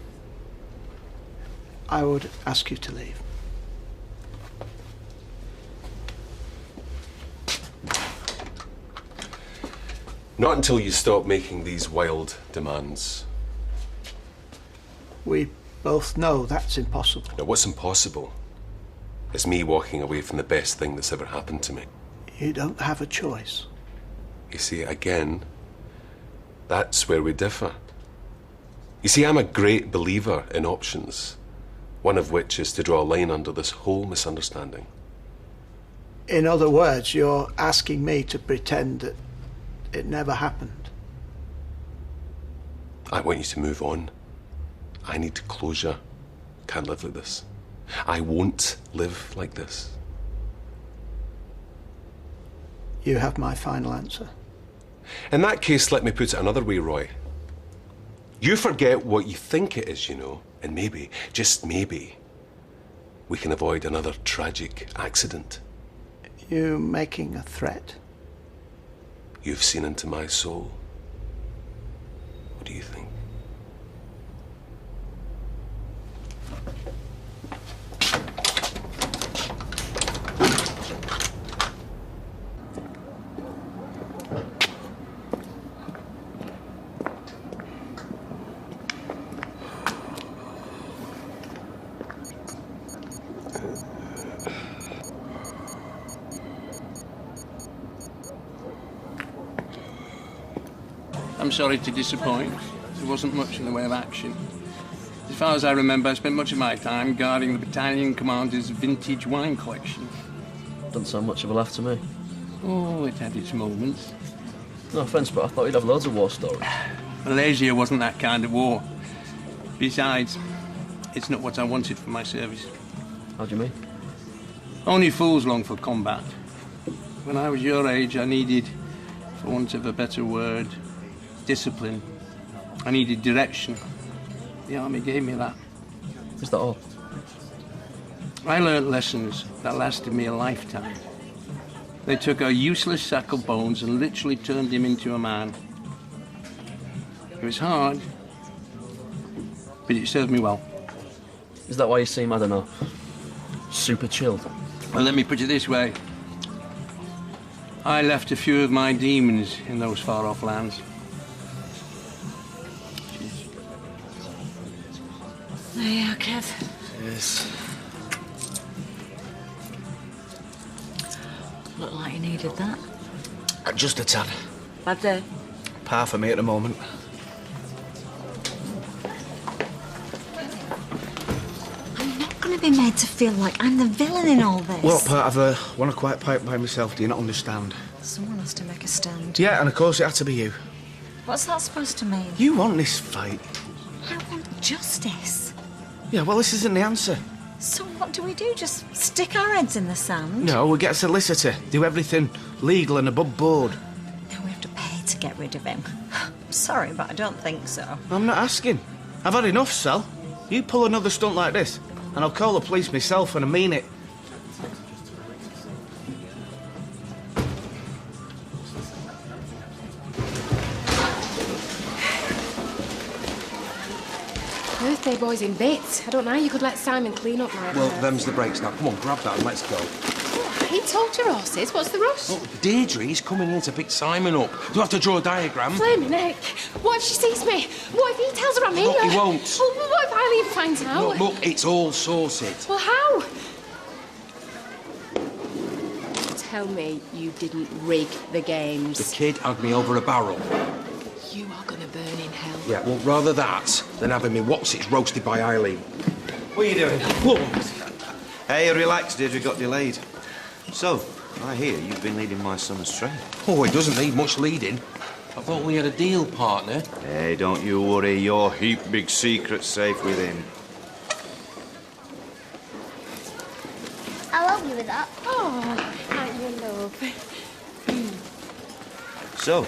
I would ask you to leave. Not until you stop making these wild demands. We both know that's impossible. Now, what's impossible is me walking away from the best thing that's ever happened to me. You don't have a choice. You see, again, that's where we differ. You see, I'm a great believer in options, one of which is to draw a line under this whole misunderstanding. In other words, you're asking me to pretend that it never happened. I want you to move on. I need closure. Can't live like this. I won't live like this. You have my final answer. In that case, let me put it another way, Roy. You forget what you think it is, you know, and maybe, just maybe, we can avoid another tragic accident. You making a threat? You've seen into my soul. What do you think? I'm sorry to disappoint. There wasn't much in the way of action. As far as I remember, I spent much of my time guarding the battalion commander's vintage wine collection. Doesn't sound much of a laugh to me. Oh, it had its moments. No offence, but I thought you'd have loads of war stories. Malaysia wasn't that kind of war. Besides, it's not what I wanted for my service. How do you mean? Only fools long for combat. When I was your age, I needed, for want of a better word, discipline. I needed direction. The army gave me that. Is that all? I learnt lessons that lasted me a lifetime. They took a useless sack of bones and literally turned him into a man. It was hard, but it served me well. Is that why you seem, I don't know, super chilled? Well, let me put it this way. I left a few of my demons in those far-off lands. There you are, Kev. Yes. Looked like you needed that. Just a tad. Bad day. Par for me at the moment. I'm not going to be made to feel like I'm the villain in all this. What part of a want to quiet pipe by myself do you not understand? Someone has to make a stand. Yeah, and of course it had to be you. What's that supposed to mean? You want this fight. I want justice. Yeah, well, this isn't the answer. So what do we do? Just stick our heads in the sand? No, we get a solicitor, do everything legal and above board. No, we have to pay to get rid of him. Sorry, but I don't think so. I'm not asking. I've had enough, Sal. You pull another stunt like this, and I'll call the police myself, and I mean it. Birthday boy's in bits. I don't know how you could let Simon clean up like Well, that. them's the breaks now. Come on, grab that and let's go. He told your horses. What's the rush? Look, Deirdre's coming in to pick Simon up. Do you have to draw a diagram? Flaming heck. What if she sees me? What if he tells her I'm here? Look, he won't. Well, what if Eileen finds out? Look, it's all sorted. Well, how? Tell me you didn't rig the games. The kid had me over a barrel. You are going to burn in hell. Yeah, well, rather that than having me what's-its roasted by Eileen. What are you doing? Hey, relax, Deirdre got delayed. So, I hear you've been leading my son astray. Oh, he doesn't need much leading. I thought we had a deal, partner. Hey, don't you worry, your heap big secret's safe with him. I'll help you with that. Oh, aren't you love? So,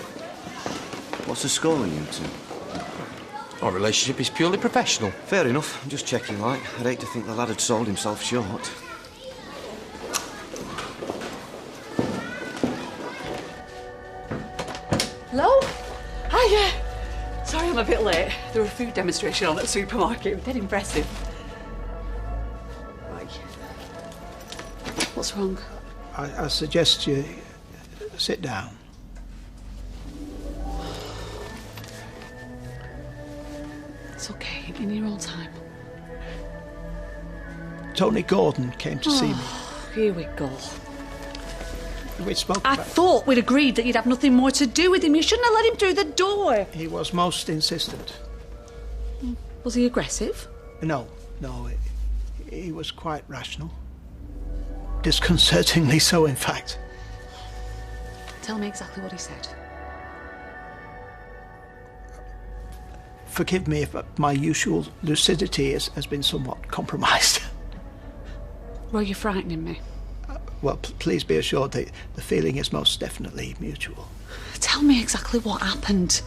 what's the score on you two? Our relationship is purely professional. Fair enough. I'm just checking, like. I'd hate to think the lad had sold himself short. Hello? Hiya. Sorry I'm a bit late. There was a food demonstration on at the supermarket. Dead impressive. Right. What's wrong? I suggest you sit down. It's okay. In your own time. Tony Gordon came to see me. Here we go. We spoke I about thought we'd agreed that you'd have nothing more to do with him. You shouldn't have let him through the door. He was most insistent. Was he aggressive? No, he was quite rational. Disconcertingly so, in fact. Tell me exactly what he said. Forgive me if my usual lucidity has been somewhat compromised. Well, you're frightening me. Well, please be assured that the feeling is most definitely mutual. Tell me exactly what happened.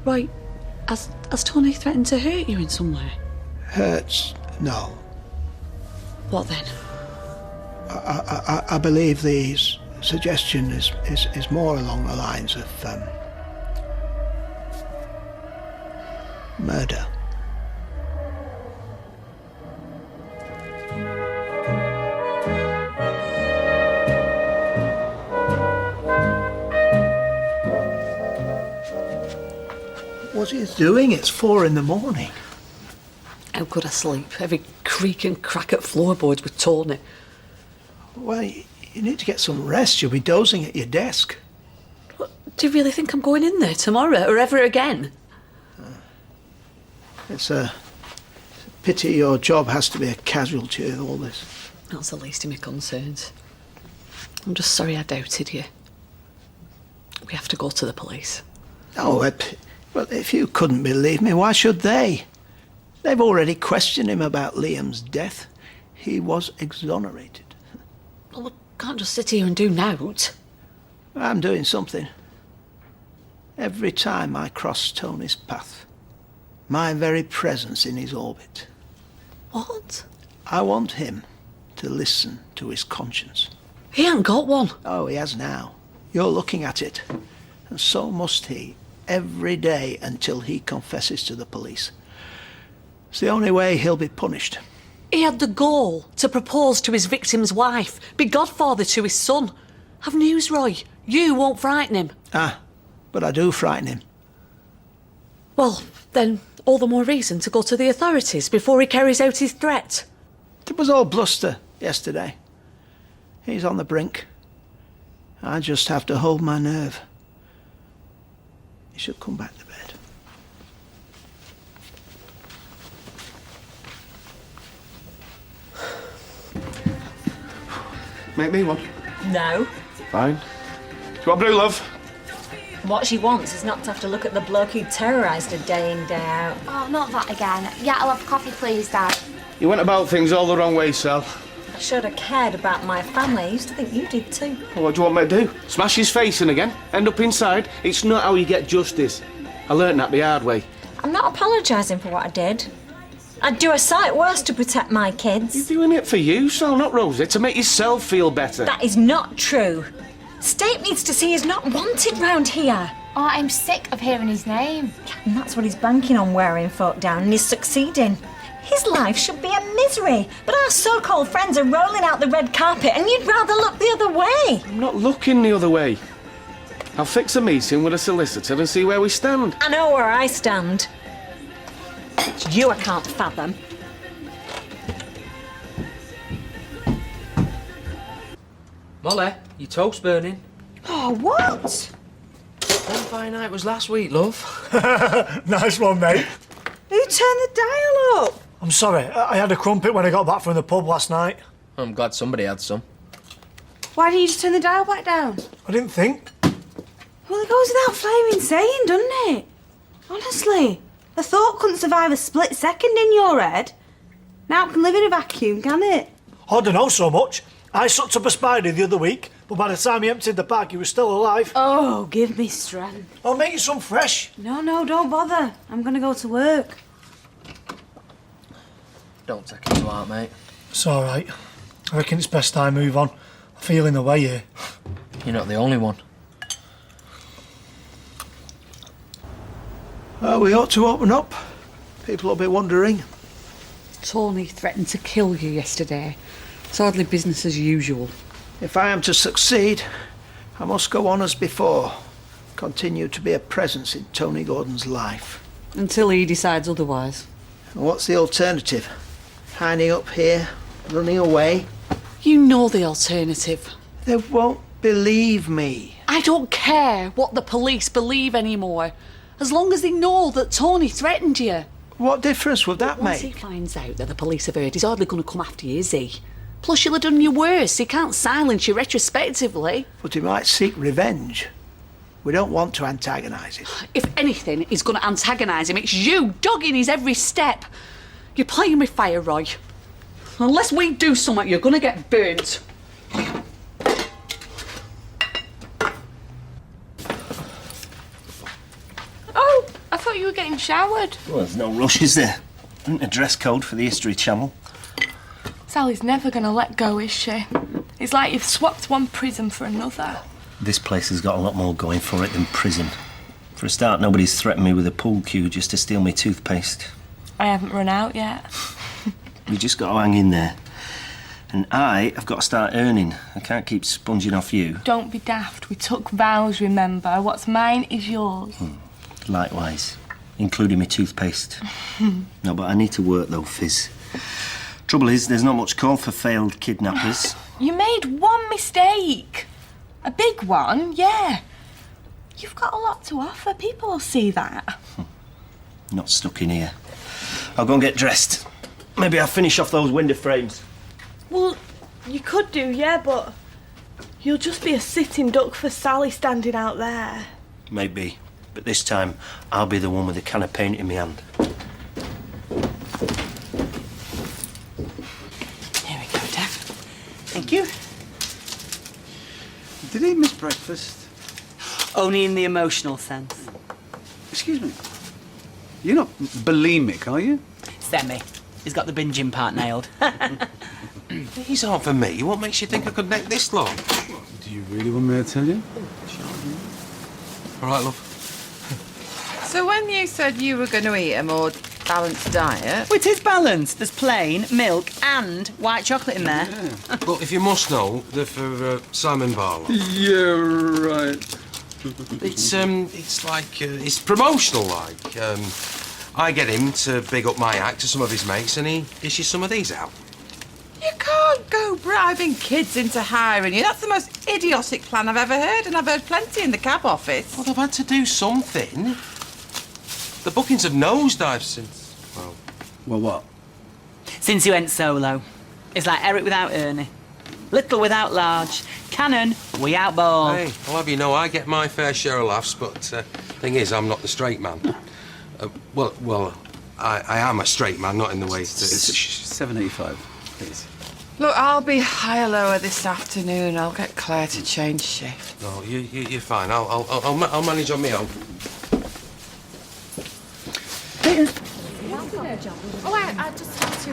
Right, has Tony threatened to hurt you in some way? Hurts? No. What then? I believe the suggestion is more along the lines of murder. What are you doing? It's 4 in the morning. How could I sleep? Every creak and crack at floorboards with Tony. Well, you need to get some rest. You'll be dozing at your desk. Do you really think I'm going in there tomorrow or ever again? It's a pity your job has to be a casualty of all this. That's the least of my concerns. I'm just sorry I doubted you. We have to go to the police. Oh, well, if you couldn't believe me, why should they? They've already questioned him about Liam's death. He was exonerated. Well, we can't just sit here and do nought. I'm doing something. Every time I cross Tony's path, my very presence in his orbit. What? I want him to listen to his conscience. He ain't got one. Oh, he has now. You're looking at it. And so must he, every day until he confesses to the police. It's the only way he'll be punished. He had the gall to propose to his victim's wife, be godfather to his son. Have news, Roy. You won't frighten him. Ah, but I do frighten him. Well, then all the more reason to go to the authorities before he carries out his threat. It was all bluster yesterday. He's on the brink. I just have to hold my nerve. He should come back to bed. Make me one. No. Fine. Do you want blue, love? What she wants is not to have to look at the bloke who terrorised her day in, day out. Oh, not that again. Yeah, I'll have coffee, please, Dad. You went about things all the wrong way, Sal. I showed I cared about my family. I used to think you did too. Well, what do you want me to do? Smash his face in again? End up inside? It's not how you get justice. I learned that the hard way. I'm not apologising for what I did. I'd do a sight worse to protect my kids. You're doing it for you, Sal, not Rosie, to make yourself feel better. That is not true. State needs to see he's not wanted round here. Oh, I'm sick of hearing his name. And that's what he's banking on, wearing folk down, and he's succeeding. His life should be a misery, but our so-called friends are rolling out the red carpet and you'd rather look the other way. I'm not looking the other way. I'll fix a meeting with a solicitor and see where we stand. I know where I stand. It's you I can't fathom. Molly, your toast burning. Oh, what? Bonfire night was last week, love. Nice one, mate. Who turned the dial up? I'm sorry, I had a crumpet when I got back from the pub last night. I'm glad somebody had some. Why didn't you just turn the dial back down? I didn't think. Well, it goes without flaming saying, doesn't it? Honestly, a thought couldn't survive a split second in your head. Now it can live in a vacuum, can it? I don't know so much. I sucked up a spider the other week, but by the time he emptied the bag, he was still alive. Oh, give me strength. I'll make you some fresh. No, don't bother. I'm gonna go to work. Don't take it to heart, mate. It's all right. I reckon it's best I move on. I'm feeling the way here. You're not the only one. Well, we ought to open up. People will be wondering. Tony threatened to kill you yesterday. It's hardly business as usual. If I am to succeed, I must go on as before. Continue to be a presence in Tony Gordon's life. Until he decides otherwise. And what's the alternative? Hiding up here, running away? You know the alternative. They won't believe me. I don't care what the police believe anymore. As long as they know that Tony threatened you. What difference would that Once make? he finds out that the police have heard, he's hardly going to come after you, is he? Plus, you'll have done your worst. He can't silence you retrospectively. But he might seek revenge. We don't want to antagonise him. If anything is going to antagonise him, it's you dogging his every step. You're playing with fire, Roy. Unless we do something, you're going to get burnt. Oh, I thought you were getting showered. Well, there's no rush, is there? Isn't a dress code for the History Channel? Sally's never gonna let go, is she? It's like you've swapped one prison for another. This place has got a lot more going for it than prison. For a start, nobody's threatened me with a pool cue just to steal me toothpaste. I haven't run out yet. We just got to hang in there. And I have got to start earning. I can't keep sponging off you. Don't be daft. We took vows, remember? What's mine is yours. Likewise, including my toothpaste. No, but I need to work though, Fizz. Trouble is, there's not much call for failed kidnappers. You made one mistake. A big one, yeah. You've got a lot to offer. People will see that. Not stuck in here. I'll go and get dressed. Maybe I'll finish off those window frames. Well, you could do, yeah, but you'll just be a sitting duck for Sally standing out there. Maybe. But this time, I'll be the one with a can of paint in my hand. Here we go, Dev. Thank you. Did he miss breakfast? Only in the emotional sense. Excuse me. You're not bulimic, are you? Semi. He's got the binging part nailed. These aren't for me. What makes you think I could neck this long? Do you really want me to tell you? All right, love. So when you said you were going to eat a more balanced diet... Well, it is balanced. There's plain, milk and white chocolate in there. Well, if you must know, they're for Simon Barlow. Yeah, right. It's like, it's promotional, like. I get him to big up my act to some of his mates and he dishes some of these out. You can't go bribing kids into hiring you. That's the most idiotic plan I've ever heard, and I've heard plenty in the cab office. Well, they've had to do something. The bookings have nosedived since, well... Well, what? Since he went solo. It's like Eric without Ernie. Little without large. Cannon without ball. Hey, I'll have you know I get my fair share of laughs, but thing is, I'm not the straight man. I am a straight man, not in the way that... $7.85, please. Look, I'll be higher lower this afternoon. I'll get Claire to change shift. No, you're fine. I'll manage on my own. Oh, I just had to,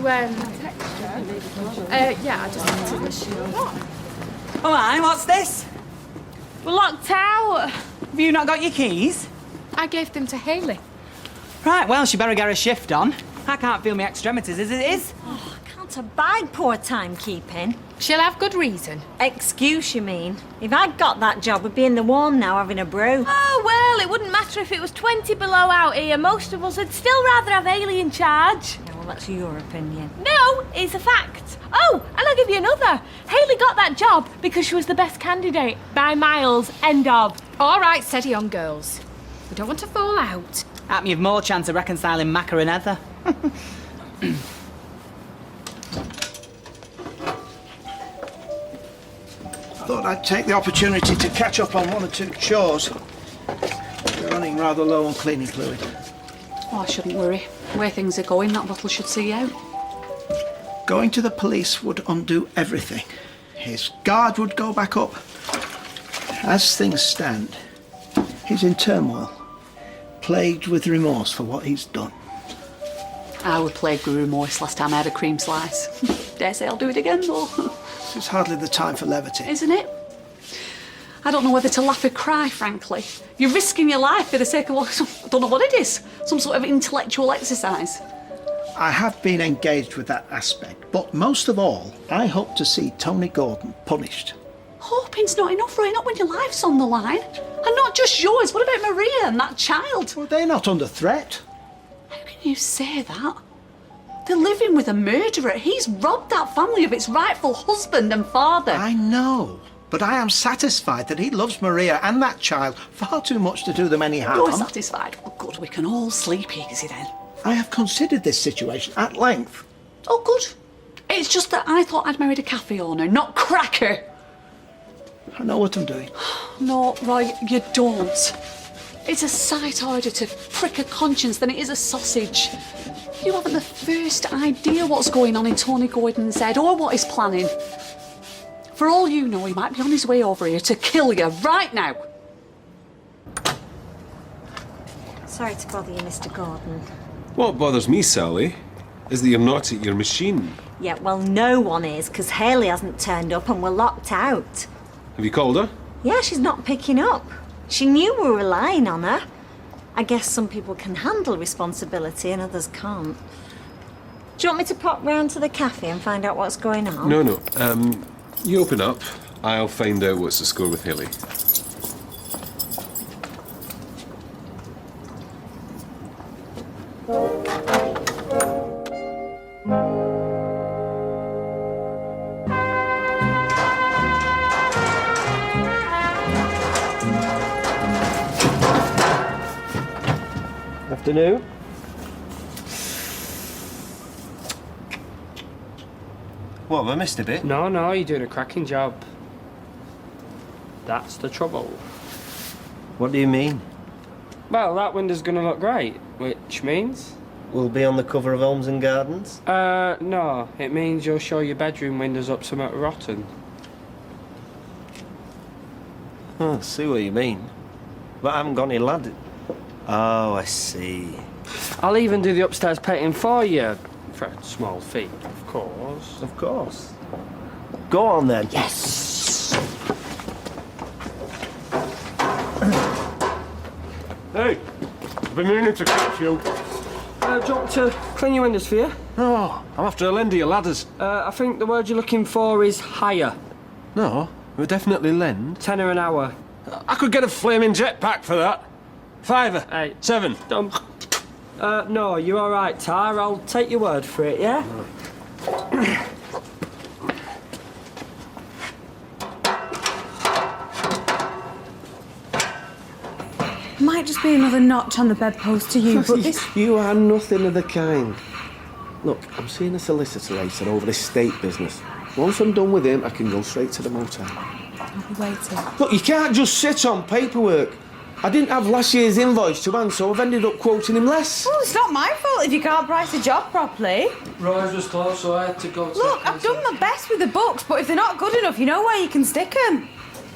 yeah, I just had to wish you. What? All right, what's this? We're locked out. Have you not got your keys? I gave them to Hayley. Right, well, she better get her shift on. I can't feel my extremities as it is. Oh, I can't abide poor timekeeping. She'll have good reason. Excuse, you mean? If I'd got that job, I'd be in the warm now having a brew. Oh, well, it wouldn't matter if it was 20 below out here. Most of us would still rather have Hayley in charge. Yeah, well, that's your opinion. No, it's a fact. Oh, and I'll give you another. Hayley got that job because she was the best candidate. By miles. End of. All right, steady on, girls. We don't want to fall out. Happen you've more chance of reconciling Macca and Heather. Thought I'd take the opportunity to catch up on one or two chores. We're running rather low on cleaning fluid. Oh, I shouldn't worry. The way things are going, that bottle should see out. Going to the police would undo everything. His guard would go back up. As things stand, he's in turmoil, plagued with remorse for what he's done. I was plagued with remorse last time I had a cream slice. Dare say I'll do it again, though. This is hardly the time for levity. Isn't it? I don't know whether to laugh or cry, frankly. You're risking your life for the sake of, I don't know what it is, some sort of intellectual exercise. I have been engaged with that aspect, but most of all, I hope to see Tony Gordon punished. Hoping's not enough, right? Not when your life's on the line. And not just yours. What about Maria and that child? Well, they're not under threat. How can you say that? They're living with a murderer. He's robbed that family of its rightful husband and father. I know, but I am satisfied that he loves Maria and that child far too much to do them any harm. You're satisfied? Oh, good. We can all sleep easy then. I have considered this situation at length. Oh, good. It's just that I thought I'd married a cafe owner, not Cracker. I know what I'm doing. No, Roy, you don't. It's a sight harder to prick a conscience than it is a sausage. You haven't the first idea what's going on in Tony Gordon's head or what he's planning. For all you know, he might be on his way over here to kill you right now. Sorry to bother you, Mr. Gordon. What bothers me, Sally, is that you're not at your machine. Yeah, well, no one is, because Hayley hasn't turned up and we're locked out. Have you called her? Yeah, she's not picking up. She knew we were relying on her. I guess some people can handle responsibility and others can't. Do you want me to pop round to the cafe and find out what's going on? No. You open up. I'll find out what's the score with Haley. Afternoon. What, have I missed a bit? No, you're doing a cracking job. That's the trouble. What do you mean? Well, that window's gonna look great, which means... We'll be on the cover of Homes and Gardens? No. It means you'll show your bedroom windows up somewhat rotten. Oh, I see what you mean. But I haven't got any lad... Oh, I see. I'll even do the upstairs painting for you. For a small fee, of course. Of course. Go on then. Yes! Hey, I've been meaning to catch you. Do you want to clean your windows for you? No, I'm after a lend of your ladders. I think the word you're looking for is hire. No, we'll definitely lend. £10 an hour. I could get a flaming jetpack for that. £5. Hey. 7. No, you're all right, Tar. I'll take your word for it, yeah? Might just be another notch on the bedpost to you, but this... You are nothing of the kind. Look, I'm seeing a solicitor racer over this estate business. Once I'm done with him, I can go straight to the motel. I'll be waiting. Look, you can't just sit on paperwork. I didn't have last year's invoice to hand, so I've ended up quoting him less. Well, it's not my fault if you can't price a job properly. Roy's was close, so I had to go to... Look, I've done my best with the books, but if they're not good enough, you know where you can stick them.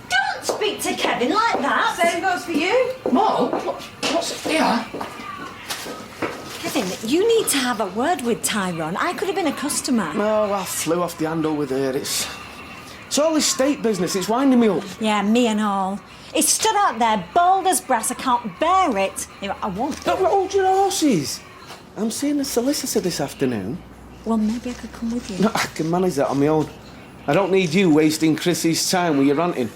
Don't speak to Kevin like that. Same goes for you. Mo, what's here? Kevin, you need to have a word with Tyrone. I could have been a customer. Oh, I flew off the handle with her. It's all estate business. It's winding me up. Yeah, me and all. He stood out there, bold as brass. I can't bear it. I won't. Don't hold your horses. I'm seeing a solicitor this afternoon. Well, maybe I could come with you. No, I can manage that on my own. I don't need you wasting Chrissy's time with your ranting.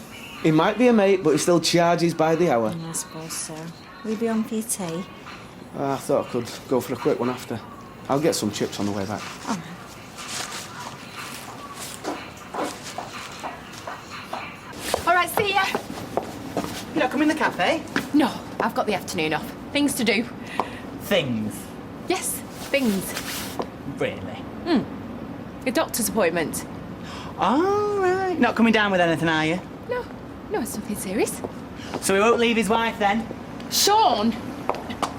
He might be a mate, but he still charges by the hour. I suppose so. Will you be on for your tea? I thought I could go for a quick one after. I'll get some chips on the way back. All right. All right, see ya. You not come in the cafe? No, I've got the afternoon off. Things to do. Things. Yes, things. Really? A doctor's appointment. All right. Not coming down with anything, are you? No, it's nothing serious. So he won't leave his wife then? Sean,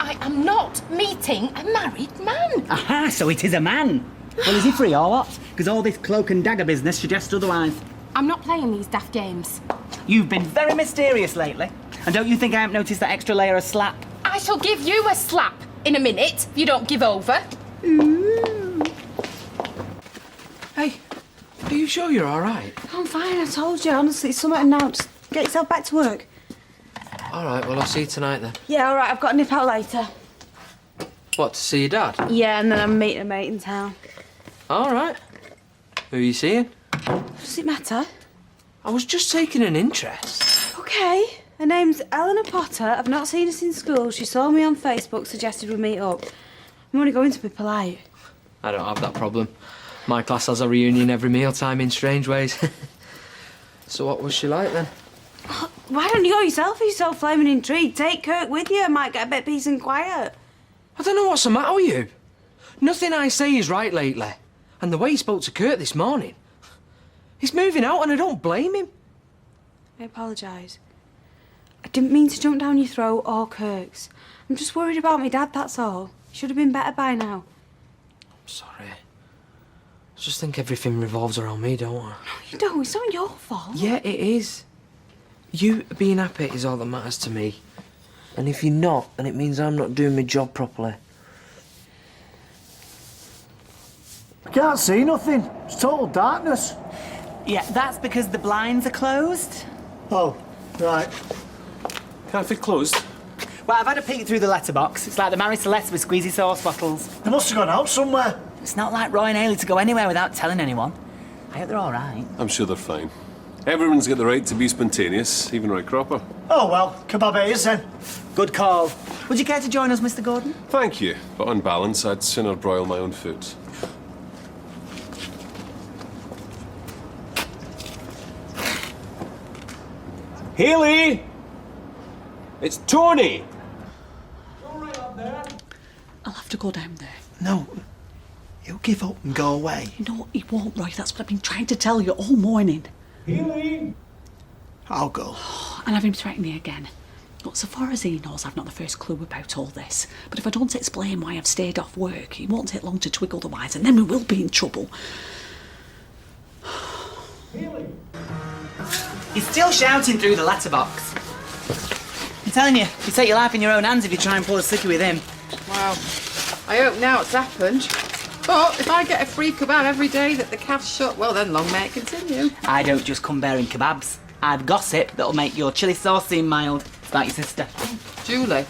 I am not meeting a married man. Aha, so it is a man. Well, is he free or what? Because all this cloak and dagger business suggests otherwise. I'm not playing these daft games. You've been very mysterious lately. And don't you think I haven't noticed that extra layer of slap? I shall give you a slap in a minute if you don't give over. Hey, are you sure you're all right? I'm fine, I told you. Honestly, it's something now. Just get yourself back to work. All right, well, I'll see you tonight then. Yeah, all right, I've got to nip out later. What, to see your dad? Yeah, and then I'm meeting a mate in town. All right. Who are you seeing? Does it matter? I was just taking an interest. Okay. Her name's Eleanor Potter. I've not seen her since school. She saw me on Facebook, suggested we meet up. I'm only going to be polite. I don't have that problem. My class has a reunion every mealtime in strange ways. So what was she like then? Why don't you go yourself if you're so flaming intrigued? Take Kirk with you. I might get a bit peace and quiet. I don't know what's the matter with you. Nothing I say is right lately. And the way he spoke to Kurt this morning. He's moving out and I don't blame him. I apologise. I didn't mean to jump down your throat or Kirk's. I'm just worried about my dad, that's all. He should have been better by now. I'm sorry. I just think everything revolves around me, don't I? No, you don't. It's not your fault. Yeah, it is. You being happy is all that matters to me. And if you're not, then it means I'm not doing my job properly. I can't see nothing. It's total darkness. Yeah, that's because the blinds are closed. Oh, right. Can't fit closed. Well, I've had a peek through the letterbox. It's like the Mary Celeste with squeezy sauce bottles. They must have gone out somewhere. It's not like Roy and Ailey to go anywhere without telling anyone. I hope they're all right. I'm sure they're fine. Everyone's got the right to be spontaneous, even Roy Cropper. Oh, well, kebab it is then. Good call. Would you care to join us, Mr. Gordon? Thank you, but on balance, I'd sooner broil my own food. Haley! It's Tony! have to go down there. No, he'll give up and go away. No, he won't, Roy. That's what I've been trying to tell you all morning. I'll go. And have him threaten me again. Look, so far as he knows, I've not the first clue about all this. But if I don't explain why I've stayed off work, it won't take long to twig otherwise, and then we will be in trouble. He's still shouting through the letterbox. I'm telling you, you take your life in your own hands if you try and pull a sickie with him. Well, I hope now it's happened. But if I get a free kebab every day that the cafe's shut, well then long may it continue. I don't just come bearing kebabs. I've gossip that'll make your chilli sauce seem mild. It's about your sister. Julie?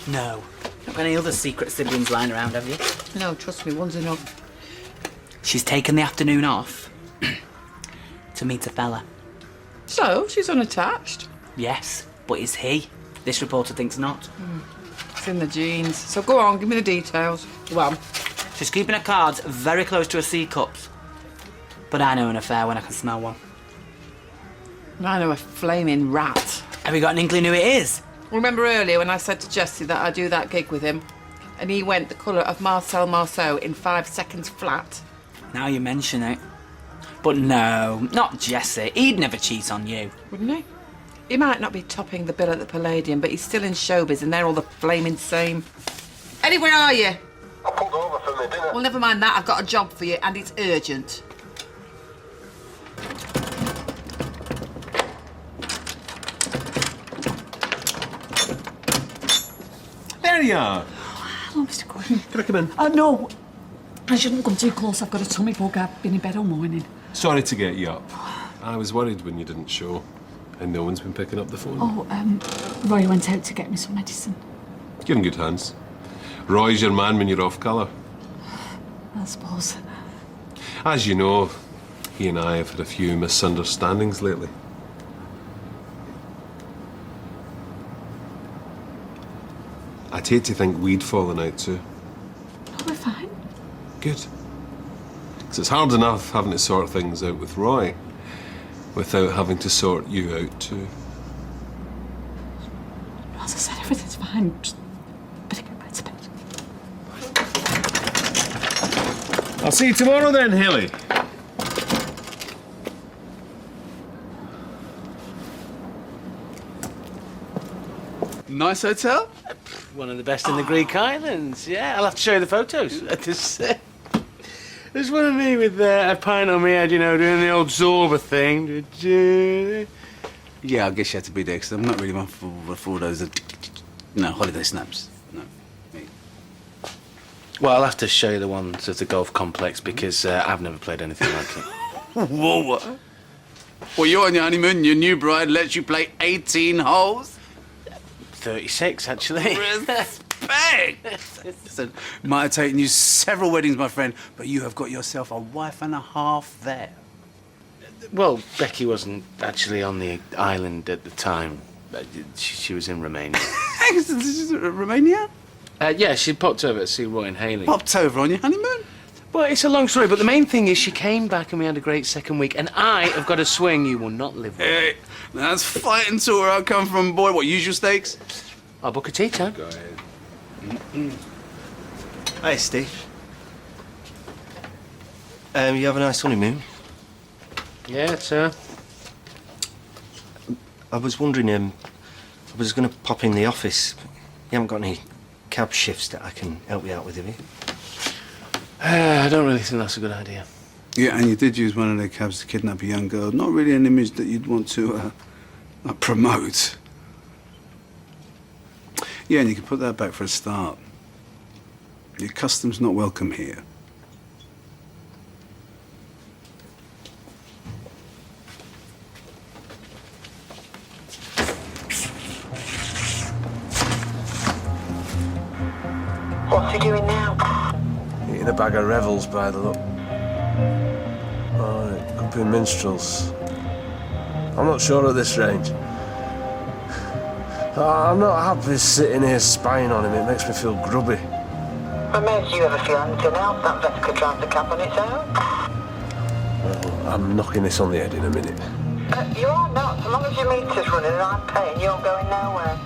No. Not got any other secret siblings lying around, have you? No, trust me, one's enough. She's taken the afternoon off to meet a fella. So, she's unattached? Yes, but is he? This reporter thinks not. It's in the genes. So go on, give me the details. Well, she's keeping her cards very close to her C-cups. But I know an affair when I can smell one. I know a flaming rat. Have you got an inkling who it is? Remember earlier when I said to Jesse that I'd do that gig with him? And he went the colour of Marcel Marceau in 5 seconds flat. Now you mention it. But no, not Jesse. He'd never cheat on you. Wouldn't he? He might not be topping the bill at the Palladium, but he's still in showbiz and they're all the flaming same. Eddie, where are you? I pulled over for my dinner. Well, never mind that. I've got a job for you and it's urgent. There you are. Hello, Mr. Gordon. Can I come in? No. I shouldn't come too close. I've got a tummy bug. I've been in bed all morning. Sorry to get you up. I was worried when you didn't show, and no one's been picking up the phone. Oh, Roy went out to get me some medicine. You're in good hands. Roy's your man when you're off colour. I suppose. As you know, he and I have had a few misunderstandings lately. I'd hate to think we'd fallen out too. No, we're fine. Good. Because it's hard enough having to sort things out with Roy without having to sort you out too. As I said, everything's fine. Just better get back to bed. I'll see you tomorrow then, Haley. Nice hotel? One of the best in the Greek islands. Yeah, I'll have to show you the photos. There's one of me with a pint on my head, you know, doing the old Zorba thing. Yeah, I guess you had to be there, because I'm not really one for those holiday snaps. No. Me. Well, I'll have to show you the ones of the golf complex because I've never played anything like it. Whoa, what? Well, you're on your honeymoon, your new bride lets you play 18 holes? 36, actually. Respect! Listen, might have taken you several weddings, my friend, but you have got yourself a wife and a half there. Well, Becky wasn't actually on the island at the time. She was in Romania. Romania? Yeah, she popped over to see Roy and Haley. Popped over on your honeymoon? Well, it's a long story, but the main thing is she came back and we had a great second week, and I have got a swing you will not live with. Hey, that's fighting to where I come from, boy. What, usual steaks? I'll book a tea time. Go ahead. Hi, Steve. You have a nice honeymoon? Yeah, sir. I was wondering, I was going to pop in the office. You haven't got any cab shifts that I can help you out with, have you? I don't really think that's a good idea. Yeah, and you did use one of their cabs to kidnap a young girl. Not really an image that you'd want to promote. Yeah, and you can put that back for a start. Your custom's not welcome here. What's he doing now? Eating a bag of revels by the look. Oh, it could be minstrels. I'm not sure at this range. I'm not happy sitting here spying on him. It makes me feel grubby. What makes you ever feel anything else? That vet could drive the cab on its own. Well, I'm knocking this on the head in a minute. You are not. So long as your meter's running and I'm paying, you're going nowhere.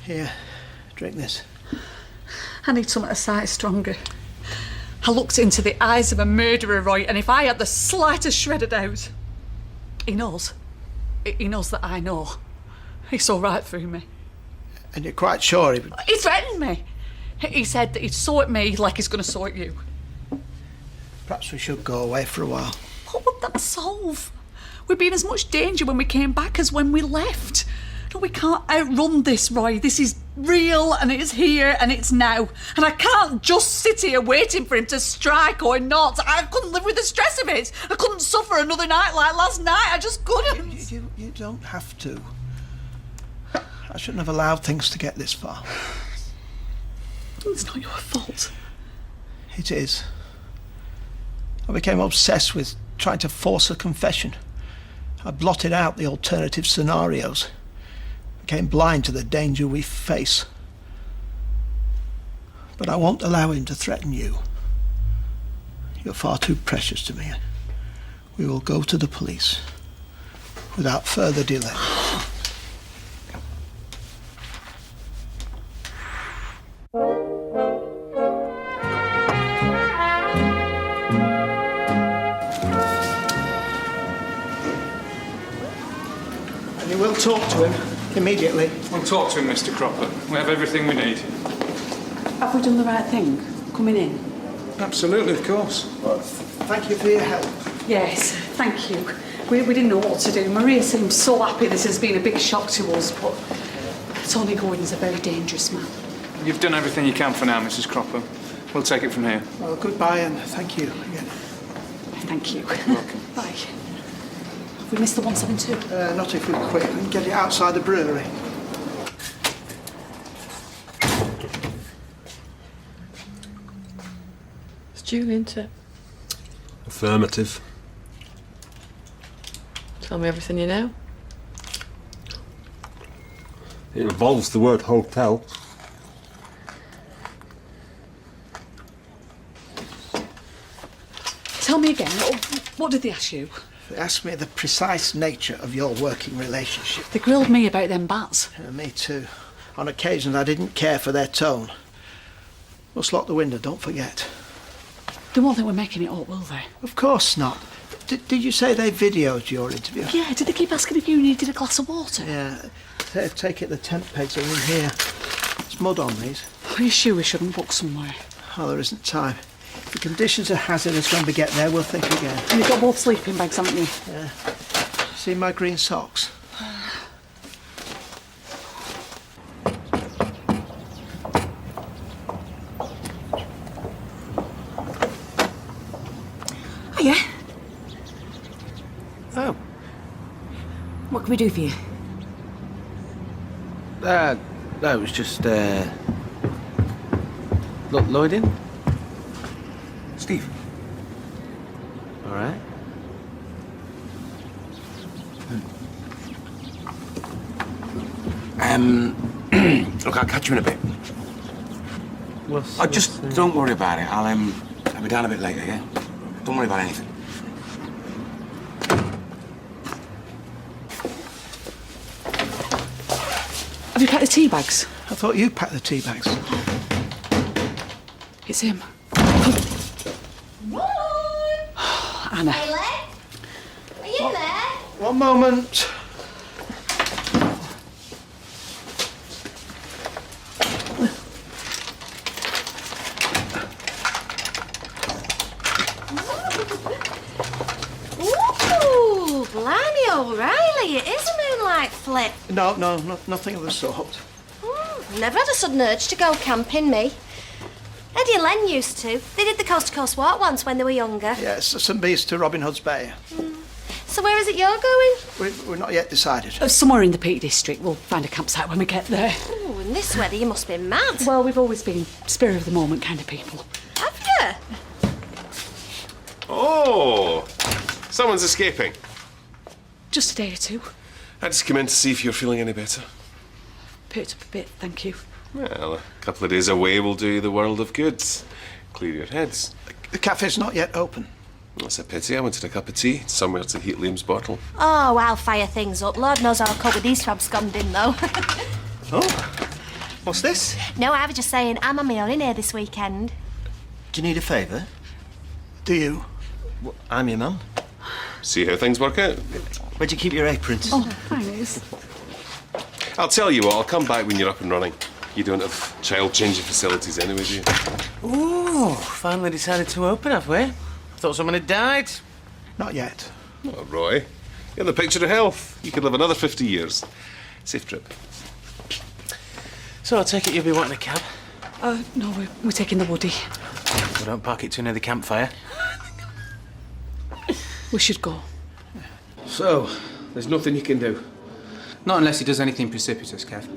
Here, drink this. I need something a sight stronger. I looked into the eyes of a murderer, Roy, and if I had the slightest shred of doubt, he knows. He knows that I know. He saw right through me. And you're quite sure he would... He threatened me. He said that he'd saw at me like he's going to saw at you. Perhaps we should go away for a while. What would that solve? We'd be in as much danger when we came back as when we left. No, we can't outrun this, Roy. This is real, and it's here, and it's now. And I can't just sit here waiting for him to strike or not. I couldn't live with the stress of it. I couldn't suffer another night like last night. I just couldn't. You don't have to. I shouldn't have allowed things to get this far. It's not your fault. It is. I became obsessed with trying to force a confession. I blotted out the alternative scenarios. Became blind to the danger we face. But I won't allow him to threaten you. You're far too precious to me. We will go to the police without further delay. And you will talk to him immediately. We'll talk to him, Mr. Cropper. We have everything we need. Have we done the right thing, coming in? Absolutely, of course. Well, thank you for your help. Yes, thank you. We didn't know what to do. Maria seems so happy this has been a big shock to us, but Tony Gordon's a very dangerous man. You've done everything you can for now, Mrs. Cropper. We'll take it from here. Well, goodbye and thank you again. Thank you. You're welcome. Bye. Have we missed the 172? Not if we're quick. We can get it outside the brewery. It's Julie, isn't it? Affirmative. Tell me everything you know. It involves the word hotel. Tell me again, what did they ask you? They asked me the precise nature of your working relationship. They grilled me about them bats. Me too. On occasions I didn't care for their tone. Must lock the window, don't forget. They won't think we're making it up, will they? Of course not. Did you say they videoed your interview? Yeah, did they keep asking if you needed a glass of water? Yeah. Take it the tent pegs are in here. There's mud on these. Are you sure we shouldn't book somewhere? Oh, there isn't time. If the conditions are hazardous when we get there, we'll think again. And you've got both sleeping bags, haven't you? Yeah. See my green socks? Hiya. Oh. What can we do for you? No, it was just, Lloyd in? Steve. All right. Look, I'll catch you in a bit. Just don't worry about it. I'll be down a bit later, yeah? Don't worry about anything. Have you packed the tea bags? I thought you packed the tea bags. It's him. Anna. Are you there? One moment. Ooh, blimey, O'Reilly, it is a moonlight flip. No, nothing of the sort. Never had a sudden urge to go camping, me. Eddie and Len used to. They did the coast-to-coast walk once when they were younger. Yes, St Bees to Robin Hood's Bay. So where is it you're going? We're not yet decided. Somewhere in the Peak District. We'll find a campsite when we get there. Ooh, in this weather you must be mad. Well, we've always been spur of the moment kind of people. Have you? Oh, someone's escaping. Just a day or two. I just came in to see if you're feeling any better. Perked up a bit, thank you. Well, a couple of days away will do you the world of good. Clear your heads. The cafe's not yet open. That's a pity. I wanted a cup of tea, somewhere to heat Liam's bottle. Oh, I'll fire things up. Lord knows I'll cope with these absconding, though. Oh, What's this? No, I was just saying, I'm on my own in here this weekend. Do you need a favour? Do you? I'm your man. See how things work out. Where'd you keep your aprons? Oh, thanks. I'll tell you what, I'll come back when you're up and running. You don't have child changing facilities anyway, do you? Ooh, finally decided to open, have we? I thought someone had died. Not yet. Oh, Roy, you're the picture of health. You could live another 50 years. Safe trip. So I take it you'll be wanting a cab? No, we're taking the Woody. Well, don't park it too near the campfire. We should go. So, there's nothing you can do? Not unless he does anything precipitous, Kev.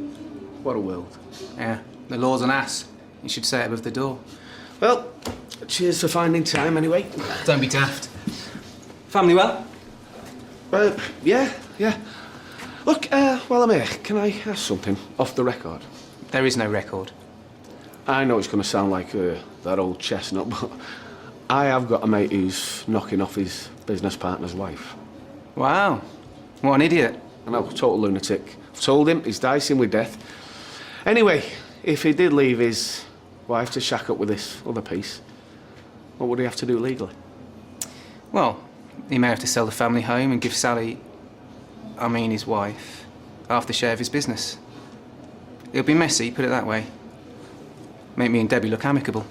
What a world. Yeah, the law's an ass. You should say it above the door. Well, cheers for finding time anyway. Don't be daft. Family well? Yeah. Look, while I'm here, can I ask something off the record? There is no record. I know it's going to sound like that old chestnut, but I have got a mate who's knocking off his business partner's wife. Wow. What an idiot. I know, total lunatic. I've told him he's dicing with death. Anyway, if he did leave his wife to shack up with this other piece, what would he have to do legally? Well, he may have to sell the family home and give Sally, I mean his wife, half the share of his business. It'll be messy, put it that way. Make me and Debbie look amicable.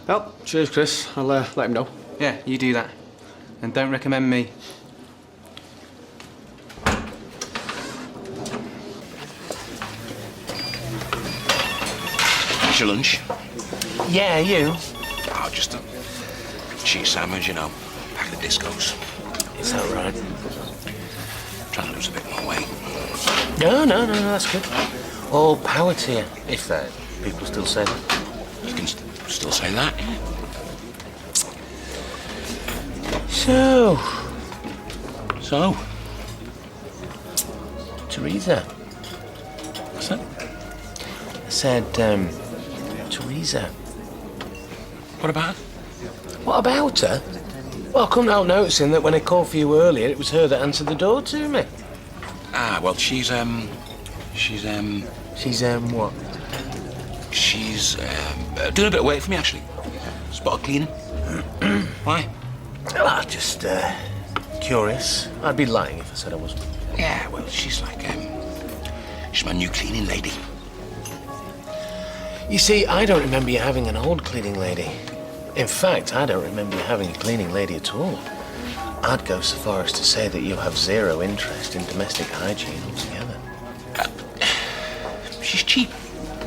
Well, cheers, Chris. I'll let him know. Yeah, you do that. And don't recommend me. How's your lunch? Yeah, you? Oh, just a cheese sandwich, you know. Pack of discos. Is that right? Trying to lose a bit more weight. No, that's good. All power to you, if people still say that. You can still say that. So, Teresa. What's that? I said, Teresa. What about her? What about her? Well, I couldn't help noticing that when I called for you earlier, it was her that answered the door to me. Ah, well, she's what? She's doing a bit of work for me, actually. Spot of cleaning. Why? Well, just, curious. I'd be lying if I said I wasn't. Yeah, well, she's like, she's my new cleaning lady. You see, I don't remember you having an old cleaning lady. In fact, I don't remember you having a cleaning lady at all. I'd go so far as to say that you have zero interest in domestic hygiene altogether. She's cheap.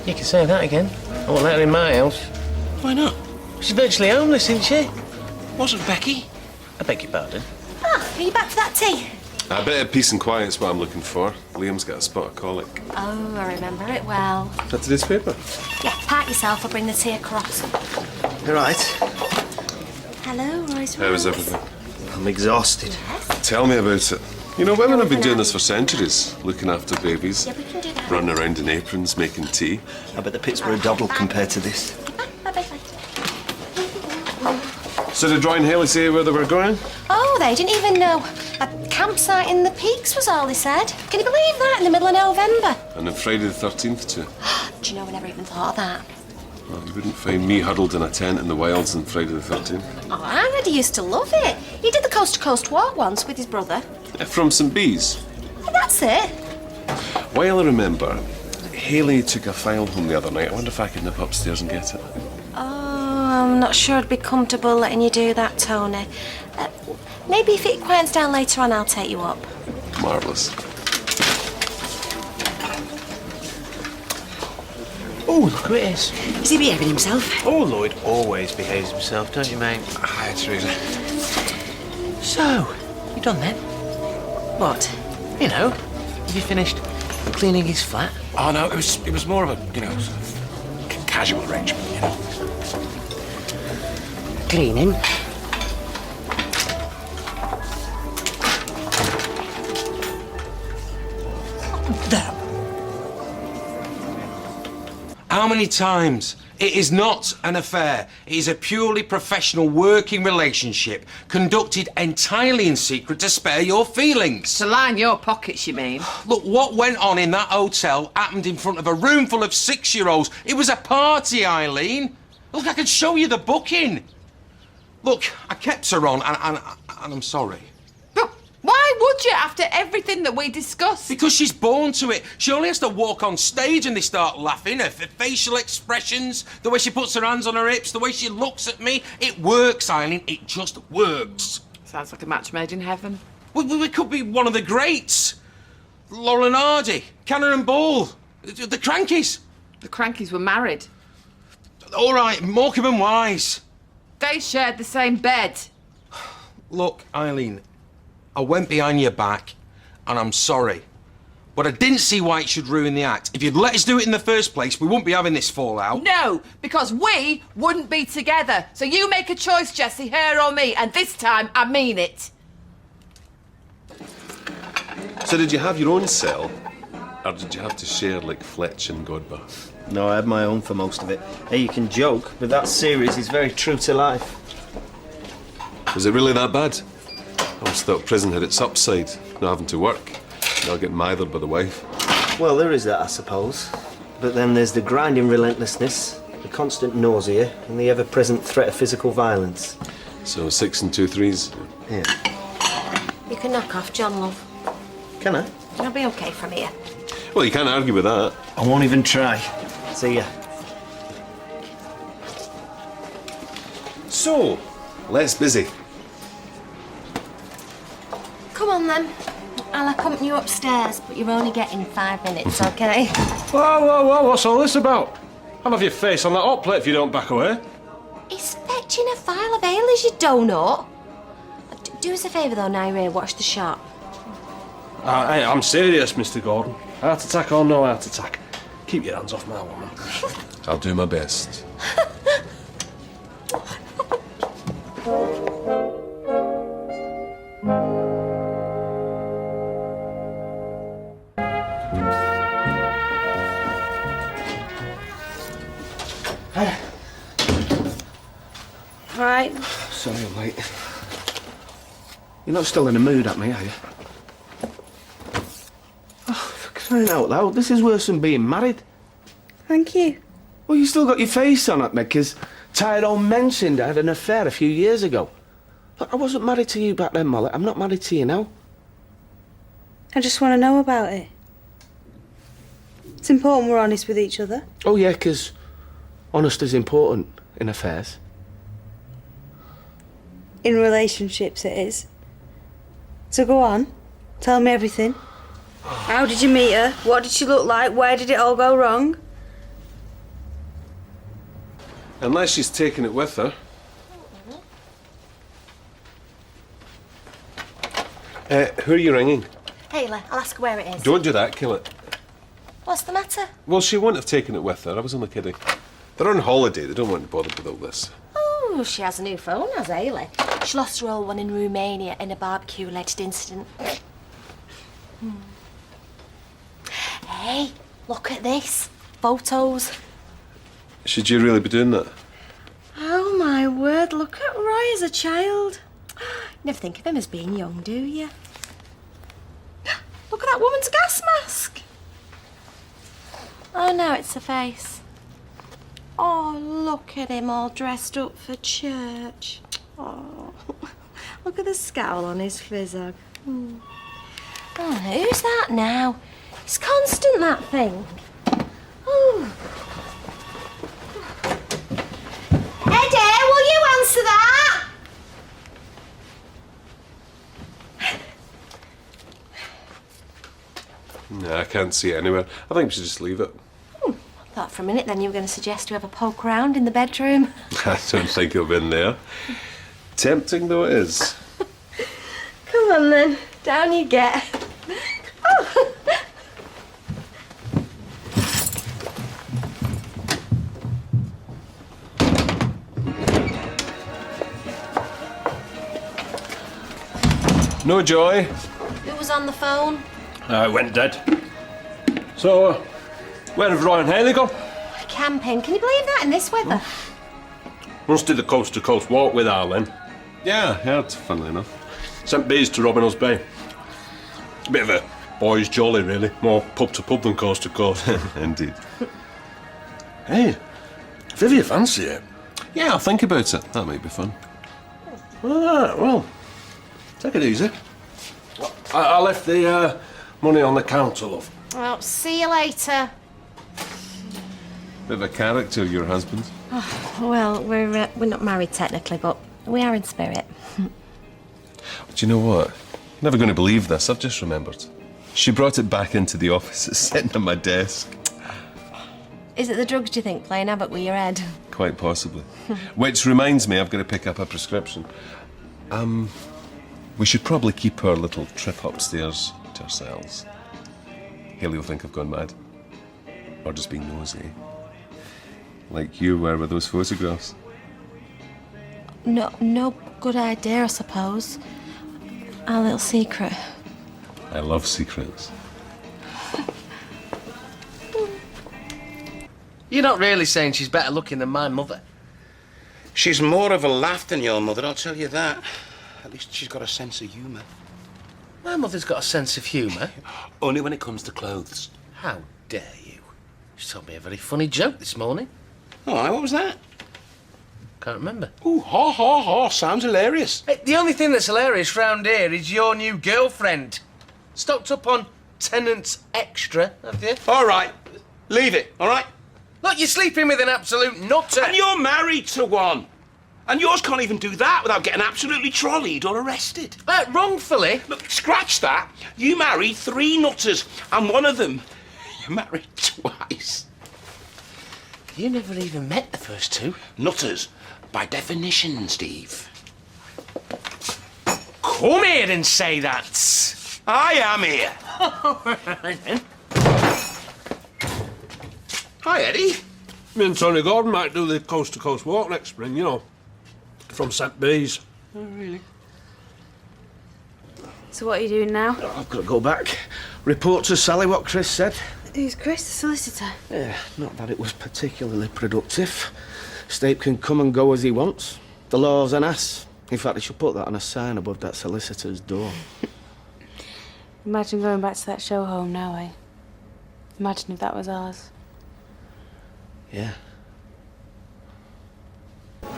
You can say that again. I won't let her in my house. Why not? She's virtually homeless, isn't she? Wasn't Becky? I beg your pardon. Ah, are you back for that tea? A bit of peace and quiet's what I'm looking for. Liam's got a spot of colic. Oh, I remember it well. Is that today's paper? Yeah, park yourself, I'll bring the tea across. You're right. Hello, Royce. How is everything? I'm exhausted. Tell me about it. You know, women have been doing this for centuries. Looking after babies, Yeah, we can do that. running around in aprons, making tea. I bet the pits were a doddle compared to this. Bye-bye. So did Roy and Haley say where they were going? Oh, they didn't even know. A campsite in the peaks was all they said. Can you believe that, in the middle of November? And on Friday the 13th too. Do you know, I never even thought of that. Well, you wouldn't find me huddled in a tent in the wilds on Friday the 13th. Oh, I already used to love it. He did the coast-to-coast walk once with his brother. From St Bees. And that's it. While I remember, Haley took a file home the other night. I wonder if I could nip upstairs and get it. Oh, I'm not sure I'd be comfortable letting you do that, Tony. Maybe if it quiets down later on, I'll take you up. Marvellous. Oh, look who it is. Is he behaving himself? Oh, Lloyd always behaves himself, don't you, mate? Hi, Teresa. So, you done then? What? You know, have you finished cleaning his flat? Oh, no, it was more of a, you know, sort of casual arrangement, you know. Cleaning? How many times? It is not an affair. It is a purely professional working relationship conducted entirely in secret to spare your feelings. To line your pockets, you mean? Look, what went on in that hotel happened in front of a room full of 6-year-olds. It was a party, Eileen. Look, I can show you the booking. Look, I kept her on, and I'm sorry. But why would you, after everything that we discussed? Because she's born to it. She only has to walk on stage and they start laughing. Her facial expressions, the way she puts her hands on her hips, the way she looks at me. It works, Eileen. It just works. Sounds like a match made in heaven. We could be one of the greats. Laurel and Hardy, Cannon and Ball, the Crankies. The Crankies were married. All right, Morecambe and Wise. They shared the same bed. Look, Eileen, I went behind your back, and I'm sorry. But I didn't see why it should ruin the act. If you'd let us do it in the first place, we wouldn't be having this fallout. No, because we wouldn't be together. So you make a choice, Jessie, her or me, and this time I mean it. So did you have your own cell? Or did you have to share like Fletch and Godber? No, I had my own for most of it. Hey, you can joke, but that series is very true to life. Was it really that bad? I always thought prison had its upside, not having to work, not getting mithered by the wife. Well, there is that, I suppose. But then there's the grinding relentlessness, the constant nausea, and the ever-present threat of physical violence. So 6 and 2 3s? Yeah. You can knock off, John, love. Can I? I'll be okay from here. Well, you can't argue with that. I won't even try. See ya. So, less busy. Come on, then. I'll accompany you upstairs, but you're only getting 5 minutes, OK? Whoa, what's all this about? I'll have your face on that hot plate if you don't back away. He's fetching a file of Ailey's, you donut. Do us a favour, though, Naira, watch the shot. Hey, I'm serious, Mr. Gordon. Heart attack or no heart attack, keep your hands off my woman. I'll do my best. Right. Sorry I'm late. You're not still in the mood at me, are you? Oh, for crying out loud, this is worse than being married. Thank you. Well, you still got your face on at me because Tyrone mentioned I had an affair a few years ago. Look, I wasn't married to you back then, Molly. I'm not married to you now. I just want to know about it. It's important we're honest with each other. Oh, yeah, because honest is important in affairs. In relationships, it is. So go on. Tell me everything. How did you meet her? What did she look like? Where did it all go wrong? Unless she's taken it with her. Who are you ringing? Hayley, I'll ask her where it is. Don't do that, kill it. What's the matter? Well, she wouldn't have taken it with her. I was only kidding. They're on holiday. They don't want to bother with all this. Oh, she has a new phone, has Hayley. She lost her old one in Romania in a barbecue-alleged incident. Hey, look at this. Photos. Should you really be doing that? Oh, my word, look at Roy as a child. Never think of him as being young, do you? Look at that woman's gas mask. Oh, no, it's a face. Oh, look at him all dressed up for church. Oh, look at the scowl on his fizzog. Oh, who's that now? It's constant, that thing. Oh. Eddie, will you answer that? No, I can't see it anywhere. I think we should just leave it. I thought for a minute then you were going to suggest we have a poke round in the bedroom. I don't think it'll be in there. Tempting though it is. Come on then, down you get. Oh. No joy. Who was on the phone? I went dead. So, where have Roy and Hayley gone? Camping, can you believe that in this weather? Once did the coast-to-coast walk with Arlen. Yeah, I heard, funnily enough. Sent bees to Robin Hood's Bay. A bit of a boys' jolly, really. More pub-to-pub than coast-to-coast. Indeed. Hey, if you fancy it. Yeah, I'll think about it. That might be fun. All right, well, take it easy. I left the money on the counter, love. Well, see you later. Bit of a character, your husband. Oh, well, we're not married technically, but we are in spirit. Do you know what? Never going to believe this. I've just remembered. She brought it back into the office. It's sitting on my desk. Is it the drugs, do you think, playing havoc with your head? Quite possibly. Which reminds me, I've got to pick up a prescription. We should probably keep our little trip upstairs to ourselves. Haley will think I've gone mad. Or just being nosy. Like you were with those photographs. No good idea, I suppose. Our little secret. I love secrets. You're not really saying she's better looking than my mother? She's more of a laugh than your mother, I'll tell you that. At least she's got a sense of humour. My mother's got a sense of humour. Only when it comes to clothes. How dare you? She told me a very funny joke this morning. Oh, what was that? Can't remember. Ooh, ha, ha, ha, sounds hilarious. Hey, the only thing that's hilarious round here is your new girlfriend. Stocked up on Tenants Extra, have you? All right, leave it, all right? Look, you're sleeping with an absolute nutter. And you're married to one. And yours can't even do that without getting absolutely trolleyed or arrested. Wrongfully? Look, scratch that. You married 3 nutters, and one of them you married twice. You never even met the first 2. Nutters, by definition, Steve. Come here and say that. I am here. Hi, Eddie. Me and Tony Gordon might do the coast-to-coast walk next spring, you know. From St. Bees. Oh, really? So what are you doing now? I've got to go back. Report to Sally what Chris said. Who's Chris, the solicitor? Yeah, not that it was particularly productive. Snape can come and go as he wants. The law's an ass. In fact, he should put that on a sign above that solicitor's door. Imagine going back to that show home now, eh? Imagine if that was ours. Yeah.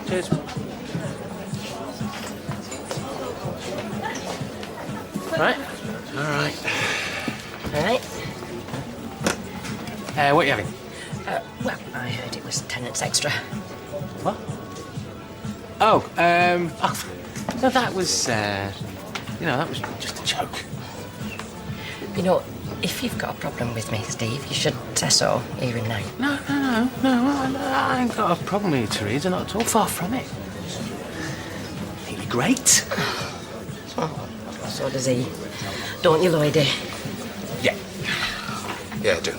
Cheers. Right. All right. What are you having? Well, I heard it was Tenants Extra. What? Oh, no, that was, that was just a joke. You know, if you've got a problem with me, Steve, you should say so here and now. No, I ain't got a problem with you, Teresa, not at all. Far from it. I think you're great. Oh, so does he. Don't you, Lloydie? Yeah. Yeah, I do.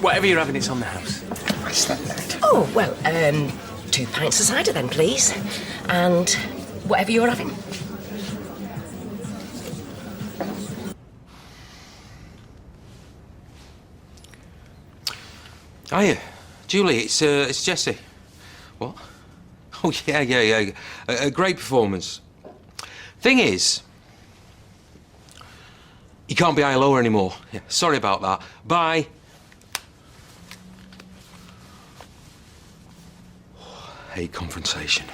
Whatever you're having, it's on the house. What's that? Oh, well, 2 pints of cider then, please. And whatever you're having. Hiya, Julie, it's Jesse. What? Oh, yeah. A great performance. Thing is, you can't be higher lower anymore. Yeah, sorry about that. Bye. Hate confrontation.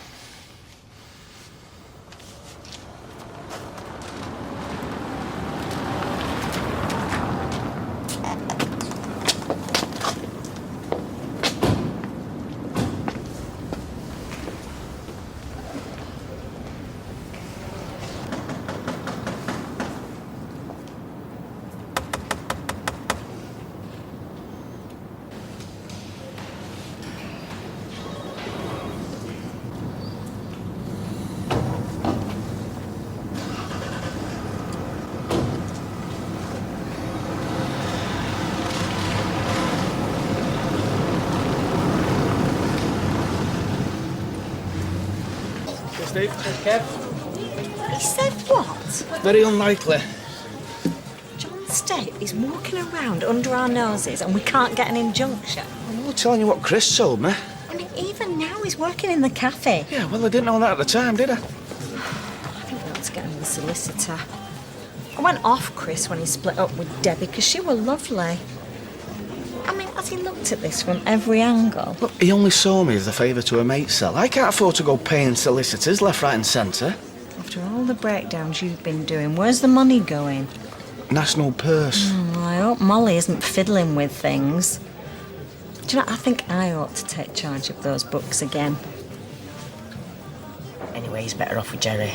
Steve, Kev. He said what? Very unlikely. John's estate is walking around under our noses and we can't get an injunction. I'm not telling you what Chris told me. I mean, even now he's working in the cafe. Yeah, well, I didn't know that at the time, did I? I think we ought to get him the solicitor. I went off Chris when he split up with Debbie because she were lovely. I mean, has he looked at this from every angle? Look, he only saw me as a favour to a mate's cell. I can't afford to go paying solicitors left, right and centre. After all the breakdowns you've been doing, where's the money going? National purse. I hope Molly isn't fiddling with things. Do you know, I think I ought to take charge of those books again. Anyway, he's better off with Jerry.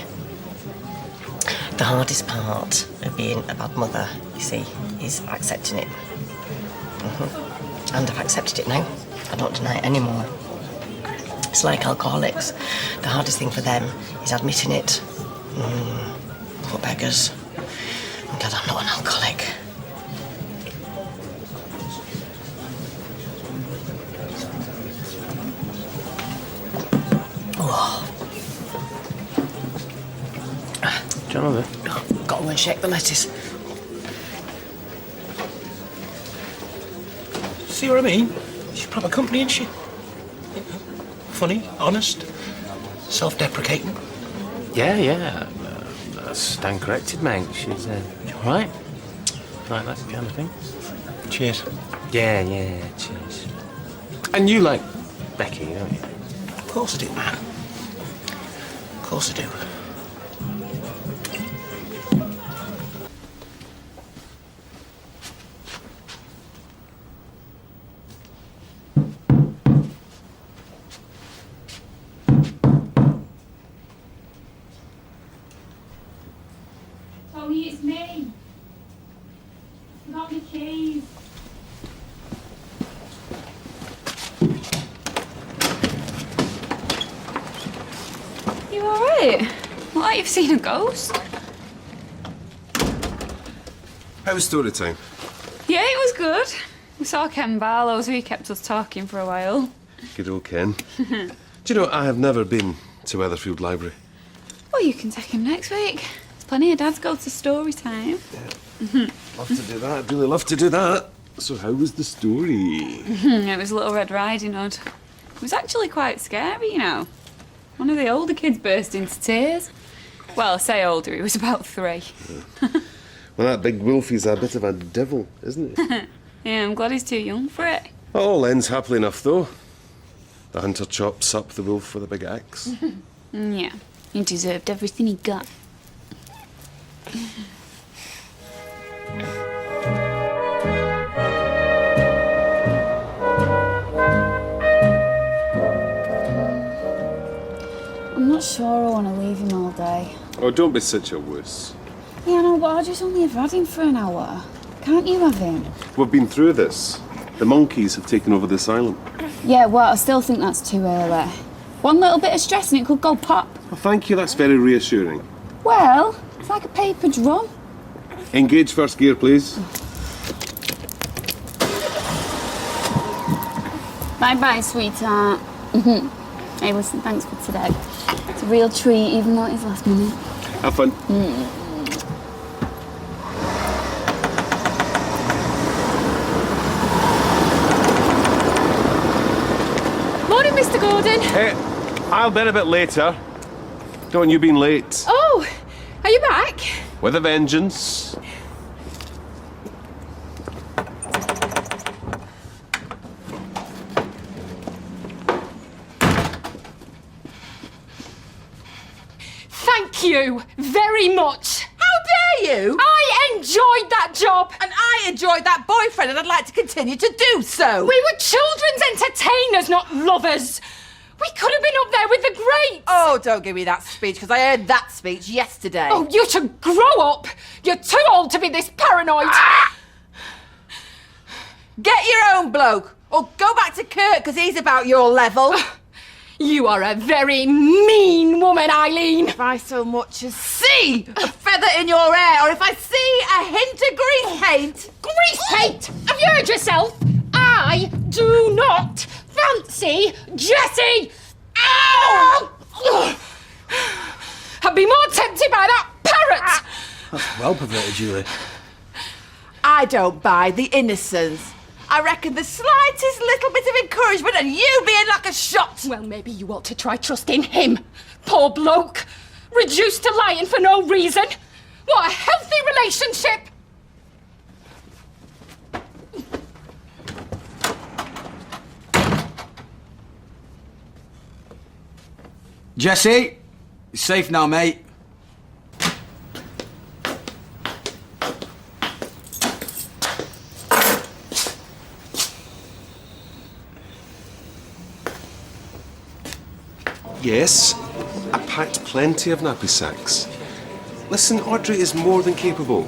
The hardest part of being a bad mother, you see, is accepting it. And I've accepted it now. I don't deny it anymore. It's like alcoholics. The hardest thing for them is admitting it. Poor beggars. I'm glad I'm not an alcoholic. Oh. Do you know that? Got to go and check the lettuce. See what I mean? She's proper company, isn't she? Funny, honest, self-deprecating. Yeah. Stand corrected, mate. She's all right. Like that kind of thing. Cheers. Yeah, cheers. And you like Becky, don't you? Of course I do, man. Of course I do. Tony, it's me. Forgot my keys. You alright? Not like you've seen a ghost. How was story time? Yeah, it was good. We saw Ken Barlow, so he kept us talking for a while. Good old Ken. Do you know, I have never been to Weatherfield Library. Well, you can take him next week. There's plenty of dads go to story time. Love to do that. I'd really love to do that. So how was the story? It was Little Red Riding Hood. It was actually quite scary, you know. One of the older kids burst into tears. Well, I say older, he was about 3. Well, that big Wolfie's a bit of a devil, isn't he? Yeah, I'm glad he's too young for it. All ends happily enough, though. The hunter chops up the wolf with a big axe. Yeah, he deserved everything he got. I'm not sure I want to leave him all day. Oh, don't be such a wuss. Yeah, no, but I just only have had him for an hour. Can't you have him? We've been through this. The monkeys have taken over this island. Yeah, well, I still think that's too early. One little bit of stress and it could go pop. Well, thank you, that's very reassuring. Well, it's like a paper drum. Engage first gear, please. Bye-bye, sweetheart. Hey, listen, thanks for today. It's a real treat, even though it's last minute. Have fun. Morning, Mr. Gordon. Hey, I'll bet a bit later. Don't want you being late. Oh, are you back? With a vengeance. Thank you very much. How dare you? I enjoyed that job. And I enjoyed that boyfriend, and I'd like to continue to do so. We were children's entertainers, not lovers. We could have been up there with the greats. Oh, don't give me that speech, because I heard that speech yesterday. Oh, you should grow up. You're too old to be this paranoid. Get your own bloke, or go back to Kurt, because he's about your level. You are a very mean woman, Eileen. If I so much as see a feather in your hair, or if I see a hint of grease paint... Grease paint? Have you heard yourself? I do not fancy Jessie. Ow! I'd be more tempted by that parrot. That's well perverted, Julie. I don't buy the innocence. I reckon the slightest little bit of encouragement and you being like a shot. Well, maybe you ought to try trusting him. Poor bloke. Reduced to lying for no reason. What a healthy relationship. Jesse, it's safe now, mate. Yes, I packed plenty of nappy sacks. Listen, Audrey is more than capable.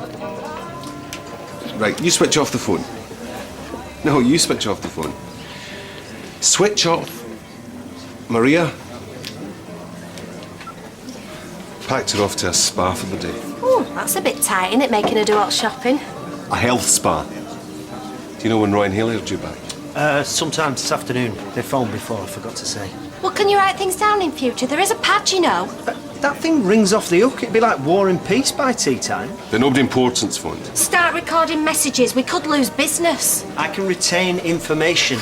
Right, you switch off the phone. No, you switch off the phone. Switch off. Maria. Packed her off to a spa for the day. Oh, that's a bit tight, isn't it, making her do all shopping? A health spa. Do you know when Roy and Haley are due back? Sometime this afternoon. They phoned before, I forgot to say. Well, can you write things down in future? There is a pad, you know. That thing rings off the hook. It'd be like War and Peace by tea time. But nobody important's phoned. Start recording messages. We could lose business. I can retain information.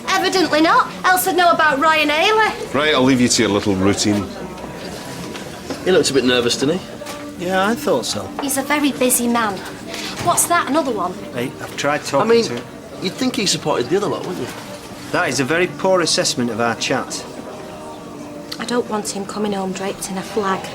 Evidently not. Else I'd know about Roy and Haley. Right, I'll leave you to your little routine. He looked a bit nervous, didn't he? Yeah, I thought so. He's a very busy man. What's that, another one? Hey, I've tried talking to him. You'd think he supported the other lot, wouldn't you? That is a very poor assessment of our chat. I don't want him coming home draped in a flag.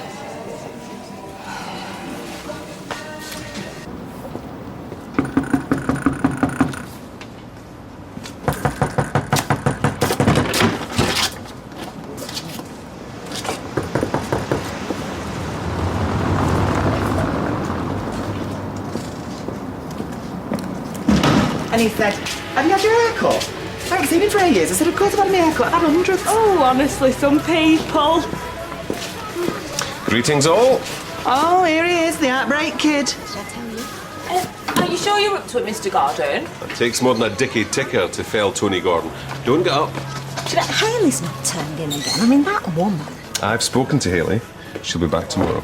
And he said, have you had your hair cut? I haven't seen him for years. I said, of course I've had my hair cut. I've had hundreds. Oh, honestly, some people. Greetings all. Oh, here he is, the Heartbreak Kid. Are you sure you're up to it, Mr. Gordon? It takes more than a dicky ticker to fell Tony Gordon. Don't get up. Haley's not turned in again. I mean, that woman. I've spoken to Haley. She'll be back tomorrow.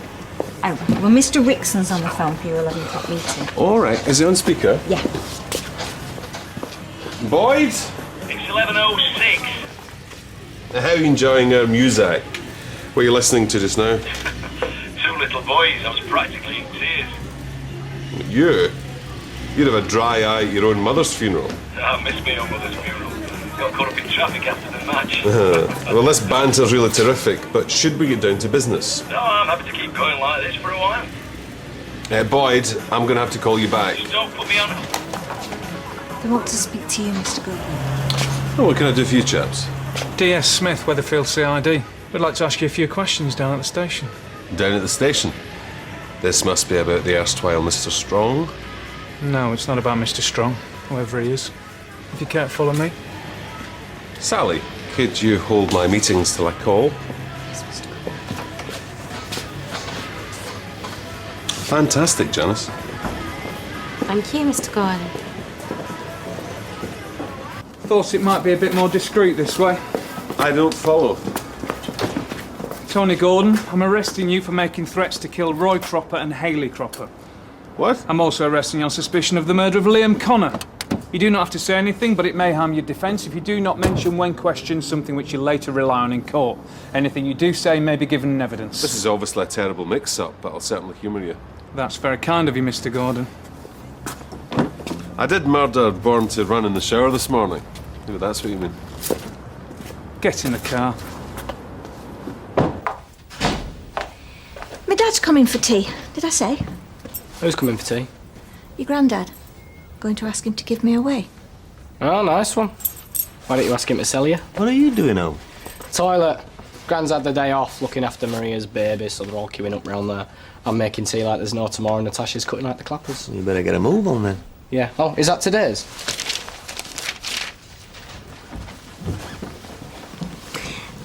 Oh, well, Mr. Rickson's on the phone for your 11 o'clock meeting. All right. Is he on speaker? Yeah. Boyd? It's 11:06. How are you enjoying our music? What are you listening to just now? Two little boys. I was practically in tears. You? You'd have a dry eye at your own mother's funeral. I missed my own mother's funeral. Got caught up in traffic after the match. Well, this banter's really terrific, but should we get down to business? No, I'm happy to keep going like this for a while. Boyd, I'm going to have to call you back. Just don't put me on. They want to speak to you, Mr. Gordon. Oh, what can I do for you chaps? DS Smith, Weatherfield CID. We'd like to ask you a few questions down at the station. Down at the station? This must be about the erstwhile Mr. Strong. No, it's not about Mr. Strong, whoever he is. If you care to follow me. Sally, could you hold my meetings till I call? Fantastic, Janice. Thank you, Mr. Gordon. Thought it might be a bit more discreet this way. I don't follow. Tony Gordon, I'm arresting you for making threats to kill Roy Cropper and Haley Cropper. What? I'm also arresting you on suspicion of the murder of Liam Connor. You do not have to say anything, but it may harm your defence if you do not mention when questioned something which you later rely on in court. Anything you do say may be given in evidence. This is obviously a terrible mix-up, but I'll certainly humour you. That's very kind of you, Mr. Gordon. I did murder Born to run in the shower this morning. Maybe that's what you mean. Get in the car. My dad's coming for tea. Did I say? Who's coming for tea? Your granddad. Going to ask him to give me away. Oh, nice one. Why don't you ask him to sell you? What are you doing home? Toilet. Gran's had the day off looking after Maria's baby, so they're all queuing up round there. I'm making tea like there's no tomorrow, and Natasha's cutting out the clappers. You better get a move on then. Yeah. Oh, is that today's?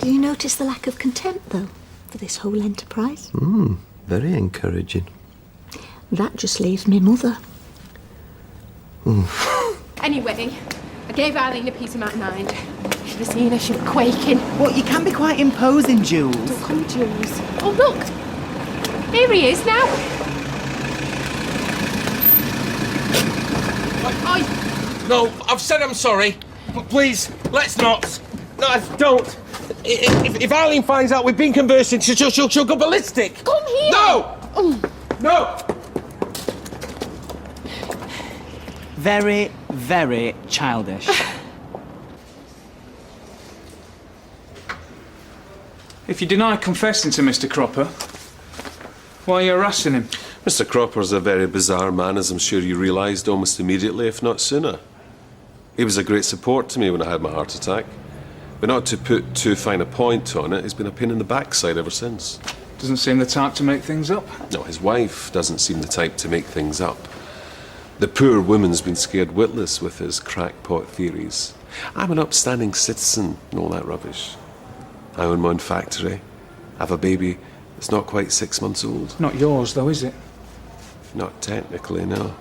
Do you notice the lack of contempt, though, for this whole enterprise? Very encouraging. That just leaves me mother. Anyway, I gave Eileen a piece of my mind. Should have seen her, she was quaking. Well, you can be quite imposing, Jules. Don't call me Jules. Oh, look! Here he is now. No, I've said I'm sorry. But please, let's not. No, don't. If Eileen finds out we've been conversing, she'll go ballistic. Come here. No! No! Very, very childish. If you deny confessing to Mr. Cropper, why are you harassing him? Mr. Cropper's a very bizarre man, as I'm sure you realised almost immediately, if not sooner. He was a great support to me when I had my heart attack. But not to put too fine a point on it, he's been a pain in the backside ever since. Doesn't seem the type to make things up. No, his wife doesn't seem the type to make things up. The poor woman's been scared witless with his crackpot theories. I'm an upstanding citizen and all that rubbish. I own my own factory. I have a baby that's not quite 6 months old. Not yours, though, is it? Not technically, no.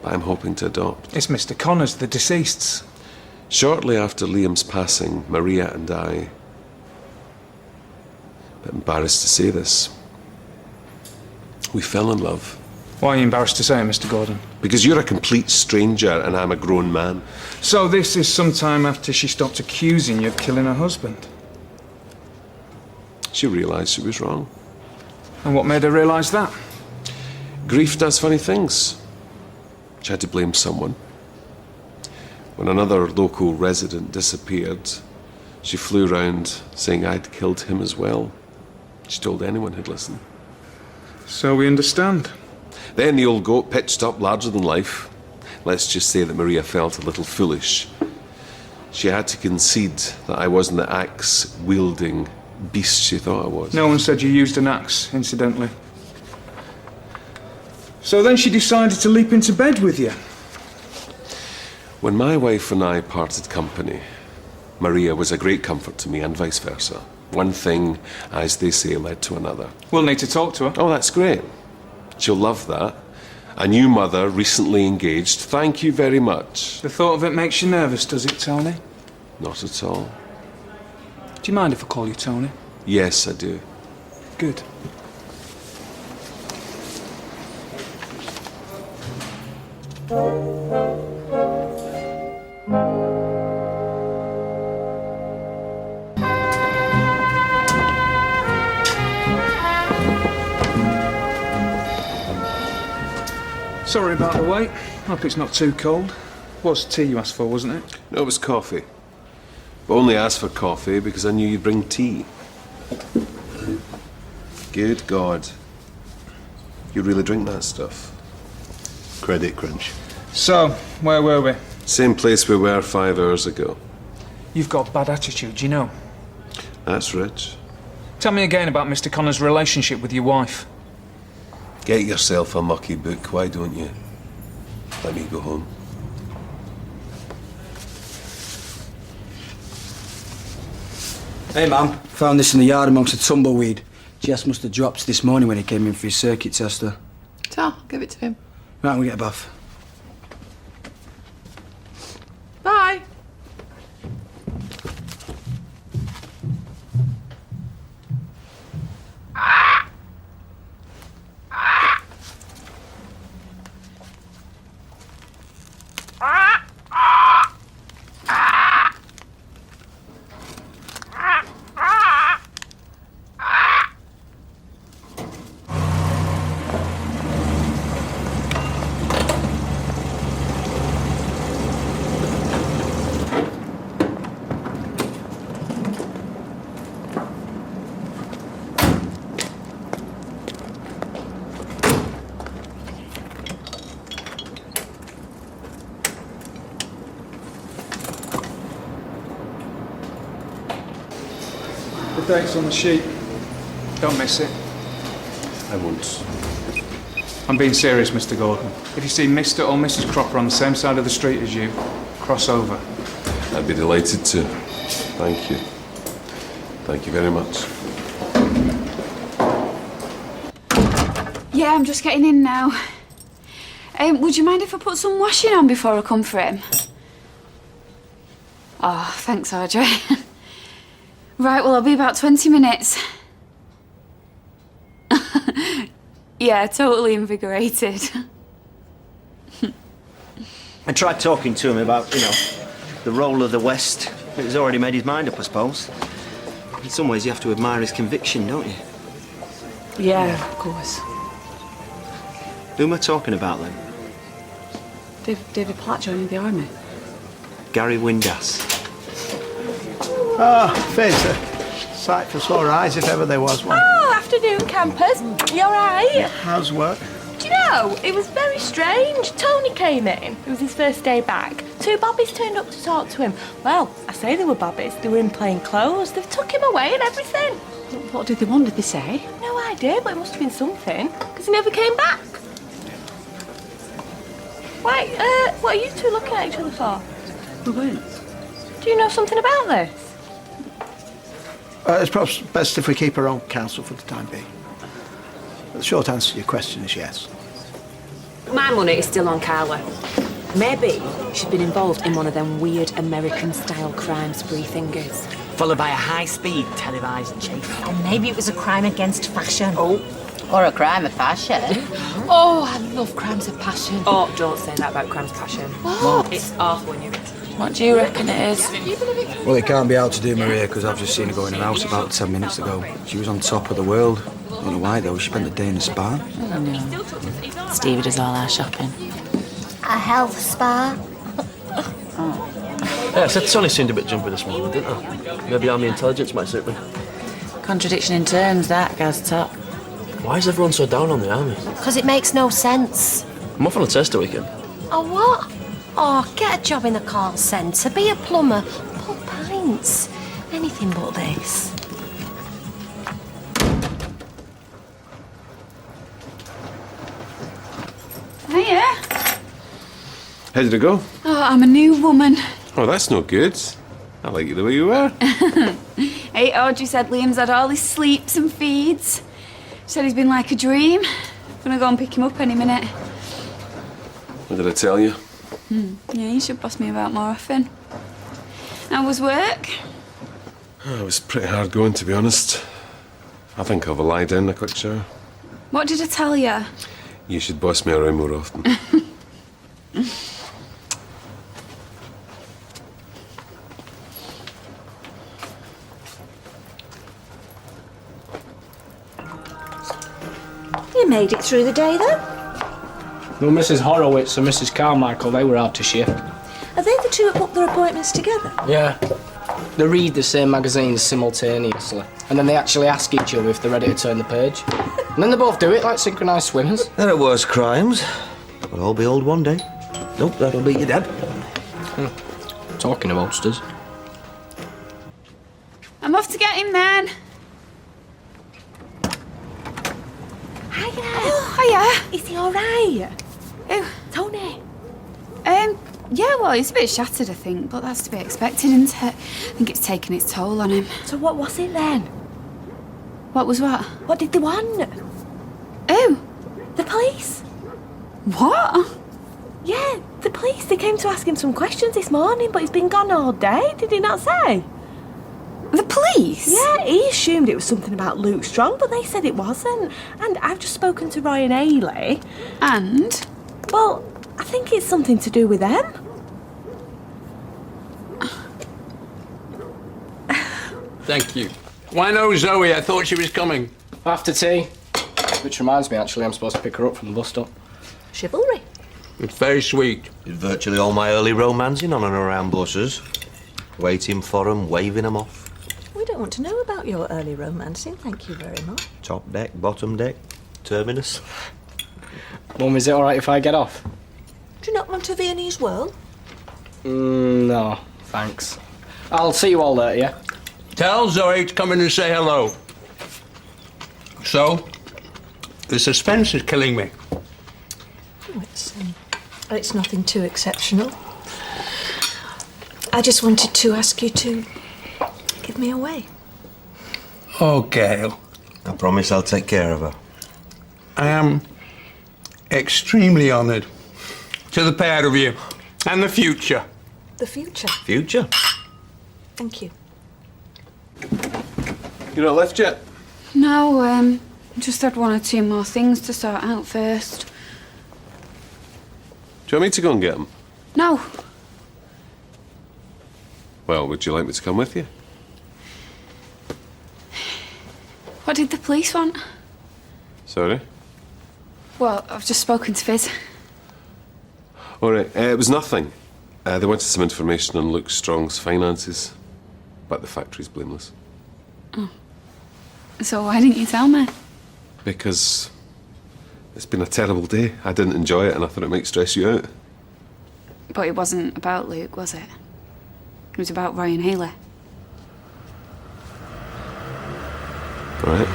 But I'm hoping to adopt. It's Mr. Connor's, the deceased's. Shortly after Liam's passing, Maria and I, a bit embarrassed to say this, we fell in love. Why are you embarrassed to say it, Mr. Gordon? Because you're a complete stranger and I'm a grown man. So this is sometime after she stopped accusing you of killing her husband? She realised she was wrong. And what made her realise that? Grief does funny things. She had to blame someone. When another local resident disappeared, she flew round saying I'd killed him as well. She told anyone who'd listen. So we understand. Then the old goat pitched up larger than life. Let's just say that Maria felt a little foolish. She had to concede that I wasn't the axe-wielding beast she thought I was. No one said you used an axe, incidentally. So then she decided to leap into bed with you. When my wife and I parted company, Maria was a great comfort to me and vice versa. One thing, as they say, led to another. We'll need to talk to her. Oh, that's great. She'll love that. A new mother, recently engaged. Thank you very much. The thought of it makes you nervous, does it, Tony? Not at all. Do you mind if I call you Tony? Yes, I do. Good. Sorry about the wait. Hope it's not too cold. Was tea you asked for, wasn't it? No, it was coffee. But only asked for coffee because I knew you'd bring tea. Good God. You really drink that stuff? Credit crunch. So, where were we? Same place we were 5 hours ago. You've got bad attitude, you know. That's rich. Tell me again about Mr. Connor's relationship with your wife. Get yourself a mucky book, why don't you? Let me go home. Hey, man. Found this in the yard amongst the tumbleweed. Jess must have dropped this morning when he came in for his circuit tester. So, give it to him. Right, we'll get a bath. Bye. The date's on the sheet. Don't miss it. I won't. I'm being serious, Mr. Gordon. If you see Mr. or Mrs. Cropper on the same side of the street as you, cross over. I'd be delighted to. Thank you. Thank you very much. Yeah, I'm just getting in now. Would you mind if I put some washing on before I come for him? Oh, thanks, Audrey. Right, well, I'll be about 20 minutes. Yeah, totally invigorated. I tried talking to him about, the role of the West. But he's already made his mind up, I suppose. In some ways, you have to admire his conviction, don't you? Yeah, of course. Who am I talking about, then? David Platt joining the army. Gary Windass. Ah, face a sight for sore eyes if ever there was one. Oh, afternoon, campers. You all right? How's work? Do you know, it was very strange. Tony came in. It was his first day back. 2 bobbies turned up to talk to him. Well, I say they were bobbies. They were in plain clothes. They've took him away and everything. What did they want? Did they say? No idea, but it must have been something. Because he never came back. Why, what are you two looking at each other for? We weren't. Do you know something about this? It's perhaps best if we keep our own counsel for the time being. The short answer to your question is yes. My money is still on Carla. Maybe she's been involved in one of them weird American-style crime spree thingies. Followed by a high-speed televised chase. Or maybe it was a crime against fashion. Oh. Or a crime of passion. Oh, I love crimes of passion. Oh, don't say that about crimes of passion. What? It's awful when you... What do you reckon it is? Well, it can't be out to do, Maria, because I've just seen her go in the house about 10 minutes ago. She was on top of the world. I don't know why, though. She spent the day in the spa. Oh, no. Stevie does all our shopping. A health spa. Yeah, I said Sonny seemed a bit jumpy this morning, didn't I? Maybe army intelligence might suit me. Contradiction in terms, that, Gaz Top. Why is everyone so down on the army? Because it makes no sense. I'm off on a tester weekend. Oh, what? Oh, get a job in the call centre. Be a plumber. Pull pints. Anything but this. Hiya. How did it go? Oh, I'm a new woman. Oh, that's no good. I like you the way you are. Hey, Audrey said Liam's had all his sleeps and feeds. She said he's been like a dream. Gonna go and pick him up any minute. What did I tell you? Yeah, you should boss me about more often. How was work? Oh, it was pretty hard going, to be honest. I think I'll have a lie down and a quick shower. What did I tell you? You should boss me around more often. You made it through the day, then? No, Mrs. Horowitz and Mrs. Carmichael, they were out to shift. Are they the two that booked their appointments together? Yeah. They read the same magazines simultaneously, and then they actually ask each other if they're ready to turn the page. And then they both do it like synchronised swimmers. There are worse crimes. We'll all be old one day. Nope, that'll be your dad. Talking of oldsters. I'm off to get him then. Hiya. Oh, hiya. Is he all right? Who? Tony. Yeah, well, he's a bit shattered, I think, but that's to be expected, isn't it? I think it's taken its toll on him. So what was it then? What was what? What did they want? Who? The police. What? Yeah, the police. They came to ask him some questions this morning, but he's been gone all day. Did he not say? The police? Yeah, he assumed it was something about Luke Strong, but they said it wasn't. And I've just spoken to Roy and Ailey. And? Well, I think it's something to do with them. Thank you. Why no Zoe? I thought she was coming. After tea. Which reminds me, actually, I'm supposed to pick her up from the bus stop. Chivalry. It's very sweet. Did virtually all my early romancing on and around buses. Waiting for 'em, waving 'em off. We don't want to know about your early romancing, thank you very much. Top deck, bottom deck, terminus. Mum, is it all right if I get off? Do you not want a Viennese whirl? No, thanks. I'll see you all later, yeah? Tell Zoe to come in and say hello. So, the suspense is killing me. Oh, it's nothing too exceptional. I just wanted to ask you to give me away. Oh, Gail. I promise I'll take care of her. I am extremely honoured. To the pair of you. And the future. The future. Future? Thank you. You not left yet? No, just had one or two more things to sort out first. Do you want me to go and get them? No. Well, would you like me to come with you? What did the police want? Sorry? Well, I've just spoken to Fizz. All right, it was nothing. They wanted some information on Luke Strong's finances, but the factory's blameless. Oh. So why didn't you tell me? Because it's been a terrible day. I didn't enjoy it, and I thought it might stress you out. But it wasn't about Luke, was it? It was about Roy and Haley. All right.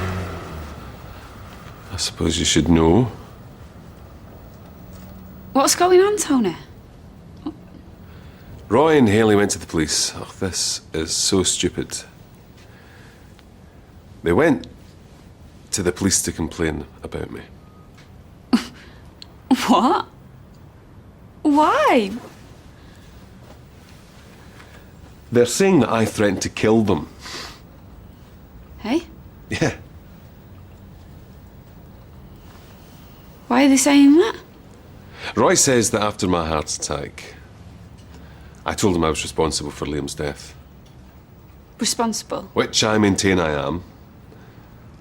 I suppose you should know. What's going on, Tony? Roy and Haley went to the police. Oh, this is so stupid. They went to the police to complain about me. What? Why? They're saying that I threatened to kill them. Hey? Yeah. Why are they saying that? Roy says that after my heart attack, I told him I was responsible for Liam's death. Responsible? Which I maintain I am.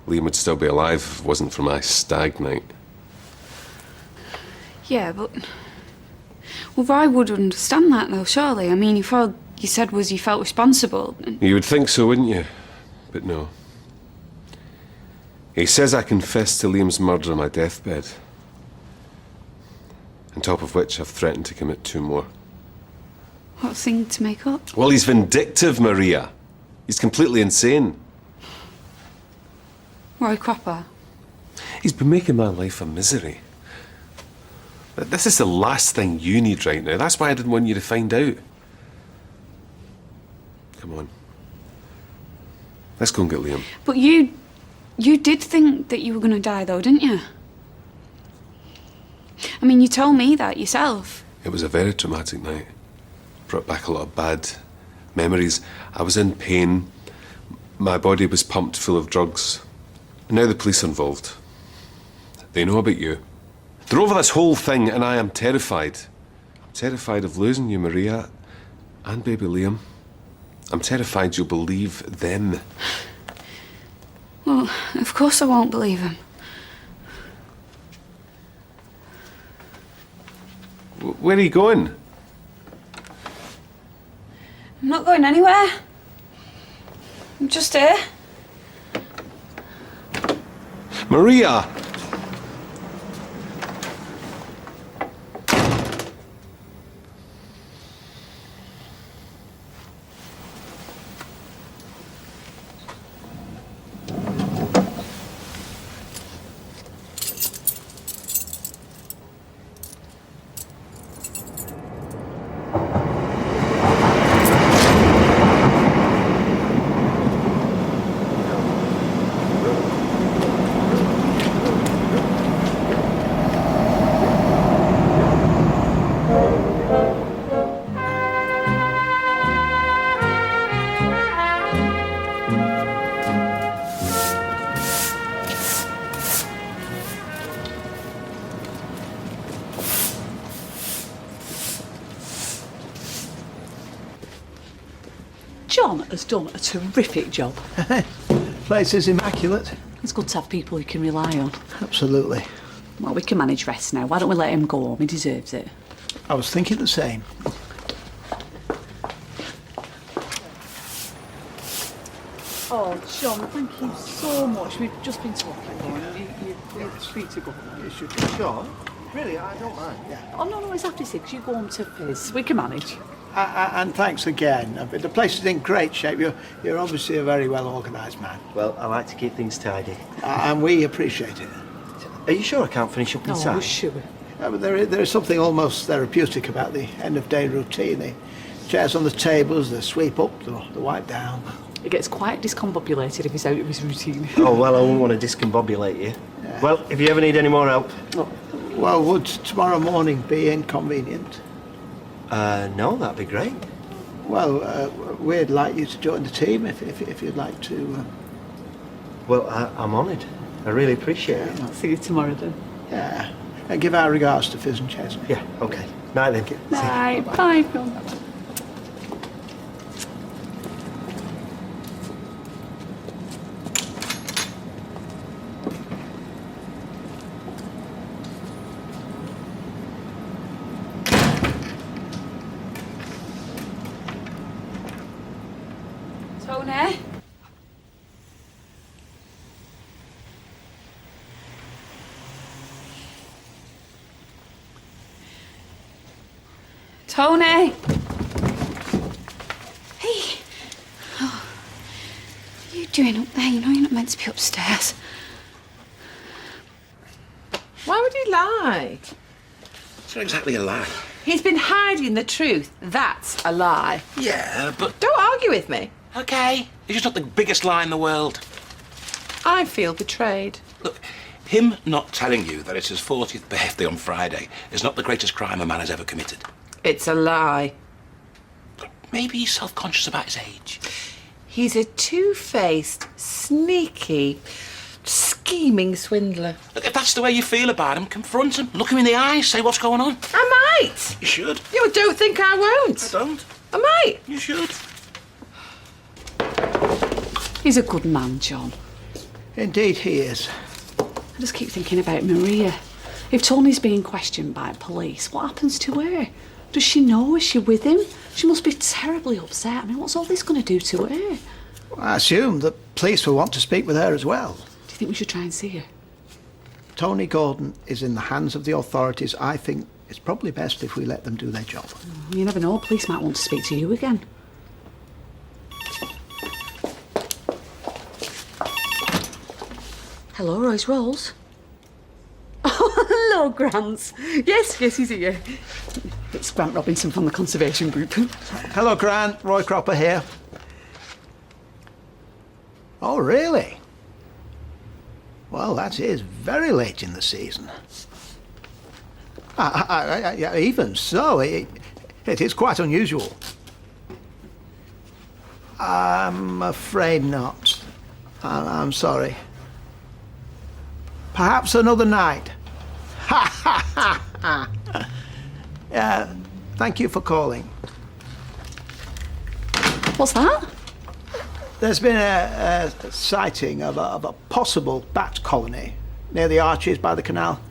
Liam would still be alive if it wasn't for my stag night. Yeah, but... Well, Roy would understand that, though, surely. I mean, if all you said was you felt responsible... You would think so, wouldn't you? But no. He says I confessed to Liam's murder on my deathbed. On top of which, I've threatened to commit 2 more. What thing to make up? Well, he's vindictive, Maria. He's completely insane. Roy Cropper? He's been making my life a misery. This is the last thing you need right now. That's why I didn't want you to find out. Come on. Let's go and get Liam. But you did think that you were going to die, though, didn't you? I mean, you told me that yourself. It was a very traumatic night. Brought back a lot of bad memories. I was in pain. My body was pumped full of drugs. And now the police are involved. They know about you. They're over this whole thing, and I am terrified. I'm terrified of losing you, Maria, and baby Liam. I'm terrified you'll believe them. Well, of course I won't believe him. Where are you going? I'm not going anywhere. I'm just here. Maria! John has done a terrific job. Place is immaculate. It's good to have people you can rely on. Absolutely. Well, we can manage rest now. Why don't we let him go home? He deserves it. I was thinking the same. Oh, John, thank you so much. We've just been talking, Lauren. You're free to go. You should be sure. Really, I don't mind. Yeah. Oh, no, it's after 6. You go home to Fizz. We can manage. And thanks again. The place is in great shape. You're obviously a very well organised man. Well, I like to keep things tidy. And we appreciate it. Are you sure I can't finish up inside? Oh, sure. But there is something almost therapeutic about the end-of-day routine. The chairs on the tables, the sweep up, the wipe down. He gets quite discombobulated if he's out of his routine. Oh, well, I wouldn't want to discombobulate you. Yeah. Well, if you ever need any more help... Oh, well, would tomorrow morning be inconvenient? No, that'd be great. Well, we'd like you to join the team if you'd like to. Well, I'm honoured. I really appreciate it. I'll see you tomorrow then. Yeah. And give our regards to Fizz and Chesney. Yeah, OK. Night then. Right, bye, Phil. Tony? Tony! Hey! Oh, what are you doing up there? You know you're not meant to be upstairs. Why would he lie? It's not exactly a lie. He's been hiding the truth. That's a lie. Yeah, but... Don't argue with me. OK. It's just not the biggest lie in the world. I feel betrayed. Look, him not telling you that it's his 40th birthday on Friday is not the greatest crime a man has ever committed. It's a lie. Maybe he's self-conscious about his age. He's a two-faced, sneaky, scheming swindler. Look, if that's the way you feel about him, confront him, look him in the eyes, say what's going on. I might. You should. You don't think I won't? I don't. I might. You should. He's a good man, John. Indeed he is. I just keep thinking about Maria. If Tony's being questioned by police, what happens to her? Does she know? Is she with him? She must be terribly upset. I mean, what's all this going to do to her? I assume the police will want to speak with her as well. Do you think we should try and see her? Tony Gordon is in the hands of the authorities. I think it's probably best if we let them do their job. You never know. Police might want to speak to you again. Hello, Royce Rolls. Oh, hello, Grant. Yes, he's here. It's Grant Robinson from the Conservation Group. Hello, Grant. Roy Cropper here. Oh, really? Well, that is very late in the season. Yeah, even so, it is quite unusual. I'm afraid not. I'm sorry. Perhaps another night. Ha ha ha ha! Thank you for calling. What's that? There's been a sighting of a possible bat colony near the arches by the canal.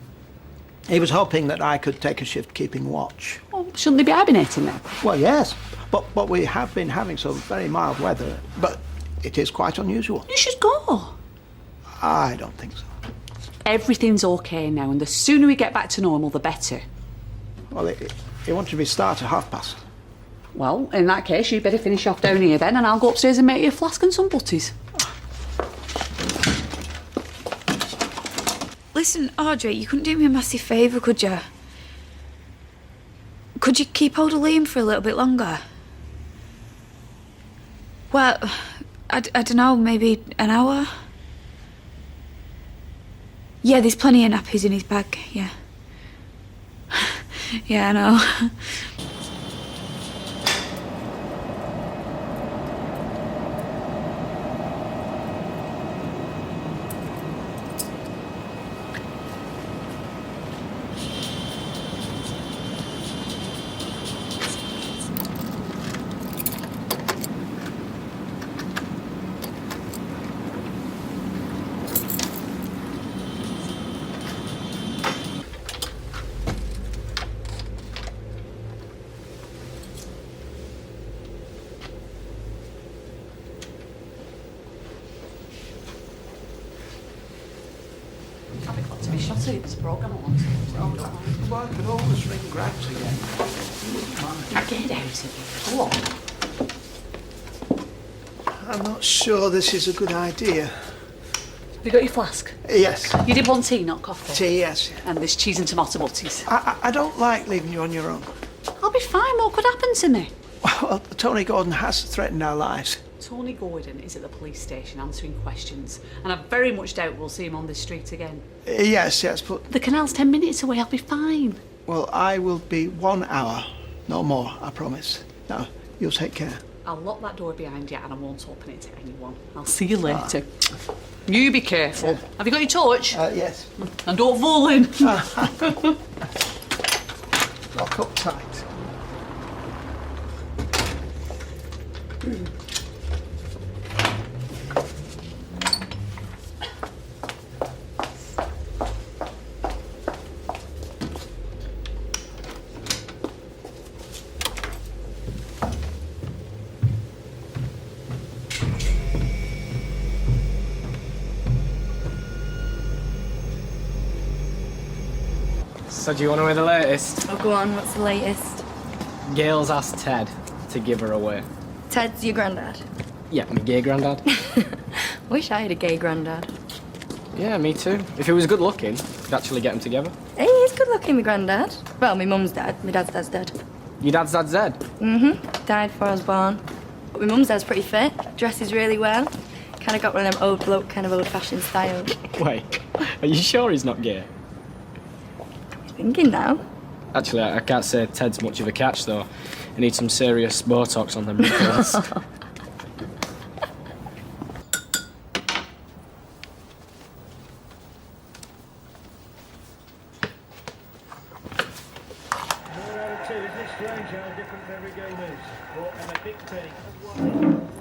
He was hoping that I could take a shift keeping watch. Well, shouldn't they be hibernating then? Well, yes, but we have been having some very mild weather. But it is quite unusual. You should go. I don't think so. Everything's okay now, and the sooner we get back to normal, the better. Well, it wanted to be start at past. Well, in that case, you better finish off down here then, and I'll go upstairs and make you a flask and some butties. Listen, Audrey, you couldn't do me a massive favour, could you? Could you keep hold of Liam for a little bit longer? Well, I don't know, maybe an hour? Yeah, there's plenty of nappies in his bag, yeah. Yeah, I know. I've got to be shot at this programme at once. Well, I could always ring Grant again. Get out of here. Go on. I'm not sure this is a good idea. Have you got your flask? Yes. You did want tea, not coffee? Tea, yes. And there's cheese and tomato butties. I don't like leaving you on your own. I'll be fine. What could happen to me? Well, Tony Gordon has threatened our lives. Tony Gordon is at the police station answering questions, and I very much doubt we'll see him on this street again. Yes, but... The canal's 10 minutes away. I'll be fine. Well, I will be 1 hour. No more, I promise. Now, you'll take care. I'll lock that door behind you, and I won't open it to anyone. I'll see you later. You be careful. Yeah. Have you got your torch? Yes. And don't fall in. Lock up tight. So do you want to hear the latest? Oh, go on, what's the latest? Gail's asked Ted to give her away. Ted's your granddad? Yeah, my gay granddad. Wish I had a gay granddad. Yeah, me too. If he was good looking, could actually get them together. Hey, he's good looking, my granddad. Well, my mum's dad. My dad's dead. Your dad's dad's dead? Mm-hmm. Died before I was born. But my mum's dad's pretty fit. Dresses really well. Kind of got one of them old bloke, kind of old-fashioned style. Wait, are you sure he's not gay? Thinking now. Actually, I can't say Ted's much of a catch, though. He needs some serious Botox on them wrinkles. Well,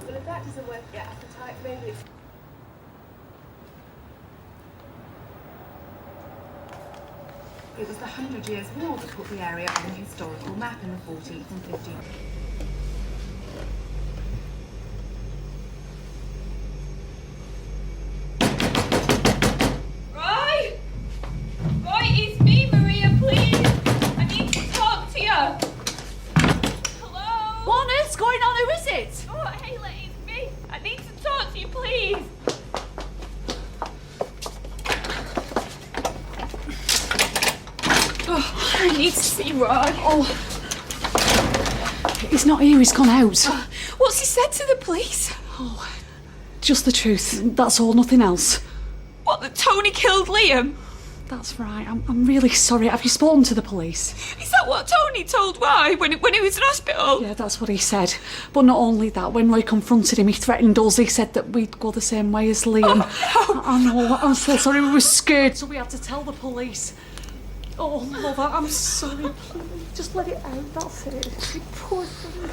if that doesn't work, get appetite, maybe it's... It was the 100 Years' War that put the area on the historical map in the 14th and 15th. Roy! Roy, it's me, Maria, please! I need to talk to you! Hello? What on earth's going on? Who is it? Oh, Hayla, it's me! I need to talk to you, please! Oh, I need to see Roy. Oh. He's not here, he's gone out. What's he said to the police? Oh, just the truth. That's all, nothing else. What, that Tony killed Liam? That's right. I'm really sorry. Have you spoken to the police? Is that what Tony told Roy when he was in hospital? Yeah, that's what he said. But not only that, when Roy confronted him, he threatened us. He said that we'd go the same way as Liam. Oh, no. I know. I'm so sorry. We were scared, so we had to tell the police. Oh, Mother, I'm sorry. Please, just let it out. That's it. You poor thing.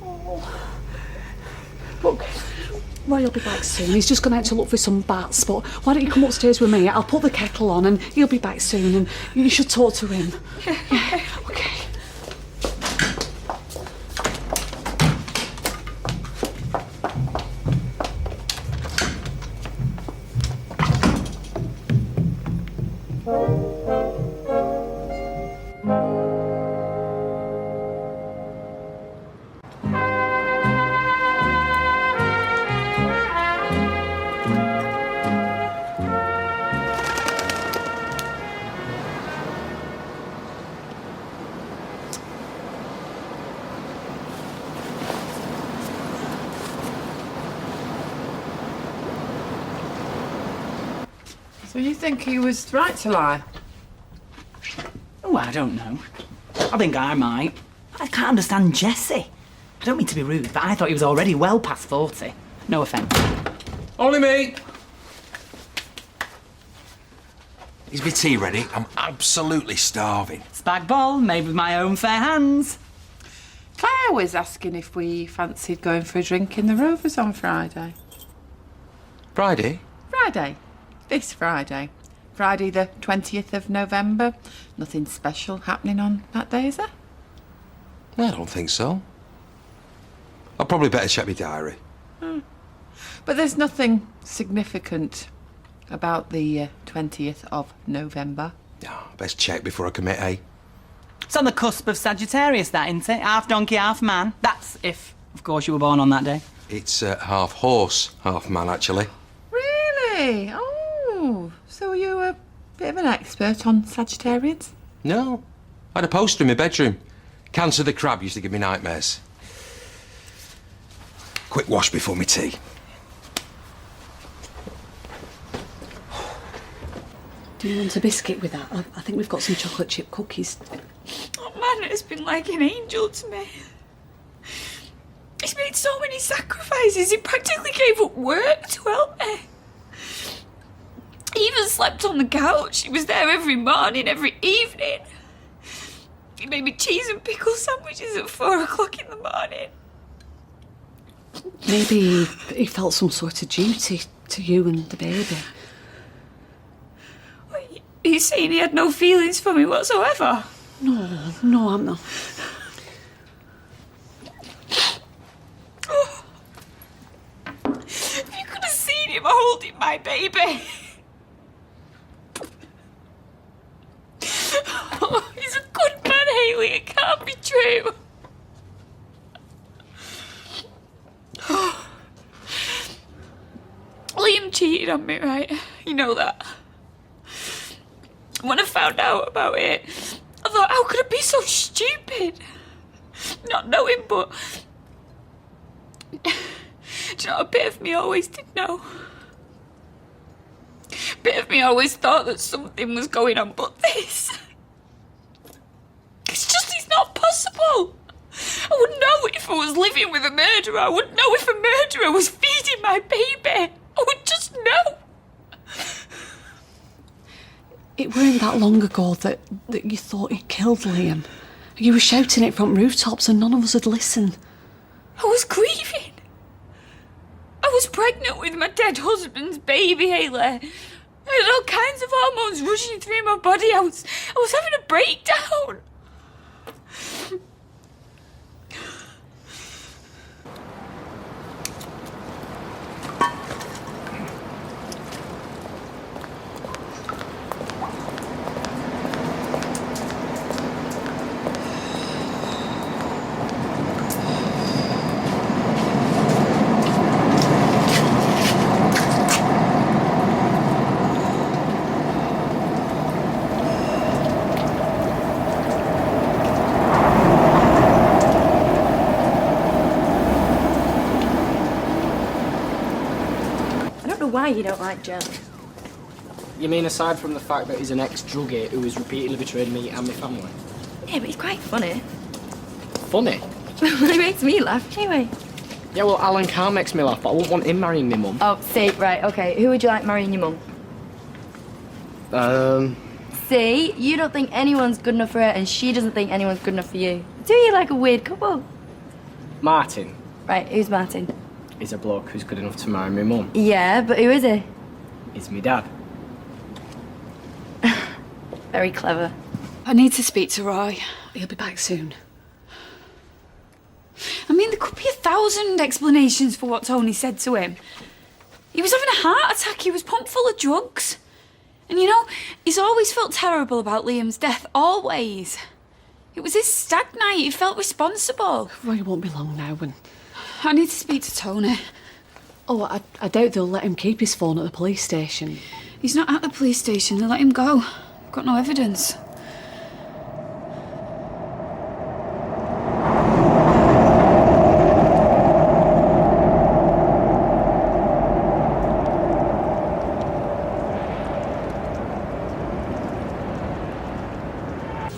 Oh. Look, Roy will be back soon. He's just gone out to look for some bats, but why don't you come upstairs with me? I'll put the kettle on and he'll be back soon and you should talk to him. Yeah, okay. So you think he was right to lie? Oh, I don't know. I think I might. I can't understand Jesse. I don't mean to be rude, but I thought he was already well past 40. No offence. Only me. Is my tea ready? I'm absolutely starving. Spag bol, made with my own fair hands. Claire was asking if we fancied going for a drink in the Rovers on Friday. Friday? Friday. This Friday. Friday the 20th of November. Nothing special happening on that day, is there? I don't think so. I'll probably better check my diary. But there's nothing significant about the 20th of November. Best check before I commit, eh? It's on the cusp of Sagittarius, that, isn't it? Half donkey, half man. That's if, of course, you were born on that day. It's half horse, half man, actually. Really? Oh, so are you a bit of an expert on Sagittarians? No. I had a poster in my bedroom. Cancer the crab used to give me nightmares. Quick wash before my tea. Do you want a biscuit with that? I think we've got some chocolate chip cookies. Oh, man has been like an angel to me. He's made so many sacrifices. He practically gave up work to help me. He even slept on the couch. He was there every morning, every evening. He made me cheese and pickle sandwiches at 4 o'clock in the morning. Maybe he felt some sort of duty to you and the baby. He's saying he had no feelings for me whatsoever. No, I'm not. If you could have seen him holding my baby. Oh, he's a good man, Hayley. It can't be true. Liam cheated on me, right? You know that. When I found out about it, I thought, how could I be so stupid? Not knowing, but... Do you know, a bit of me always did know. A bit of me always thought that something was going on, but this... It's not possible. I would know if I was living with a murderer. I would know if a murderer was feeding my baby. I would just know. It weren't that long ago that you thought he killed Liam. You were shouting it from rooftops and none of us had listened. I was grieving. I was pregnant with my dead husband's baby, Hayley. I had all kinds of hormones rushing through my body. I was having a breakdown. Why you don't like Joe? You mean aside from the fact that he's an ex-druggie who has repeatedly betrayed me and my family? Yeah, but he's quite funny. Funny? He makes me laugh anyway. Yeah, well, Alan Carr makes me laugh, but I wouldn't want him marrying my mum. Oh, see, right, okay. Who would you like marrying your mum? See, you don't think anyone's good enough for her, and she doesn't think anyone's good enough for you. Do you like a weird couple? Martin. Right, who's Martin? He's a bloke who's good enough to marry my mum. Yeah, but who is he? He's me dad. Very clever. I need to speak to Roy. He'll be back soon. I mean, there could be 1,000 explanations for what Tony said to him. He was having a heart attack. He was pumped full of drugs. And you know, he's always felt terrible about Liam's death, always. It was his stag night. He felt responsible. Roy won't be long now when... I need to speak to Tony. Oh, I doubt they'll let him keep his phone at the police station. He's not at the police station. They let him go. I've got no evidence.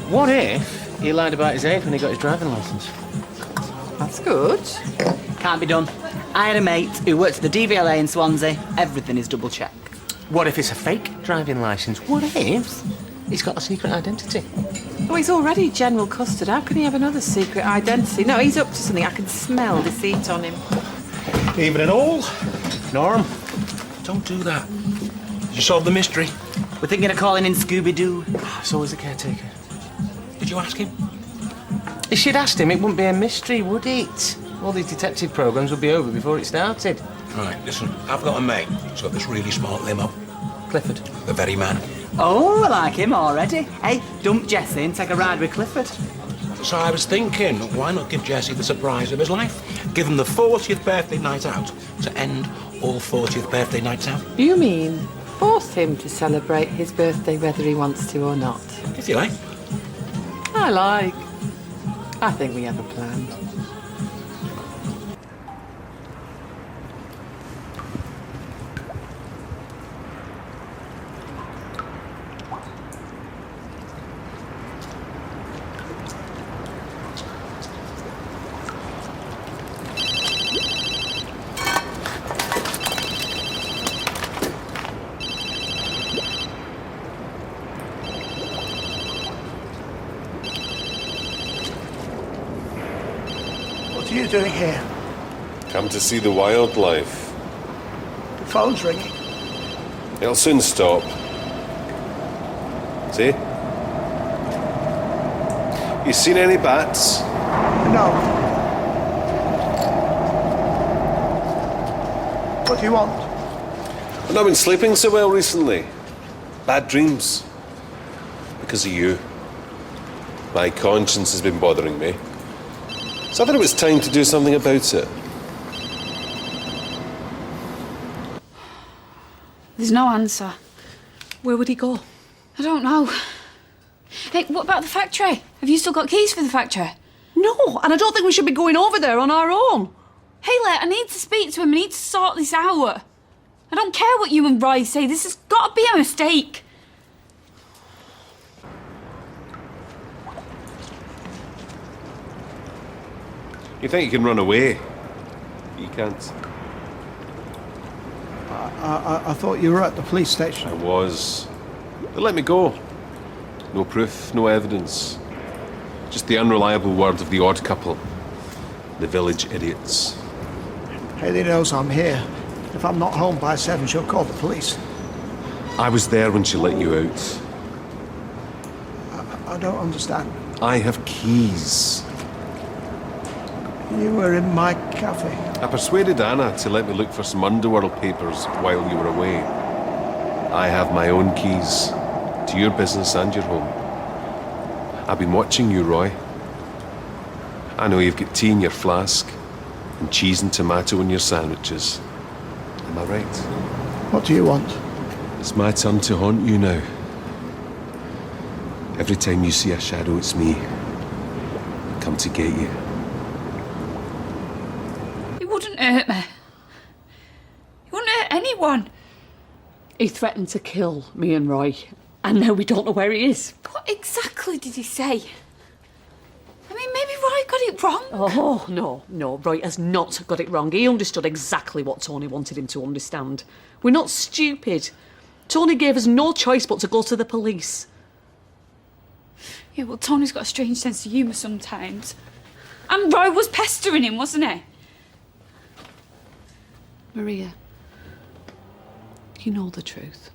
What if he lied about his age when he got his driving licence? That's good. Can't be done. I had a mate who worked at the DVLA in Swansea. Everything is double checked. What if it's a fake driving licence? What if he's got a secret identity? Oh, he's already general custard. How can he have another secret identity? No, he's up to something. I can smell deceit on him. Evening all. Norm, don't do that. Did you solve the mystery? We're thinking of calling in Scooby-Doo. So is the caretaker. Did you ask him? If she'd asked him, it wouldn't be a mystery, would it? All these detective programmes would be over before it started. Right, listen, I've got a mate who's got this really smart limo. Clifford. The very man. Oh, I like him already. Hey, dump Jesse and take a ride with Clifford. So I was thinking, why not give Jesse the surprise of his life? Give him the 40th birthday night out to end all 40th birthday nights out. You mean force him to celebrate his birthday whether he wants to or not? If you like. I think we have a plan. doing here? Come to see the wildlife. The phone's ringing. It'll soon stop. See? You seen any bats? No. What do you want? I've not been sleeping so well recently. Bad dreams. Because of you. My conscience has been bothering me. So I thought it was time to do something about it. There's no answer. Where would he go? I don't know. Hey, what about the factory? Have you still got keys for the factory? No, and I don't think we should be going over there on our own. Haley, I need to speak to him. I need to sort this out. I don't care what you and Roy say. This has got to be a mistake. You think you can run away? You can't. I thought you were at the police station. I was. They let me go. No proof, no evidence. Just the unreliable word of the odd couple. The village idiots. Haley knows I'm here. If I'm not home by 7, she'll call the police. I was there when she let you out. I don't understand. I have keys. You were in my cafe. I persuaded Anna to let me look for some underworld papers while you were away. I have my own keys to your business and your home. I've been watching you, Roy. I know you've got tea in your flask and cheese and tomato in your sandwiches. Am I right? What do you want? It's my turn to haunt you now. Every time you see a shadow, it's me. I come to get you. He wouldn't hurt me. He wouldn't hurt anyone. He threatened to kill me and Roy, and now we don't know where he is. What exactly did he say? I mean, maybe Roy got it wrong. Oh, no, Roy has not got it wrong. He understood exactly what Tony wanted him to understand. We're not stupid. Tony gave us no choice but to go to the police. Yeah, well, Tony's got a strange sense of humour sometimes. And Roy was pestering him, wasn't he? Maria, you know the truth.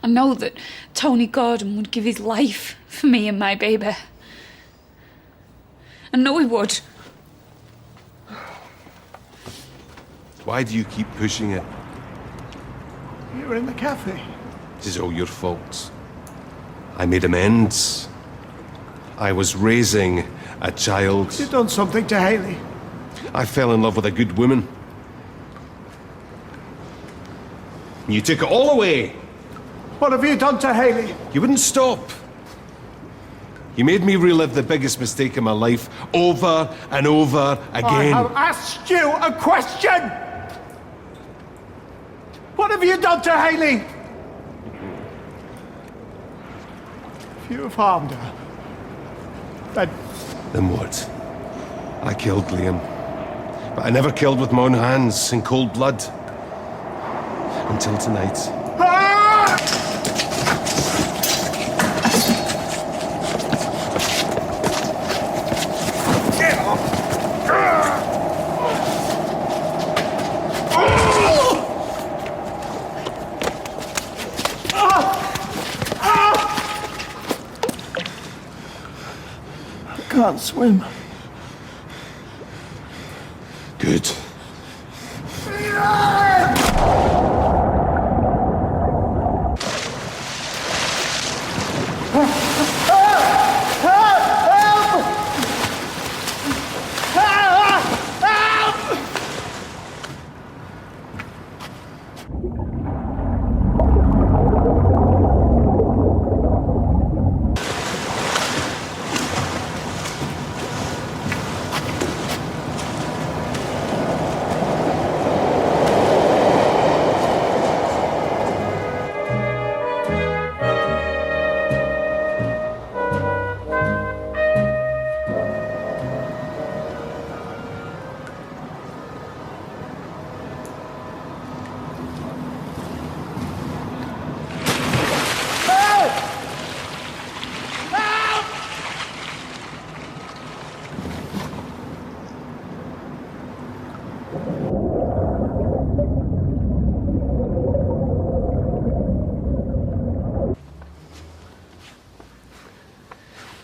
I know that Tony Gordon would give his life for me and my baby. I know he would. Why do you keep pushing it? You were in the cafe. This is all your fault. I made amends. I was raising a child. You've done something to Haley. I fell in love with a good woman. You took it all away. What have you done to Haley? You wouldn't stop. You made me relive the biggest mistake of my life over and over again. I have asked you a question! What have you done to Haley? If you have harmed her, Then what? I killed Liam. But I never killed with my own hands, in cold blood. Until tonight. I can't swim. Good.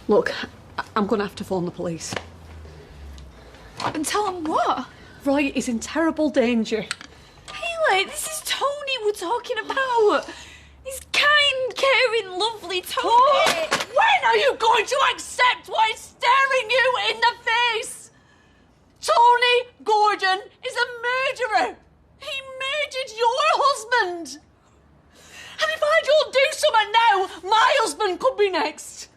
Look, I'm going to have to phone the police. And tell them what? Roy is in terrible danger. Haley, this is Tony we're talking about. He's kind, caring, lovely Tony. When are you going to accept what is staring you in the face? Tony Gordon is a murderer. He murdered your husband. And if I don't do something now, my husband could be next.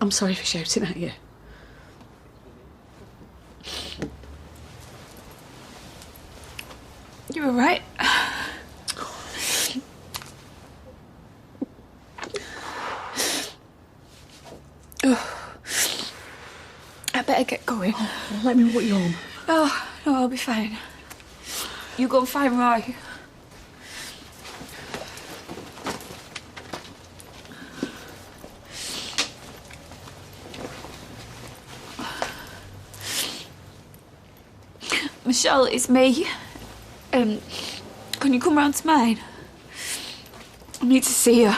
I'm sorry for shouting at you. You were right. I better get going. Let me put you home. Oh, no, I'll be fine. You go and find Roy. Michelle, it's me. Can you come round to mine? I need to see you.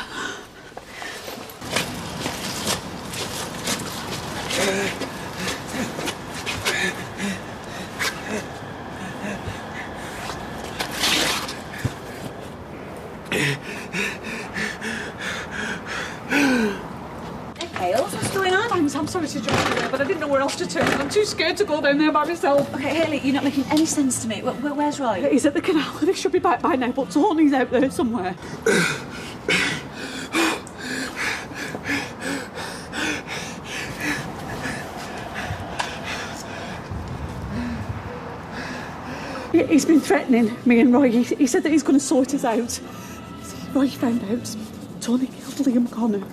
What's going on? I'm sorry to jump in there, but I didn't know where else to turn. I'm too scared to go down there by myself. Okay, Haley, you're not making any sense to me. Where's Roy? He's at the canal. They should be back by now, but Tony's out there somewhere. He's been threatening me and Roy. He said that he's going to sort us out. Roy found out Tony killed Liam Connor.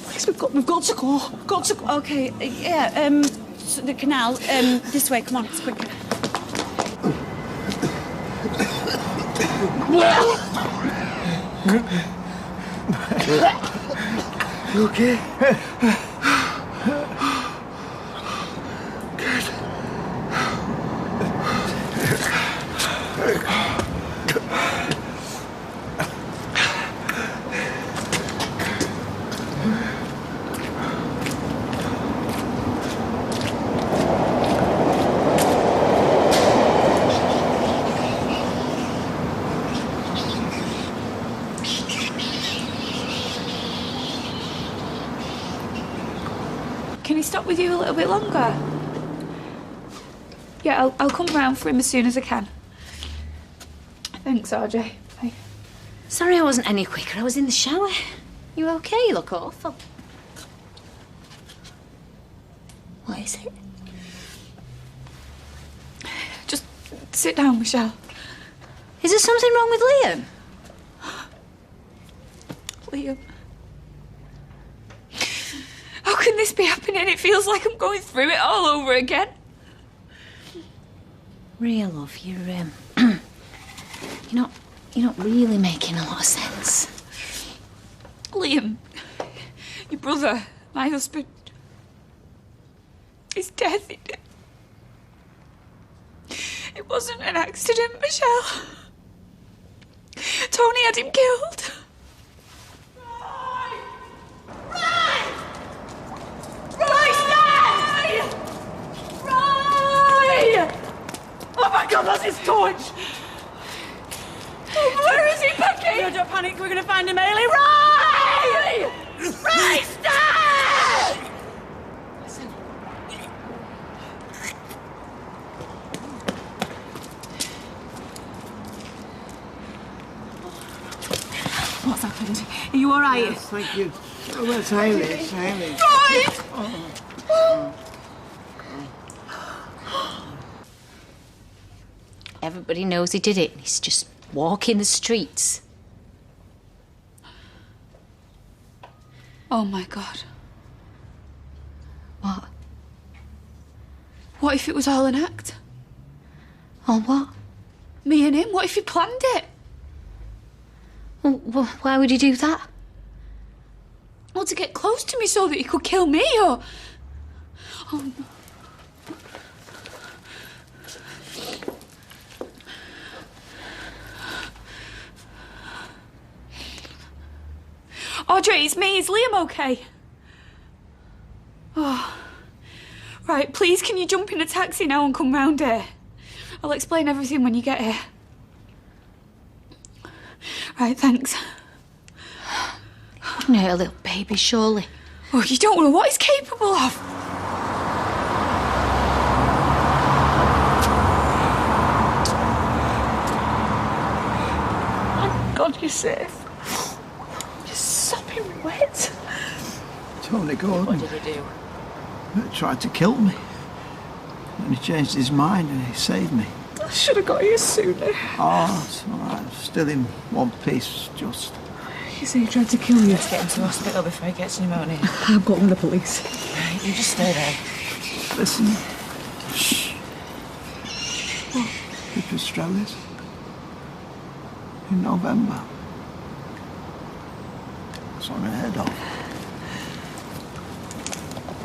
Please, we've got to go. Got to go. Okay, yeah, so the canal, this way, come on, it's quicker. You okay? Can he stop with you a little bit longer? Yeah, I'll come round for him as soon as I can. Thanks, RJ. Bye. Sorry I wasn't any quicker. I was in the shower. You okay? You look awful. What is it? Just sit down, Michelle. Is there something wrong with Liam? Liam. How can this be happening? It feels like I'm going through it all over again. Real love, you're not really making a lot of sense. Liam, your brother, my husband, is dead. It wasn't an accident, Michelle. Tony had him killed. Oh my God, that's his torch! Oh panic. We're going to find him, Ailey. Ray! Ray, stop! Listen. What's happened? Are you all right? Yes, thank you. Oh, where's Hayley? It's Hayley. Roy! Everybody knows he did it. He's just walking the streets. Oh my God. What? What if it was all an act? All what? Me and him? What if he planned it? Well, why would he do that? Well, to get close to me so that he could kill me, or... Oh, no. Audrey, it's me. Is Liam okay? Oh. Right, please, can you jump in a taxi now and come round here? I'll explain everything when you get here. Right, thanks. Wouldn't hurt a little baby, surely. Oh, you don't know what he's capable of. Thank God you're safe. You're sopping wet. Tony Gordon. What did he do? He tried to kill me. And he changed his mind and he saved me. I should have got here sooner. Oh, it's all right. Still in one piece, just. You say he tried to kill you? Let's get him to hospital before he gets pneumonia. I'm calling the police. Right, you just stay there. Listen. Shh. Keep Australia's. In November. That's on ahead of.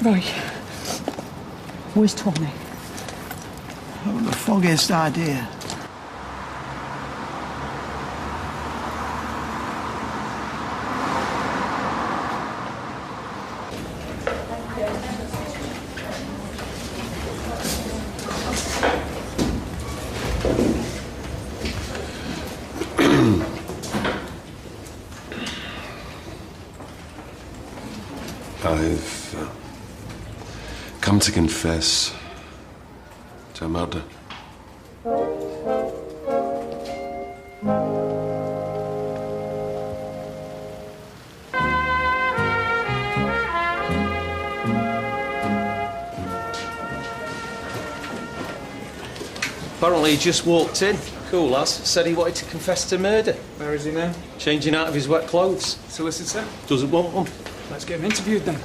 Right. Where's Tony? I haven't the foggiest idea. I've come to confess to a murder. Apparently he just walked in. Cool lass. Said he wanted to confess to murder. Where is he now? Changing out of his wet clothes. Solicitor? Doesn't want one. Let's get him interviewed then.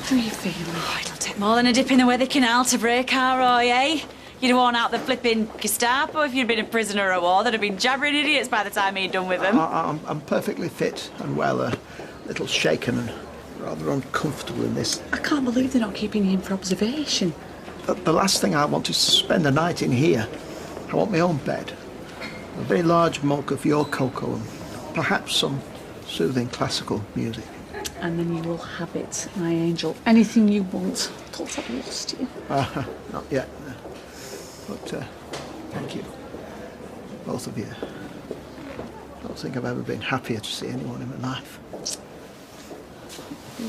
How are you feeling? Oh, it'll take more than a dip in the weather canal to break our Roy, eh? You'd have worn out the flipping Gestapo if you'd been a prisoner of war. They'd have been jabbering idiots by the time he'd done with them. I'm perfectly fit and well, a little shaken and rather uncomfortable in this. I can't believe they're not keeping you in for observation. The last thing I want is to spend the night in here. I want my own bed, a very large mug of your cocoa and perhaps some soothing classical music. And then you will have it, my angel. Anything you want. I thought I'd lost you. Not yet. But thank you, both of you. I don't think I've ever been happier to see anyone in my life.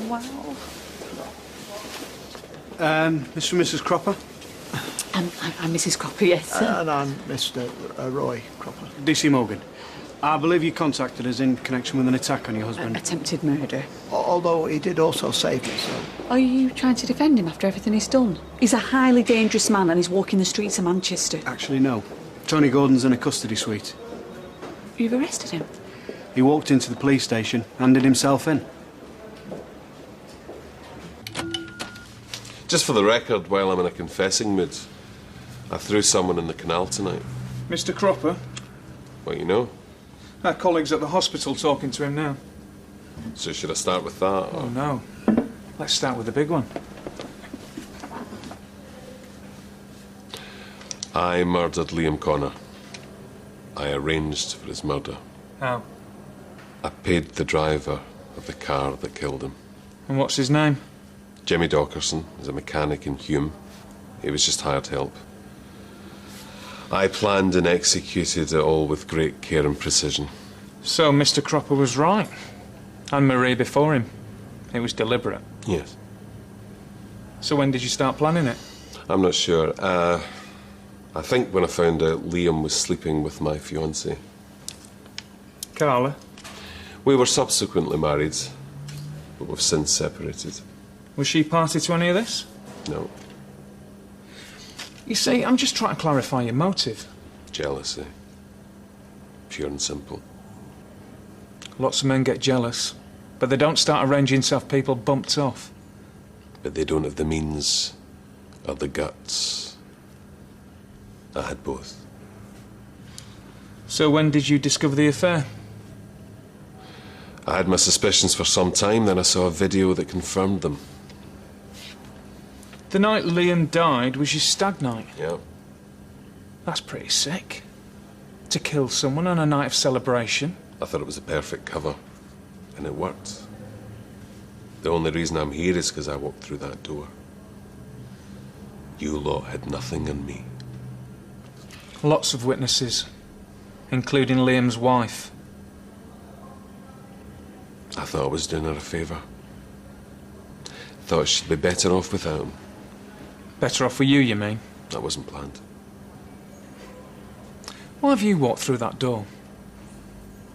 Wow. Mr. and Mrs. Cropper? I'm Mrs. Cropper, yes. And I'm Mr. Roy Cropper. DC Morgan. I believe you contacted us in connection with an attack on your husband. Attempted murder. Although he did also save me, so... Are you trying to defend him after everything he's done? He's a highly dangerous man and he's walking the streets of Manchester. Actually, no. Tony Gordon's in a custody suite. You've arrested him? He walked into the police station, handed himself in. Just for the record, while I'm in a confessing mood, I threw someone in the canal tonight. Mr. Cropper? Well, you know. Our colleague's at the hospital talking to him now. So should I start with that? Or? Oh, no. Let's start with the big one. I murdered Liam Connor. I arranged for his murder. How? I paid the driver of the car that killed him. And what's his name? Jimmy Dockerson is a mechanic in Hume. He was just hired help. I planned and executed it all with great care and precision. So Mr. Cropper was right. And Marie before him. It was deliberate. Yes. So when did you start planning it? I'm not sure. I think when I found out Liam was sleeping with my fiancée. Carla? We were subsequently married, but we've since separated. Was she party to any of this? No. You see, I'm just trying to clarify your motive. Jealousy. Pure and simple. Lots of men get jealous, but they don't start arranging to have people bumped off. But they don't have the means or the guts. I had both. So when did you discover the affair? I had my suspicions for some time, then I saw a video that confirmed them. The night Liam died was your stag night. Yeah. That's pretty sick. To kill someone on a night of celebration. I thought it was a perfect cover, and it worked. The only reason I'm here is because I walked through that door. You lot had nothing on me. Lots of witnesses, including Liam's wife. I thought I was doing her a favour. Thought she'd be better off without him. Better off for you, you mean? That wasn't planned. Why have you walked through that door?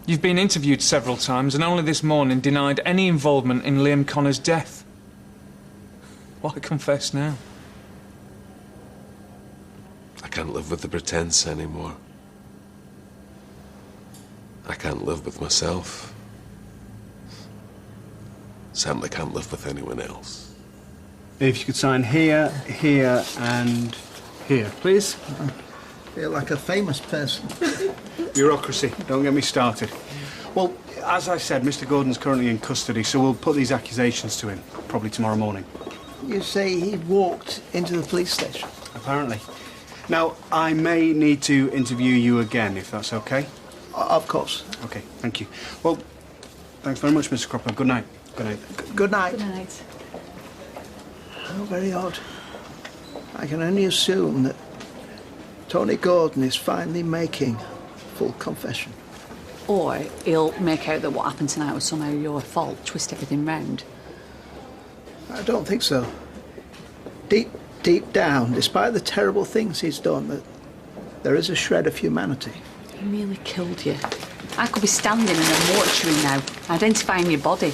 You've been interviewed several times and only this morning denied any involvement in Liam Connor's death. Why confess now? I can't live with the pretense anymore. I can't live with myself. Certainly can't live with anyone else. If you could sign here, here, and here, please. I feel like a famous person. Bureaucracy, don't get me started. Well, as I said, Mr. Gordon's currently in custody, so we'll put these accusations to him, probably tomorrow morning. You say he walked into the police station? Apparently. Now, I may need to interview you again, if that's okay. Of course. Okay, thank you. Well, thanks very much, Mr. Cropper. Good night. Good night. Good night. Good night. How very odd. I can only assume that Tony Gordon is finally making full confession. Or he'll make out that what happened tonight was somehow your fault, twist everything round. I don't think so. Deep down, despite the terrible things he's done, that there is a shred of humanity. He nearly killed you. I could be standing in a mortuary now, identifying your body.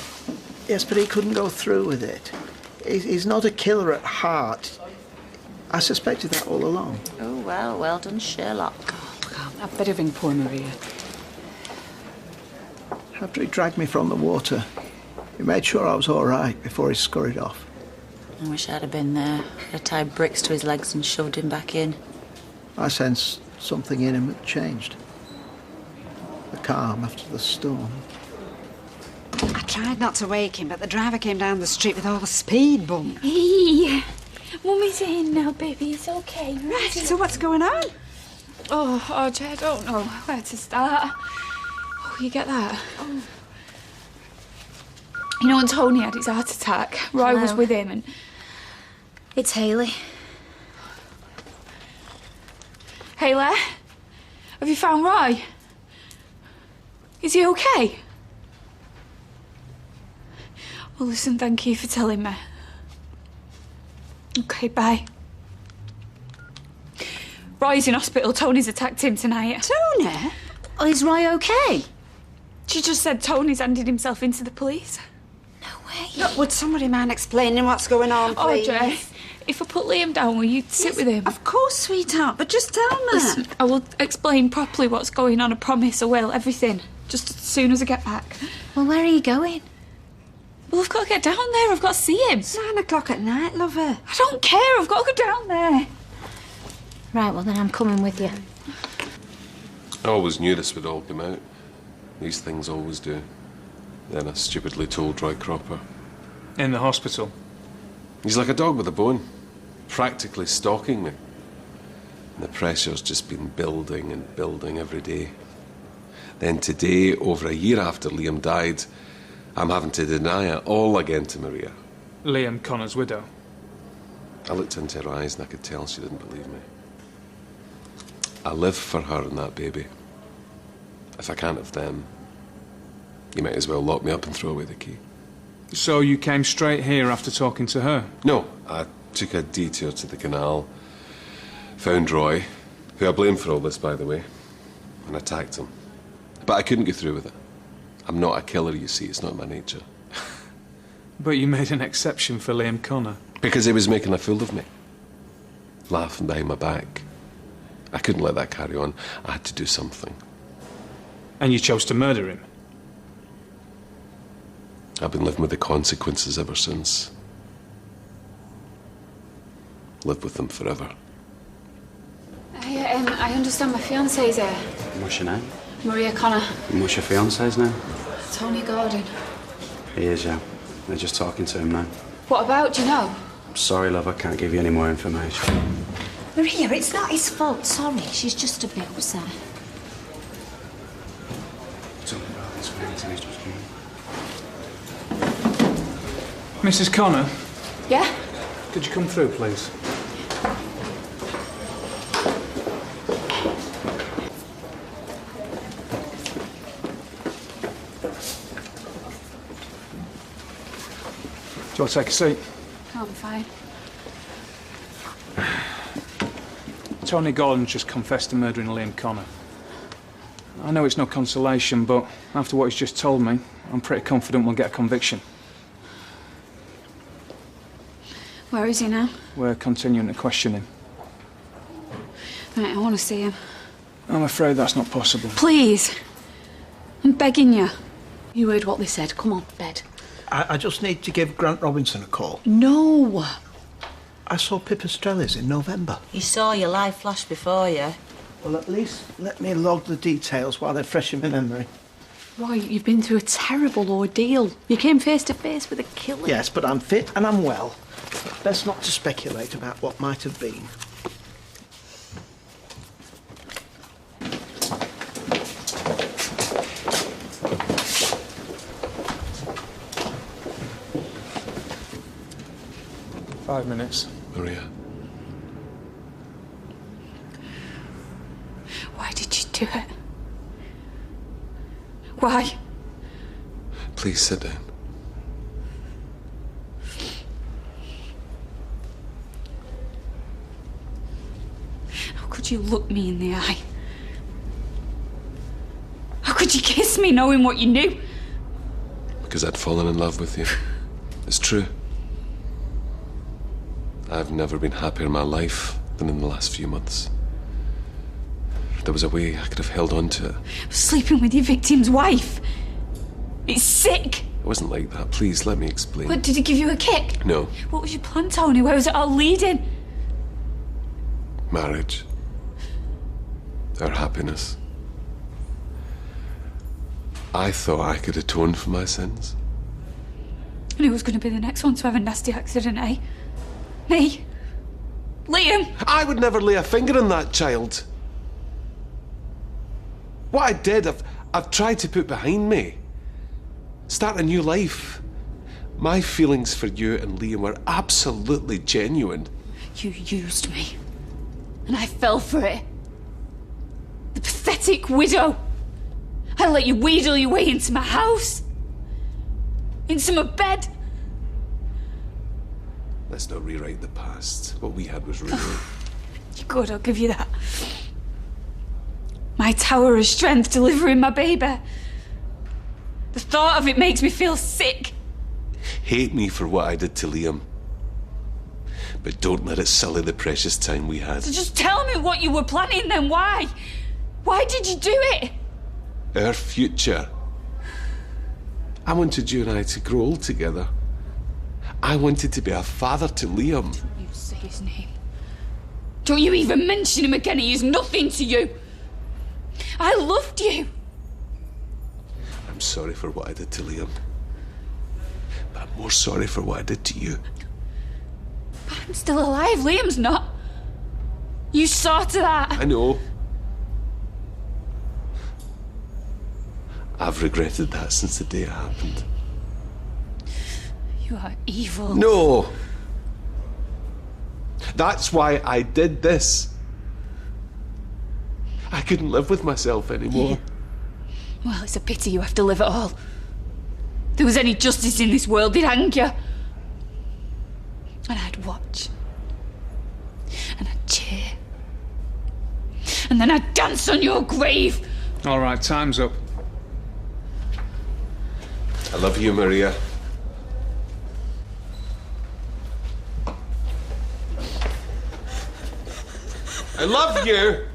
Yes, but he couldn't go through with it. He's not a killer at heart. I suspected that all along. Oh, well done, Sherlock. I'd better ring poor Maria. After he dragged me from the water, he made sure I was all right before he scurried off. I wish I'd have been there. I'd tied bricks to his legs and shoved him back in. I sensed something in him had changed. The calm after the storm. I tried not to wake him, but the driver came down the street with all the speed bump. Hey, Mummy's in now, baby. It's okay. Right, so what's going on? Oh, RJ, I don't know where to start. Oh, you get that? Oh. You know when Tony had his heart attack, Roy was with him and... It's Hayley. Hayley, have you found Roy? Is he okay? Well, listen, thank you for telling me. Okay, bye. Roy's in hospital. Tony's attacked him tonight. Tony? Oh, is Roy okay? She just said Tony's handed himself into the police. Look, would somebody mind explaining what's going on, please? RJ, if I put Liam down, will you sit with him? Of course, sweetheart, but just tell me. Listen, I will explain properly what's going on. I promise I will. Everything. Just as soon as I get back. Well, where are you going? Well, I've got to get down there. I've got to see him. It's 9 o'clock at night, lover. I don't care. I've got to go down there. Right, well, then I'm coming with you. I always knew this would all come out. These things always do. Then I stupidly told Roy Cropper. In the hospital? He's like a dog with a bone, practically stalking me. And the pressure's just been building and building every day. Then today, over a year after Liam died, I'm having to deny it all again to Maria. Liam Connor's widow. I looked into her eyes and I could tell she didn't believe me. I live for her and that baby. If I can't have them, you might as well lock me up and throw away the key. So you came straight here after talking to her? No, I took a detour to the canal, found Roy, who I blame for all this, by the way, and attacked him. But I couldn't get through with it. I'm not a killer, you see. It's not my nature. But you made an exception for Liam Connor. Because he was making a fool of me. Laughing behind my back. I couldn't let that carry on. I had to do something. And you chose to murder him? I've been living with the consequences ever since. Live with them forever. I understand my fiance's here. What's your name? Maria Connor. And what's your fiance's name? Tony Gordon. He is, yeah. They're just talking to him now. What about, do you know? Sorry, love, I can't give you any more information. Maria, it's not his fault, sorry. She's just a bit upset. Mrs. Connor? Yeah? Could you come through, please? Do you want to take a seat? Oh, I'm fine. Tony Gordon's just confessed to murdering Liam Connor. I know it's no consolation, but after what he's just told me, I'm pretty confident we'll get a conviction. Where is he now? We're continuing to question him. Right, I want to see him. I'm afraid that's not possible. Please. I'm begging you. You heard what they said. Come on, bed. I just need to give Grant Robinson a call. No. I saw Pipistrelli's in November. You saw your life flash before you. Well, at least let me log the details while they're fresh in my memory. Roy, you've been through a terrible ordeal. You came face to face with a killer. Yes, but I'm fit and I'm well. Best not to speculate about what might have been. Five minutes. Maria. Why did you do it? Why? Please sit down. How could you look me in the eye? How could you kiss me knowing what you knew? Because I'd fallen in love with you. It's true. I've never been happier in my life than in the last few months. If there was a way I could have held on to it. Sleeping with your victim's wife. It's sick. It wasn't like that. Please, let me explain. What, did he give you a kick? No. What was your plan, Tony? Where was it all leading? Marriage. Our happiness. I thought I could atone for my sins. And who was going to be the next one to have a nasty accident, eh? Me? Liam? I would never lay a finger on that child. What I did, I've tried to put behind me. Start a new life. My feelings for you and Liam were absolutely genuine. You used me. And I fell for it. The pathetic widow. I let you wheedle your way into my house. Into my bed. Let's not rewrite the past. What we had was real. You're good, I'll give you that. My tower of strength delivering my baby. The thought of it makes me feel sick. Hate me for what I did to Liam. But don't let it sully the precious time we had. So just tell me what you were planning then. Why? Why did you do it? Our future. I wanted you and I to grow old together. I wanted to be a father to Liam. Don't you say his name. Don't you even mention him again. He is nothing to you. I loved you. I'm sorry for what I did to Liam. But I'm more sorry for what I did to you. But I'm still alive. Liam's not. You saw to that. I know. I've regretted that since the day it happened. You are evil. No! That's why I did this. I couldn't live with myself anymore. Well, it's a pity you have to live at all. If there was any justice in this world, they'd hang you. And I'd watch. And I'd cheer. And then I'd dance on your grave. All right, time's up. I love you, Maria. I love you!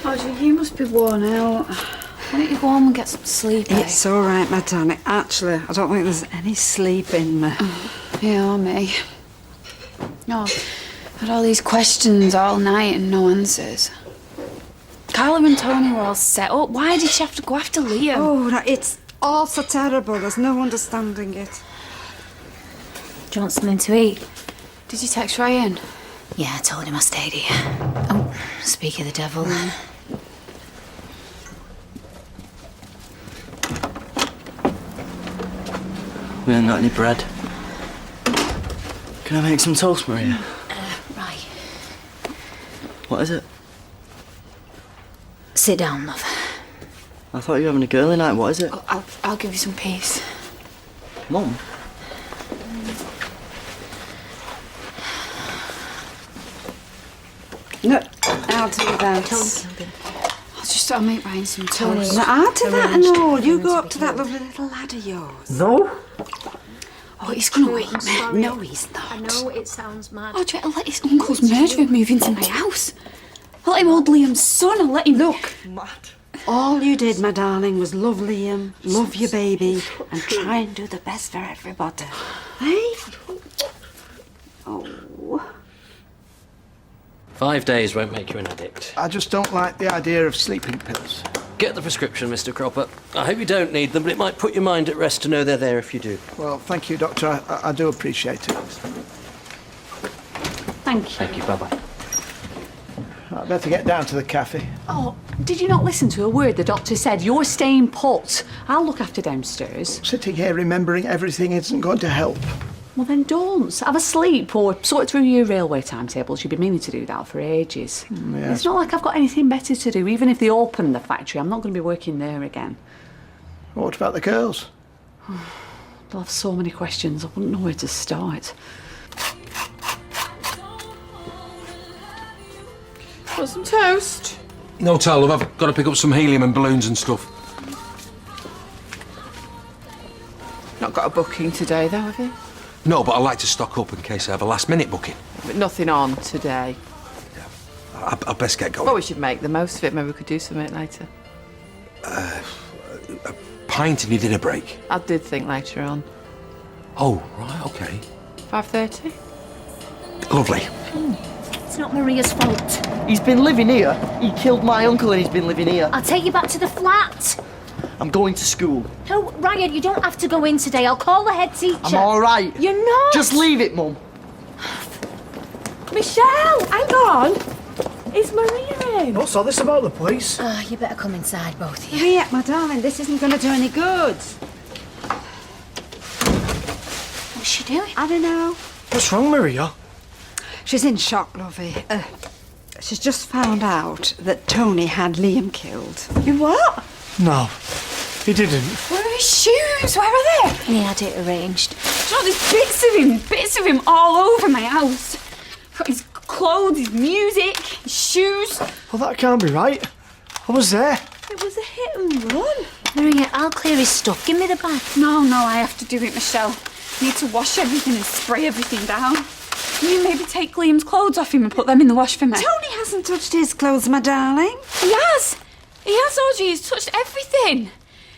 Audrey, you must be worn out. Why don't you go home and get some sleep? It's all right, my darling. Actually, I don't think there's any sleep in me. Yeah, or me. No, had all these questions all night and no answers. Carla and Tony were all set up. Why did she have to go after Liam? Oh, it's all so terrible. There's no understanding it. Do you want something to eat? Did you text Ryan? Yeah, I told him I stayed here. Oh, speak of the devil. We ain't got any bread. Can I make some toast, Maria? Right. What is it? Sit down, love. I thought you were having a girly night. What is it? I'll give you some peace. Mum? No, I'll do that. I'll make Ryan some toast. No, I'll do that and all. You go up to that lovely little lad of yours. No? Oh, he's gonna wake me. Sorry. No, he's not. I know it sounds mad. Audrey, I'll let his uncle's murderer move into my house. I'll let him hold Liam's son. I'll let him... Look, all you did, my darling, was love Liam, love your baby, and try and do the best for everybody. Hey? Oh. 5 days won't make you an addict. I just don't like the idea of sleeping pills. Get the prescription, Mr. Cropper. I hope you don't need them, but it might put your mind at rest to know they're there if you do. Well, thank you, Doctor. I do appreciate it. Thank you. Thank you, bye-bye. I'd better get down to the cafe. Oh, did you not listen to a word the doctor said? You're staying put. I'll look after downstairs. Sitting here remembering everything isn't going to help. Well, then don't. Have a sleep or sort through your railway timetables. You've been meaning to do that for ages. Yes. It's not like I've got anything better to do. Even if they open the factory, I'm not going to be working there again. What about the girls? They'll have so many questions. I wouldn't know where to start. Want some toast? No, tell love, I've got to pick up some helium and balloons and stuff. Not got a booking today, though, have you? No, but I like to stock up in case I have a last-minute booking. But nothing on today. I'd best get going. Well, we should make the most of it. Maybe we could do something later. A pint in your dinner break. I did think later on. Oh, right, OK. 5:30? Lovely. It's not Maria's fault. He's been living here. He killed my uncle and he's been living here. I'll take you back to the flat. I'm going to school. No, Ryan, you don't have to go in today. I'll call the head teacher. I'm all right. You're not. Just leave it, Mum. Michelle, hang on. Is Maria in? What's all this about the police? You better come inside, both of you. Maria, my darling, this isn't going to do any good. What's she doing? I don't know. What's wrong, Maria? She's in shock, lovey. She's just found out that Tony had Liam killed. You what? No, he didn't. Where are his shoes? Where are they? He had it arranged. Do you know, there's bits of him all over my house. Got his clothes, his music, his shoes. Well, that can't be right. I was there. It was a hit and run. Maria, I'll clear his stuff. Give me the bag. No, I have to do it, Michelle. I need to wash everything and spray everything down. Can you maybe take Liam's clothes off him and put them in the wash for me? Tony hasn't touched his clothes, my darling. He has. He has, Audrey. He's touched everything.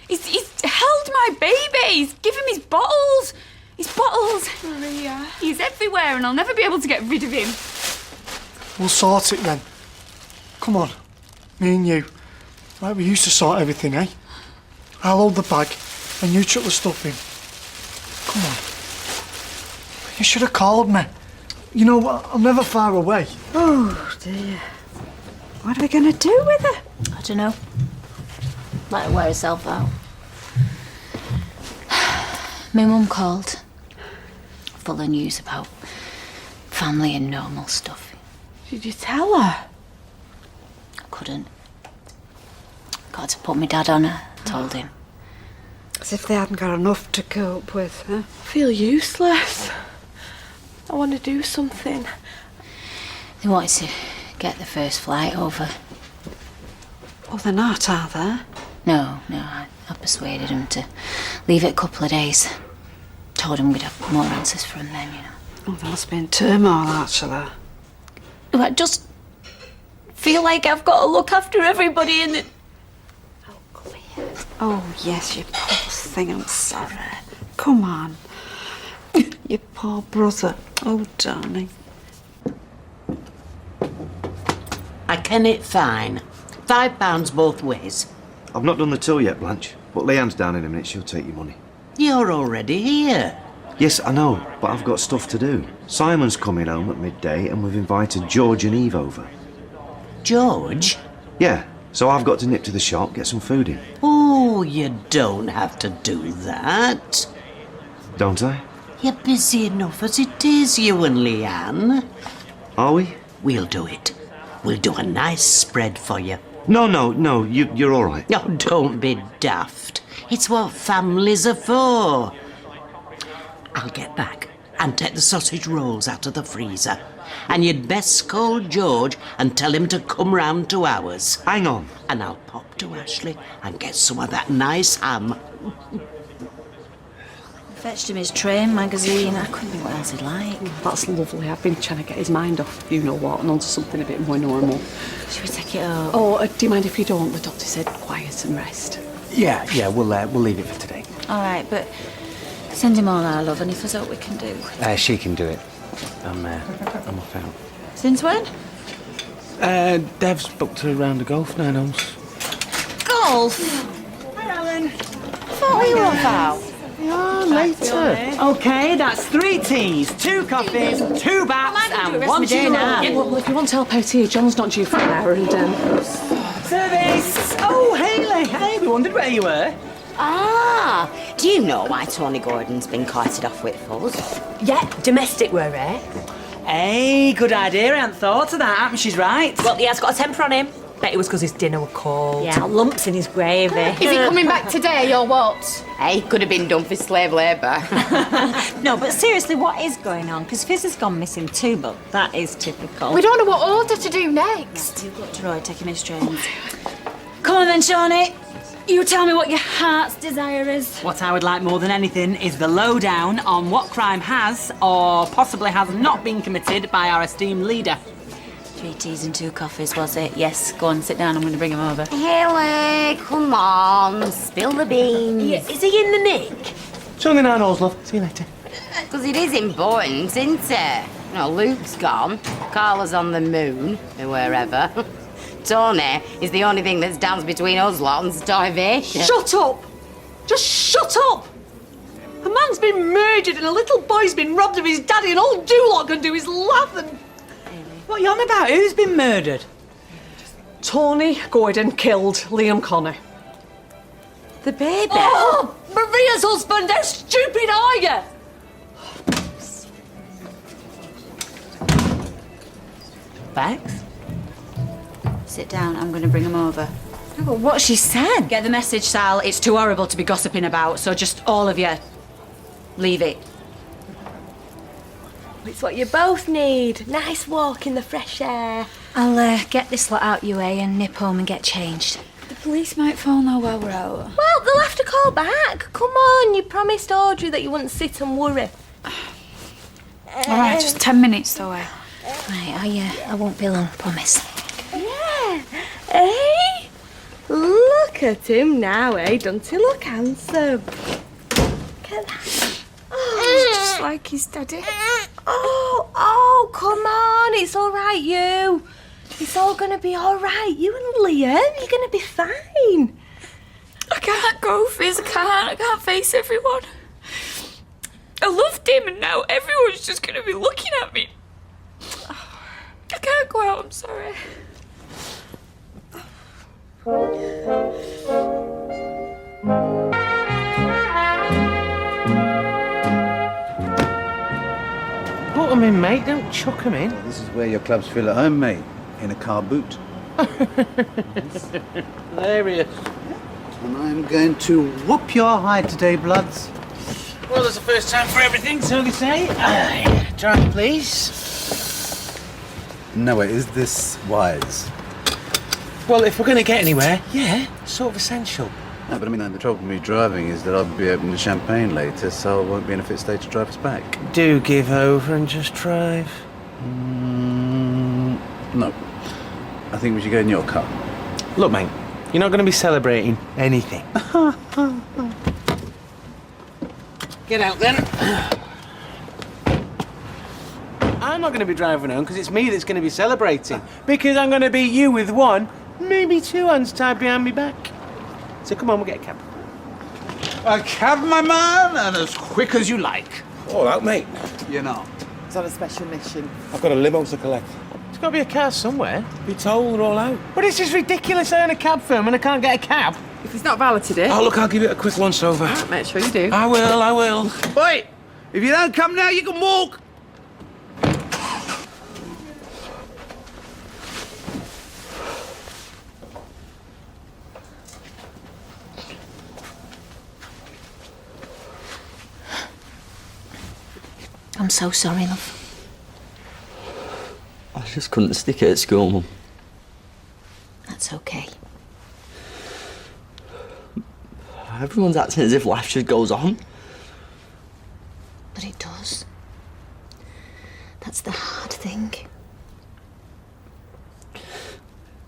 He's held my baby. He's given me his bottles. His bottles. Maria. He's everywhere and I'll never be able to get rid of him. We'll sort it then. Come on. Me and you. Right, we used to sort everything, eh? I'll hold the bag and you chuck the stuff in. Come on. You should have called me. You know what? I'm never far away. Oh, dear. What are we going to do with her? I don't know. Let her wear herself out. My mum called. Full of news about family and normal stuff. Did you tell her? I couldn't. Got to put my dad on her. Told him. As if they hadn't got enough to cope with, huh? I feel useless. I want to do something. They wanted to get the first flight over. Oh, they're not, are they? No, I persuaded them to leave it a couple of days. Told them we'd have more answers from them, you know. Oh, there must be in turmoil, actually. I just feel like I've got to look after everybody and it... Oh, yes, you poor thing, I'm sorry. Come on. Your poor brother. Oh, darling. I ken it fine. £5 both ways. I've not done the till yet, Blanche, but Leanne's down in a minute. She'll take your money. You're already here. Yes, I know, but I've got stuff to do. Simon's coming home at midday and we've invited George and Eve over. George? Yeah, so I've got to nip to the shop, get some food in. Oh, you don't have to do that. Don't I? You're busy enough as it is, you and Leanne. Are we? We'll do it. We'll do a nice spread for you. No, you're all right. No, don't be daft. It's what families are for. I'll get back and take the sausage rolls out of the freezer. And you'd best call George and tell him to come round to ours. Hang on. And I'll pop to Ashley and get some of that nice ham. Fetched him his train magazine. I couldn't think what else he'd like. That's lovely. I've been trying to get his mind off you know what and onto something a bit more normal. Should we take it up? Oh, do you mind if you don't? The doctor said quiet and rest. Yeah, we'll leave it for today. All right, but send him all our love, and if there's what we can do. She can do it. I'm off out. Since when? Dev's booked her round of golf now, Nels. Golf? Hi, Alan. I thought we were off out. Yeah, later. Okay, that's 3 teas, 2 coffees, 2 baps, and 1 tea. Well, if you want to help out here, John's not due for an hour and... Service! Oh, Hayley! Hey, we wondered where you were. Ah, do you know why Tony Gordon's been carted off with us? Yeah, domestic worry. Hey, good idea. I hadn't thought of that. She's right. Well, he has got a temper on him. Bet it was because his dinner were cold. Yeah, lumps in his gravy. Is he coming back today or what? Hey, could have been done for slave labour. No, but seriously, what is going on? Because Fizz has gone missing too, but that is typical. We don't know what order to do next. You've got to Roy, take him his trains. Come on then, Shawnee. You tell me what your heart's desire is. What I would like more than anything is the lowdown on what crime has or possibly has not been committed by our esteemed leader. 3 teas and 2 coffees, was it? Yes, go on, sit down. I'm going to bring him over. Haley, come on, spill the beans. Yeah, is he in the nick? It's only 9 hours, love. See you later. Because it is important, isn't it? You know, Luke's gone, Carla's on the moon, or wherever. Tony is the only thing that stands between us lot and starvation. Shut up! Just shut up! A man's been murdered and a little boy's been robbed of his daddy and all Duloc can do is laugh and... What are you on about? Who's been murdered? Tony Gordon killed Liam Connor. The baby? Oh, Maria's husband! How stupid are you? Bex? Sit down. I'm going to bring him over. Oh, but what she said? Get the message, Sal. It's too horrible to be gossiping about, so just all of you, leave it. It's what you both need. Nice walk in the fresh air. I'll get this lot out your way and nip home and get changed. The police might phone though while we're out. Well, they'll have to call back. Come on, you promised Audrey that you wouldn't sit and worry. All right, just 10 minutes though, eh? Right, I won't be long, promise. Yeah. Hey? Look at him now, eh? Don't he look handsome? Look at that. Oh, just like his daddy. Oh, come on. It's all right, you. It's all gonna be all right. You and Liam, you're gonna be fine. I can't go, Fizz. I can't face everyone. I loved him and now everyone's just gonna be looking at me. I can't go out, I'm sorry. Put them in, mate. Don't chuck them in. This is where your clubs feel at home, mate. In a car boot. Hilarious. And I'm going to whoop your hide today, Bloods. Well, there's a first time for everything, so they say. Drive, please. Noah, is this wise? Well, if we're going to get anywhere, yeah, sort of essential. No, but I mean, the trouble with me driving is that I'll be opening the champagne later, so I won't be in a fit state to drive us back. Do give over and just drive. No. I think we should go in your car. Look, mate, you're not going to be celebrating anything. Get out, then. I'm not going to be driving home because it's me that's going to be celebrating. Because I'm going to beat you with one, maybe two hands tied behind me back. So come on, we'll get a cab. A cab, my man, and as quick as you like. All out, mate. You're not. It's on a special mission. I've got a limo to collect. There's got to be a car somewhere. Be told they're all out. But this is ridiculous. I own a cab firm and I can't get a cab. If he's not valeted it... Oh, look, I'll give it a quick once over. Right, make sure you do. I will. Wait! If you don't come now, you can walk! I'm so sorry, love. I just couldn't stick it at school, Mum. That's okay. Everyone's acting as if life just goes on. But it does. That's the hard thing.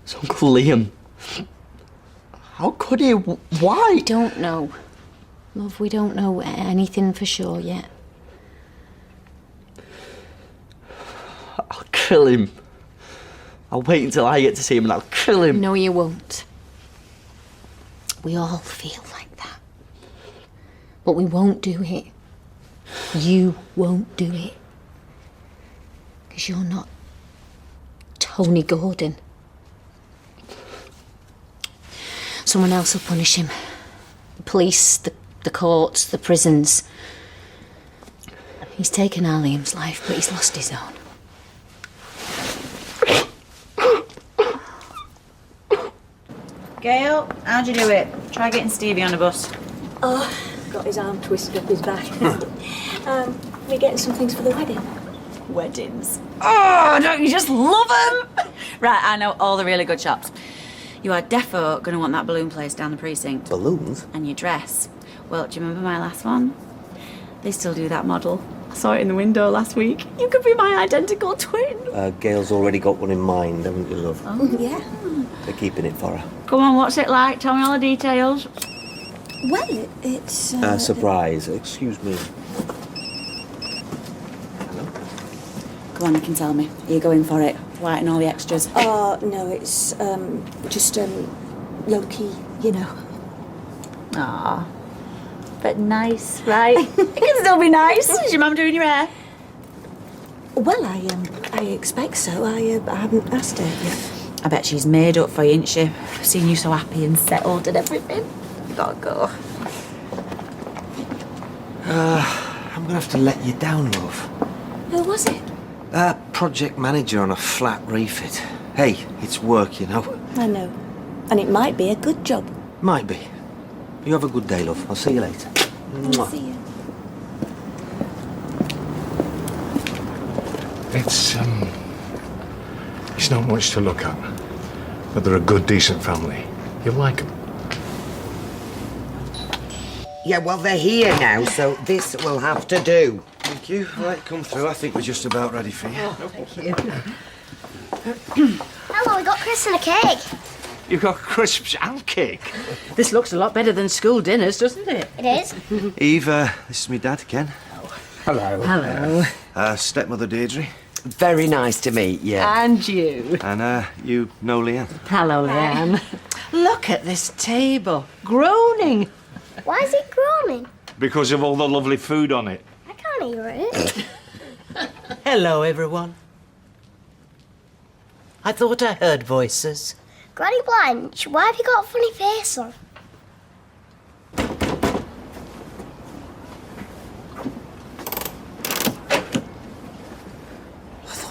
It's Uncle Liam. How could he? Why? We don't know. Love, we don't know anything for sure yet. I'll kill him. I'll wait until I get to see him and I'll kill him. No, you won't. We all feel like that. But we won't do it. You won't do it. Because you're not Tony Gordon. Someone else will punish him. The police, the courts, the prisons. He's taken our Liam's life, but he's lost his own. Gail, how'd you do it? Try getting Stevie on a bus. Oh, got his arm twisted up his back. We're getting some things for the wedding. Weddings. Oh, don't you just love them? Right, I know all the really good shops. You are defo going to want that balloon place down the precinct. Balloons? And your dress. Well, do you remember my last one? They still do that model. I saw it in the window last week. You could be my identical twin. Gail's already got one in mind, haven't you, love? Oh, yeah. They're keeping it for her. Come on, what's it like? Tell me all the details. Well, it's... Surprise. Excuse me. Come on, you can tell me. Are you going for it? White and all the extras? Oh, no, it's just low-key, you know. Ah, but nice, right? It can still be nice. Is your mum doing your hair? Well, I expect so. I haven't asked her yet. I bet she's made up for you, ain't she? Seeing you so happy and settled and everything. You gotta go. I'm gonna have to let you down, love. Who was it? Project manager on a flat refit. Hey, it's work, you know. I know. And it might be a good job. Might be. You have a good day, love. I'll see you later. I'll see you. It's not much to look at, but they're a good, decent family. You'll like them. Yeah, well, they're here now, so this will have to do. Thank you. Right, come through. I think we're just about ready for you. Oh, thank you. Hello, we got crisps and a cake. You've got crisps and cake. This looks a lot better than school dinners, doesn't it? It is. Eve, this is my dad, Ken. Hello. Hello. Stepmother Deirdre. Very nice to meet you. And you. And, you know Leanne? Hello, Leanne. Look at this table. Groaning. Why is it groaning? Because of all the lovely food on it. I can't hear it. Hello, everyone. I thought I heard voices. Granny Blanche, why have you got a funny face on?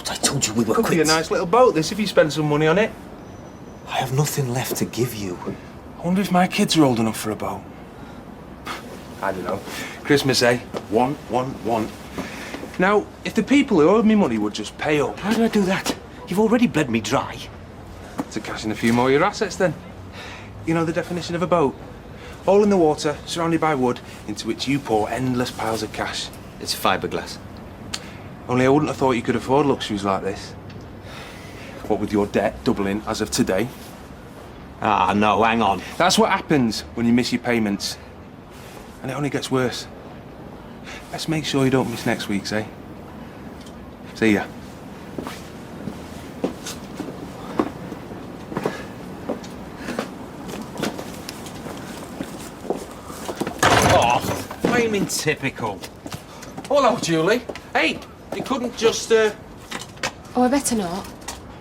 I told you we were Could be a nice little boat, this, if you spend some money on it. I have nothing left to give you. I wonder if my kids are old enough for a boat. I don't know. Christmas, eh? Want. Now, if the people who owed me money would just pay up... How did I do that? You've already bled me dry. To cash in a few more of your assets, then. You know the definition of a boat? Hole in the water, surrounded by wood, into which you pour endless piles of cash. It's fiberglass. Only I wouldn't have thought you could afford luxuries like this. What with your debt doubling as of today. Ah, no, hang on. That's what happens when you miss your payments. And it only gets worse. Let's make sure you don't miss next week's, eh? See ya. Oh, flaming typical. Hello, Julie. Hey, you couldn't just, Oh, I better not.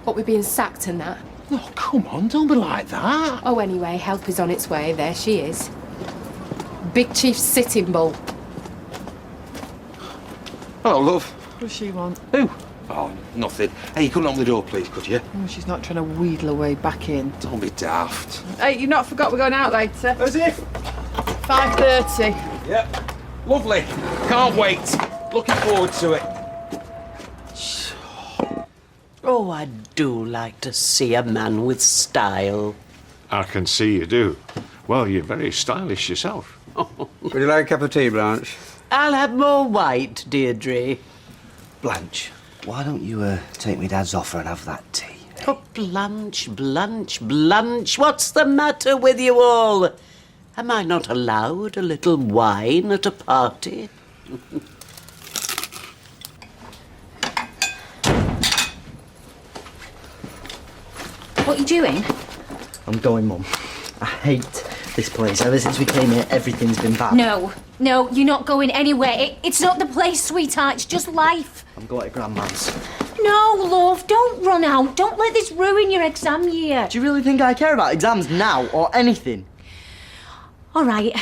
What with being sacked and that. Oh, come on, don't be like that. Oh, anyway, help is on its way. There she is. Big Chief's sitting bull. Hello, love. What does she want? Who? Oh, nothing. Hey, you couldn't open the door, please, could you? Oh, she's not trying to wheedle her way back in. Don't be daft. Hey, you've not forgot we're going out later? As if. 5:30. Yep. Lovely. Can't wait. Looking forward to it. Oh, I do like to see a man with style. I can see you do. Well, you're very stylish yourself. Would you like a cup of tea, Blanche? I'll have more white, Deirdre. Blanche, why don't you take me Dad's offer and have that tea? Oh, Blanche, what's the matter with you all? Am I not allowed a little wine at a party? What are you doing? I'm going, Mum. I hate this place. Ever since we came here, everything's been bad. No, you're not going anywhere. It's not the place, sweetheart. It's just life. I'm going to Grandma's. No, love, don't run out. Don't let this ruin your exam year. Do you really think I care about exams now or anything? All right.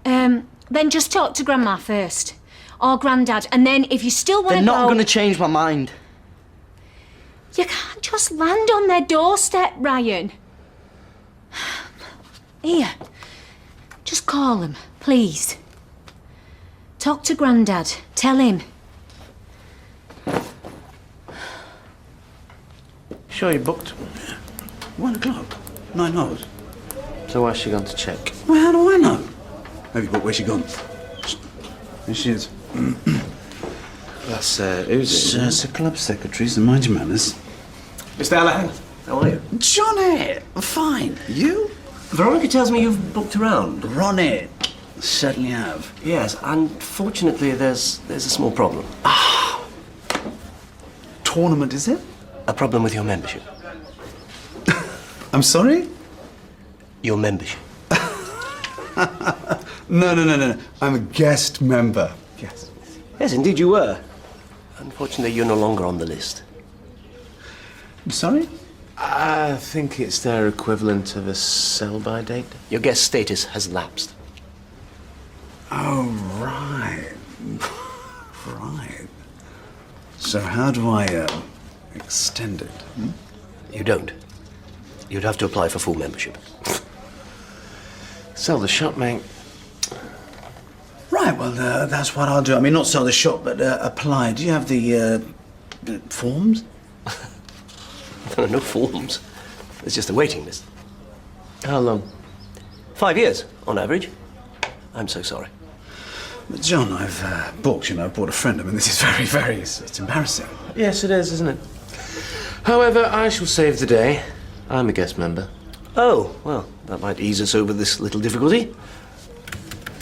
Then just talk to Grandma first. Or Grandad. And then if you still want to They're go... not going to change my mind. You can't just land on their doorstep, Ryan. Here. Just call him, please. Talk to Grandad. Tell him. Sure you booked? 1 o'clock? 9 hours? So why's she gone to check? Well, how do I know? Maybe, but where's she gone? There she is. That's, who's it? It's the club secretary, so mind your manners. Mr. Allahan, how are you? Johnny! Fine. You? Veronica tells me you've booked around. Run it. Certainly have. Yes, unfortunately there's a small problem. Tournament, is it? A problem with your membership. I'm sorry? Your membership. No. I'm a guest member. Yes. Yes, indeed you were. Unfortunately, you're no longer on the list. I'm sorry? I think it's their equivalent of a sell-by date. Your guest status has lapsed. Oh, right. Right. So how do I, extend it? You don't. You'd have to apply for full membership. Sell the shop, mate. Right, well, that's what I'll do. I mean, not sell the shop, but apply. Do you have the forms? There are no forms. There's just a waiting list. How long? 5 years, on average. I'm so sorry. But John, I've bought a friend. I mean, this is very, it's embarrassing. Yes, it is, isn't it? However, I shall save the day. I'm a guest member. Oh, well, that might ease us over this little difficulty.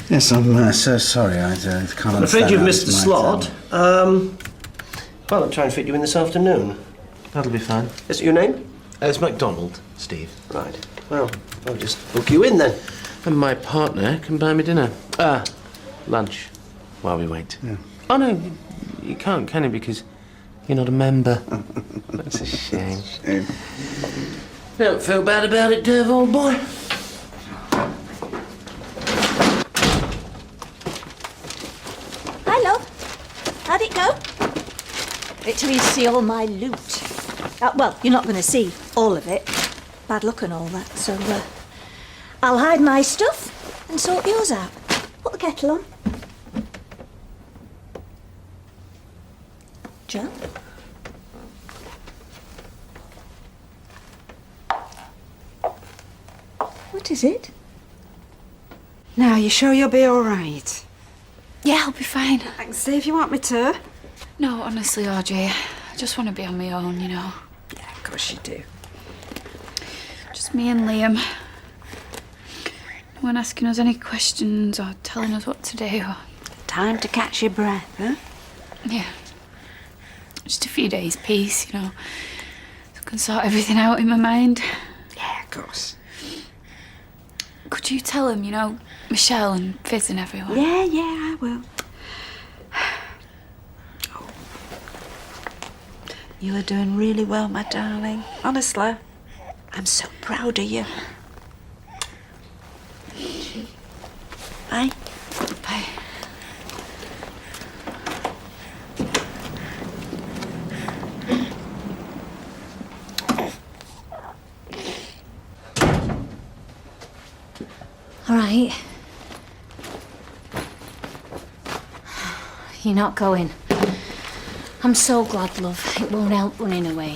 Yes, I'm so sorry. I can't understand. I'm afraid you've how missed the this slot. Well, I'll try and fit you in this afternoon. That'll be fine. Is it your name? It's MacDonald, Steve. Right. Well, I'll just book you in then. And my partner can buy me dinner. Lunch, while we wait. Yeah. Oh, no, you can't, can you? Because you're not a member. That's a shame. Don't feel bad about it, Dev, old boy. Hi, love. How'd it go? Wait till you see all my loot. Well, you're not going to see all of it. Bad luck and all that, so I'll hide my stuff and sort yours out. Put the kettle on. Joe? What is it? Now, you sure you'll be all right? Yeah, I'll be fine. I can stay if you want me to. No, honestly, RJ, I just want to be on my own, you know. Yeah, of course you do. Just me and Liam. No one asking us any questions or telling us what to do. Time to catch your breath, huh? Yeah. Just a few days peace, you know. So I can sort everything out in my mind. Yeah, of course. Could you tell him, you know, Michelle and Fizz and everyone? Yeah, I will. Oh. You are doing really well, my darling. Honestly, I'm so proud of you. Bye. Bye. All right. You're not going. I'm so glad, love. It won't help running away.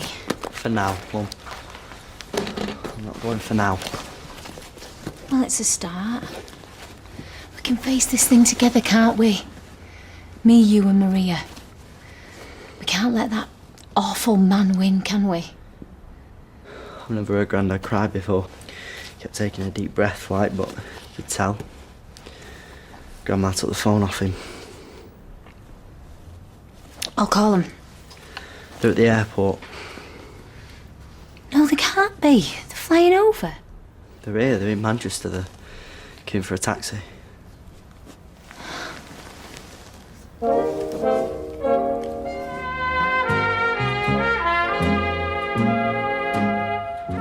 For now, Mum. I'm not going for now. Well, it's a start. We can face this thing together, can't we? Me, you and Maria. We can't let that awful man win, can we? I've never heard Grandad cry before. Kept taking a deep breath, like, but you could tell. Grandma took the phone off him. I'll call him. They're at the airport. No, they can't be. They're flying over. They're here, they're in Manchester. They're queuing for a taxi.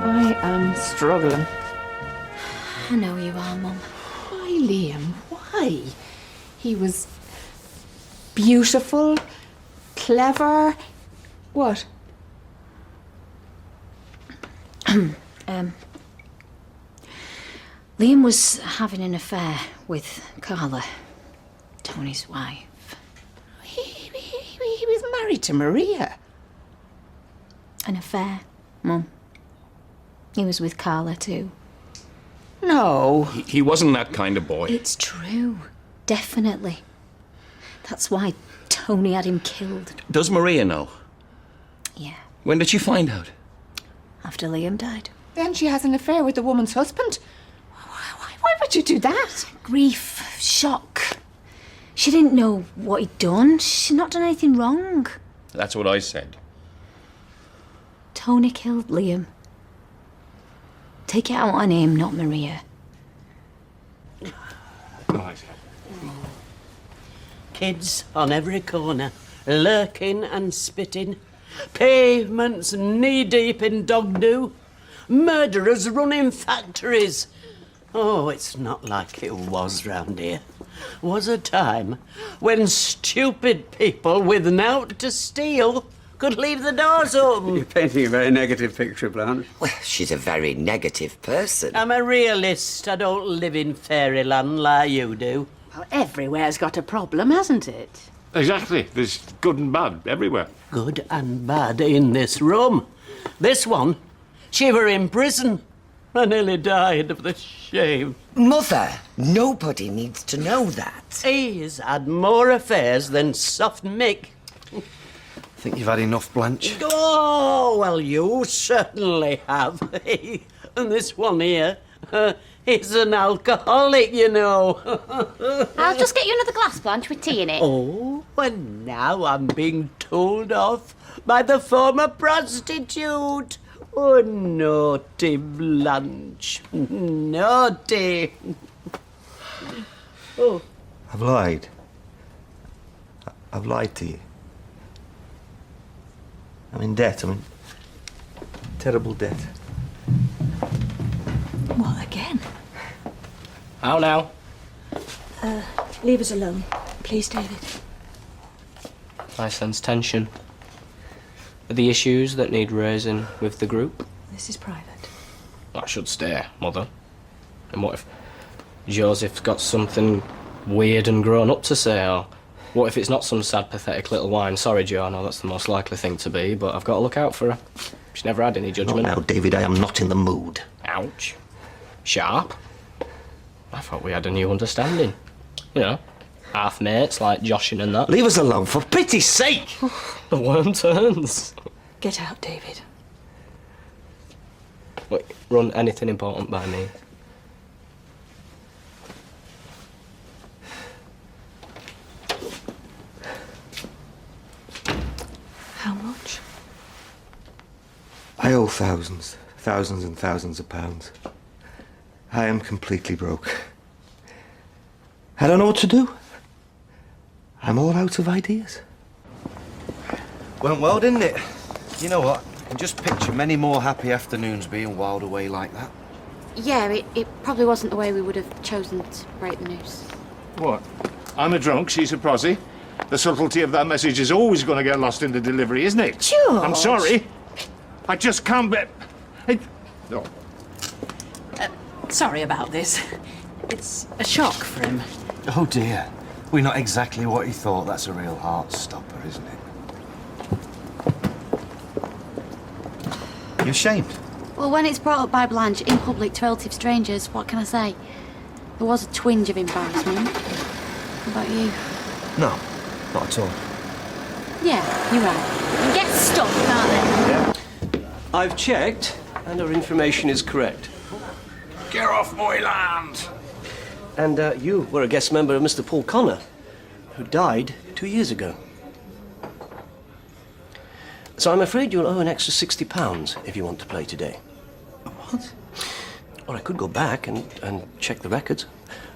I am struggling. I know you are, Mum. Why, Liam? Why? He was beautiful, clever. What? Liam was having an affair with Carla, Tony's wife. He was married to Maria. An affair, Mum. He was with Carla too. No. He wasn't that kind of boy. It's true. Definitely. That's why Tony had him killed. Does Maria know? Yeah. When did she find out? After Liam died. Then she has an affair with the woman's husband. Why would you do that? Grief, shock. She didn't know what he'd done. She'd not done anything wrong. That's what I said. Tony killed Liam. Take it out on him, not Maria. Kids on every corner, lurking and spitting. Pavements knee-deep in dog do. Murderers running factories. Oh, it's not like it was round here. Was a time when stupid people with naught to steal could leave the doors open. You're painting a very negative picture, Blanche. Well, she's a very negative person. I'm a realist. I don't live in fairyland like you do. Well, everywhere's got a problem, hasn't it? Exactly. There's good and bad everywhere. Good and bad in this room. This one, she were in prison. I nearly died of the shame. Mother, nobody needs to know that. He's had more affairs than Soft Mick. I think you've had enough, Blanche. Oh, well, you certainly have. And this one here, He's an alcoholic, you know. I'll just get you another glass, Blanche, with tea in it. Oh, and now I'm being told off by the former prostitute. Oh, naughty Blanche. Naughty. Oh. I've lied. I've lied to you. I'm in debt. I'm in terrible debt. What, again? How now? Leave us alone, please, David. I sense tension. Are the issues that need raising with the group? This is private. I should stay, Mother. And what if Joseph's got something weird and grown up to say, or what if it's not some sad, pathetic little whine? Sorry, Joe, I know that's the most likely thing to be, but I've got to look out for her. She's never had any judgment. Not now, David, I am not in the mood. Ouch. Sharp. I thought we had a new understanding. You know, half mates like Joshin and that. Leave us alone, for pity's sake! The worm turns. Get out, David. Wait, run anything important by me. How much? I owe thousands and thousands of pounds. I am completely broke. I don't know what to do. I'm all out of ideas. Went well, didn't it? You know what? I can just picture many more happy afternoons being whiled away like that. Yeah, it probably wasn't the way we would have chosen to break the news. What? I'm a drunk, she's a prosy. The subtlety of that message is always going to get lost in the delivery, isn't it? George! I'm sorry. I just can't be... No. Sorry about this. It's a shock for him. Oh dear. We're not exactly what he thought. That's a real heart stopper, isn't it? You ashamed? Well, when it's brought up by Blanche in public to relative strangers, what can I say? There was a twinge of embarrassment. What about you? No, not at all. Yeah, you're right. You get stuck, can't they? I've checked, and our information is correct. Get off my land! And you were a guest member of Mr. Paul Connor, who died 2 years ago. So I'm afraid you'll owe an extra £60 if you want to play today. What? Or I could go back and check the records,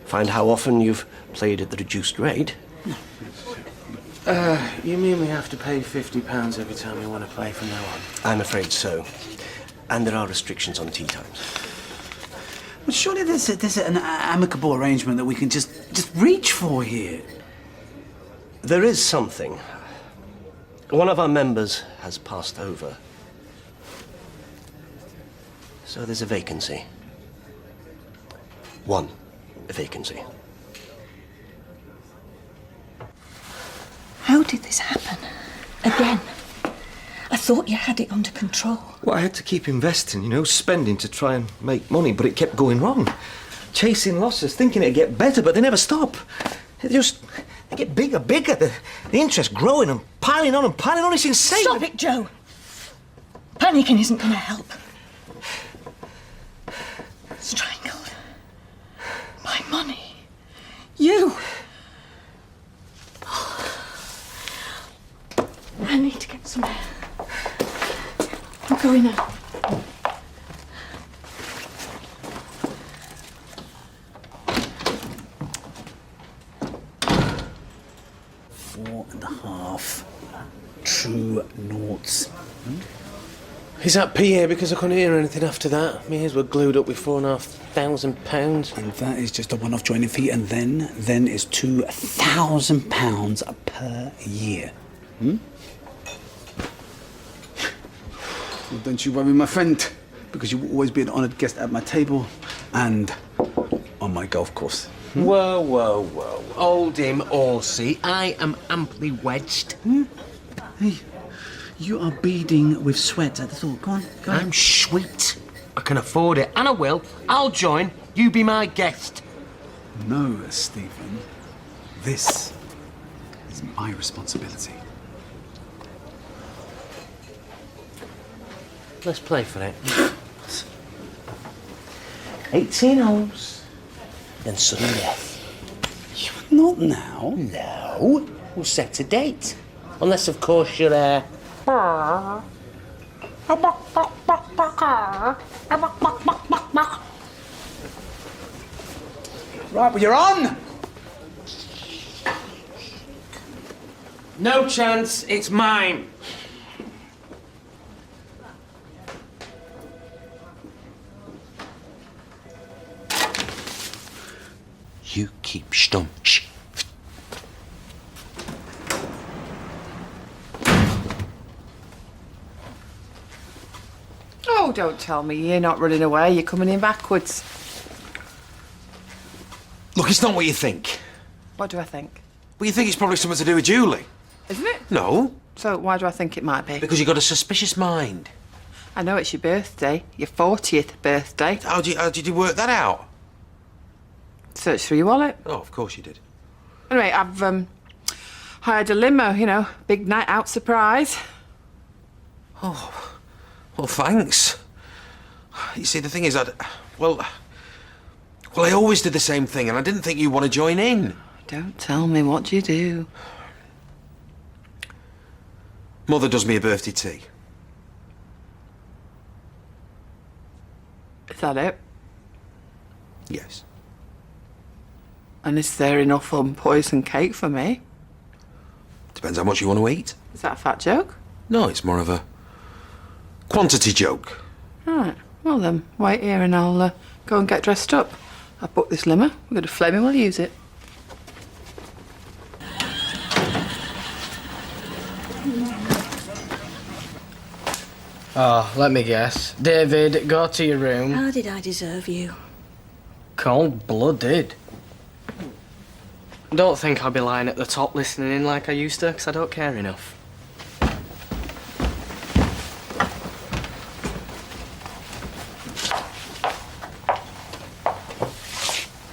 find how often you've played at the reduced rate. You mean we have to pay £50 every time we want to play from now on? I'm afraid so. And there are restrictions on tea times. But surely there's an amicable arrangement that we can just reach for here. There is something. One of our members has passed over. So there's a vacancy. One vacancy. How did this happen? Again? I thought you had it under control. Well, I had to keep investing, you know, spending to try and make money, but it kept going wrong. Chasing losses, thinking it'd get better, but they never stop. They get bigger. The interest growing and piling on. It's insane. Stop it, Joe. Panicking isn't going to help. Strangled. My money. You. I need to get some air. I'm going now. £4.5 true noughts. Is that PA because I couldn't hear anything after that? My ears were glued up with £4,500. And that is just a one-off joining fee, and then is £2,000 per year. Well, don't you worry, my friend, because you will always be an honoured guest at my table and on my golf course. Whoa. Hold him, horsey. I am amply wedged. Hey, you are beading with sweat at the thought. Go on. I'm sweet. I can afford it, and I will. I'll join. You be my guest. No, Stephen. This is my responsibility. Let's play for it. 18 holes, then sudden death. Not now. No. We'll set a date. Unless, of course, you're Right, well, you're on! No chance, it's mine. You keep staunch. Oh, don't tell me you're not running away. You're coming in backwards. Look, it's not what you think. What do I think? Well, you think it's probably something to do with Julie. Isn't it? No, So why do I think it might be? because you've got a suspicious mind. I know it's your birthday. Your 40th birthday. How did you work that out? Search through your wallet. Oh, of course you did. Anyway, I've hired a limo, you know, big night out surprise. Oh, well, thanks. You see, the thing is, well, I always did the same thing, and I didn't think you'd want to join in. Don't tell me, what do you do? Mother does me a birthday tea. Is that it? Yes. And is there enough unpoisoned cake for me? Depends how much you want to eat. Is that a fat joke? No, it's more of a quantity joke. Right. Well then, wait here and I'll go and get dressed up. I've booked this limo. We're going to flame and we'll use it. Oh, let me guess. David, go to your room. How did I deserve you? Cold-blooded. Don't think I'll be lying at the top listening in like I used to, because I don't care enough.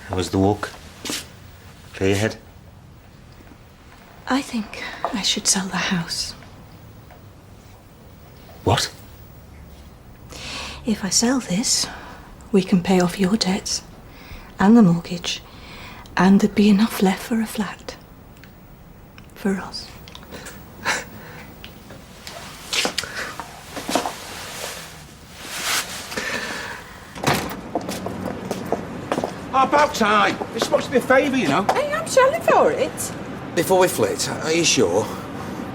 How was the walk? Clear your head? I think I should sell the house. What? If I sell this, we can pay off your debts and the mortgage, and there'd be enough left for a flat. For us. About time. It's supposed to be a favour, you know. Hey, I'm selling for it. Before we flit, are you sure?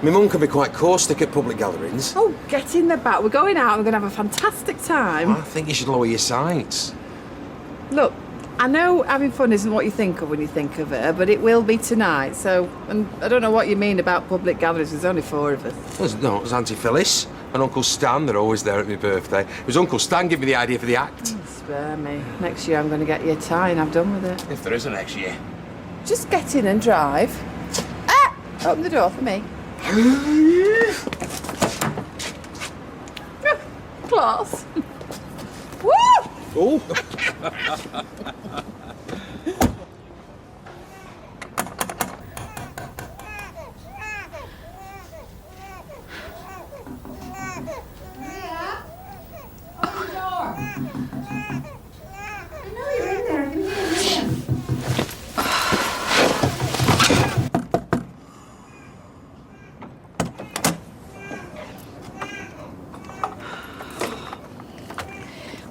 My mum can be quite caustic at public gatherings. Oh, get in the back. We're going out and we're going to have a fantastic time. I think you should lower your sights. Look, I know having fun isn't what you think of when you think of her, but it will be tonight, so... And I don't know what you mean about public gatherings. There's only 4 of us. No, it was Auntie Phyllis and Uncle Stan. They're always there at my birthday. It was Uncle Stan gave me the idea for the act. Oh, spare me. Next year I'm going to get you a tie and I've done with it. If there is a next year. Just get in and drive. Ah! Open the door for me. Class. Woo! Oh.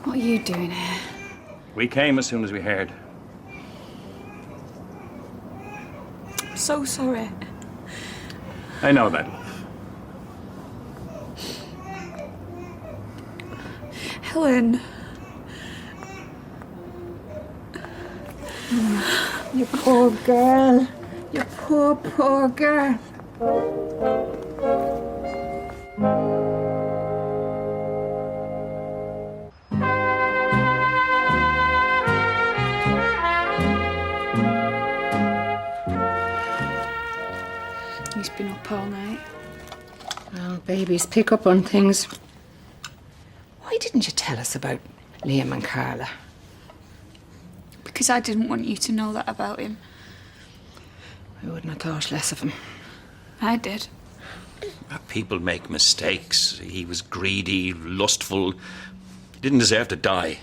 What are you doing here? We came as soon as we heard. I'm so sorry. I know that, love. Helen. You poor girl. You poor, poor girl. He's been up all night. Well, babies pick up on things. Why didn't you tell us about Liam and Carla? Because I didn't want you to know that about him. I wouldn't have thought less of him. I did. People make mistakes. He was greedy, lustful. He didn't deserve to die.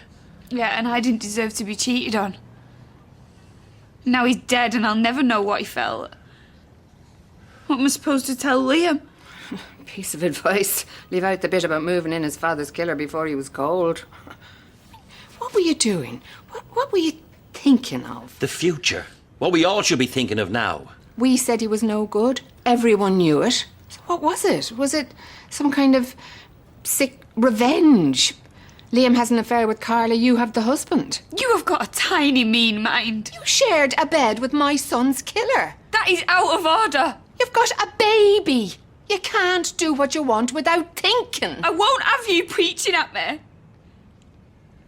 Yeah, and I didn't deserve to be cheated on. Now he's dead and I'll never know what he felt. What am I supposed to tell Liam? Piece of advice. Leave out the bit about moving in his father's killer before he was cold. What were you doing? What were you thinking of? The future. What we all should be thinking of now. We said he was no good. Everyone knew it. So what was it? Was it some kind of sick revenge? Liam has an affair with Carla, you have the husband. You have got a tiny mean mind. You shared a bed with my son's killer. That is out of order. You've got a baby. You can't do what you want without thinking. I won't have you preaching at me.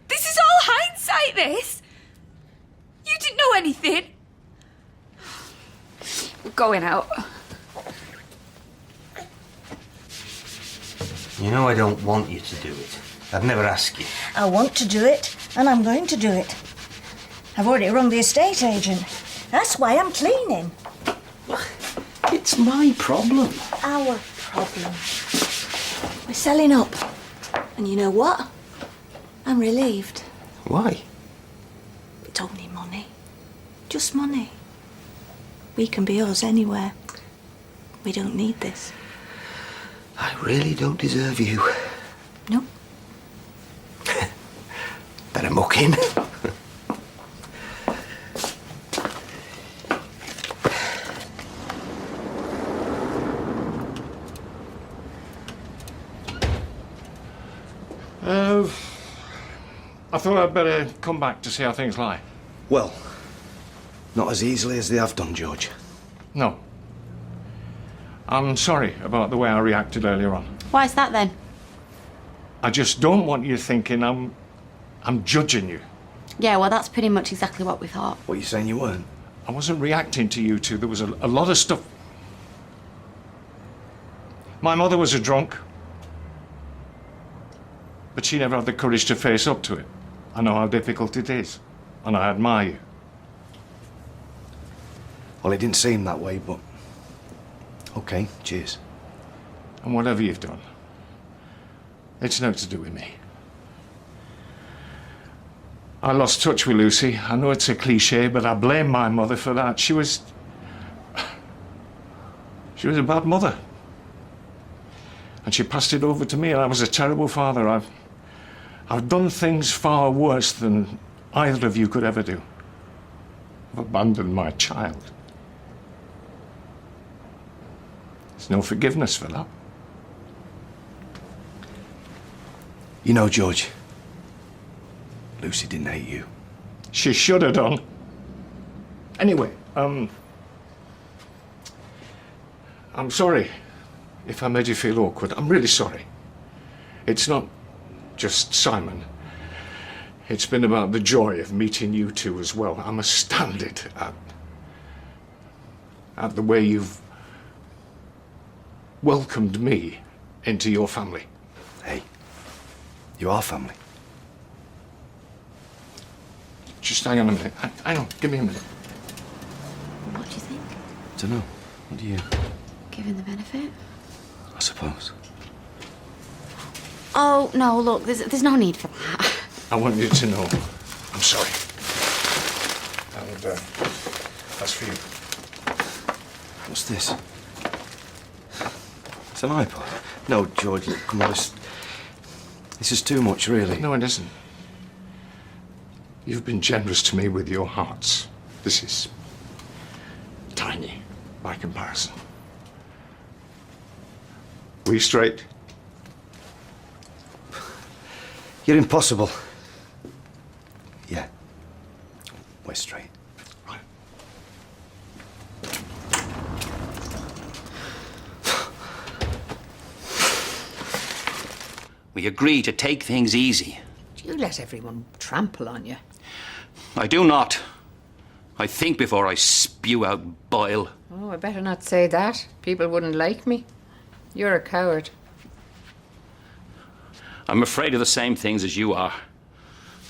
This is all hindsight, this. You didn't know anything. We're going out. You know I don't want you to do it. I'd never ask you. I want to do it, and I'm going to do it. I've already rung the estate agent. That's why I'm cleaning. It's my problem. Our problem. We're selling up. And you know what? I'm relieved. Why? It's only money. Just money. We can be us anywhere. We don't need this. I really don't deserve you. No. Better muck in. I thought I'd better come back to see how things lie. Well, not as easily as they have done, George. No. I'm sorry about the way I reacted earlier on. Why's that then? I just don't want you thinking I'm judging you. Yeah, well, that's pretty much exactly what we thought. What, you saying you weren't? I wasn't reacting to you two. There was a lot of stuff. My mother was a drunk. But she never had the courage to face up to it. I know how difficult it is. And I admire you. Well, it didn't seem that way, but... OK, cheers. And whatever you've done, it's not to do with me. I lost touch with Lucy. I know it's a cliche, but I blame my mother for that. She was a bad mother. And she passed it over to me, and I was a terrible father. I've done things far worse than either of you could ever do. I've abandoned my child. There's no forgiveness for that. You know, George, Lucy didn't hate you. She should have done. Anyway, I'm sorry if I made you feel awkward. I'm really sorry. It's not just Simon. It's been about the joy of meeting you two as well. I'm astounded at the way you've welcomed me into your family. Hey, you are family. Just hang on a minute. Hang on, give me a minute. What do you think? Dunno. What do you... Giving the benefit? I suppose. Oh, no, look, there's no need for that. I want you to know I'm sorry. And that's for you. What's this? It's an iPod. No, George, look, come on, this is too much, really. No, it isn't. You've been generous to me with your hearts. This is tiny by comparison. We straight? You're impossible. Yeah. We're straight. Right. We agree to take things easy. Do you let everyone trample on you? I do not. I think before I spew out bile. Oh, I better not say that. People wouldn't like me. You're a coward. I'm afraid of the same things as you are.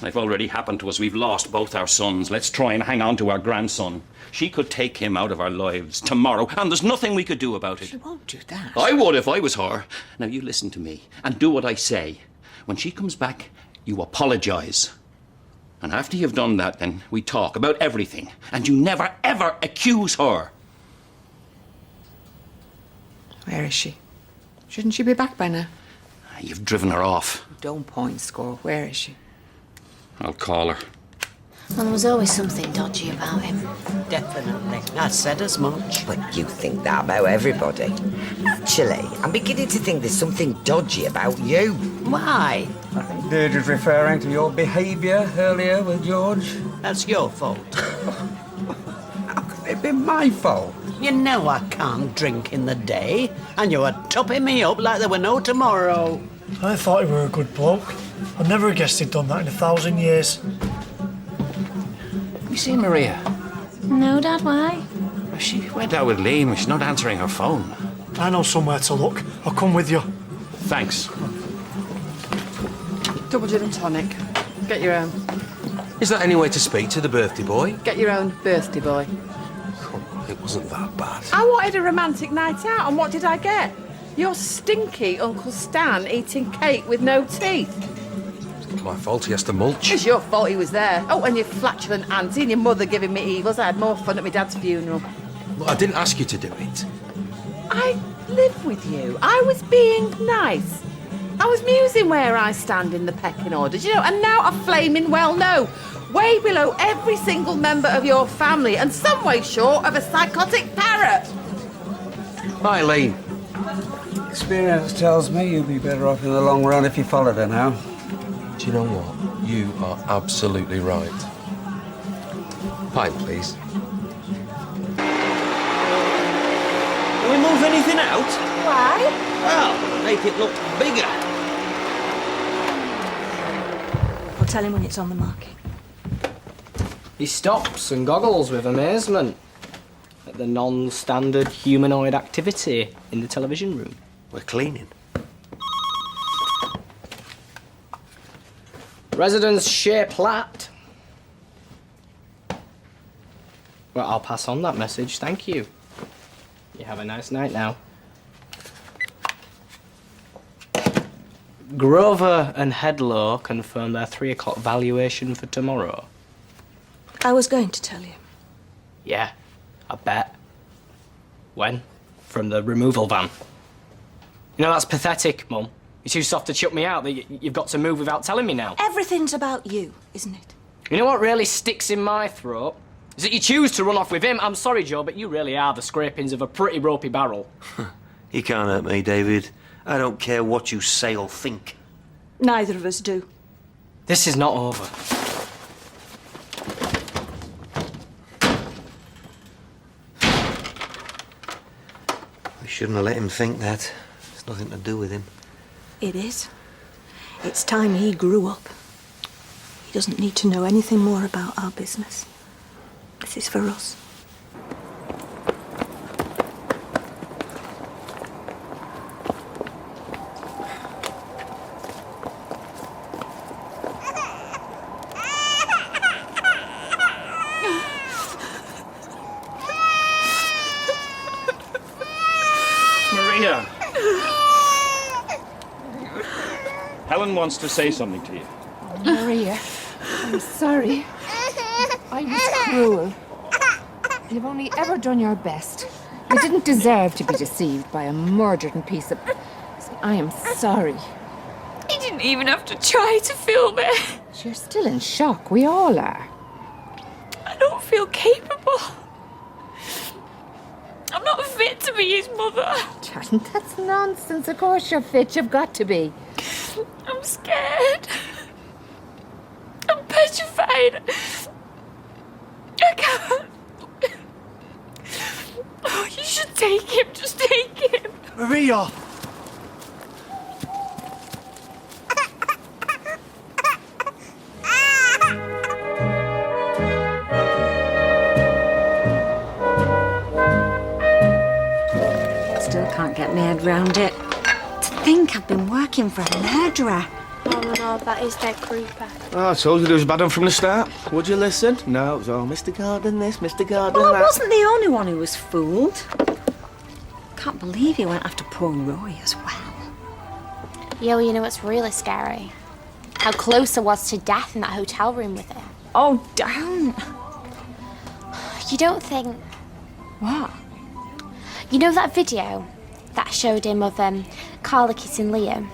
They've already happened to us. We've lost both our sons. Let's try and hang on to our grandson. She could take him out of our lives tomorrow, and there's nothing we could do about it. She won't do that. I would if I was her. Now, you listen to me and do what I say. When she comes back, you apologise. And after you've done that, then we talk about everything. And you never, ever accuse her. Where is she? Shouldn't she be back by now? You've driven her off. Don't point, Score. Where is she? I'll call her. Well, there was always something dodgy about him. Definitely. I said as much. But you think that about everybody. Actually, I'm beginning to think there's something dodgy about you. Why? I think Deirdre's referring to your behaviour earlier with George. That's your fault. How could it be my fault? You know I can't drink in the day, and you were topping me up like there were no tomorrow. I thought he were a good bloke. I'd never have guessed he'd done that in 1,000 years. You see Maria? No, Dad, why? She went out with Liam. She's not answering her phone. I know somewhere to look. I'll come with you. Thanks. Double gin and tonic. Get your own. Is that any way to speak to the birthday boy? Get your own birthday boy. It wasn't that bad. I wanted a romantic night out, and what did I get? Your stinky Uncle Stan eating cake with no teeth. It's not my fault he has to mulch. It's your fault he was there. Oh, and your flatulent auntie and your mother giving me evils. I had more fun at my dad's funeral. Look, I didn't ask you to do it. I live with you. I was being nice. I was musing where I stand in the pecking order, you know, and now I flaming well know. Way below every single member of your family, and some way short of a psychotic parrot. Eileen. Experience tells me you'll be better off in the long run if you followed her now. Do you know what? You are absolutely right. Pint, please. Can we move anything out? Why? Well, make it look bigger. I'll tell him when it's on the market. He stops and goggles with amazement at the non-standard humanoid activity in the television room. We're cleaning. Residence Shea Platt. Well, I'll pass on that message, thank you. You have a nice night now. Grover and Headlow confirmed their 3 o'clock valuation for tomorrow. I was going to tell you. Yeah, I bet. When? From the removal van. You know, that's pathetic, Mum. You're too soft to chuck me out that you've got to move without telling me now. Everything's about you, isn't it? You know what really sticks in my throat? Is that you choose to run off with him. I'm sorry, Joe, but you really are the scrapings of a pretty ropey barrel. You can't hurt me, David. I don't care what you say or think. Neither of us do. This is not over. We shouldn't have let him think that. It's nothing to do with him. It is. It's time he grew up. He doesn't need to know anything more about our business. This is for us. Maria! Helen wants to say something to you. Maria, I'm sorry. I was cruel. You've only ever done your best. You didn't deserve to be deceived by a murdering piece of... I am sorry. He didn't even have to try to film it. You're still in shock. We all are. I don't feel capable. I'm not fit to be his mother. That's nonsense. Of course you're fit. You've got to be. I'm scared. I'm petrified. I can't. Oh, you should take him. Just take him. Maria! Still can't get my head round it. To think I've been working for a murderer. Oh no, that is dead creeper. Oh, I told you there was bad one from the start. Would you listen? No, it was all Mr. Garden this, Mr. Garden Well, that. I wasn't the only one who was fooled. Can't believe he went after poor Roy as well. Yeah, well, you know what's really scary? How close I was to death in that hotel room with him. Oh, don't. You don't think... What? You know that video that I showed him of Carla kissing Liam?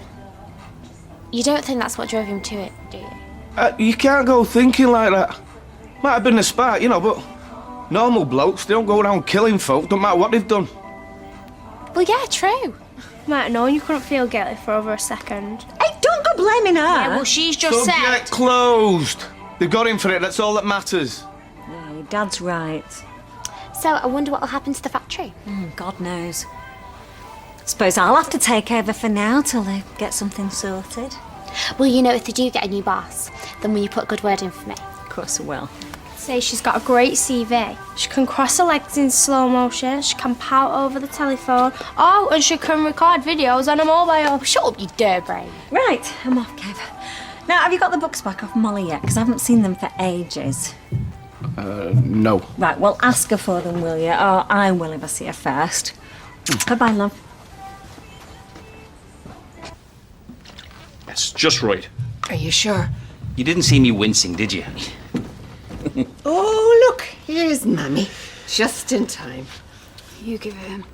You don't think that's what drove him to it, do you? You can't go thinking like that. Might have been a spark, you know, but normal blokes, they don't go around killing folk, don't matter what they've done. Well, yeah, true. Might have known you couldn't feel guilty for over a second. Hey, don't go blaming her. Yeah, well, she's just Subject closed. They've got him for it, that's all that matters. Yeah, your dad's right. So, I wonder what will happen to the factory. God knows. Suppose I'll have to take over for now till they get something sorted. Well, you know, if they do get a new boss, then will you put a good word in for me? Of course I will. Say she's got a great CV. She can cross her legs in slow motion, she can pout over the telephone, oh, and she can record videos on a mobile. Shut up, you dirtbrain. Right, I'm off, Kev. Now, have you got the books back off Molly yet? Because I haven't seen them for ages. No. Right, well, ask her for them, will you? Or I will if I see her first. Bye-bye, love. That's just right. Are you sure? You didn't see me wincing, did you? Oh, look, here's Mummy. Just in time. You give it him.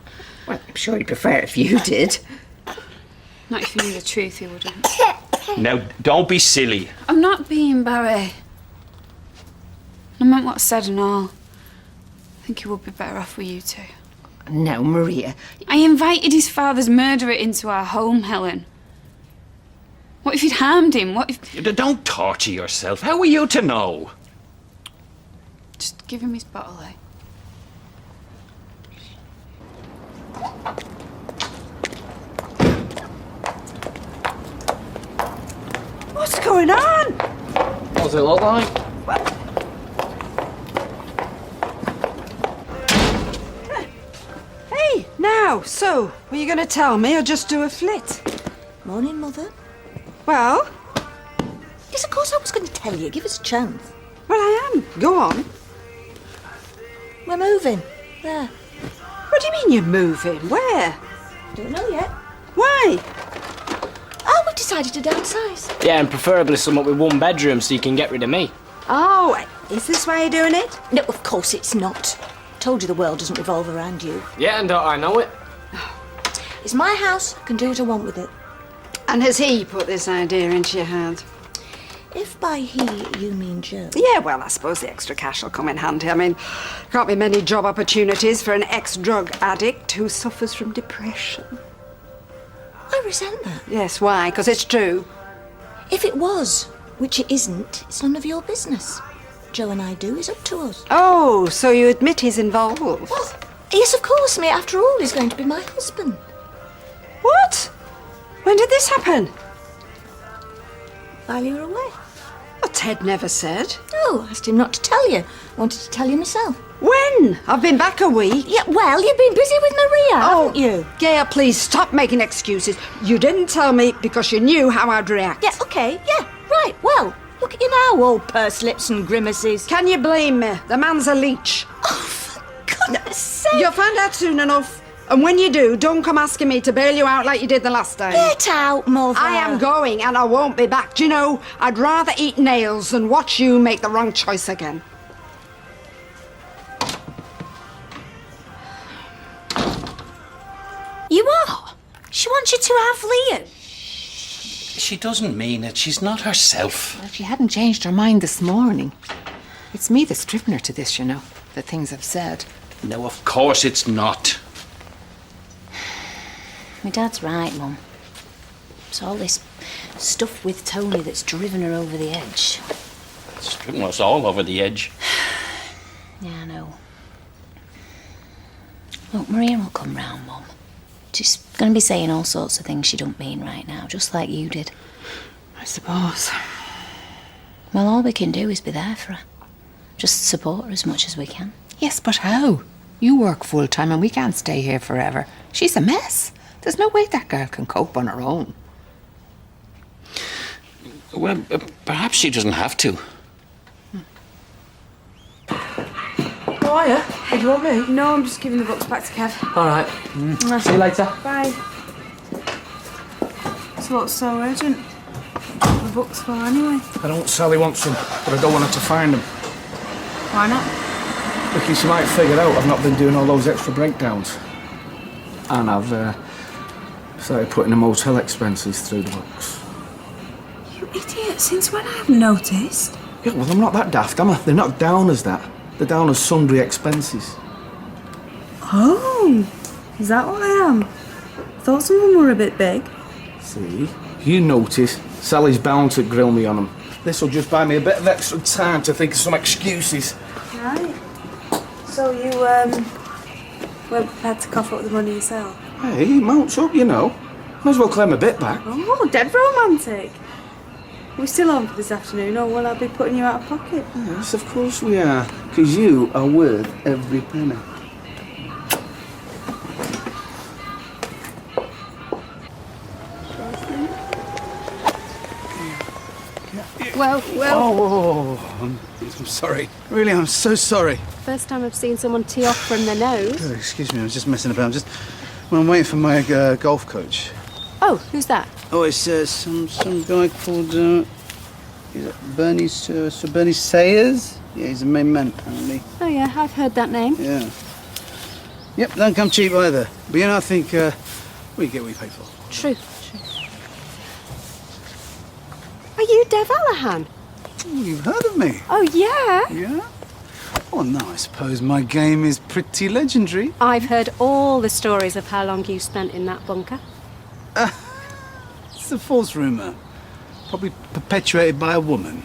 Well, I'm sure he'd prefer it if you did. Not if you knew the truth, he wouldn't. Now, don't be silly. I'm not being, Barry. I meant what's said and all. I think he would be better off with you two. Now, Maria. I invited his father's murderer into our home, Helen. What if he'd harmed him? What if... Don't torture yourself. How are you to know? Just give him his bottle, eh? What's going on? What does it look like? Hey, now, so, were you going to tell me or just do a flit? Morning, Mother. Well? Yes, of course I was going to tell you. Give us a chance. Well, I am. Go on. We're moving. There. What do you mean you're moving? Where? Don't know yet. Why? Oh, we've decided to downsize. Yeah, and preferably somewhat with one bedroom so you can get rid of me. Oh, is this why you're doing it? No, of course it's not. Told you the world doesn't revolve around you. Yeah, and don't I know it? It's my house. I can do what I want with it. And has he put this idea into your head? If by he you mean Joe. Yeah, well, I suppose the extra cash will come in handy. I mean, can't be many job opportunities for an ex-drug addict who suffers from depression. I resent that. Yes, why? Because it's true. If it was, which it isn't, it's none of your business. Joe and I do is up to us. Oh, so you admit he's involved? Well, yes, of course, mate. After all, he's going to be my husband. What? When did this happen? While you were away. Well, Ted never said. Oh, asked him not to tell you. Wanted to tell you myself. When? I've been back a week. Yeah, well, you've been busy with Maria, haven't you? Gail, please stop making excuses. You didn't tell me because you knew how I'd react. Yeah, okay, yeah, right. Well, look at you now, all pursed lips and grimaces. Can you blame me? The man's a leech. Oh, for goodness sake. You'll find out soon enough. And when you do, don't come asking me to bail you out like you did the last time. Get out, Mother. I am going and I won't be back. Do you know, I'd rather eat nails than watch you make the wrong choice again. You are? She wants you to have Liam. She doesn't mean it. She's not herself. Well, she hadn't changed her mind this morning. It's me that's driven her to this, you know, the things I've said. No, of course it's not. My dad's right, Mum. It's all this stuff with Tony that's driven her over the edge. It's driven us all over the edge. Yeah, I know. Look, Maria will come round, Mum. She's going to be saying all sorts of things she don't mean right now, just like you did. I suppose. Well, all we can do is be there for her. Just support her as much as we can. Yes, but how? You work full-time and we can't stay here forever. She's a mess. There's no way that girl can cope on her own. Well, perhaps she doesn't have to. How are you? Do you want me? No, I'm just giving the books back to Kev. All right. See you later. Bye. So what's so urgent? books for anyway? I don't want Sally wants them, but I don't want her to find them. Why not? Because she might figure out I've not been doing all those extra breakdowns. And I've started putting the motel expenses through the books. You idiot, since when I haven't noticed? Yeah, well, I'm not that daft, am I? They're not down as that. They're down as sundry expenses. Oh, is that what I am? Thought some of them were a bit big. See? You notice Sally's bound to grill me on them. This'll just buy me a bit of extra time to think of some excuses. Right. So you, weren't prepared to cough up the money yourself? Hey, it mounts up, you know. Might as well claim a bit back. Oh, dead romantic. Are we still on for this afternoon, or will I be putting you out of pocket? Yes, of course we are. Because you are worth every penny. Well. Oh, I'm sorry. Really, I'm so sorry. First time I've seen someone tee off from their nose. Oh, excuse me, I was just messing about. I'm waiting for my golf coach. Oh, who's that? Oh, it's some guy called is it Bernie Sir Bernie Sayers. Yeah, he's the main man apparently. Oh yeah, I've heard that name. Yeah. Yep, don't come cheap either. But you know, I think we get what we pay for. True. Are you Dev Allahan? Oh, you've heard of me? Oh yeah. Yeah. Well, no, I suppose my game is pretty legendary. I've heard all the stories of how long you spent in that bunker. It's a false rumour. Probably perpetuated by a woman.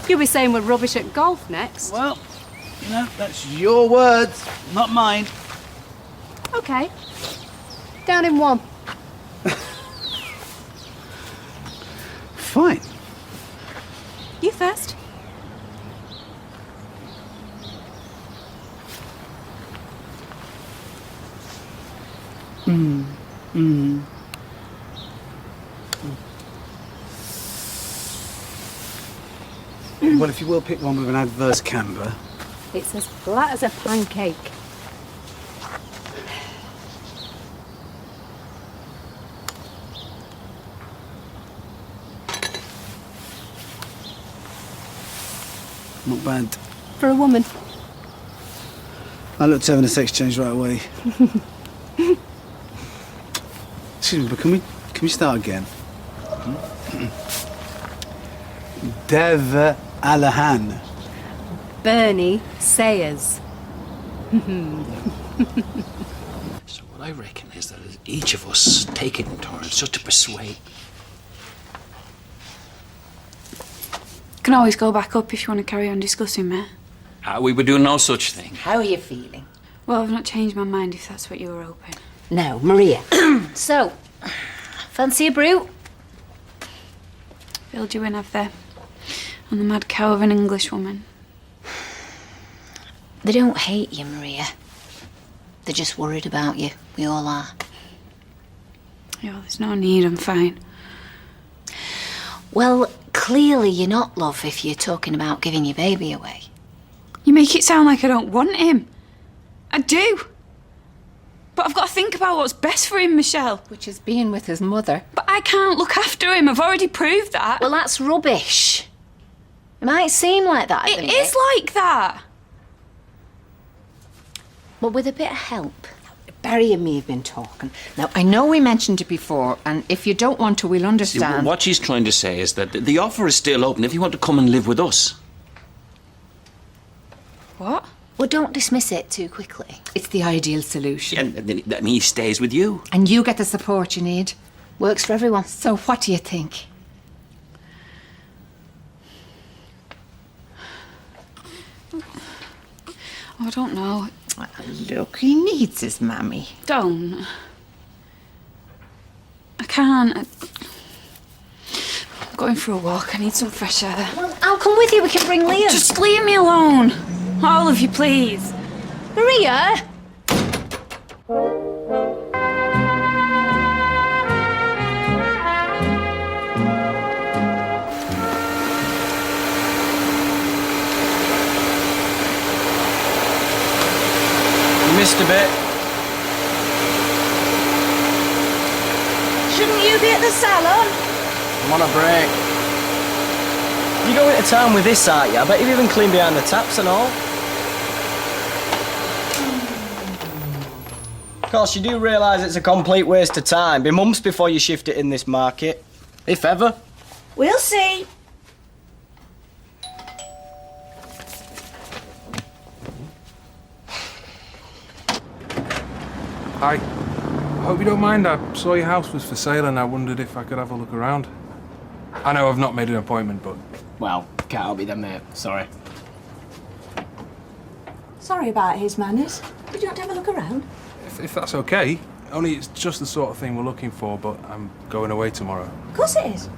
You'll be saying we're rubbish at golf next. Well, you know, that's your words, not mine. Okay. Down in one. Fine. You first. Well, if you will pick one with an adverse camber. It's as flat as a pancake. Not bad. For a woman. I looked to having a sex change right away. Excuse me, but can we start again? Dev Allahan. Bernie Sayers. So what I reckon is that each of us take it in turns just to persuade. Can always go back up if you want to carry on discussing me. We would do no such thing. How are you feeling? Well, I've not changed my mind if that's what you were hoping. No, Maria. So, fancy a brew? Filled you in, have they? On the mad cow of an Englishwoman. They don't hate you, Maria. They're just worried about you. We all are. Yeah, there's no need, I'm fine. Well, clearly you're not, love, if you're talking about giving your baby away. You make it sound like I don't want him. I do. But I've got to think about what's best for him, Michelle. Which is being with his mother. But I can't look after him. I've already proved that. Well, that's rubbish. It might seem like that. It is like that. But with a bit of help. Barry and me have been talking. Now, I know we mentioned it before, and if you don't want to, we'll See, understand. what she's trying to say is that the offer is still open if you want to come and live with us. What? Well, don't dismiss it too quickly. It's the ideal solution. And then he stays with you. And you get the support you need. Works for everyone. So what do you think? I don't know. Look, he needs his mammy. Don't. I can't. I'm going for a walk. I need some fresh air. Well, I'll come with you. We can bring Liam. Just leave me alone. All of you, please. Maria! Missed a bit. Shouldn't you be at the salon? I'm on a break. You go into town with this, aren't you? I bet you've even cleaned behind the taps and all. Of course, you do realise it's a complete waste of time. Be months before you shift it in this market. If ever. We'll see. Hi. I hope you don't mind. I saw your house was for sale and I wondered if I could have a look around. I know I've not made an appointment, but... Well, can't help you then, mate. Sorry. Sorry about his manners. Did you want to have a look around? If that's okay. Only it's just the sort of thing we're looking for, but I'm going away tomorrow. Of course it is.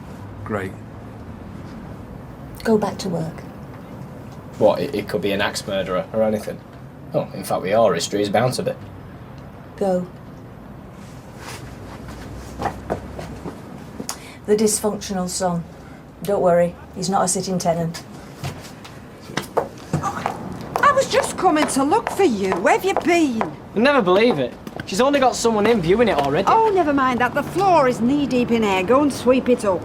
Great. Go back to work. What, it could be an axe murderer or anything? Oh, in fact, with your history, he's bound to be. Go. The dysfunctional son. Don't worry, he's not a sitting tenant. I was just coming to look for you. Where have you been? You'll never believe it. She's only got someone in viewing it already. Oh, never mind that. The floor is knee-deep in air. Go and sweep it up.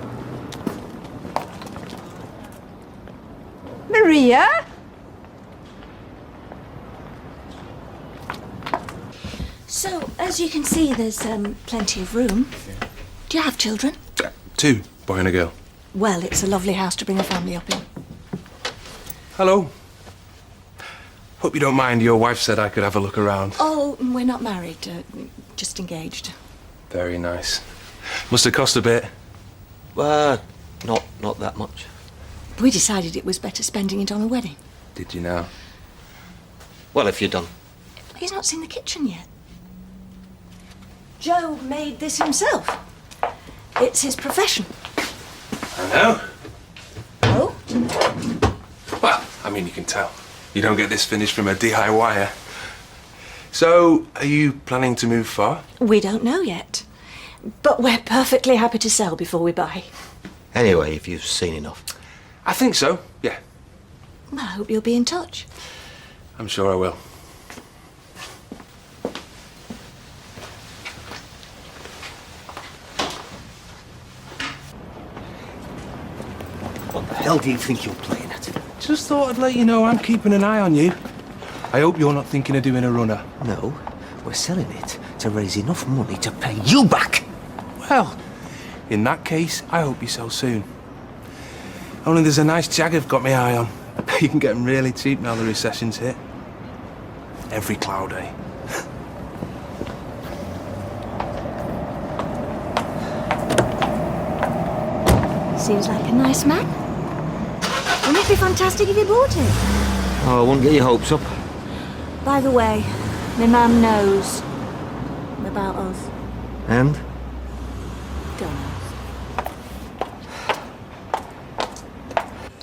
Maria? So, as you can see, there's plenty of room. Do you have children? 2, boy and a girl. Well, it's a lovely house to bring a family up in. Hello. Hope you don't mind. Your wife said I could have a look around. Oh, we're not married, just engaged. Very nice. Must have cost a bit. Not that much. We decided it was better spending it on a wedding. Did you now? Well, if you're done. He's not seen the kitchen yet. Joe made this himself. It's his profession. I know. Oh? Well, I mean, you can tell. You don't get this finished from a DIYer. So, are you planning to move far? We don't know yet. But we're perfectly happy to sell before we buy. Anyway, if you've seen enough. I think so, yeah. Well, I hope you'll be in touch. I'm sure I will. What the hell do you think you're playing at? Just thought I'd let you know I'm keeping an eye on you. I hope you're not thinking of doing a runner. No, we're selling it to raise enough money to pay you back. Well, in that case, I hope you sell soon. Only there's a nice jag I've got my eye on. You can get them really cheap now the recession's hit. Every cloud day. Seems like a nice man. Wouldn't it be fantastic if you bought it? Oh, I won't get your hopes up. By the way, my mum knows about us. And? Don't ask.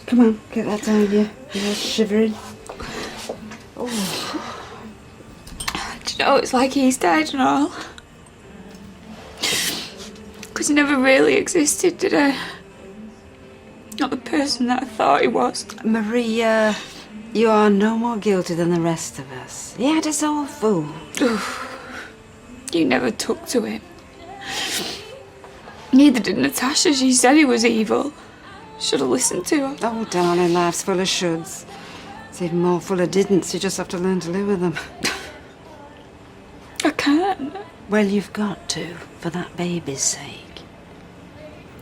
Come on, get that down you. You're shivering. Do you know, it's like he's died and all. Because he never really existed, did he? Not the person that I thought he was. Maria, you are no more guilty than the rest of us. He had us all fooled. You never took to him. Neither did Natasha. She said he was evil. Should have listened to her. Oh, darling, life's full of shoulds. It's even more full of didn'ts. You just have to learn to live with them. I can't. Well, you've got to, for that baby's sake.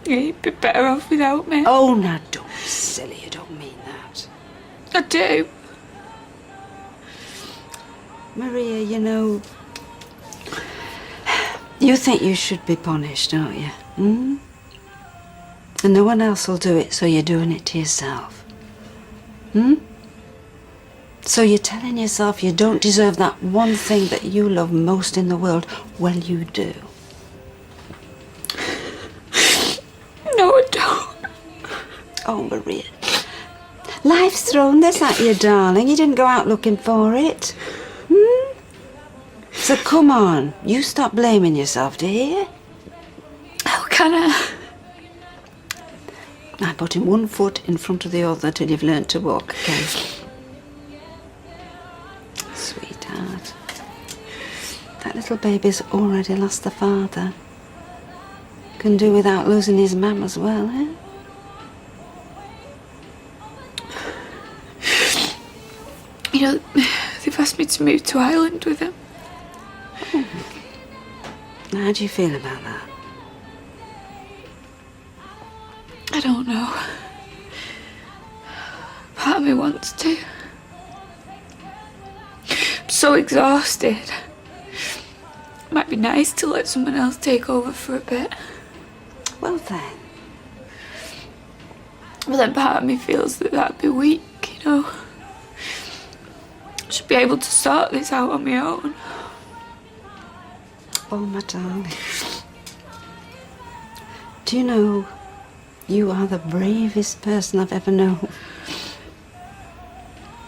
He'd be better off without me. Oh, now don't be silly. You don't mean that. I do. Maria, you know, you think you should be punished, don't you? Hmm? And no one else will do it, so you're doing it to yourself. Hmm? So you're telling yourself you don't deserve that one thing that you love most in the world. Well, you do. No, I don't. Oh, Maria. Life's thrown this at you, darling. You didn't go out looking for it. Hmm? So come on. You stop blaming yourself, do you hear? How can I? Now, putting one foot in front of the other till you've learned to walk again. Sweetheart. That little baby's already lost the father. can do without losing his mam as well, eh? You know, they've asked me to move to Ireland with him. Oh. How do you feel about that? I don't know. Part of me wants to. I'm so exhausted. It might be nice to let someone else take over for a bit. Well then. But then part of me feels that that'd be weak, you know. I should be able to sort this out on my own. Oh, my darling. Do you know, you are the bravest person I've ever known.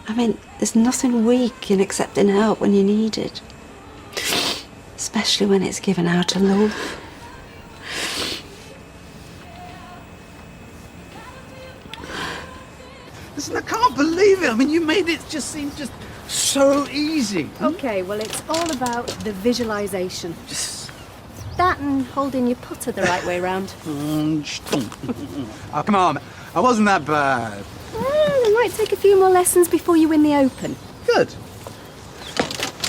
I mean, there's nothing weak in accepting help when you need it. Especially when it's given out of love. Listen, I can't believe it. I mean, you made it just seem just so easy. Okay, well, it's all about the visualisation. That and holding your putter the right way round. Oh, come on. I wasn't that bad. It might take a few more lessons before you win the Open. Good.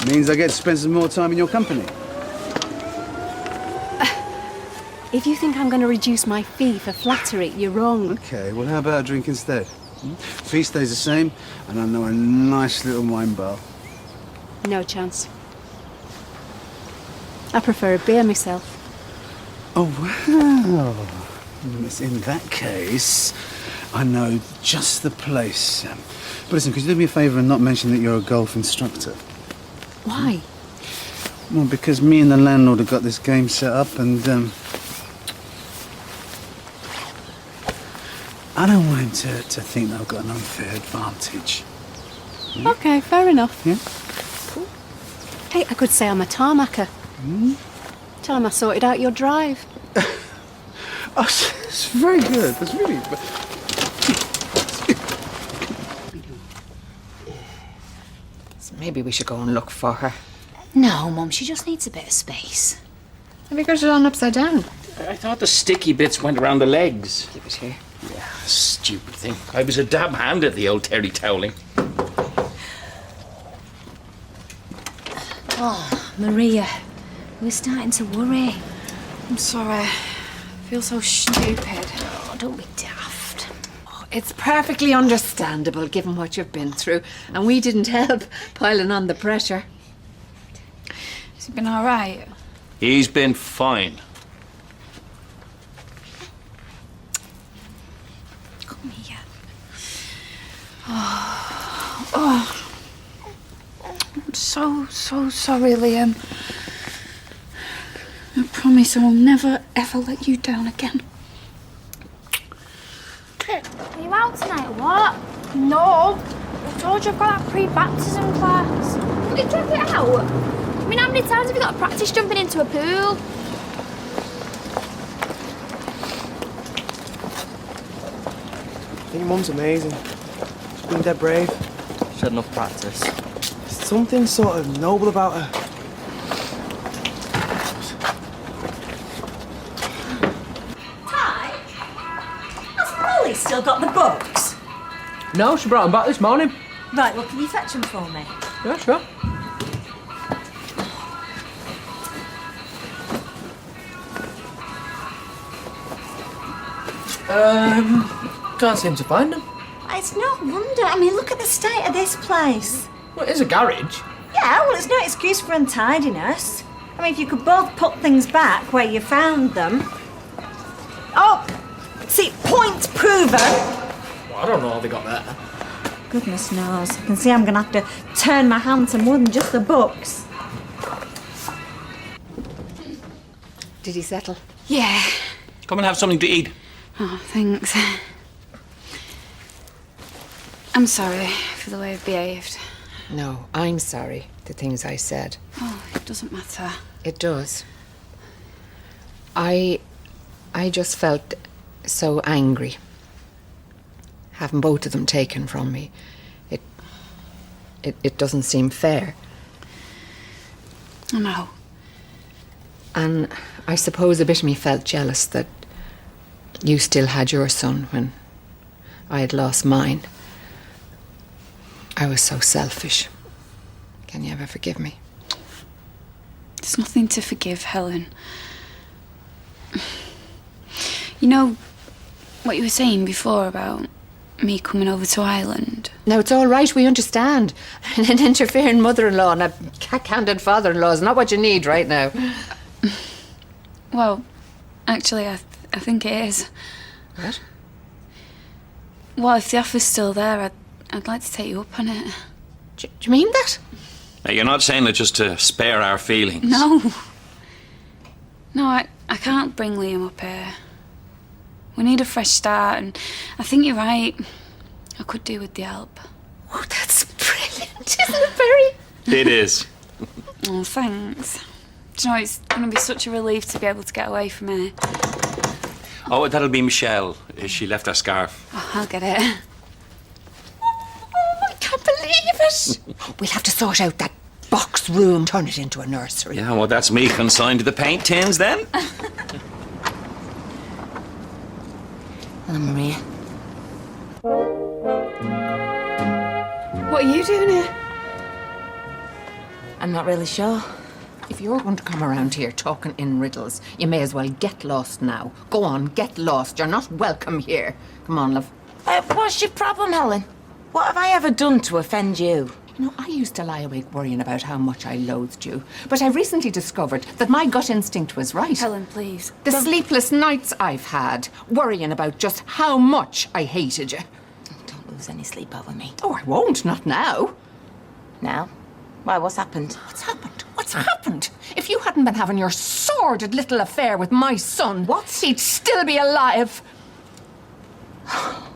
Means I get to spend some more time in your company. If you think I'm going to reduce my fee for flattery, you're wrong. Okay, well, how about a drink instead? Fee stays the same, and I know a nice little wine bar. No chance. I prefer a beer myself. Oh, wow. In that case, I know just the place. But listen, could you do me a favour and not mention that you're a golf instructor? Why? Well, because me and the landlord have got this game set up, and I don't want him to think that I've got an unfair advantage. Okay, fair enough. Yeah? Hey, I could say I'm a tarmacker. Tell him I sorted out your drive. Oh, it's very good. That's really... So maybe we should go and look for her. No, Mum, she just needs a bit of space. Have you got it on upside down? I thought the sticky bits went around the legs. Keep it here. Yeah, stupid thing. I was a dab hand at the old terry toweling. Oh, Maria, we're starting to worry. I'm sorry. I feel so stupid. Oh, don't be daft. Oh, it's perfectly understandable given what you've been through, and we didn't help piling on the pressure. Has it been all right? He's been fine. Come here. Oh. I'm so sorry, Liam. I promise I will never, ever let you down again. Are you out tonight or what? No. I told you I've got that pre-baptism class. Will you drop it out? I mean, how many times have you got to practice jumping into a pool? I think Mum's amazing. She's been dead brave. She had enough practice. There's something sort of noble about her. Ty, has Molly still got the books? No, she brought them back this morning. Right, well, can you fetch them for me? Yeah, sure. Can't seem to find them. It's no wonder. I mean, look at the state of this place. Well, it is a garage. Yeah, well, it's no excuse for untidiness. I mean, if you could both put things back where you found them. Oh, see, point prover. Well, I don't know how they got there. Goodness knows. I can see I'm going to have to turn my hand to more than just the books. Did he settle? Yeah. Come and have something to eat. Oh, thanks. I'm sorry for the way I've behaved. No, I'm sorry, the things I said. Oh, it doesn't matter. It does. I just felt so angry. Having both of them taken from me. It doesn't seem fair. I know. And I suppose a bit of me felt jealous that you still had your son when I had lost mine. I was so selfish. Can you ever forgive me? There's nothing to forgive, Helen. You know what you were saying before about me coming over to Ireland? No, it's all right, we understand. An interfering mother-in-law and a candid father-in-law is not what you need right now. Well, actually, I think it is. What? Well, if the offer's still there, I'd like to take you up on it. Do you mean that? Now, you're not saying that just to spare our feelings. No. No, I can't bring Liam up here. We need a fresh start, and I think you're right. I could do with the help. Oh, that's brilliant, isn't it, Barry? It is. Oh, thanks. Do you know, it's going to be such a relief to be able to get away from here. Oh, that'll be Michelle. She left her scarf. Oh, I'll get it. I can't believe it. We'll have to sort out that box room, turn it into a nursery. Yeah, well, that's me consigned to the paint tins then. Hello, Maria. What are you doing here? I'm not really sure. If you're going to come around here talking in riddles, you may as well get lost now. Go on, get lost. You're not welcome here. Come on, love. What's your problem, Helen? What have I ever done to offend you? You know, I used to lie awake worrying about how much I loathed you. But I recently discovered that my gut instinct was right. Helen, please. The sleepless nights I've had, worrying about just how much I hated you. Don't lose any sleep over me. Oh, I won't, not now. Now? Why, what's happened? What's happened? What's happened? If you hadn't been having your sordid little affair with my son, he'd still be alive. Oh,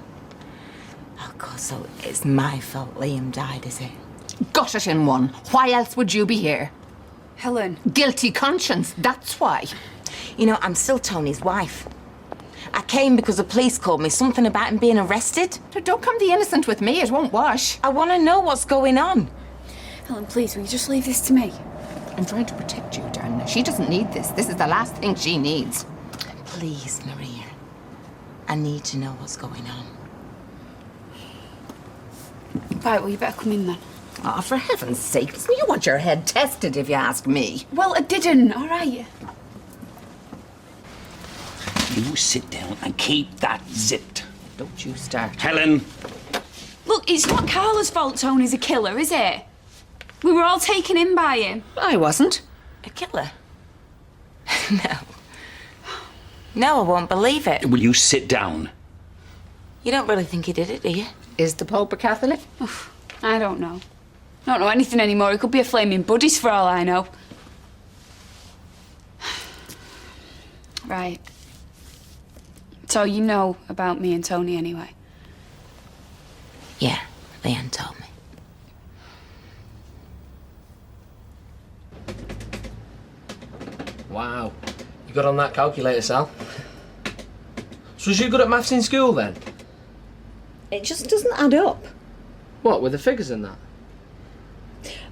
God, so it's my fault Liam died, is it? Got it in one. Why else would you be here? Helen. Guilty conscience, that's why. You know, I'm still Tony's wife. I came because the police called me, something about him being arrested. Don't come the innocent with me, it won't wash. I want to know what's going on. Helen, please, will you just leave this to me? I'm trying to protect you, darling. She doesn't need this. This is the last thing she needs. Please, Maria. I need to know what's going on. Right, well, you better come in then. Oh, for heaven's sake, you want your head tested if you ask me. Well, I didn't, all right? You sit down and keep that zipped. Don't you start. Helen! Look, it's not Carla's fault Tony's a killer, is it? We were all taken in by him. I wasn't. A killer? No. No, I won't believe it. Will you sit down? You don't really think he did it, do you? Is the Pope a Catholic? I don't know. I don't know anything anymore. He could be a flaming Buddhist for all I know. Right. So you know about me and Tony anyway? Yeah, Leanne told me. Wow. You got on that calculator, Sal. So was you good at maths in school then? It just doesn't add up. What, with the figures in that?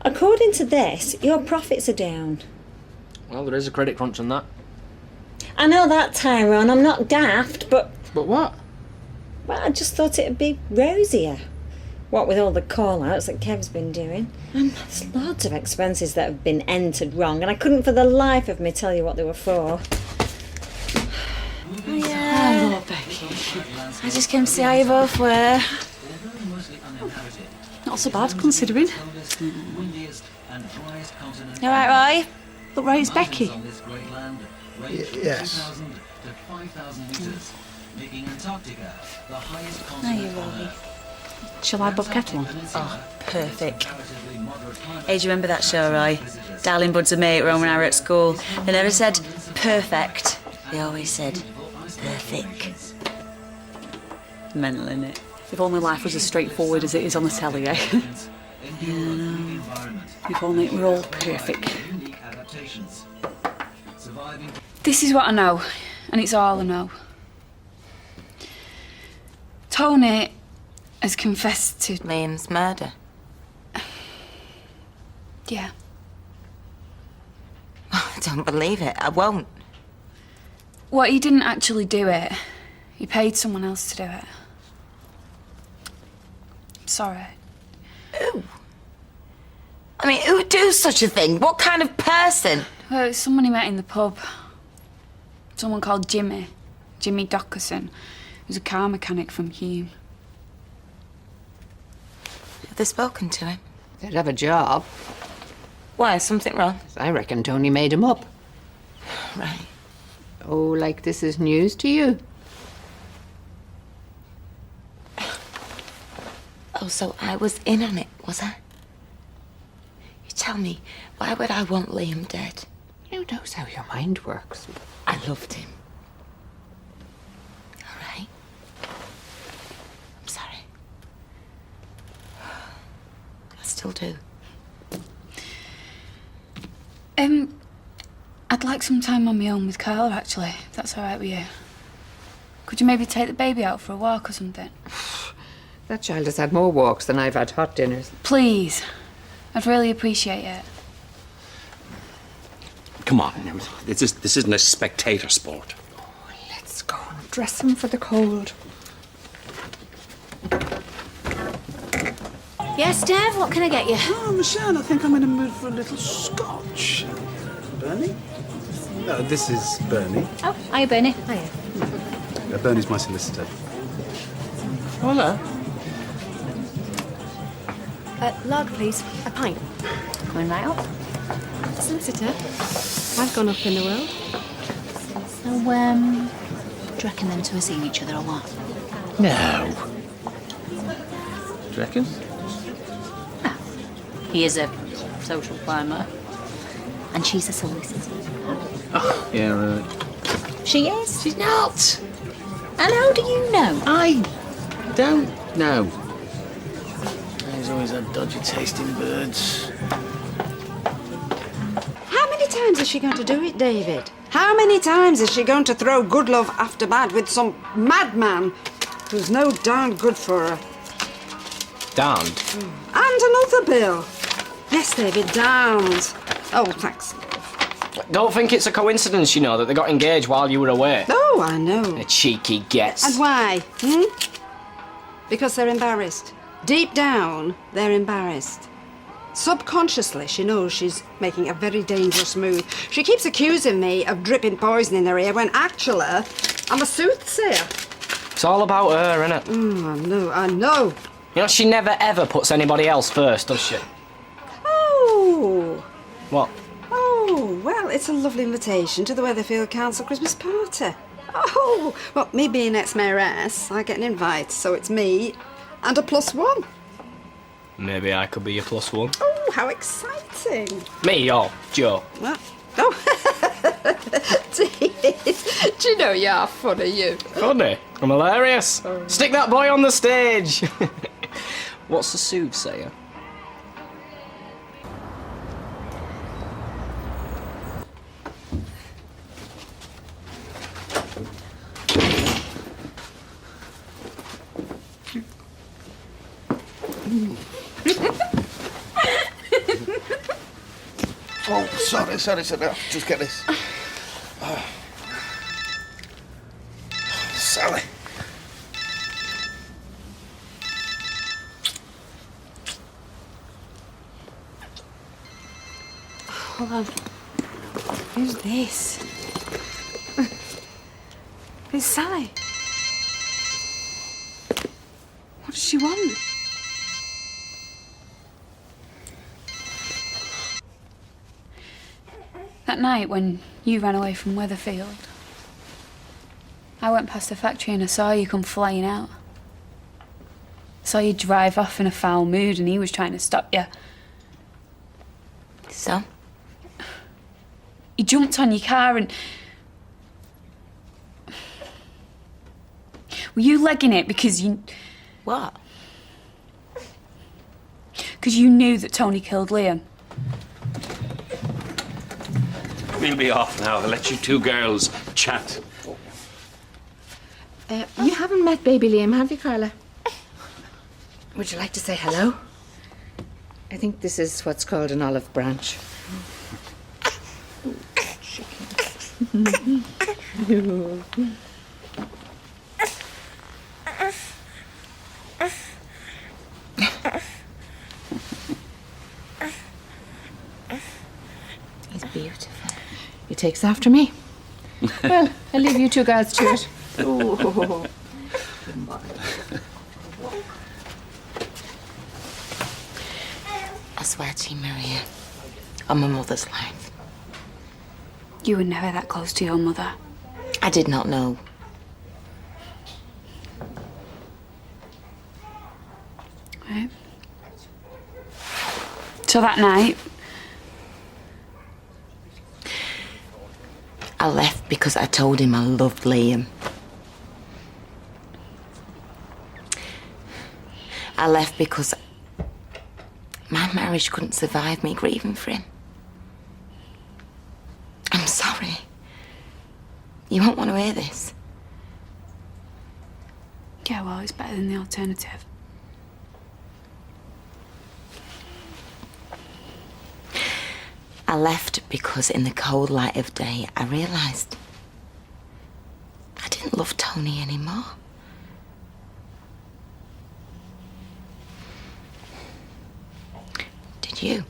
According to this, your profits are down. Well, there is a credit crunch on that. I know that, Tyrone. I'm not daft, but... But what? Well, I just thought it'd be rosier. What with all the call-outs that Kev's been doing. And there's loads of expenses that have been entered wrong, and I couldn't for the life of me tell you what they were for. Oh, yeah. Hello, Becky. I just came to see how you both were. Not so bad, considering. You alright, Roy? Look, right, it's Becky. Yes. Hiya, Roy. Shall I bob kettle on? Oh, perfect. Hey, do you remember that show, Roy? Darling Bud's a mate, Ron, when I were at school. They never said perfect. They always said perfect. Mental, innit? If only life was as straightforward as it is on the telly, eh? Yeah, I know. If only it were all perfect. This is what I know, and it's all I know. Tony has confessed to... Liam's murder? Yeah. I don't believe it. I won't. Well, he didn't actually do it. He paid someone else to do it. Sorry. Who? I mean, who would do such a thing? What kind of person? Well, it's someone he met in the pub. Someone called Jimmy. Jimmy Dockerson. He was a car mechanic from Hume. Have they spoken to him? They'd have a job. Why? Something wrong? I reckon Tony made him up. Right. Oh, like this is news to you? Oh, so I was in on it, was I? You tell me, why would I want Liam dead? Who knows how your mind works? I loved him. All right. I'm sorry. I still do. I'd like some time on my own with Carla, actually, if that's all right with you. Could you maybe take the baby out for a walk or something? That child has had more walks than I've had hot dinners. Please. I'd really appreciate it. Come on, this isn't a spectator sport. Let's go and dress him for the cold. Yes, Dev, what can I get you? Oh, Michelle, I think I'm in a mood for a little scotch. Bernie? No, this is Bernie. Oh, hiya, Bernie. Hiya. Bernie's my solicitor. Hola. Log, please. A pint. Coming right up. Solicitor, I've gone up in the world. So, do you reckon them two are seeing each other or what? No. Do you reckon? He is a social climber. And she's a solicitor. Oh, yeah, right. She is? She's not. And how do you know? I don't know. He's always had dodgy tasting birds. How many times is she going to do it, David? How many times is she going to throw good love after bad with some madman who's no darn good for her? Darned? And another bill. Yes, David, darned. Oh, thanks. Don't think it's a coincidence, you know, that they got engaged while you were away. Oh, I know. A cheeky gets. And why? Because they're embarrassed. Deep down, they're embarrassed. Subconsciously, she knows she's making a very dangerous move. She keeps accusing me of dripping poison in her ear when actually I'm a soothsayer. It's all about her, innit? I know. You know, she never ever puts anybody else first, does she? Oh. What? Oh, well, it's a lovely invitation to the Weatherfield Council Christmas party. Oh, well, me being ex-mayoress, I get an invite, so it's me and a +1. Maybe I could be your +1. Oh, how exciting. Me or Joe? What? Oh, do you know you're funny, you? Funny? I'm hilarious. Stick that boy on the stage. What's the soothsayer? Oh, sorry. Just get this. Sally. Hold on. Who's this? It's Sally. What does she want? That night when you ran away from Weatherfield, I went past the factory and I saw you come flying out. I saw you drive off in a foul mood and he was trying to stop you. So? He jumped on your car and... Were you legging it because you... What? Because you knew that Tony killed Liam? We'll be off now. I'll let you two girls chat. You haven't met baby Liam, have you, Carla? Would you like to say hello? I think this is what's called an olive branch. He's beautiful. He takes after me. Well, I'll leave you two guys to it. Oh. I swear to you, Maria, on my mother's life. You were never that close to your mother. I did not know. Right. So that night, I left because I told him I loved Liam. I left because my marriage couldn't survive me grieving for him. I'm sorry. You won't want to hear this. yeah, well, it's better than the alternative. I left because in the cold light of day, I realised I didn't love Tony anymore. Did you?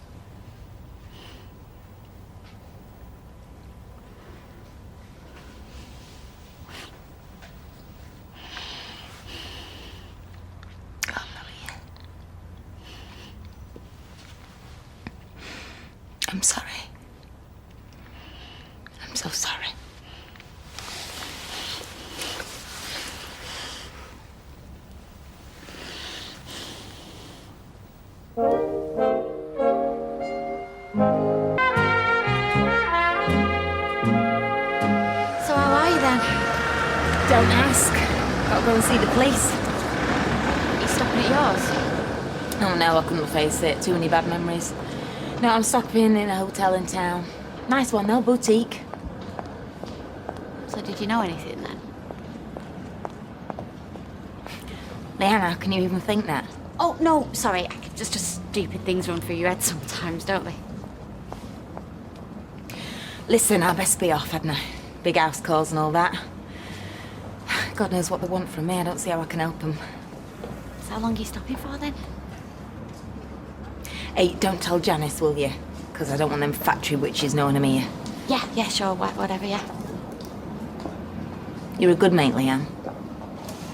Oh, Maria. I'm sorry. I'm so sorry. So how are you then? Don't ask. Gotta go and see the police. You stopping at yours? Oh no, I couldn't face it. Too many bad memories. No, I'm stopping in a hotel in town. Nice one though, boutique. So did you know anything then? Leanna, how can you even think that? Oh, no, sorry. Just stupid things run through your head sometimes, don't they? Listen, I best be off, hadn't I? Big house calls and all that. God knows what they want from me. I don't see how I can help them. So how long are you stopping for then? Hey, don't tell Janice, will you? Because I don't want them factory witches knowing I'm here. Yeah, sure, whatever, yeah. You're a good mate, Leanne.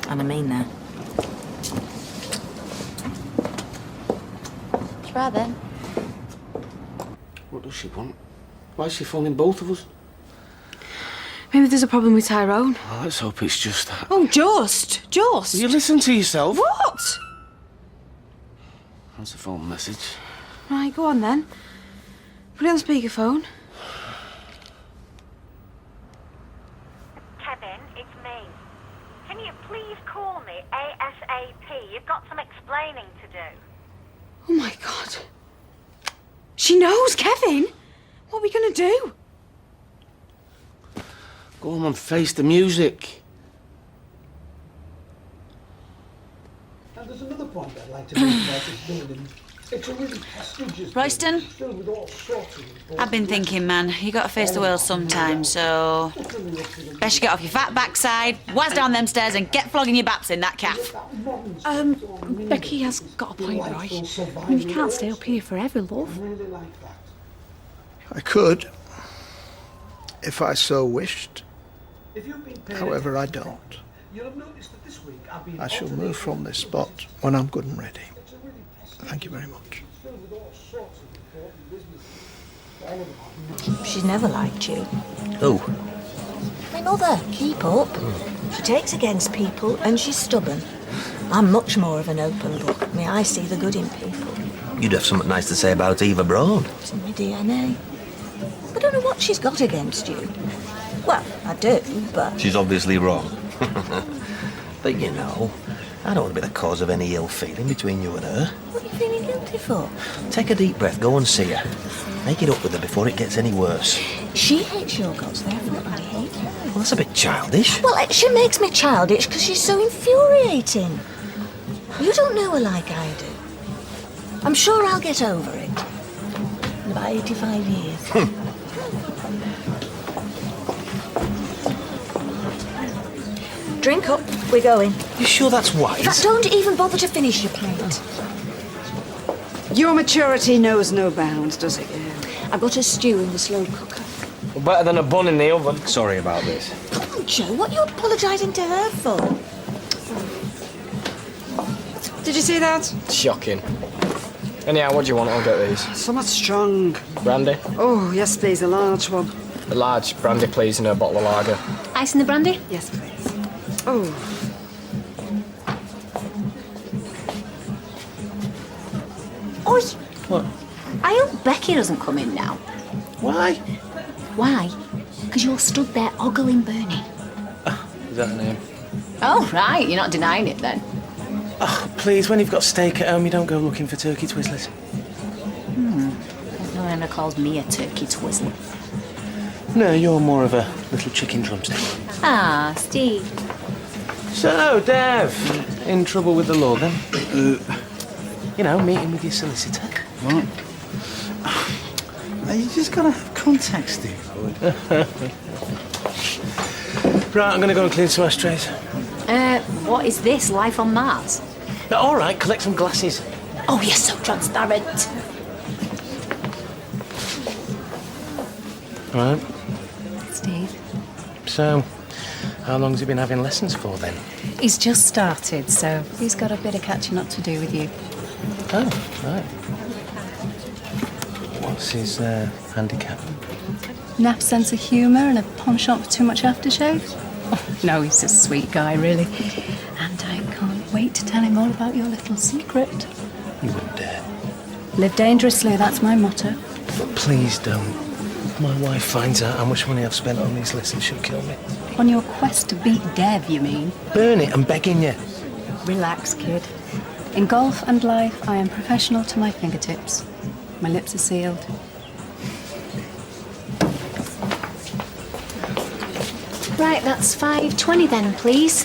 And I mean that. Try then. What does she want? Why is she phoning both of us? Maybe there's a problem with Tyrone. Oh, let's hope it's just that. Oh, just. Will you listen to yourself? What? That's a phone message. Right, go on then. Put it on speakerphone. Kevin, it's me. Can you please call me ASAP? You've got some explaining to do. Oh my God. She knows, Kevin. What are we gonna do? Go on and face the music. And there's another point I'd like to make about this building. It's a really prestigious Royston? building, filled with all sorts of important I've been thinking, man, you got to face the world sometime, so best you get off your fat backside, whiz down them stairs and get flogging your baps in that calf. Becky has got a point, Roy. I mean, you can't stay up here forever, love. I could, if I so wished. However, I don't. I shall move from this spot when I'm good and ready. Thank you very much. She's never liked you. Who? My mother, keep up. She takes against people and she's stubborn. I'm much more of an open book. May I see the good in people. You'd have something nice to say about Eva Braun. It's in my DNA. I don't know what she's got against you. Well, I do, but... She's obviously wrong. But you know, I don't want to be the cause of any ill feeling between you and her. What are you feeling guilty for? Take a deep breath, go and see her. Make it up with her before it gets any worse. She hates your guts, therefore I hate her. Well, that's a bit childish. Well, she makes me childish because she's so infuriating. You don't know her like I do. I'm sure I'll get over it. In about 85 years. Drink up. We're going. You sure that's wise? Don't even bother to finish your pint. Your maturity knows no bounds, does it? I got a stew in the slow cooker. Well, better than a bun in the oven. Sorry about this. Come on, Joe, what are you apologising to her for? Did you see that? Shocking. Anyhow, what do you want? I'll get these. Somewhat strong. Brandy? Oh, yes, please, a large one. A large brandy, please, and a bottle of lager. Ice in the brandy? Yes, please. Oh. Oi! What? I hope Becky doesn't come in now. Why? Why? Because you're stood there ogling Bernie. Is that her name? Oh, right. You're not denying it then. Oh, please, when you've got steak at home, you don't go looking for turkey twizzlers. No one ever calls me a turkey twizzler. No, you're more of a little chicken drumstick. Ah, Steve. So, Dev, in trouble with the law then? You know, meeting with your solicitor. What? You just gotta have context, Steve. Right, I'm gonna go and clean some ashtrays. What is this? Life on Mars? All right, collect some glasses. Oh, you're so transparent. Right. Steve. So, how long has he been having lessons for then? He's just started, so he's got a bit of catching up to do with you. Oh, right. What's his handicap? Naff sense of humour and a penchant for too much aftershave? Oh, no, he's a sweet guy, really. And I can't wait to tell him all about your little secret. You wouldn't dare. Live dangerously, that's my motto. But please don't. If my wife finds out how much money I've spent on these lessons, she'll kill me. On your quest to beat Dev, you mean? Burn it, I'm begging you. Relax, kid. In golf and life, I am professional to my fingertips. My lips are sealed. Right, that's 5:20 then, please.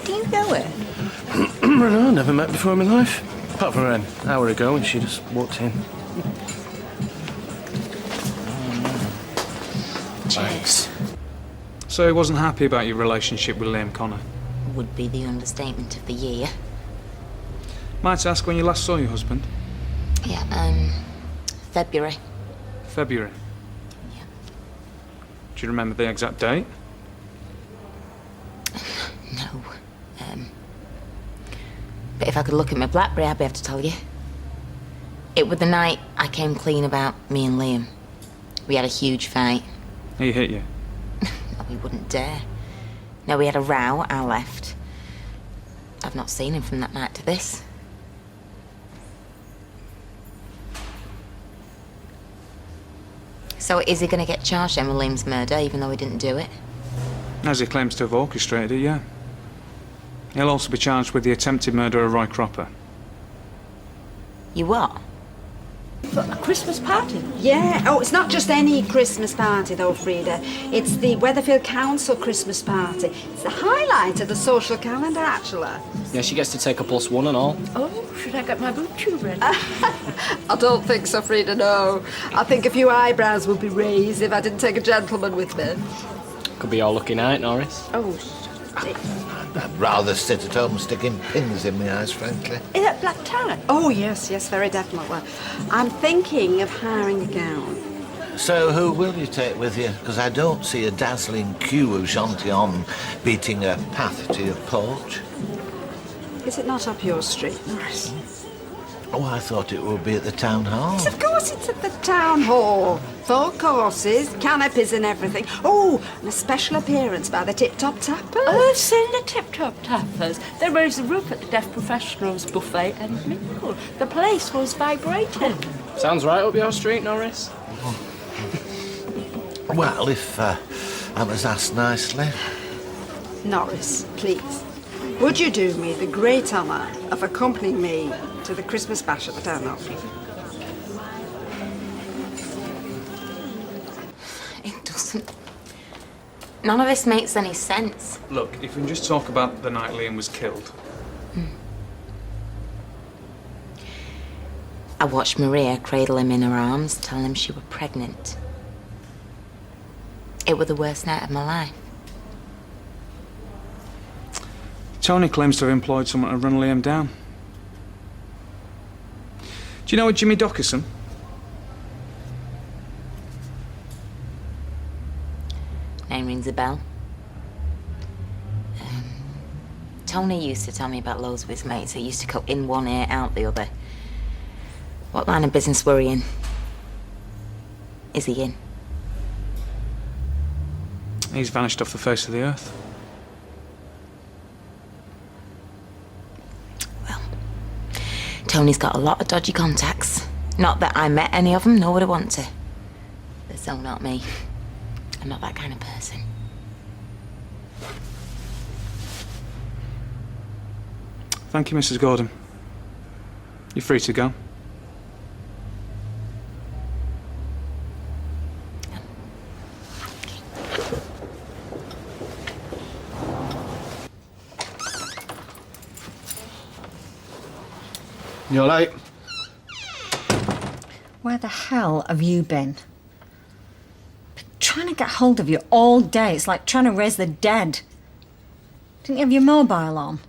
Do you know her? No, never met before in my life. Apart from an hour ago when she just walked in. Cheers. So he wasn't happy about your relationship with Liam Connor? Would be the understatement of the year. Might I ask when you last saw your husband? Yeah, February. February? Yeah. Do you remember the exact date? No. But if I could look at my BlackBerry, I'd be able to tell you. It was the night I came clean about me and Liam. We had a huge fight. He hit you? No, he wouldn't dare. No, we had a row, I left. I've not seen him from that night to this. So is he going to get charged then with Liam's murder, even though he didn't do it? As he claims to have orchestrated it, yeah. He'll also be charged with the attempted murder of Roy Cropper. You what? A Christmas party? Yeah. Oh, it's not just any Christmas party, though, Frida. It's the Weatherfield Council Christmas party. It's the highlight of the social calendar, actually. Yeah, she gets to take a +1 and all. Oh, should I get my boot shoe ready? I don't think so, Frida, no. I think a few eyebrows would be raised if I didn't take a gentleman with me. Could be your lucky night, Norris. Oh, I'd rather sit at home sticking pins in my eyes, frankly. is that black tie? Oh, yes, very definitely. I'm thinking of hiring a gown. So who will you take with you? Because I don't see a dazzling queue of gentilhomme beating a path to your porch. Is it not up your street, Norris? Oh, I thought it would be at the town hall. Yes, of course it's at the town hall. Full courses, canopies and everything. Oh, and a special appearance by the Tip Top Tappers. Oh, I've seen the Tip Top Tappers. They raised the roof at the Deaf Professionals buffet and mingle. The place was vibrating. Sounds right up your street, Norris. Well, if I was asked nicely. Norris, please, would you do me the great honour of accompanying me to the Christmas bash at the town hall? It doesn't. None of this makes any sense. Look, if we can just talk about the night Liam was killed. I watched Maria cradle him in her arms, telling him she was pregnant. It was the worst night of my life. Tony claims to have employed someone to run Liam down. Do you know a Jimmy Dockerson? Name rings a bell. Tony used to tell me about loads of his mates who used to go in one ear, out the other. What line of business were he in? Is he in? He's vanished off the face of the earth. Tony's got a lot of dodgy contacts. Not that I met any of them, nor would I want to. But so not me. I'm not that kind of person. Thank you, Mrs. Gordon. You're free to go. You're late. Where the hell have you been? Been trying to get hold of you all day. It's like trying to raise the dead. Didn't you have your mobile on?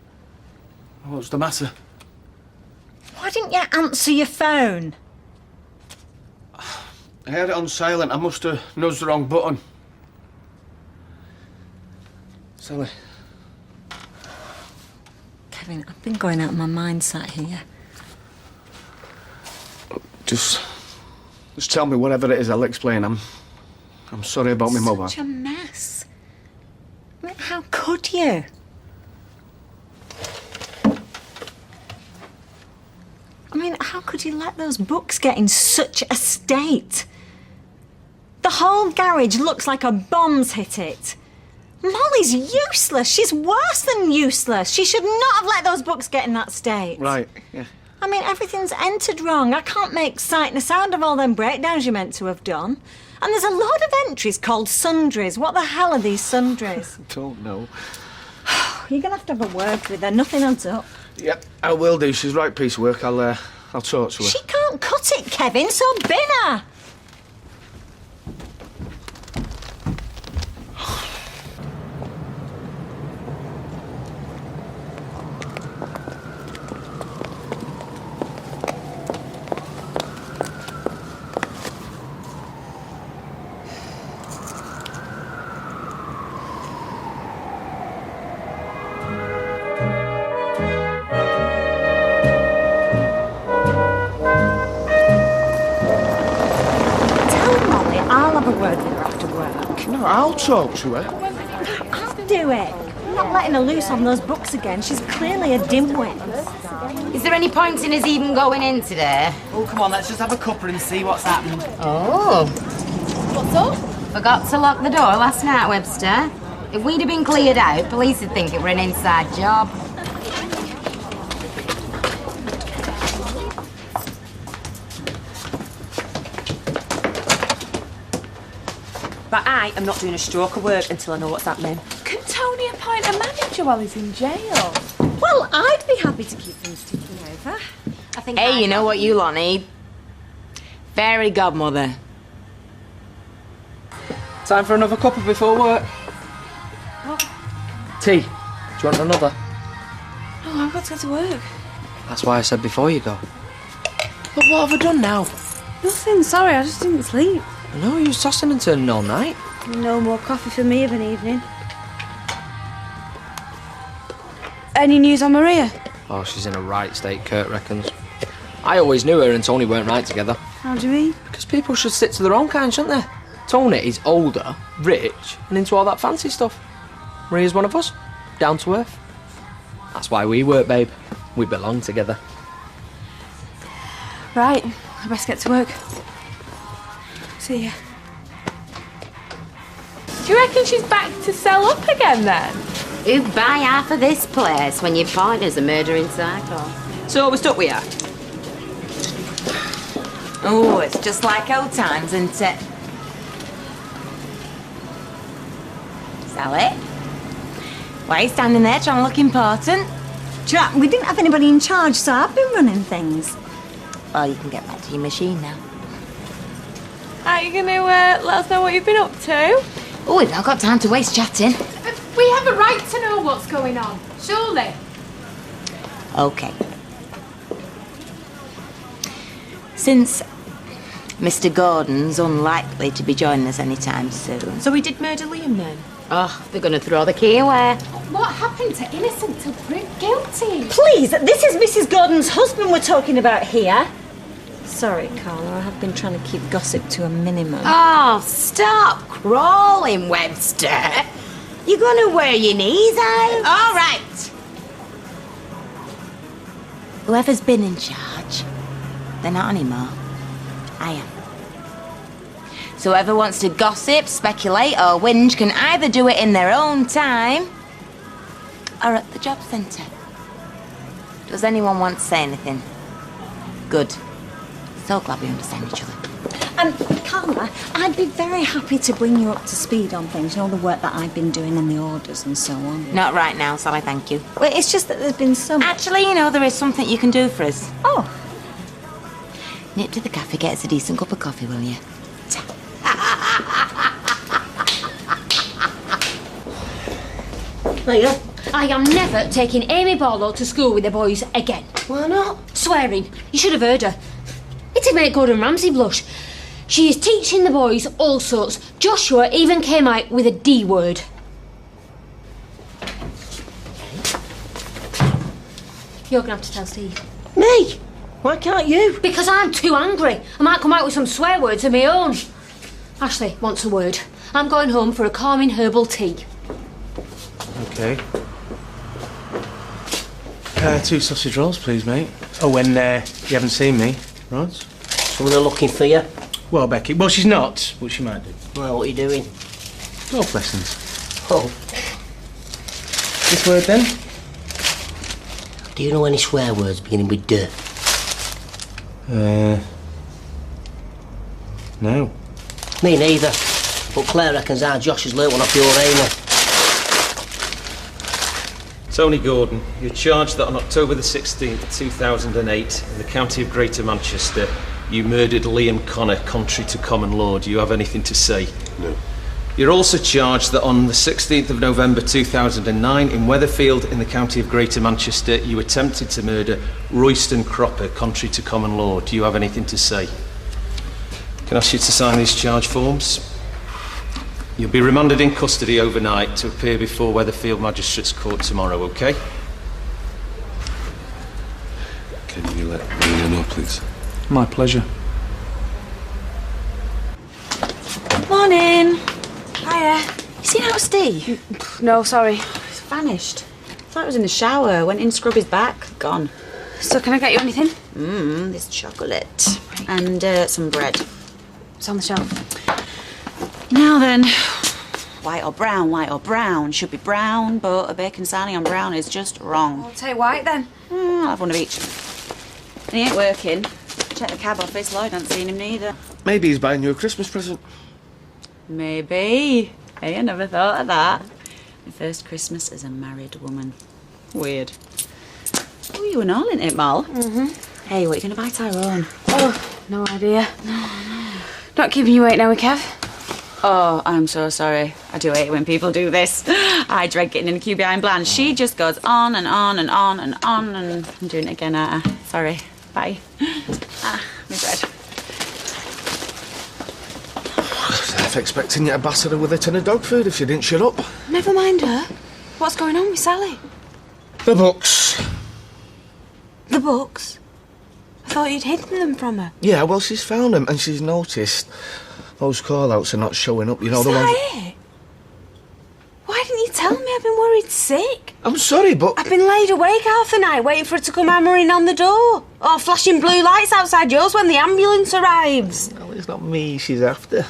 What's the matter? Why didn't you answer your phone? I had it on silent. I must have nudged the wrong button. Silly. Kevin, I've been going out of my mind sat here. Just tell me whatever it is. I'll explain. I'm sorry about my mobile. Such a mess. I mean, how could you? I mean, how could you let those books get in such a state? The whole garage looks like a bomb's hit it. Molly's useless. She's worse than useless. She should not have let those books get in that state. Right, yeah. I mean, everything's entered wrong. I can't make sight and sound of all them breakdowns you're meant to have done. And there's a load of entries called sundries. What the hell are these sundries? I don't know. You're going to have a word with her. Nothing adds up. Yep, I will do. She's the right piece of work. I'll talk to her. She can't cut it, Kevin, so bin her. No, I'll talk to her. I'll do it. I'm not letting her loose on those books again. She's clearly a dimwit. Is there any point in us even going in today? Oh, come on, let's just have a cuppa and see what's happened. Oh. What's up? Forgot to lock the door last night, Webster. If we'd have been cleared out, police would think it were an inside job. But I am not doing a stroke of work until I know what's happening. Can Tony appoint a manager while he's in jail? Well, I'd be happy to keep things ticking over. I think hey, you know what you lot need? Fairy godmother. Time for another cuppa before work. What? Tea. Do you want another? Oh, I've got to go to work. That's why I said before you go. But what have I done now? Nothing, sorry, I just didn't sleep. No, you was tossing and turning all night. No more coffee for me of an evening. Any news on Maria? Oh, she's in a right state, Kurt reckons. I always knew her and Tony weren't right together. How do you mean? Because people should stick to their own kind, shouldn't they? Tony is older, rich, and into all that fancy stuff. Maria's one of us, down to earth. That's why we work, babe. We belong together. Right, I best get to work. See ya. Do you reckon she's back to sell up again then? Who'd buy half of this place when your partner's a murdering psycho? So we're stuck with her. Oh, it's just like old times, isn't it? Sally? Why are you standing there trying to look important? Jack, we didn't have anybody in charge, so I've been running things. Well, you can get back to your machine now. Are you going to let us know what you've been up to? Oh, we've not got time to waste chatting. We have a right to know what's going on. Surely. OK. Since Mr. Gordon's unlikely to be joining us anytime soon. So he did murder Liam then? Oh, they're going to throw the key away. What happened to innocent till proved guilty? Please, this is Mrs. Gordon's husband we're talking about here. Sorry, Carla, I have been trying to keep gossip to a minimum. Oh, stop crawling, Webster. You're going to wear your knees out. All right. Whoever's been in charge, they're not anymore. I am. So whoever wants to gossip, speculate or whinge can either do it in their own time or at the job centre. Does anyone want to say anything? Good. So glad we understand each other. And Carla, I'd be very happy to bring you up to speed on things, you know, the work that I've been doing and the orders and so on. Not right now, Sally, thank you. Well, it's just that there's been so much... Actually, you know, there is something you can do for us. Oh. Nip to the cafe, get us a decent cup of coffee, will you? Leah, I am never taking Amy Barlow to school with the boys again. Why not? Swearing. You should have heard her. It'd make Gordon Ramsay blush. She is teaching the boys all sorts. Joshua even came out with a D word. You're going to have to tell Steve. Me? Why can't you? Because I'm too angry. I might come out with some swear words of my own. Ashley wants a word. I'm going home for a calming herbal tea. OK. 2 sausage rolls, please, mate. Oh, when you haven't seen me, right? Someone are looking for you. Well, Becky, well, she's not, but she might do. Well, what are you doing? Golf lessons. Oh. This word, then? Do you know any swear words beginning with D? No. Me neither. But Claire reckons our Josh has learnt one off your Amy. Tony Gordon, you're charged that on October the 16th, 2008, in the county of Greater Manchester, you murdered Liam Connor contrary to common law. Do you have anything to say? No. You're also charged that on the 16th of November 2009, in Weatherfield, in the county of Greater Manchester, you attempted to murder Royston Cropper contrary to common law. Do you have anything to say? Can I ask you to sign these charge forms? You'll be remanded in custody overnight to appear before Weatherfield Magistrates Court tomorrow, OK? Can you let me know, please? My pleasure. Morning. Hiya. You seen out Steve? No, sorry. He's vanished. Thought he was in the shower. Went in to scrub his back. Gone. So can I get you anything? This chocolate. And some bread. It's on the shelf. Now then. White or brown, white or brown. Should be brown, but a bacon sarnie on brown is just wrong. I'll take white then. I'll have one of each. And he ain't working. Check the cab office. Lloyd hasn't seen him neither. Maybe he's buying you a Christmas present. Maybe. Hey, I never thought of that. My first Christmas as a married woman. Weird. Oh, you and all in it, Mal. Hey, what are you going to buy Tyrone? Oh, no idea. Not keeping you waiting, are we, Kev? Oh, I'm so sorry. I do hate it when people do this. I dread getting in a queue behind Blanche. She just goes on and on and on and on, and I'm doing it again, Sorry. Bye. My bread. Half expecting you to batter her with a tin of dog food if she didn't shut up. Never mind her. What's going on with Sally? The books. The books? I thought you'd hidden them from her. Yeah, well, she's found them and she's noticed those call-outs are not showing up. You know, Is the that ones... it? Why didn't you tell me? I've been worried sick. I'm sorry, but... I've been laid awake half the night waiting for her to come hammering on the door. Or flashing blue lights outside yours when the ambulance arrives. No, it's not me she's after.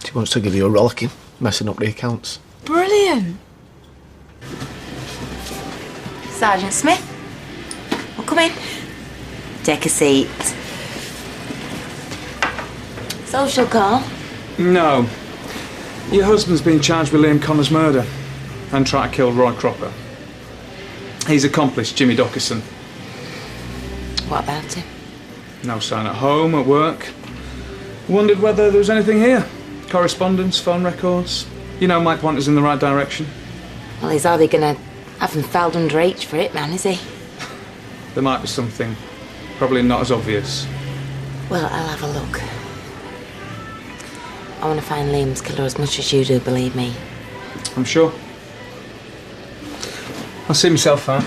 She wants to give you a rollicking, messing up the accounts. Brilliant. Sergeant Smith, well, come in. Take a seat. Social call? No. Your husband's been charged with Liam Connor's murder and trying to kill Roy Cropper. His accomplice, Jimmy Dockerson. What about him? No sign at home, at work. Wondered whether there was anything here. Correspondence, phone records. You know, might point us in the right direction. Well, he's either gonna Haven't filed under H for it, man, is he? There might be something. Probably not as obvious. Well, I'll have a look. I want to find Liam's killer as much as you do, believe me. I'm sure. I'll see myself out.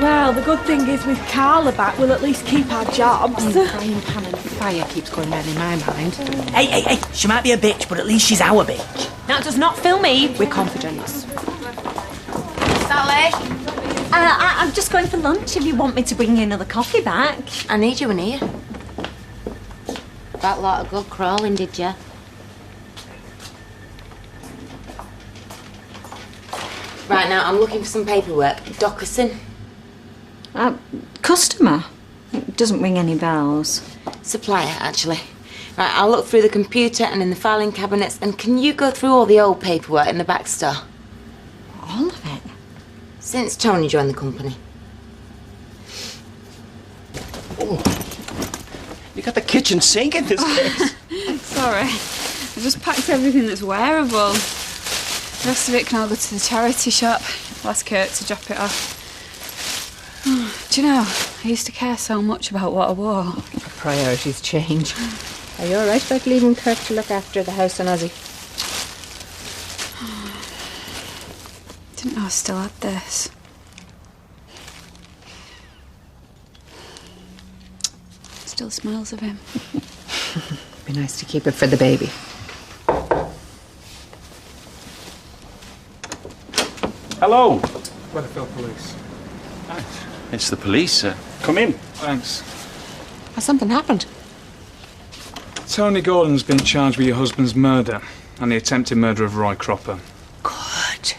Well, the good thing is with Carla back, we'll at least keep our jobs. The frying pan and fire keeps going round in my mind. Hey, she might be a bitch, but at least she's our bitch. That does not fill me with confidence. Sally? I'm just going for lunch if you want me to bring you another coffee back. I need you in here. That lot of good crawling, did you? Right now, I'm looking for some paperwork. Dockerson. Customer? It doesn't ring any bells. Supplier, actually. Right, I'll look through the computer and in the filing cabinets, and can you go through all the old paperwork in the back store? All of it? Since Tony joined the company. Oh. You got the kitchen sink in this case. Sorry. I just packed everything that's wearable. The rest of it can all go to the charity shop. I'll ask Kurt to drop it off. Do you know, I used to care so much about what I wore. Priorities change. Are you all right about leaving Kurt to look after the house and Ozzy? Didn't know I still had this. Still smells of him. Be nice to keep it for the baby. Hello. Weatherfield Police. It's the police. Come in. Thanks. Has something happened? Tony Gordon's been charged with your husband's murder and the attempted murder of Roy Cropper. Good.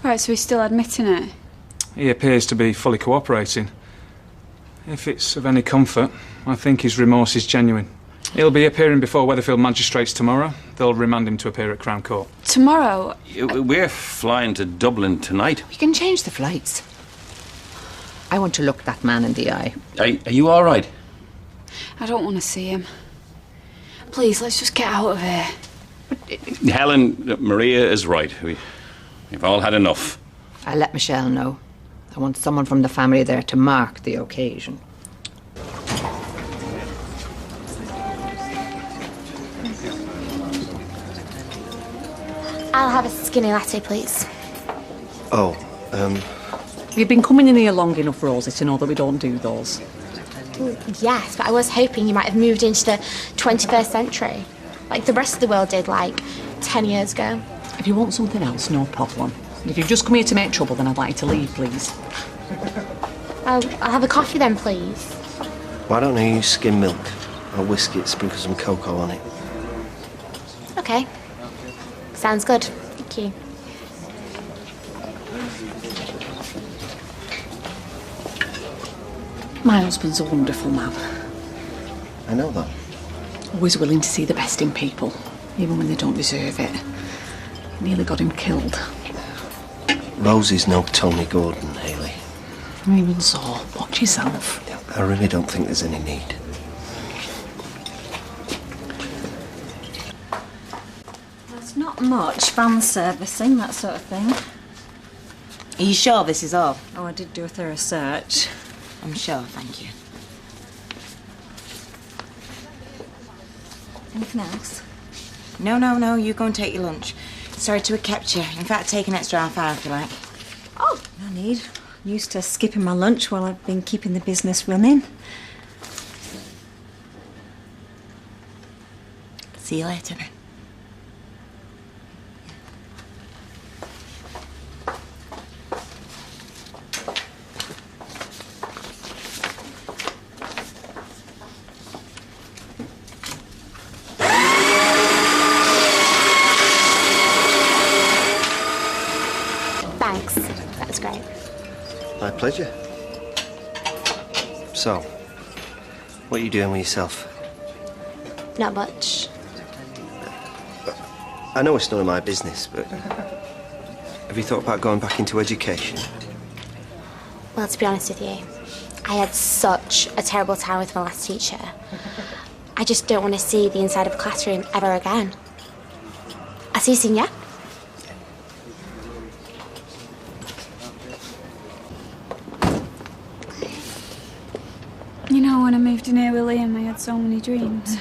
Right, so he's still admitting it? He appears to be fully cooperating. If it's of any comfort, I think his remorse is genuine. He'll be appearing before Weatherfield magistrates tomorrow. They'll remand him to appear at Crown Court. Tomorrow? We're flying to Dublin tonight. We can change the flights. I want to look that man in the eye. Are you all right? I don't want to see him. Please, let's just get out of here. Helen, Maria is right. We've all had enough. I'll let Michelle know. I want someone from the family there to mark the occasion. I'll have a skinny latte, please. Oh, You've been coming in here long enough, Rosie, to know that we don't do those. Yes, but I was hoping you might have moved into the 21st century, like the rest of the world did, like 10 years ago. If you want something else, no problem. And if you've just come here to make trouble, then I'd like you to leave, please. I'll have a coffee then, please. why don't I use skim milk or whiskey and sprinkle some cocoa on it? Okay. Sounds good. Thank you. My husband's a wonderful man. I know that. Always willing to see the best in people, even when they don't deserve it. Nearly got him killed. Rosie's no Tony Gordon, Hayley. Even so, watch yourself. I really don't think there's any need. There's not much fan servicing, that sort of thing. Are you sure this is all? Oh, I did do a thorough search. I'm sure, thank you. Anything else? No, you go and take your lunch. Sorry to have kept you. In fact, take an extra half hour if you like. Oh, no need. Used to skipping my lunch while I've been keeping the business running. See you later then. Thanks. That's great. My pleasure. So, what are you doing with yourself? Not much. I know it's none of my business, but have you thought about going back into education? Well, to be honest with you, I had such a terrible time with my last teacher. I just don't want to see the inside of a classroom ever again. I'll see you soon, yeah? You know, when I moved in here with Liam, I had so many dreams.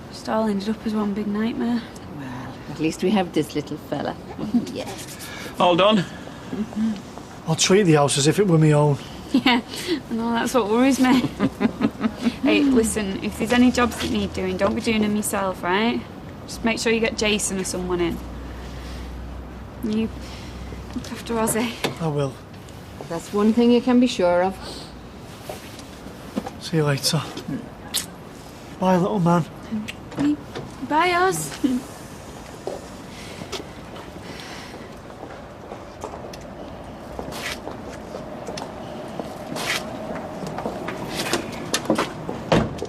Just all ended up as one big nightmare. Well, at least we have this little fella. Yeah. All done? I'll treat the house as if it were my own. Yeah, I know, that's what worries me. Hey, listen, if there's any jobs that need doing, don't be doing them yourself, right? Just make sure you get Jason or someone in. You look after Ozzy. I will. That's one thing you can be sure of. See you later. Bye, little man. Bye, Oz.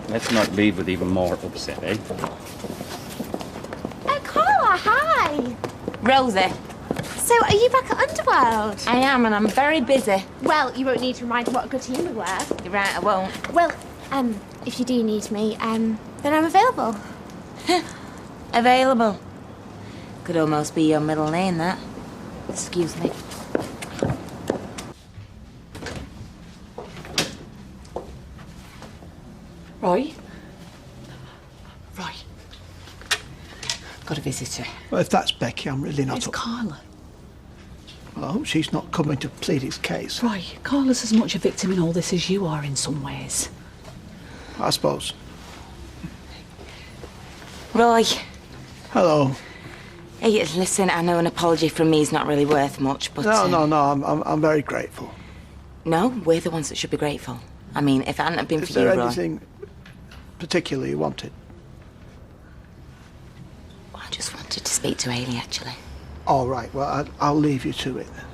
Let's not leave with even more upset, eh? Carla, hi! Rosie. So, are you back at Underworld? I am, and I'm very busy. Well, you won't need to remind me what a good team we were. You're right, I won't. Well, if you do need me, then I'm available. Available. Could almost be your middle name, that. Excuse me. Roy? Roy. Got a visitor. Well, if that's Becky, I'm really not... It's Carla. Well, I hope she's not coming to plead his case. Roy, Carla's as much a victim in all this as you are in some ways. I suppose. Roy. Hello. Hey, listen, I know an apology from me is not really worth much, but... No, I'm very grateful. No, we're the ones that should be grateful. I mean, if it hadn't have been Is for you, there Roy... anything particular you wanted? I just wanted to speak to Hayley, actually. All right, well, I'll leave you to it then.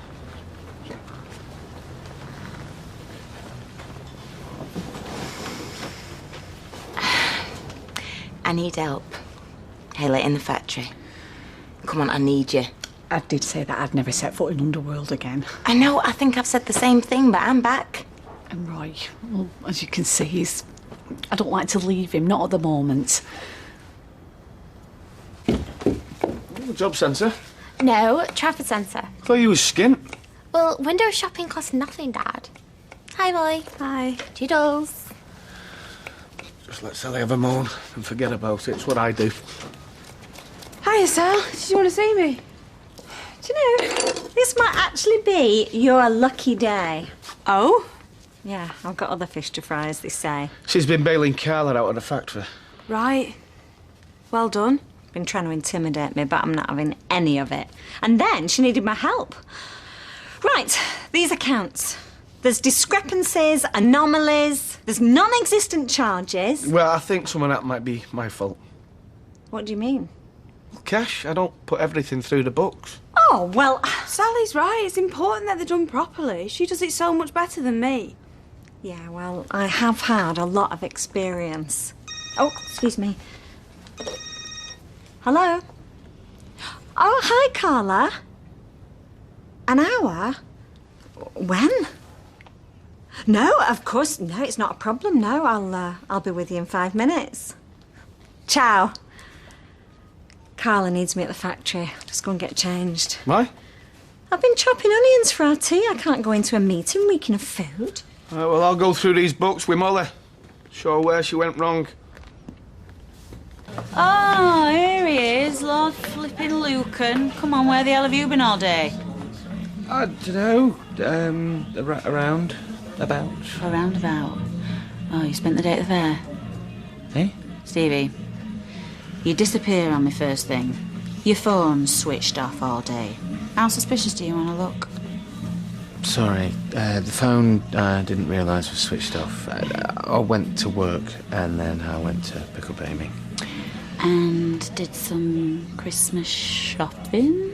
I need help. Hayley, in the factory. Come on, I need you. I did say that I'd never set foot in Underworld again. I know, I think I've said the same thing, but I'm back. And Roy, well, as you can see, I don't like to leave him, not at the moment. Job centre? No, Trafford Centre. Thought you was skint. Well, window shopping costs nothing, Dad. Hi, Molly. Hi. Toodles. Just let Sally have a moan and forget about it. It's what I do. Hiya, Sal. Did you want to see me? Do you know, this might actually be your lucky day. Oh? Yeah, I've got other fish to fry, as they say. She's been bailing Carla out of the factory. Right. Well done. Been trying to intimidate me, but I'm not having any of it. And then she needed my help. Right, these accounts. There's discrepancies, anomalies, there's non-existent charges. Well, I think some of that might be my fault. What do you mean? Cash, I don't put everything through the books. Oh, well... Sally's right. It's important that they're done properly. She does it so much better than me. Yeah, well, I have had a lot of experience. Oh, excuse me. Hello? Oh, hi, Carla. An hour? When? No, of course, no, it's not a problem, no. I'll be with you in 5 minutes. Ciao. Carla needs me at the factory. Just go and get changed. Why? I've been chopping onions for our tea. I can't go into a meeting reeking of food. Well, I'll go through these books with Molly. Show her where she went wrong. Oh, here he is, Lord flipping Lucan. Come on, where the hell have you been all day? I don't know. Around. About. Around about. Oh, you spent the day at the fair? Eh? Stevie, you disappear on me first thing. Your phone's switched off all day. How suspicious do you want to look? Sorry, the phone I didn't realise was switched off. I went to work and then I went to pick up Amy. And did some Christmas shopping?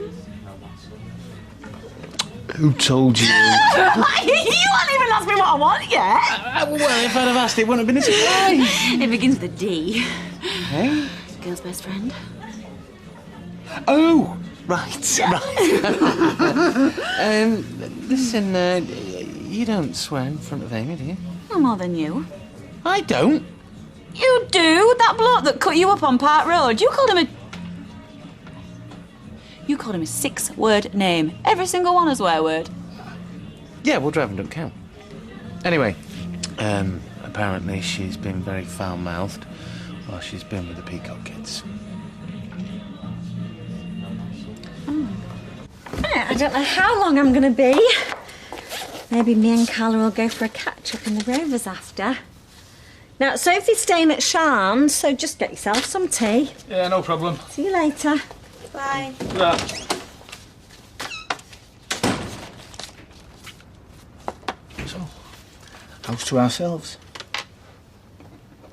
Who told you? You won't even ask me what I want yet. Well, if I'd have asked, it wouldn't have been a surprise. It begins with a D. Hey? Girl's best friend. Oh, right, Listen, you don't swear in front of Amy, do you? No more than you. I don't. You do? That bloke that cut you up on Park Road, you called him a 6-word name. Every single one a swear word. Yeah, well, driving don't count. Anyway, apparently she's been very foul-mouthed while she's been with the Peacock kids. I don't know how long I'm going to be. Maybe me and Carla will go for a catch-up in the Rovers after. Now, Sophie's staying at Sharn's, so just get yourself some tea. Yeah, no problem. See you later. Bye. Yeah. So, house to ourselves.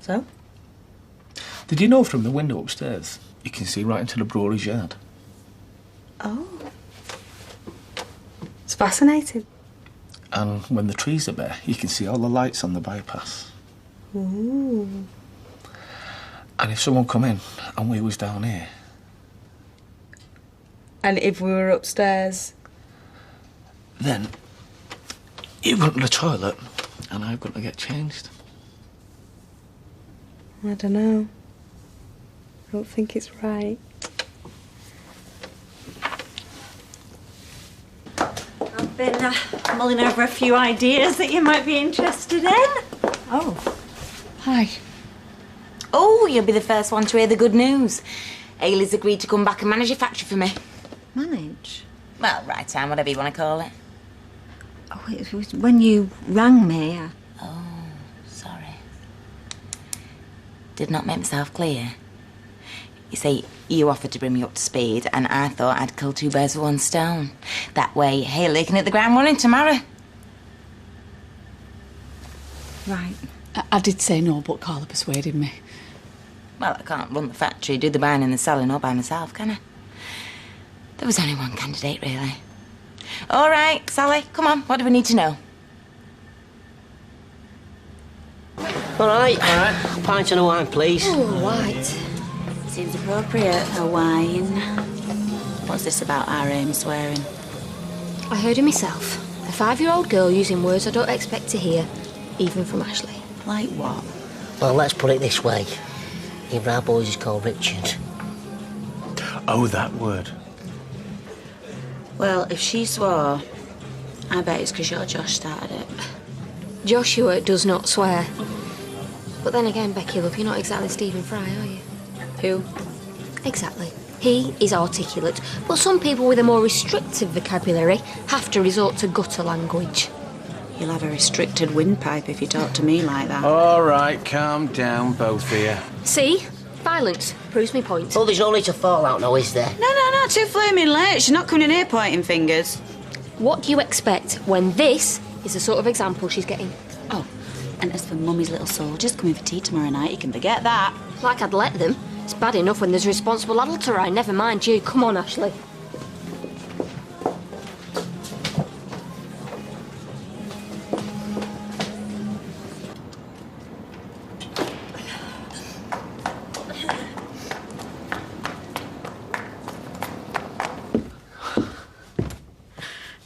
So? Did you know from the window upstairs you can see right into the brewery's yard? Oh. It's fascinating. And when the trees are bare, you can see all the lights on the bypass. Ooh. And if someone come in and we was down here, And if we were upstairs? then you've gone to the toilet and I've got to get changed. I don't know. I don't think it's right. I've been mulling over a few ideas that you might be interested in. Oh. Hi. Oh, you'll be the first one to hear the good news. Ailey's agreed to come back and manage your factory for me. Manage? Well, right time, whatever you want to call it. Oh, it was when you rang me. Oh, sorry. Did not make myself clear. You see, you offered to bring me up to speed, and I thought I'd kill two birds with one stone. That way, Hayley can hit the ground running tomorrow. Right. I did say no, but Carla persuaded me. Well, I can't run the factory, do the buying and the selling all by myself, can I? There was only one candidate, really. All right, Sally, come on. What do we need to know? All right. Pint and a wine, please. Oh, white. Seems appropriate, a wine. What's this about our aim swearing? I heard it myself. A 5-year-old girl using words I don't expect to hear, even from Ashley. Like what? Well, let's put it this way. One of our boys is called Richard. Oh, that word. Well, if she swore, I bet it's because your Josh started it. Joshua does not swear. But then again, Becky, love, you're not exactly Stephen Fry, are you? Who? Exactly. He is articulate, but some people with a more restrictive vocabulary have to resort to gutter language. You'll have a restricted windpipe if you talk to me like that. All right, calm down, both of you. See? Violence proves me point. Oh, there's no need to fall out now, is there? No, too flaming late. She's not coming in here pointing fingers. What do you expect when this is the sort of example she's getting? Oh, and as for Mummy's little soldiers coming for tea tomorrow night, you can forget that. Like I'd let them. It's bad enough when there's a responsible adult around, never mind you. Come on, Ashley.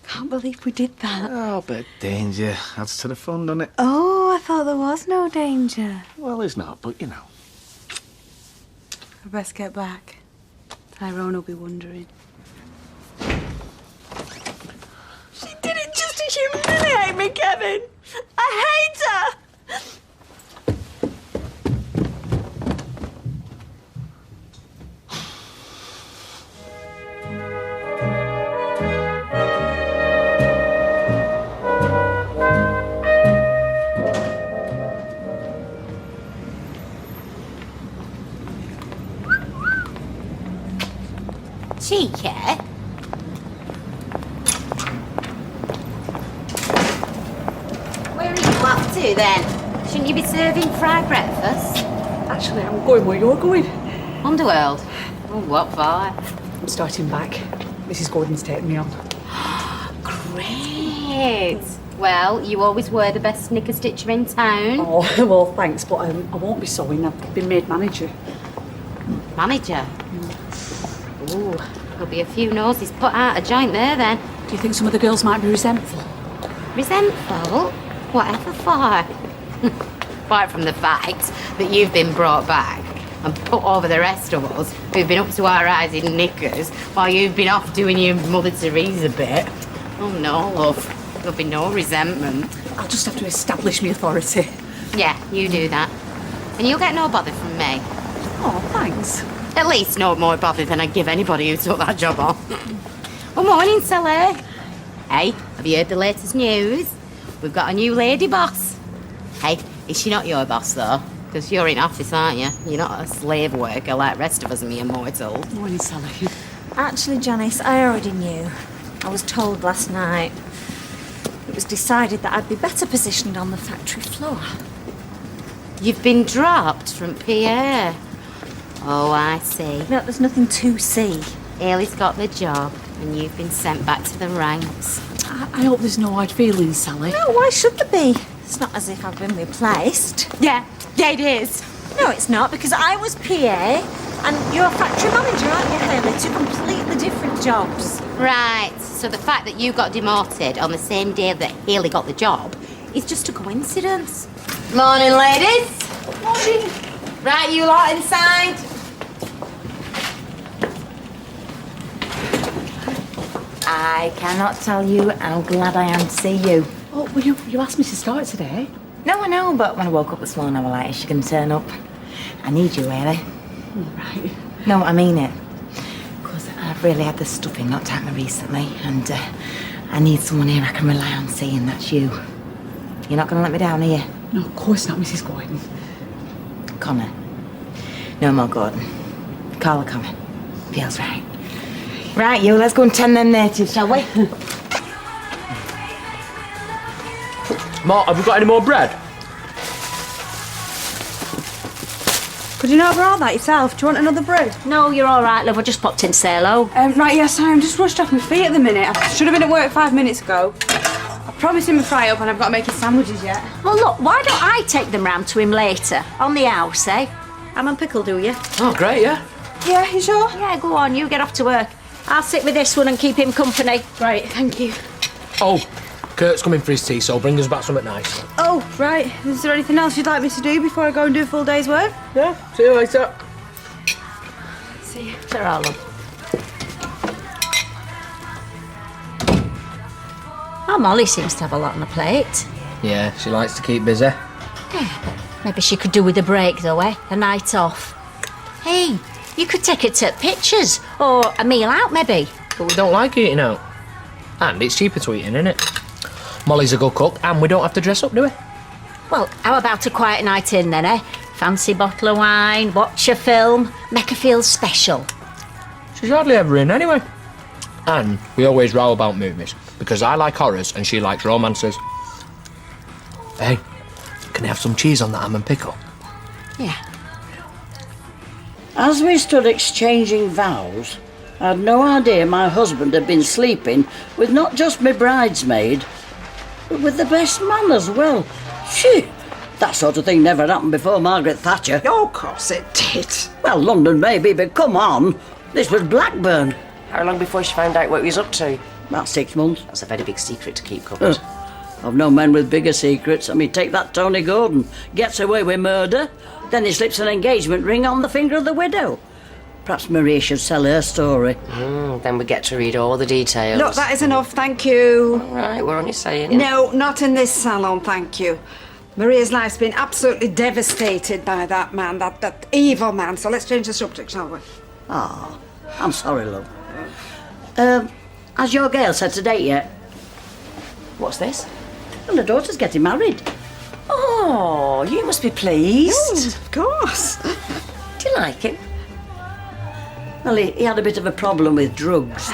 Can't believe we did that. Oh, but danger adds to the fun, doesn't it? Oh, I thought there was no danger. Well, there's not, but you know. I best get back. Tyrone will be wondering. She did it just to humiliate me, Kevin. I hate her. Cheeky. Where are you off to then? Shouldn't you be serving fried breakfast? Actually, I'm going where you're going. Underworld. Oh, what for? I'm starting back. Mrs. Gordon's taking me on. Great. Well, you always were the best knicker stitcher in town. Oh, well, thanks, but I won't be sewing. I've been made manager. Manager? Ooh, there'll be a few noses put out of joint there then. Do you think some of the girls might be resentful? Resentful? Whatever for? Apart from the fact that you've been brought back and put over the rest of us who've been up to our eyes in knickers while you've been off doing your Mother Teresa bit. Oh no, love. There'll be no resentment. I'll just have to establish my authority. Yeah, you do that. And you'll get no bother from me. Oh, thanks. At least no more bother than I'd give anybody who took that job on. Good morning, Sally. Hey, have you heard the latest news? We've got a new lady boss. Hey, is she not your boss, though? Because you're in office, aren't you? You're not a slave worker like the rest of us mere mortals. Morning, Sally. Actually, Janice, I already knew. I was told last night. It was decided that I'd be better positioned on the factory floor. You've been dropped from PA. Oh, I see. No, there's nothing to see. Ailey's got the job, and you've been sent back to the ranks. I hope there's no hard feelings, Sally. No, why should there be? It's not as if I've been replaced. Yeah, it is. No, it's not, because I was PA, and you're a factory manager, aren't you, Hayley? Two completely different jobs. Right, so the fact that you got demoted on the same day that Hayley got the job is just a coincidence. Morning, ladies. Morning. Right, you lot inside. I cannot tell you how glad I am to see you. Oh, well, you asked me to start today. No, I know, but when I woke up this morning, I was like, is she going to turn up? I need you, really. Right. No, I mean it. Because I've really had the stuffing knocked out of me recently, and I need someone here I can rely on seeing that's you. You're not going to let me down, are you? No, of course not, Mrs. Gordon. Connor. No more Gordon. Call her Connor. Feels right. Right, you, let's go and tend them natives, shall we? Mark, have we got any more bread? Could you not have that yourself? Do you want another bread? No, you're all right, love. I just popped in to say hello. Right, yes, I'm just rushed off my feet at the minute. I should have been at work 5 minutes ago. I promised him a fry-up and I've got to make his sandwiches yet. Well, look, why don't I take them round to him later? On the house, eh? Ham and pickle, do you? Oh, great, yeah. Yeah, you sure? Yeah, go on, you get off to work. I'll sit with this one and keep him company. Right, thank you. Oh, Kurt's coming for his tea, so bring us back something nice. Oh, right. Is there anything else you'd like me to do before I go and do a full day's work? Yeah, see you later. See you. Ta-ra, love. Oh, Molly seems to have a lot on her plate. Yeah, she likes to keep busy. Yeah, but maybe she could do with a break, though, eh? A night off. Hey, you could take her to pictures, or a meal out, maybe. But we don't like eating out. And it's cheaper to eat in, isn't it? Molly's a good cook, and we don't have to dress up, do we? Well, how about a quiet night in, then, eh? Fancy bottle of wine, watch a film, make her feel special. She's hardly ever in, anyway. And we always row about movies, because I like horrors and she likes romances. Hey, can I have some cheese on that ham and pickle? Yeah. As we stood exchanging vows, I had no idea my husband had been sleeping with not just my bridesmaid, but with the best man as well. Phew! That sort of thing never happened before Margaret Thatcher. Oh, of course it did. Well, London maybe, but come on. This was Blackburn. How long before she found out what he was up to? About 6 months. That's a very big secret to keep covered. I've known men with bigger secrets. I mean, take that Tony Gordon. Gets away with murder, then he slips an engagement ring on the finger of the widow. Perhaps Maria should sell her story. Then we get to read all the details. Look, that is enough, thank you. All right, we're only saying. No, not in this salon, thank you. Maria's life's been absolutely devastated by that man, that evil man, so let's change the subject, shall we? Ah, I'm sorry, love. Has your girl set a date yet? What's this? Well, her daughter's getting married. Oh, you must be pleased. Of course. Do you like him? Well, he had a bit of a problem with drugs.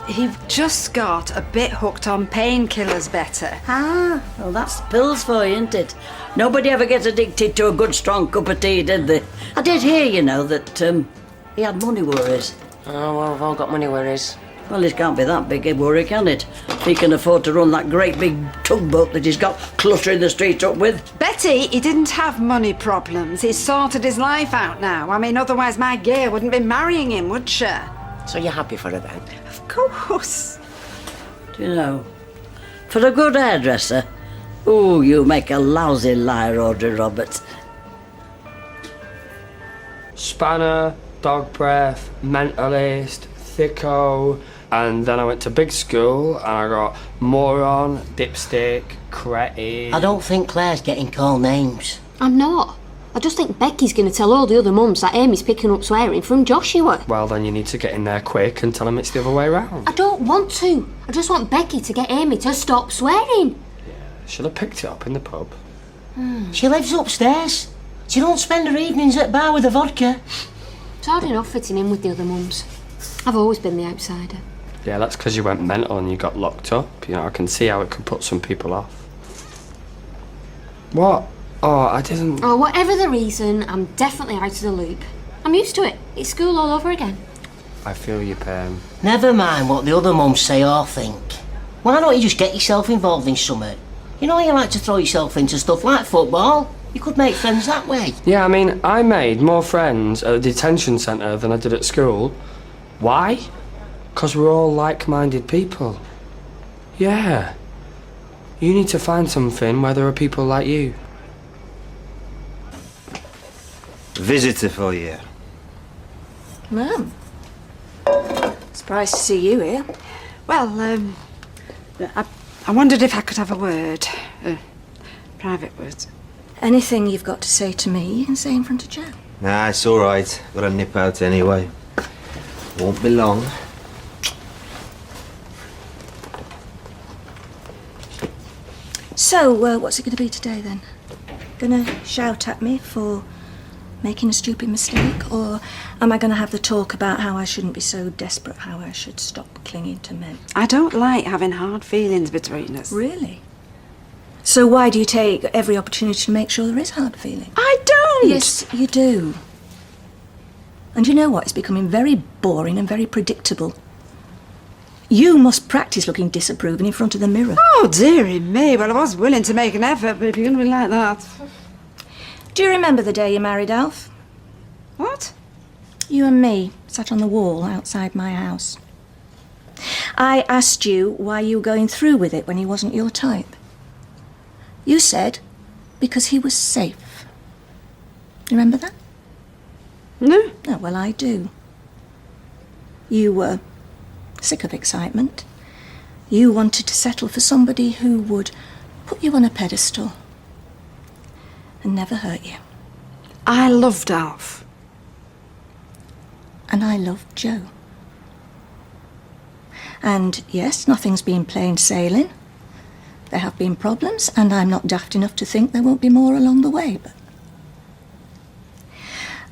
He just got a bit hooked on painkillers better. Ah, well, that's pills for you, isn't it? Nobody ever gets addicted to a good, strong cup of tea, did they? I did hear, you know, that he had money worries. Oh, well, we've all got money worries. Well, it can't be that big a worry, can it? He can afford to run that great big tugboat that he's got cluttering the street up with. Betty, he didn't have money problems. He's sorted his life out now. I mean, otherwise my Gay wouldn't be marrying him, would she? So you're happy for her then? Of course. Do you know, for a good hairdresser, ooh, you make a lousy liar, Audrey Roberts. Spanner, dog breath, mentalist, thicko, and then I went to big school and I got moron, dipstick, cretin. I don't think Claire's getting called names. I'm not. I just think Becky's going to tell all the other mums that Amy's picking up swearing from Joshua. Well, then you need to get in there quick and tell him it's the other way round. I don't want to. I just want Becky to get Amy to stop swearing. Should have picked it up in the pub. She lives upstairs. She don't spend her evenings at the bar with the vodka. It's hard enough fitting in with the other mums. I've always been the outsider. Yeah, that's because you went mental and you got locked up. You know, I can see how it could put some people off. What? Oh, I didn't... Oh, whatever the reason, I'm definitely out of the loop. I'm used to it. It's school all over again. I feel you, Pam. Never mind what the other mums say or think. Why don't you just get yourself involved in something? You know you like to throw yourself into stuff like football. You could make friends that way. Yeah, I mean, I made more friends at the detention centre than I did at school. Why? Because we're all like-minded people. Yeah. You need to find something where there are people like you. Visitor for you. Mum. Surprised to see you here. Well, I wondered if I could have a word. Private words. Anything you've got to say to me, you can say in front of Joe. Nah, it's all right. Got to nip out anyway. Won't be long. So, what's it going to be today, then? Gonna shout at me for making a stupid mistake? Or am I going to have the talk about how I shouldn't be so desperate, how I should stop clinging to men? I don't like having hard feelings between us. Really? So why do you take every opportunity to make sure there is hard feeling? I don't! Yes, you do. And you know what? It's becoming very boring and very predictable. You must practice looking disapproving in front of the mirror. Oh, dearie me. Well, I was willing to make an effort, but if you're going to be like that... Do you remember the day you married Alf? What? You and me sat on the wall outside my house. I asked you why you were going through with it when he wasn't your type. You said because he was safe. Remember that? No. Oh, well, I do. You were sick of excitement. You wanted to settle for somebody who would put you on a pedestal and never hurt you. I loved Alf. And I loved Joe. And yes, nothing's been plain sailing. There have been problems, and I'm not daft enough to think there won't be more along the way, but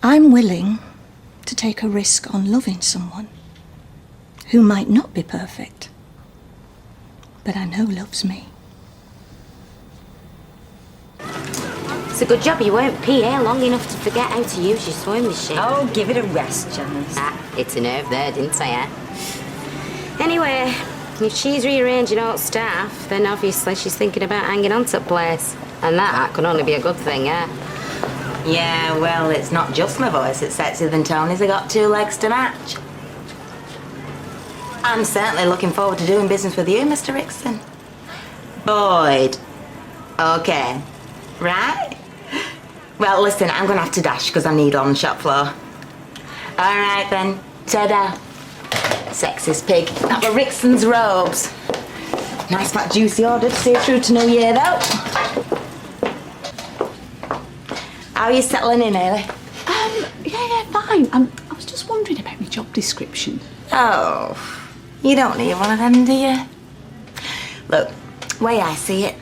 I'm willing to take a risk on loving someone who might not be perfect, but I know loves me. It's a good job you weren't PA long enough to forget how to use your sewing machine. Oh, give it a rest, Janice. Hit a nerve there, didn't I, eh? Anyway, if she's rearranging all staff, then obviously she's thinking about hanging on to the place. And that can only be a good thing, eh? Yeah, well, it's not just my voice that's sexier than Tony's. I got two legs to match. I'm certainly looking forward to doing business with you, Mr. Rickson. Boyd. Okay. Right? Well, listen, I'm gonna have to dash because I need on the shop floor. All right, then. Ta-da. Sexist pig. That were Rickson's robes. Nice fat juicy order to see you through to New Year, though. How are you settling in, Hayley? Yeah, fine. I was just wondering about your job description. Oh, you don't need one of them, do you? Look, way I see it,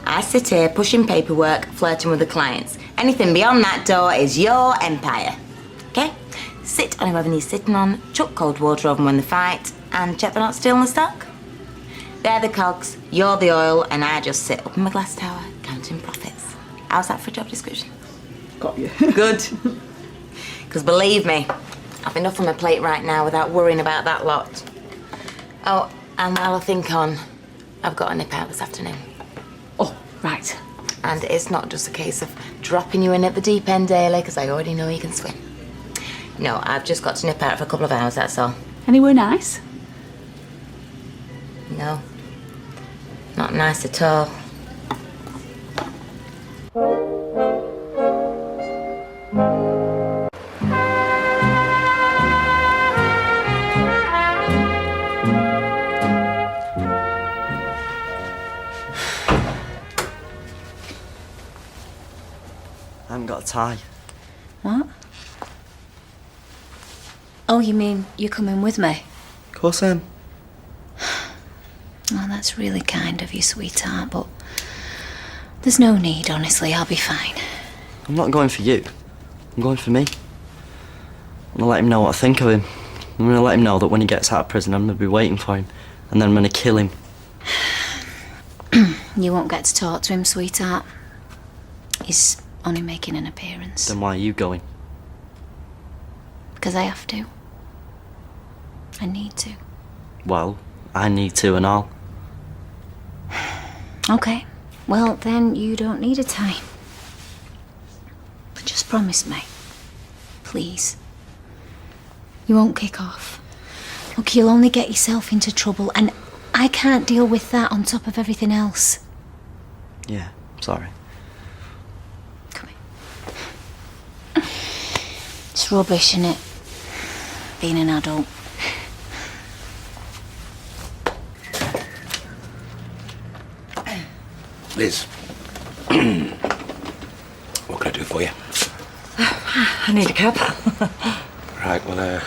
I sit here pushing paperwork, flirting with the clients. Anything beyond that door is your empire. Okay? Sit on whoever needs sitting on, chuck cold water over them when they fight, and check they're not stealing the stock. They're the cogs, you're the oil, and I just sit up in my glass tower counting profits. How's that for a job description? Got you. Good. Because believe me, I've enough on my plate right now without worrying about that lot. Oh, and while I think on, I've got a nip out this afternoon. Oh, right. And it's not just a case of dropping you in at the deep end daily, because I already know you can swim. No, I've just got to nip out for a couple of hours, that's all. Anywhere nice? No. Not nice at all. I haven't got a tie. What? Oh, you mean you're coming with me? Of course I am. Oh, that's really kind of you, sweetheart, but there's no need, honestly. I'll be fine. I'm not going for you. I'm going for me. I'm gonna let him know what I think of him. I'm gonna let him know that when he gets out of prison, I'm gonna be waiting for him. And then I'm gonna kill him. You won't get to talk to him, sweetheart. He's only making an appearance. Then why are you going? Because I have to. I need to. Well, I need to and all. Okay. Well, then you don't need a tie. But just promise me. Please. You won't kick off. Look, you'll only get yourself into trouble, and I can't deal with that on top of everything else. Yeah, sorry. It's rubbish, isn't it? Being an adult. Liz, what can I do for you? I need a cab. Right, well,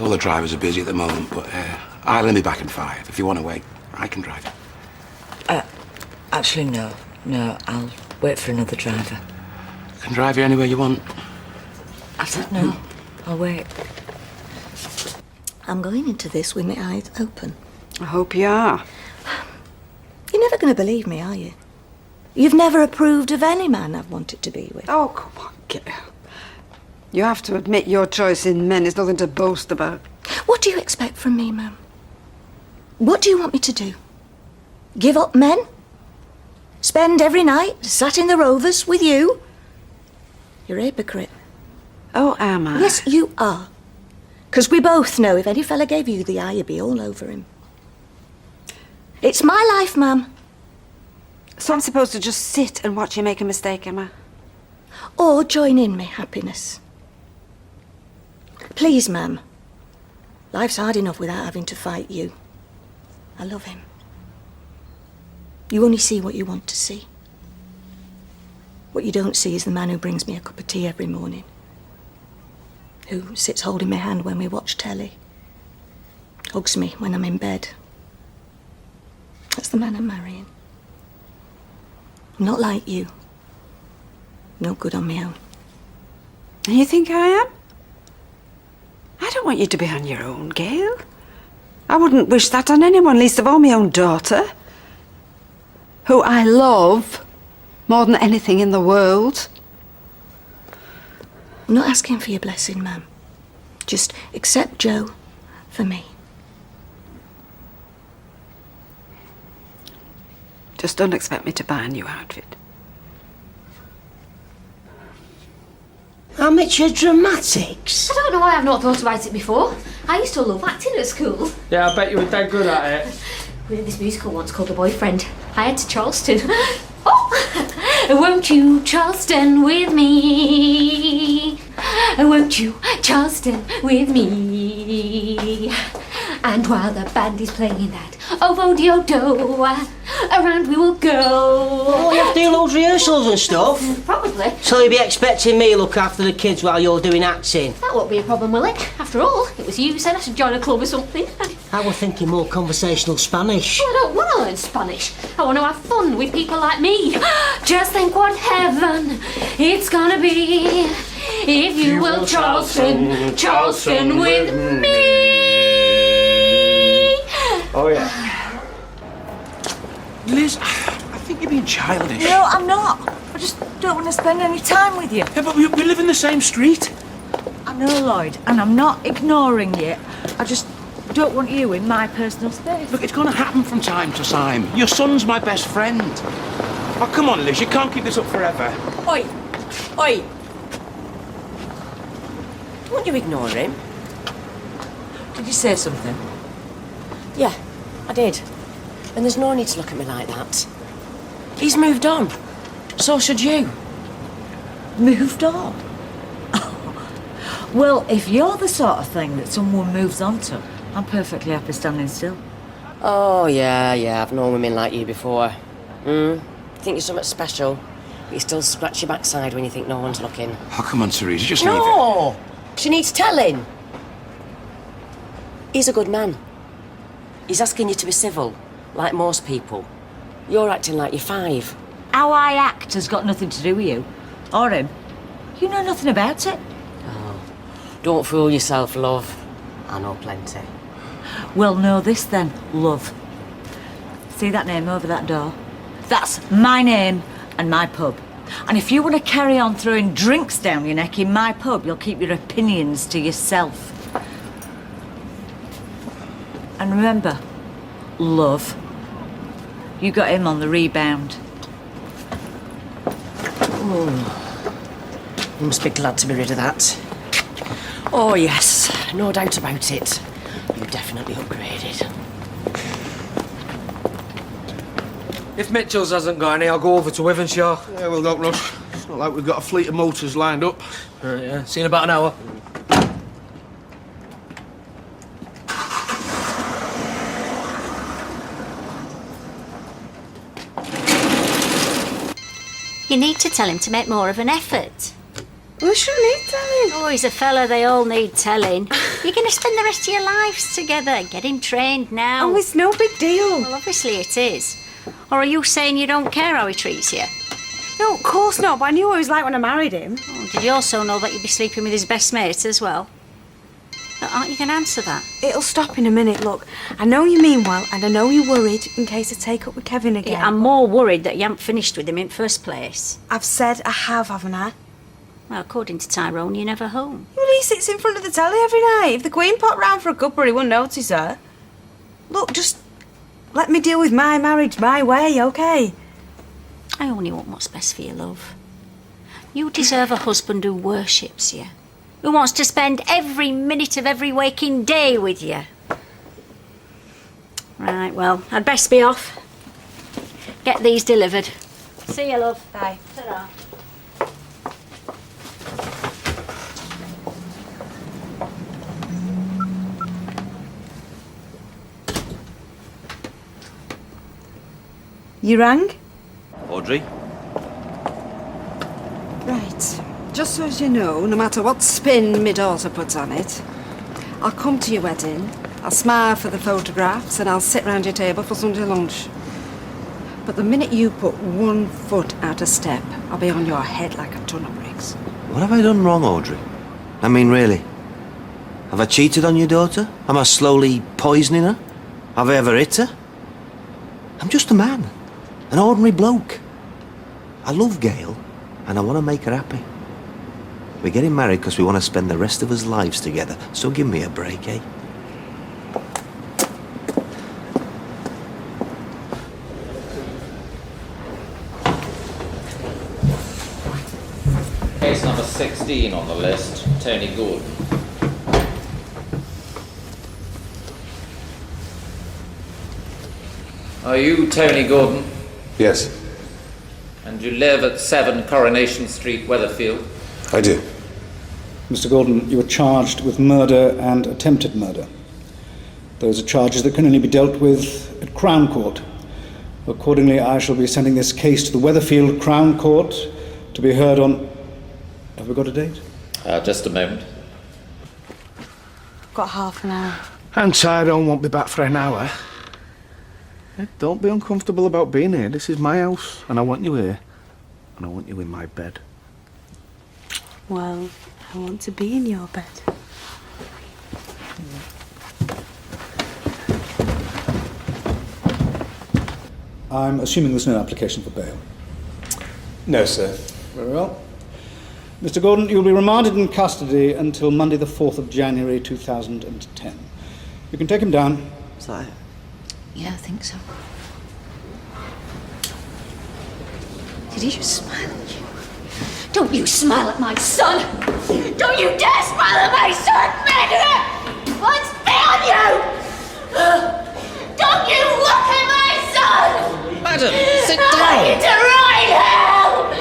all the drivers are busy at the moment, but I'll be back in 5. If you want to wait, I can drive you. Actually, no. No, I'll wait for another driver. I can drive you anywhere you want. I don't know. I'll wait. I'm going into this with my eyes open. I hope you are. You're never going to believe me, are you? You've never approved of any man I've wanted to be with. Oh, come on, Gail. You have to admit your choice in men is nothing to boast about. What do you expect from me, ma'am? What do you want me to do? Give up men? Spend every night sat in the Rovers with you? You're a hypocrite. Oh, am I? Yes, you are. Because we both know if any fella gave you the eye, you'd be all over him. It's my life, ma'am. So I'm supposed to just sit and watch you make a mistake, am I? Or join in my happiness. Please, ma'am. Life's hard enough without having to fight you. I love him. You only see what you want to see. What you don't see is the man who brings me a cup of tea every morning. Who sits holding my hand when we watch telly. Hugs me when I'm in bed. That's the man I'm marrying. I'm not like you. No good on my own. And you think I am? I don't want you to be on your own, Gail. I wouldn't wish that on anyone, least of all my own daughter. Who I love more than anything in the world. I'm not asking for your blessing, ma'am. Just accept Joe for me. Just don't expect me to buy a new outfit. Amateur dramatics? I don't know why I've not thought about it before. I used to love acting at school. Yeah, I bet you were dead good at it. We did this musical once called The Boyfriend. I had to Charleston. Oh! Won't you Charleston with me? Won't you Charleston with me? And while the band is playing that, oh, vo-de-o-do, around we will go. Oh, you have to do loads of rehearsals and stuff? Probably. So you'll be expecting me to look after the kids while you're doing acting? That won't be a problem, will it? After all, it was you who said I should join a club or something. I was thinking more conversational Spanish. Oh, I don't want to learn Spanish. I want to have fun with people like me. Just think what heaven it's gonna be if you will Charleston, Charleston with me. Oh, yeah. Liz, I think you're being childish. No, I'm not. I just don't want to spend any time with you. Yeah, but we live in the same street. I know, Lloyd, and I'm not ignoring you. I just don't want you in my personal space. Look, it's going to happen from time to time. Your son's my best friend. Oh, come on, Liz, you can't keep this up forever. Oi! Oi! Won't you ignore him? Did you say something? Yeah, I did. And there's no need to look at me like that. He's moved on. So should you. Moved on? Well, if you're the sort of thing that someone moves on to, I'm perfectly happy standing still. Oh, yeah, I've known women like you before. You think you're something special, but you still scratch your backside when you think no one's looking. Oh, come on, Teresa, just leave it. No! She needs telling. He's a good man. He's asking you to be civil, like most people. You're acting like you're 5. How I act has got nothing to do with you. Or him. You know nothing about it. Oh, don't fool yourself, love. I know plenty. Well, know this then, love. See that name over that door? That's my name and my pub. And if you want to carry on throwing drinks down your neck in my pub, you'll keep your opinions to yourself. And remember, love, you got him on the rebound. You must be glad to be rid of that. Oh, yes, no doubt about it. You definitely upgraded. If Mitchell's hasn't got any, I'll go over to Wivenshaw. Yeah, well, don't rush. It's not like we've got a fleet of motors lined up. Yeah, see you in about an hour. You need to tell him to make more of an effort. We shouldn't need telling. Oh, he's a fella they all need telling. You're going to spend the rest of your lives together. Get him trained now. Oh, it's no big deal. Well, obviously it is. Or are you saying you don't care how he treats you? No, of course not, but I knew what he was like when I married him. Oh, did you also know that you'd be sleeping with his best mate as well? Aren't you going to answer that? It'll stop in a minute, look. I know you mean well, and I know you're worried in case I take up with Kevin again. Yeah, I'm more worried that you haven't finished with him in first place. I've said I have, haven't I? Well, according to Tyrone, you're never home. Well, he sits in front of the telly every night. If the Queen popped round for a cuppa, he wouldn't notice her. Look, just let me deal with my marriage my way, OK? I only want what's best for you, love. You deserve a husband who worships you, who wants to spend every minute of every waking day with you. Right, well, I'd best be off. Get these delivered. See you, love. Bye. Ta-ra. You rang? Audrey? Right. Just so as you know, no matter what spin my daughter puts on it, I'll come to your wedding, I'll smile for the photographs, and I'll sit round your table for Sunday lunch. But the minute you put 1 foot out of step, I'll be on your head like a ton of bricks. What have I done wrong, Audrey? I mean, really? Have I cheated on your daughter? Am I slowly poisoning her? Have I ever hit her? I'm just a man. An ordinary bloke. I love Gail, and I want to make her happy. We're getting married because we want to spend the rest of our lives together, so give me a break, eh? Case number 16 on the list, Tony Gordon. Are you Tony Gordon? Yes, And you live at 7 Coronation Street, Weatherfield? I do. Mr. Gordon, you are charged with murder and attempted murder. Those are charges that can only be dealt with at Crown Court. Accordingly, I shall be sending this case to the Weatherfield Crown Court to be heard on... Have we got a date? Just a moment. Got half an hour. And Tyrone won't be back for an hour. Don't be uncomfortable about being here. This is my house, and I want you here. And I want you in my bed. Well, I want to be in your bed. I'm assuming there's no application for bail. No, sir. Very well. Mr. Gordon, you'll be remanded in custody until Monday the 4th of January 2010. You can take him down. Is that it? Yeah, I think so. Did he just smile at you? Don't you smile at my son! Don't you dare smile at my son, murderer! Let's be on you! Don't you look at my son! Madam, sit I'm down. going to ride hell!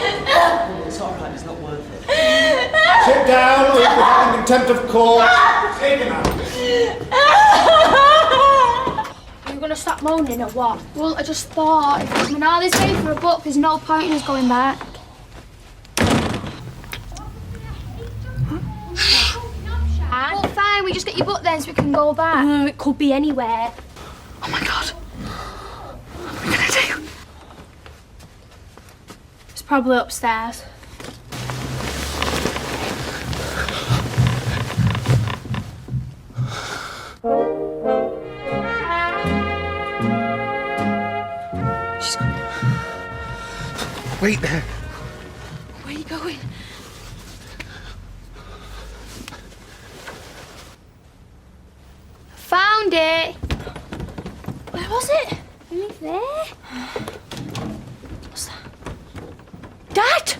It's all right. It's not worth it. Sit down, or you'll be having contempt of court. Take him out. Are you going to stop moaning or what? Well, I just thought if Manali's paid for a book, there's no point in us going back. Well, fine, we just get your book then so we can go back. It could be anywhere. Oh my God. What are we going to do? It's probably upstairs. She's gone. Wait there. Where are you going? Found it! Where was it? Right there. What's that? Dad!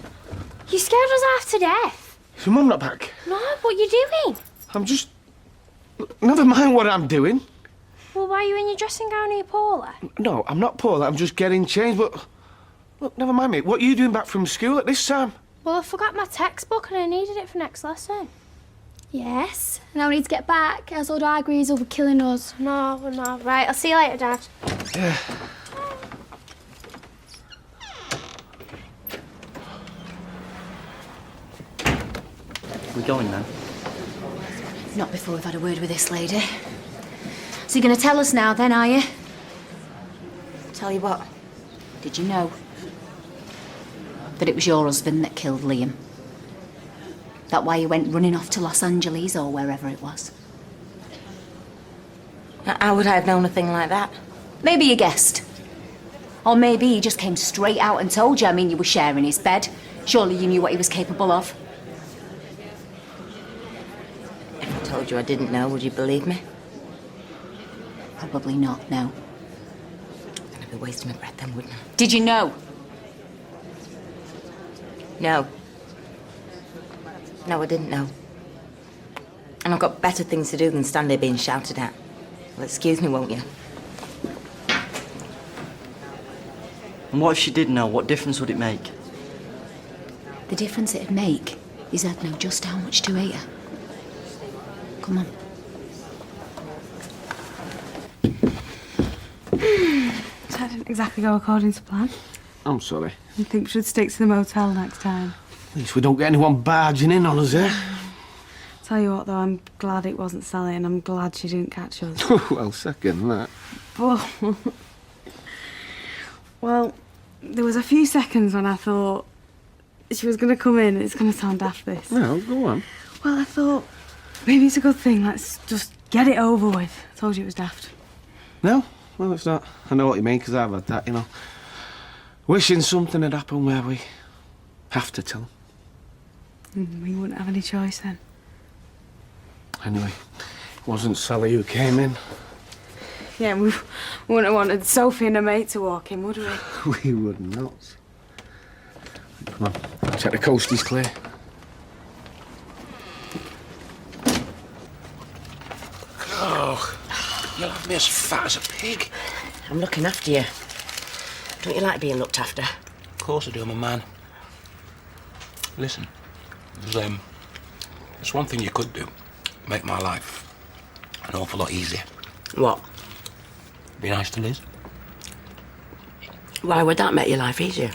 You scared us half to death. Is your mum not back? No, what are you doing? I'm just... Never mind what I'm doing. Well, why are you in your dressing gown here, Paula? No, I'm not Paula. I'm just getting changed, but... Look, never mind, mate. What are you doing back from school at this time? Well, I forgot my textbook and I needed it for next lesson. Yes, now we need to get back, else old Hargreaves will be killing us. No, no. Right, I'll see you later, Dad. Yeah. We're going now. Not before we've had a word with this lady. So you're going to tell us now then, are you? Tell you what, did you know that it was your husband that killed Liam? That why you went running off to Los Angeles or wherever it was? How would I have known a thing like that? Maybe you guessed. Or maybe he just came straight out and told you. I mean, you were sharing his bed. Surely you knew what he was capable of. If I told you I didn't know, would you believe me? Probably not, no. I'd be wasting my breath then, wouldn't I? Did you know? No. No, I didn't know. And I've got better things to do than stand there being shouted at. Well, excuse me, won't you? And what if she did know? What difference would it make? The difference it'd make is I'd know just how much to hate her. Come on. That didn't exactly go according to plan. I'm sorry. I think we should stick to the motel next time. At least we don't get anyone barging in on us, eh? Tell you what, though, I'm glad it wasn't Sally, and I'm glad she didn't catch us. Well, second that. But, well, there was a few seconds when I thought she was going to come in, and it's going to sound daft, this. No, go on. Well, I thought, maybe it's a good thing, let's just get it over with. I told you it was daft. No? Well, it's not. I know what you mean, because I've had that, you know. Wishing something had happened where we have to tell them. We wouldn't have any choice then. Anyway, it wasn't Sally who came in. Yeah, we wouldn't have wanted Sophie and her mate to walk in, would we? We would not. Come on, check the coast is clear. Oh, you'll have me as fat as a pig. I'm looking after you. Don't you like being looked after? Of course I do, I'm a man. Listen, there's one thing you could do. Make my life an awful lot easier. What? Be nice to Liz. Why would that make your life easier?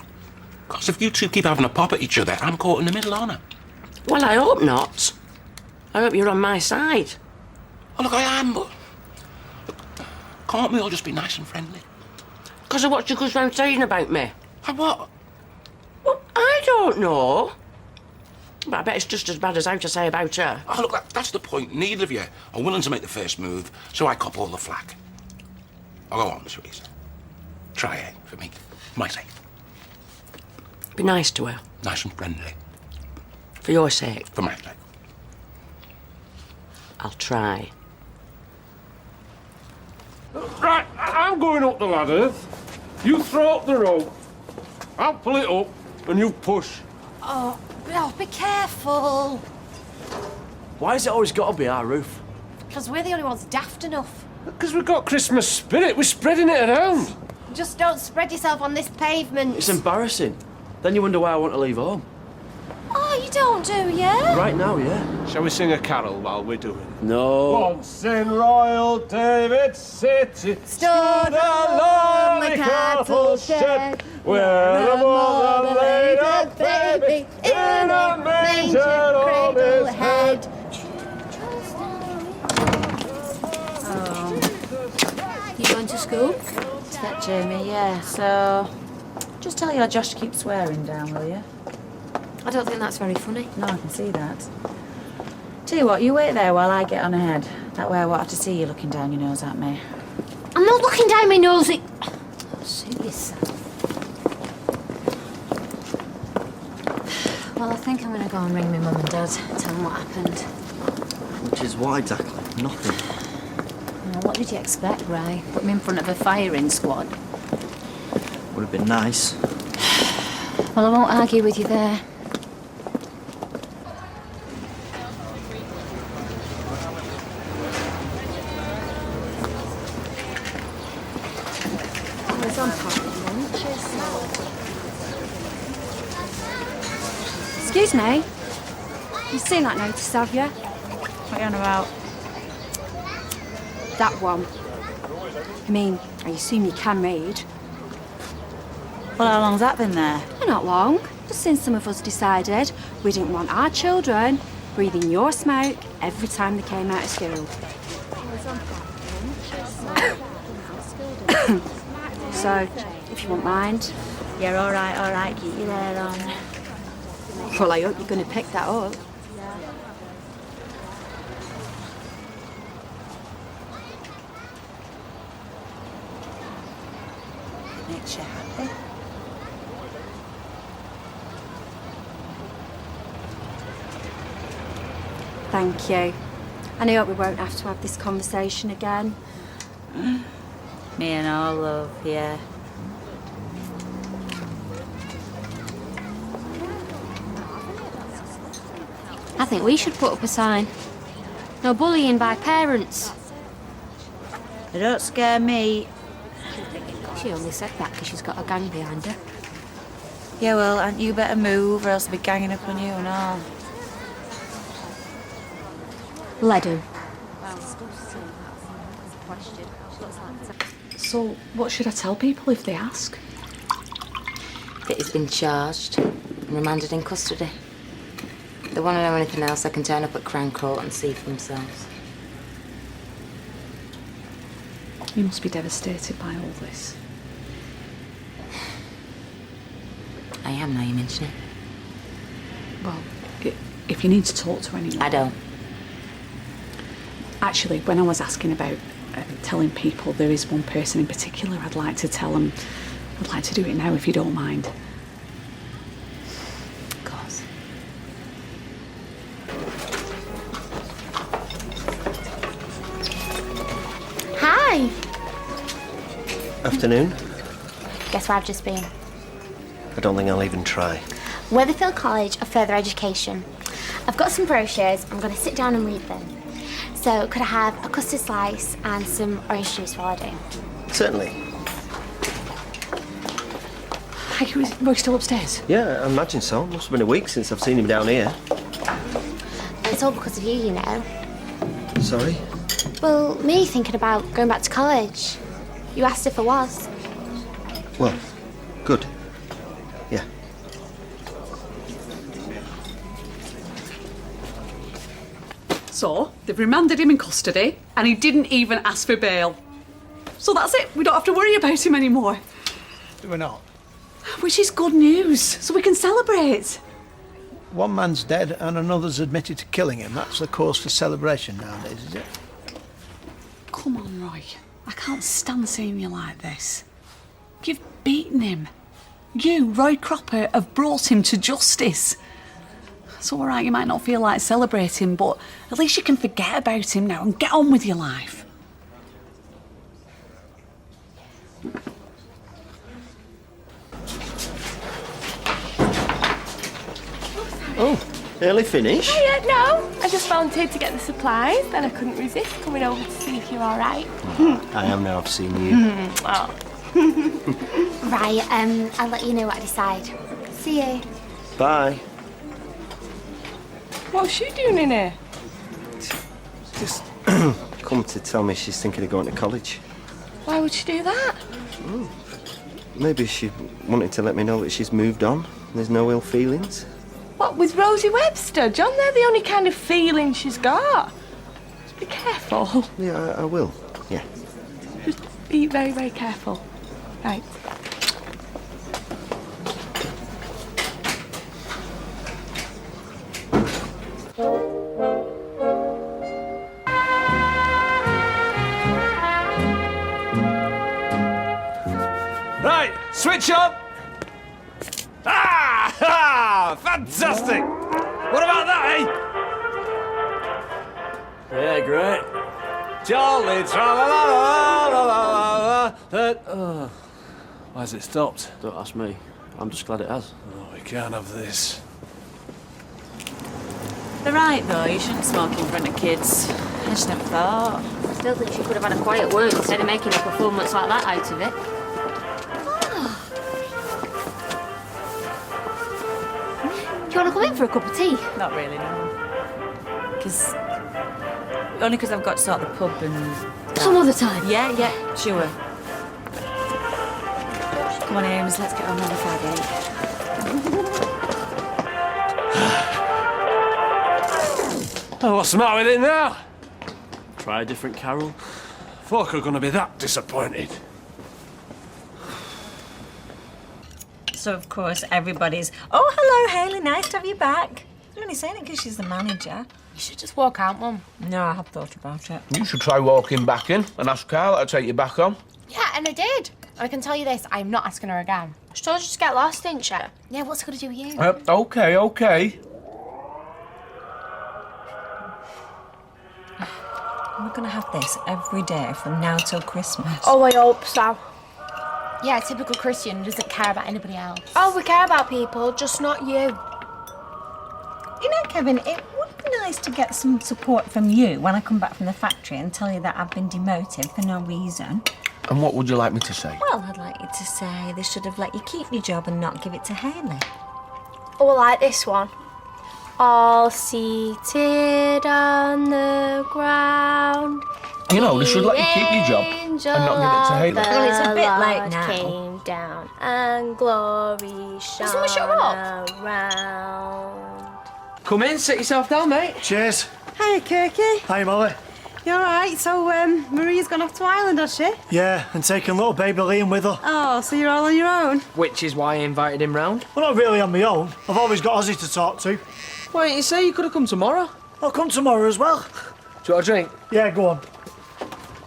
Because if you two keep having a pop at each other, I'm caught in the middle, aren't I? Well, I hope not. I hope you're on my side. Oh, look, I am, but... Look, can't we all just be nice and friendly? Because of what your good friend's saying about me. And what? Well, I don't know. But I bet it's just as bad as how to say about her. Oh, look, that's the point. Neither of you are willing to make the first move, so I cop all the flack. Oh, go on, Miss Reese. Try it, for me. For my sake. Be nice to her. Nice and friendly. For your sake. For my sake. I'll try. Right, I'm going up the ladder. You throw up the rope. I'll pull it up, and you push. Oh, Oh, be careful. Why has it always got to be our roof? Because we're the only ones daft enough. Because we've got Christmas spirit. We're spreading it around. Just don't spread yourself on this pavement. It's embarrassing. Then you wonder why I want to leave home. Oh, you don't, do you? Right now, yeah. Shall we sing a carol while we're doing it? No. Once in Royal David City stood a lonely cattle shed where a mother laid a baby in a manger cradle head. Oh. You going to school? To that, Jamie, yeah. So, just tell your Josh to keep swearing down, will you? I don't think that's very funny. No, I can see that. Tell you what, you wait there while I get on ahead. That way I won't have to see you looking down your nose at me. I'm not looking down my nose. Suit yourself. Well, I think I'm going to go and ring my mum and dad, tell them what happened. Which is what exactly? Nothing. Well, what did you expect, Ray? Put me in front of a firing squad? Would have been nice. Well, I won't argue with you there. Excuse me. You've seen that notice, have you? What are you on about? That one. I mean, I assume you can read. Well, how long's that been there? Not long. Just since some of us decided we didn't want our children breathing your smoke every time they came out of school. So, if you won't mind. Yeah, all right, keep your hair on. Well, I hope you're going to pick that up. Makes you happy. Thank you. And I hope we won't have to have this conversation again. Me and all love, yeah. I think we should put up a sign. No bullying by parents. They don't scare me. She only said that because she's got a gang behind her. Yeah, well, and you better move or else they'll be ganging up on you and all. Let him. So, what should I tell people if they ask? That he's been charged and remanded in custody. If they want to know anything else, they can turn up at Crown Court and see for themselves. You must be devastated by all this. I am, now you mention it. Well, if you need to talk to anyone... I don't. Actually, when I was asking about telling people, there is one person in particular I'd like to tell them. I'd like to do it now, if you don't mind. Of course. Hi. Afternoon. Guess where I've just been? I don't think I'll even try. Weatherfield College of Further Education. I've got some brochures. I'm going to sit down and read them. So, could I have a custard slice and some orange juice while I do? Certainly. Hey, we're still upstairs? Yeah, I imagine so. Must have been a week since I've seen him down here. It's all because of you, you know. Sorry? Well, me thinking about going back to college. You asked if I was. Well, good. Yeah. So, they've remanded him in custody, and he didn't even ask for bail. So that's it. We don't have to worry about him anymore. Do we not? Which is good news, so we can celebrate. One man's dead and another's admitted to killing him. That's the cause for celebration nowadays, is it? Come on, Roy. I can't stand seeing you like this. You've beaten him. You, Roy Cropper, have brought him to justice. It's all right, you might not feel like celebrating, but at least you can forget about him now and get on with your life. Oh, early finish? Oh, yeah, no. I just volunteered to get the supplies, then I couldn't resist coming over to see if you're all right. I am now I've seen you. Oh. Right, I'll let you know what I decide. See you. Bye. What's she doing in here? Just come to tell me she's thinking of going to college. Why would she do that? Maybe she wanted to let me know that she's moved on. There's no ill feelings. What, with Rosie Webster? John, they're the only kind of feeling she's got. Just be careful. Yeah, I will. Yeah. Just be very, very careful. Right. Right, switch on. Ah! Fantastic! What about that, eh? Yeah, great. Jolly tra-la-la-la-la-la-la. Why has it stopped? Don't ask me. I'm just glad it has. Oh, we can't have this. They're right, though. You shouldn't smoke in front of kids. I just never thought. Still think she could have had a quiet word instead of making a performance like that out of it. Do you want to come in for a cup of tea? Not really, no. Only because I've got to sort the pub and... Some other time? Yeah, sure. Come on, Ames, let's get on with the fag, Oh, what's the matter with it now? Try a different carol. Folk are going to be that disappointed. So, of course, everybody's, oh, hello, Hayley, nice to have you back. You're only saying it because she's the manager. You should just walk out, Mum. No, I have thought about it. You should try walking back in and ask Carla to take you back on. Yeah, and I did. I can tell you this, I'm not asking her again. She told you just to get lost, didn't she? Yeah, what's it got to do with you? Okay. We're going to have this every day from now till Christmas. Oh, I hope so. Yeah, typical Christian, doesn't care about anybody else. Oh, we care about people, just not you. You know, Kevin, it would be nice to get some support from you when I come back from the factory and tell you that I've been demoted for no reason. And what would you like me to say? Well, I'd like you to say they should have let you keep your job and not give it to Hayley. Oh, I like this one. All seated on the ground. You know, they should let you keep your job and not give it to Hayley. Well, it's a bit late now. Came down and glory shone someone shut up? around. Come in, sit yourself down, mate. Cheers. Hiya, Kirky. Hi, Molly. You all right? So, Maria's gone off to Ireland, has she? Yeah, and taking little baby Liam with her. Oh, so you're all on your own? Which is why I invited him round. Well, not really on my own. I've always got Ozzy to talk to. Why didn't you say you could have come tomorrow? I'll come tomorrow as well. Do you want a drink? Yeah, go on.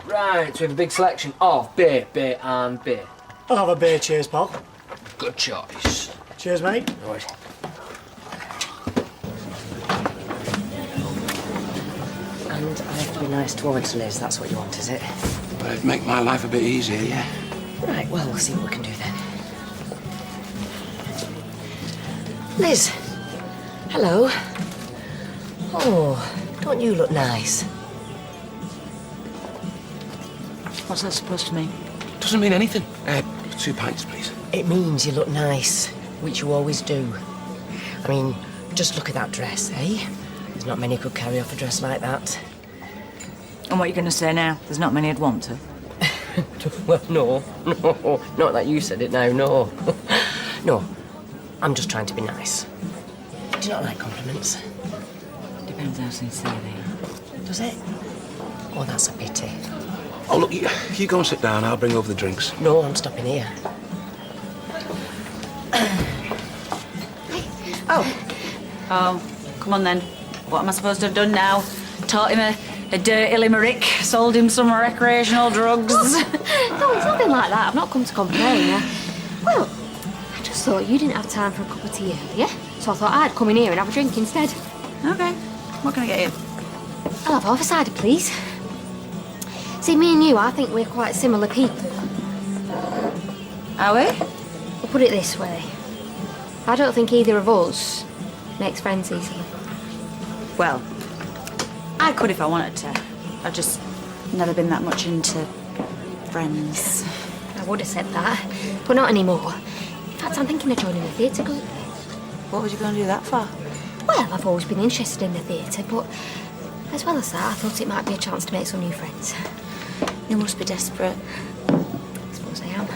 Right, so we have a big selection of beer, and beer. I'll have a beer, cheers, pal. Good choice. Cheers, mate. No worries. And I have to be nice towards Liz, that's what you want, is it? Well, it'd make my life a bit easier, yeah. Right, well, we'll see what we can do then. Liz. Hello. Oh, don't you look nice? What's that supposed to mean? Doesn't mean anything. 2 pints, please. It means you look nice, which you always do. I mean, just look at that dress, eh? There's not many could carry off a dress like that. And what are you going to say now? There's not many who'd want to. Well, no. Not that you said it now, no. No, I'm just trying to be nice. Do you not like compliments? Depends how sincere they are. Does it? Oh, that's a pity. Oh, look, you go and sit down. I'll bring over the drinks. No, I'm stopping here. Oh, come on then. What am I supposed to have done now? Taught him a dirty limerick, sold him some recreational drugs. No, it's nothing like that. I've not come to complain. Well, I just thought you didn't have time for a cup of tea earlier, so I thought I'd come in here and have a drink instead. Okay. What can I get you? I'll have half a cider, please. See, me and you, I think we're quite similar people. Are we? We'll put it this way. I don't think either of us Makes friends easier. Well, I could if I wanted to. I've just never been that much into friends. I would have said that, but not anymore. In fact, I'm thinking of joining a theatre group. What was you going to do that for? Well, I've always been interested in the theatre, but as well as that, I thought it might be a chance to make some new friends. You must be desperate. I suppose I am.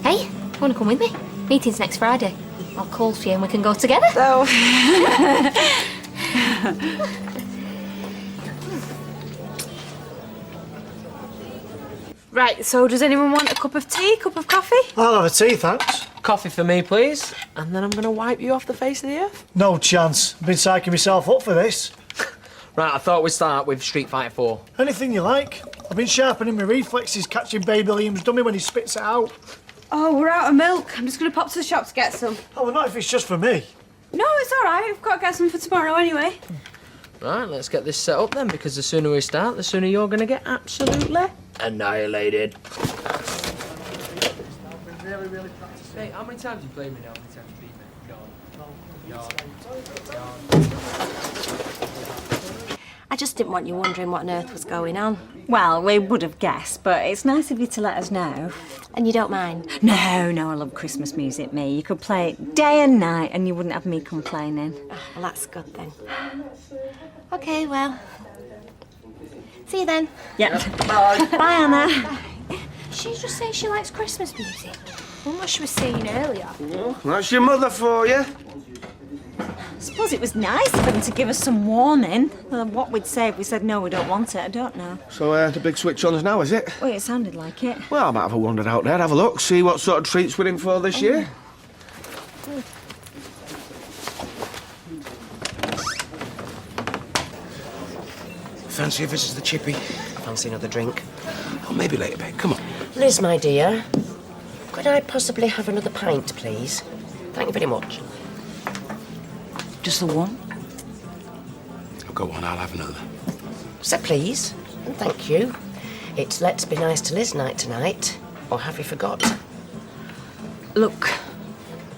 Hey, want to come with me? Meeting's next Friday. I'll call for you and we can go together. Oh. Right, so does anyone want a cup of tea, cup of coffee? I'll have a tea, thanks. Coffee for me, please. And then I'm going to wipe you off the face of the earth. No chance. I've been psyching myself up for this. Right, I thought we'd start with Street Fighter 4. Anything you like. I've been sharpening my reflexes catching Baby Liam's dummy when he spits it out. Oh, we're out of milk. I'm just going to pop to the shop to get some. Oh, well, not if it's just for me. No, it's all right. I've got to get some for tomorrow anyway. Right, let's get this set up then, because the sooner we start, the sooner you're going to get absolutely annihilated. Hey, how many times you played me now? How many times you beat me? I just didn't want you wondering what on earth was going on. Well, we would have guessed, but it's nice of you to let us know. And you don't mind? No, I love Christmas music, me. You could play it day and night and you wouldn't have me complaining. Well, that's good then. OK, well. See you then. Yep. Bye. Bye, Anna. She just says she likes Christmas music. What she was saying earlier. That's your mother for you. I suppose it was nice of them to give us some warning. What we'd say if we said no, we don't want it, I don't know. So, the big switch on's now, is it? Well, it sounded like it. Well, I might have a wander out there, have a look, see what sort of treats we're in for this year. Fancy a visit to the chippy? Fancy another drink? Oh, maybe later, babe. Come on. Liz, my dear, could I possibly have another pint, please? Thank you very much. Just the one? Oh, go on, I'll have another. So please, and thank you. It's Let's Be Nice to Liz night tonight, or have you forgot? Look,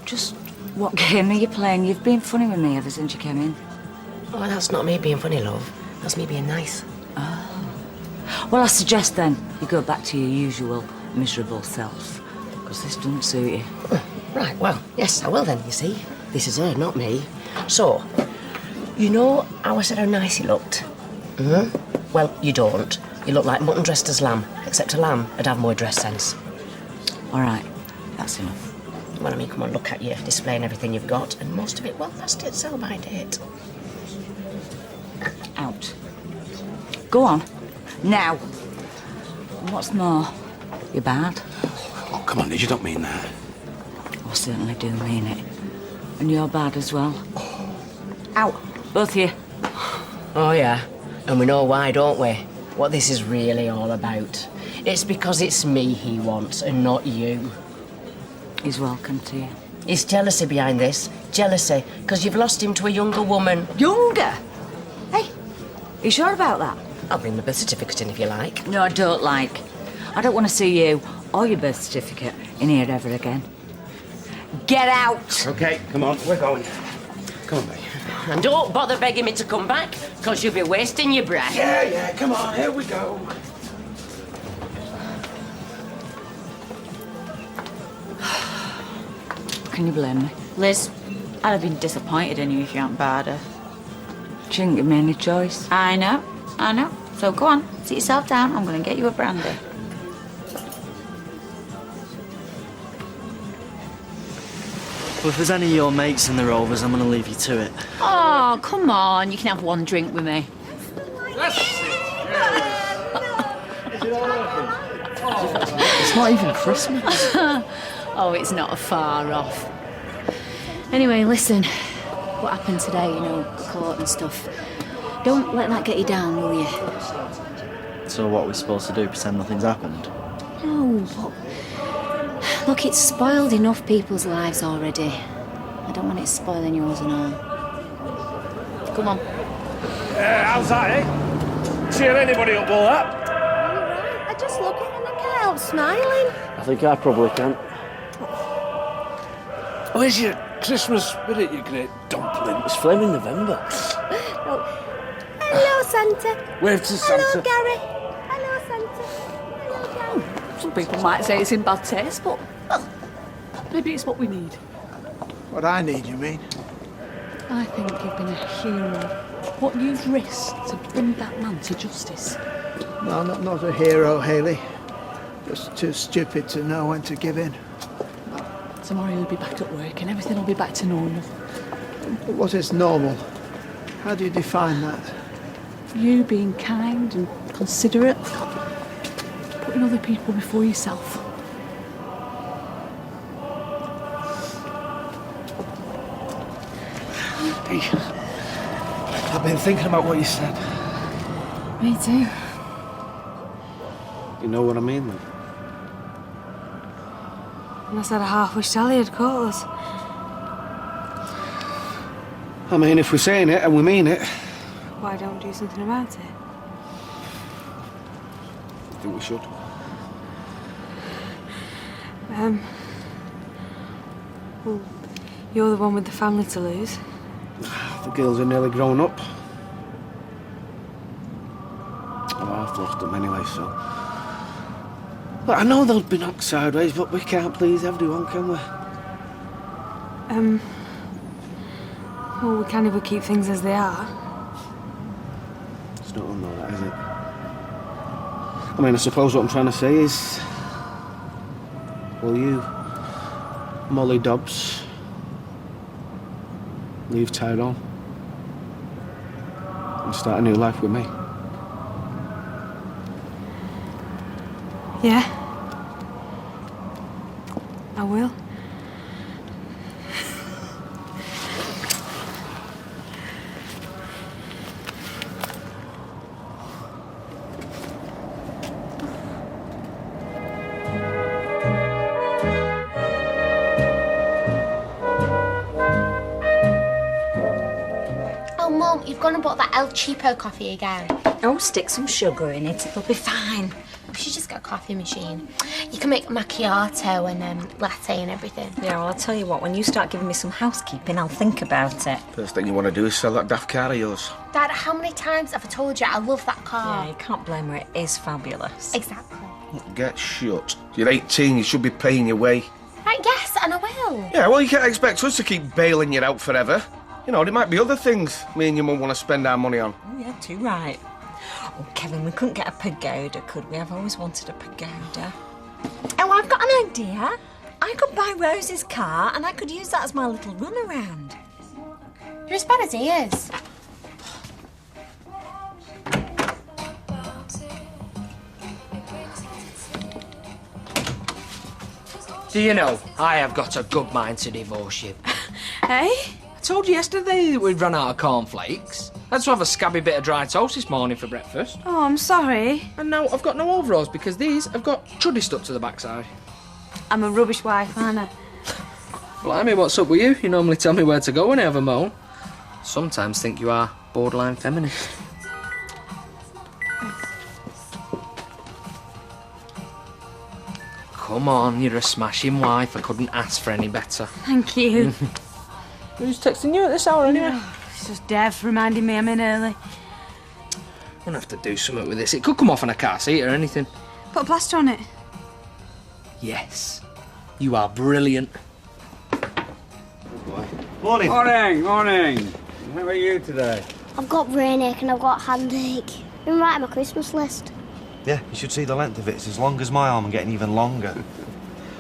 just what game are you playing? You've been funny with me ever since you came in. Oh, that's not me being funny, love. That's me being nice. Oh. Well, I suggest then you go back to your usual miserable self, because this doesn't suit you. Right, well, yes, I will then, you see. This is her, not me. So, you know how I said how nice he looked? Mm-hmm. Well, you don't. You look like mutton dressed as lamb, except a lamb would have more dress sense. All right, that's enough. Well, I mean, come on, look at you, displaying everything you've got, and most of it, well, past its sell-by date. Out. Go on. Now. And what's more, you're bad. Oh, come on, Liz, you don't mean that. I certainly do mean it. And you're bad as well. Out, both of you. Oh, yeah. And we know why, don't we? What this is really all about. It's because it's me he wants and not you. He's welcome to you. It's jealousy behind this. Jealousy, because you've lost him to a younger woman. Younger? Hey, you sure about that? I'll bring the birth certificate in if you like. No, I don't like. I don't want to see you or your birth certificate in here ever again. Get out! OK, come on, we're going. Come on, babe. And don't bother begging me to come back, because you'll be wasting your breath. Yeah, come on, here we go. Can you blame me? Liz, I'd have been disappointed in you if you hadn't barred her. She didn't give me any choice. I know. So go on, sit yourself down. I'm going to get you a brandy. Well, if there's any of your mates in the Rovers, I'm going to leave you to it. Oh, come on. You can have one drink with me. It's not even Christmas. Oh, it's not far off. Anyway, listen. What happened today, the court and stuff. Don't let that get you down, will you? So what are we supposed to do, pretend nothing's happened? No, but... Look, it's spoiled enough people's lives already. I don't want it spoiling yours and all. Come on. How's that, eh? Cheer anybody up, all that? I just look at him and I can't help smiling. I think I probably can. Where's your Christmas spirit, you great dumpling. It's flaming November. Hello, Santa. Wave to Santa. Hello, Gary. Hello, Santa. Hello, Gary. Some people might say it's in bad taste, but well, maybe it's what we need. What I need, you mean? I think you've been a hero. What you've risked to bring that man to justice. No, not a hero, Hayley. Just too stupid to know when to give in. Tomorrow you'll be back at work and everything will be back to normal. But what is normal? How do you define that? You being kind and considerate, putting other people before yourself. I've been thinking about what you said. Me too. You know what I mean, then? And I said I half wish Sally had caught us. I mean, if we're saying it and we mean it, Why don't we do something about it? I think we should. Well, you're the one with the family to lose. The girls are nearly grown up. Well, I've lost them anyway, so... Look, I know they'll be knocked sideways, but we can't please everyone, can we? Well, we can if we keep things as they are. It's not on though, that, is it? I mean, I suppose what I'm trying to say is... Will you, Molly Dobbs, leave Tyrone and start a new life with me? Yeah. I will. Oh, Mum, you've gone and bought that El Cheapo coffee again. Oh, stick some sugar in it. It'll be fine. We should just get a coffee machine. You can make macchiato and latte and everything. Yeah, well, I'll tell you what. When you start giving me some housekeeping, I'll think about it. First thing you want to do is sell that daft car of yours. Dad, how many times have I told you I love that car? Yeah, you can't blame her. It is fabulous. Exactly. Get shut. You're 18, you should be paying your way. Right, yes, and I will. Yeah, well, you can't expect us to keep bailing you out forever. You know, there might be other things me and your mum want to spend our money on. Oh, yeah, too right. Oh, Kevin, we couldn't get a pagoda, could we? I've always wanted a pagoda. Oh, I've got an idea. I could buy Rose's car and I could use that as my little runaround. You're as bad as he is. Do you know, I have got a good mind to divorce you. Hey? I told you yesterday that we'd run out of cornflakes. I had to have a scabby bit of dry toast this morning for breakfast. Oh, I'm sorry. And now I've got no overalls because these have got chuddy stuck to the backside. I'm a rubbish wife, aren't I? Blimey, what's up with you? You normally tell me where to go when I have a moan. Sometimes think you are borderline feminist. Come on, you're a smashing wife. I couldn't ask for any better. Thank you. Who's texting you at this hour anyway? It's just Dev reminding me I'm in early. I'm gonna have to do something with this. It could come off on a car seat or anything. Put a plaster on it. Yes. You are brilliant. Morning. Morning. How are you today? I've got brain ache and I've got handache. Been writing my Christmas list. Yeah, you should see the length of it. It's as long as my arm and getting even longer.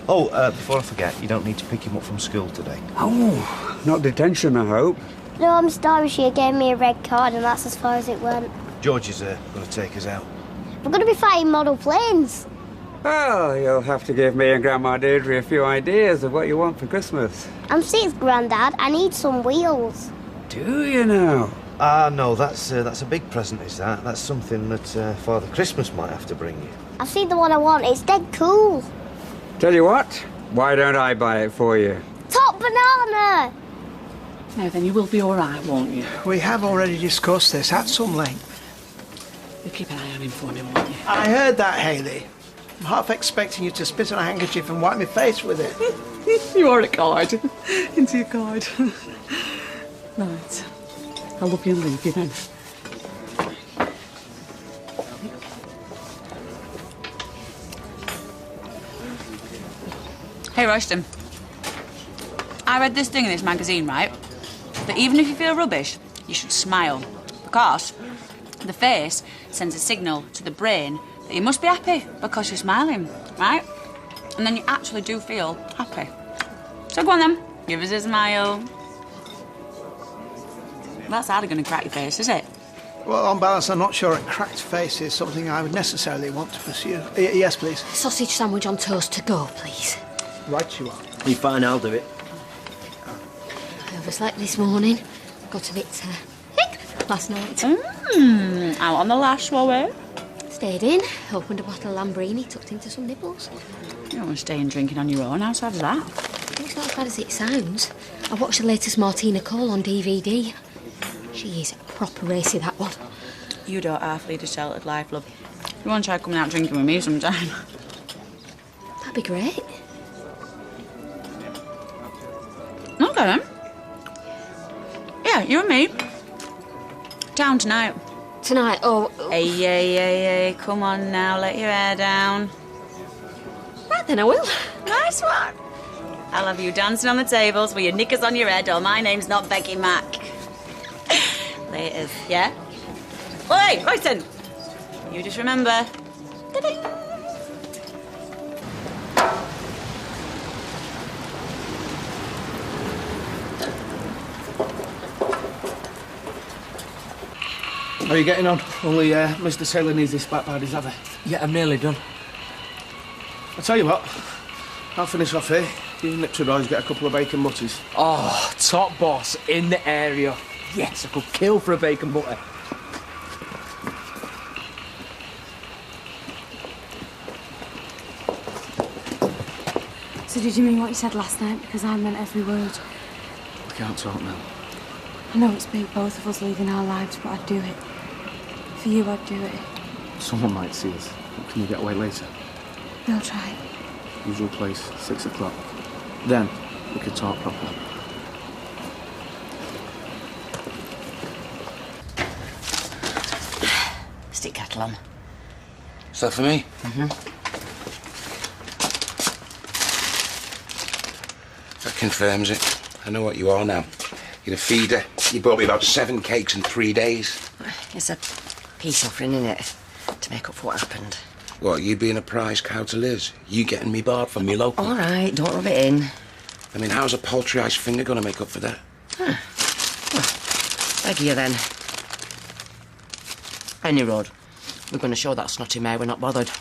Oh, before I forget, you don't need to pick him up from school today. Oh, not detention, I hope. No, Mr. Derbyshire gave me a red card and that's as far as it went. George is going to take us out. We're going to be fighting model planes. Well, you'll have to give me and Grandma Deirdre a few ideas of what you want for Christmas. I'm 6, Grandad. I need some wheels. Do you now? No, that's a big present, is that? That's something that Father Christmas might have to bring you. I've seen the one I want. It's dead cool. Tell you what, why don't I buy it for you? Top banana! Now then, you will be all right, won't you? We have already discussed this at some length. You keep an eye on him for me, won't you? I heard that, Hayley. I'm half expecting you to spit on a handkerchief and wipe my face with it. You are a card. Into your card. Right. I love you and leave you then. Hey, Royston. I read this thing in this magazine, right? That even if you feel rubbish, you should smile. Because the face sends a signal to the brain that you must be happy because you're smiling, right? And then you actually do feel happy. So go on then, give us a smile. That's hardly going to crack your face, is it? Well, on balance, I'm not sure a cracked face is something I would necessarily want to pursue. Yes, please. Sausage sandwich on toast to go, please. Right you are. You fine, I'll do it. I overslept this morning. Got a bit thick last night. Out on the lash, were we? Stayed in, opened a bottle of Lambrini, tucked into some nibbles. You don't want to stay in drinking on your own. How sad is that? Well, it's not as bad as it sounds. I watched the latest Martina Cole on DVD. She is proper racy, that one. You don't half lead a sheltered life, love. You want to try coming out drinking with me sometime? That'd be great. Okay then. Yeah, you and me. Down tonight. Tonight? Oh. Hey, come on now, let your hair down. Right then, I will. Nice one. I'll have you dancing on the tables with your knickers on your head, or my name's not Becky Mack. Laters, yeah? Oi, Royston! You just remember. Ta-ding. How are you getting on? Only Mr. Sailor needs this back by his other. Yeah, I'm nearly done. I'll tell you what, I'll finish off here. You and Nipsey boys get a couple of bacon butties. Oh, top boss in the area. Yes, I could kill for a bacon butter. So did you mean what you said last night? Because I meant every word. I can't talk now. I know it's big, both of us leading our lives, but I'd do it. For you, I'd do it. Someone might see us. Can you get away later? They'll try. Usual place, 6 o'clock. Then we could talk properly. Stick kettle on. Is that for me? That confirms it. I know what you are now. You're a feeder. You brought me about 7 cakes in 3 days. It's a peace offering, innit? To make up for what happened. What, you being a prize cow to Liz? You getting me barred from your local? All right, don't rub it in. I mean, how's a poultry-eyed finger going to make up for that? Beg you then. Any road. We're going to show that snotty mare we're not bothered.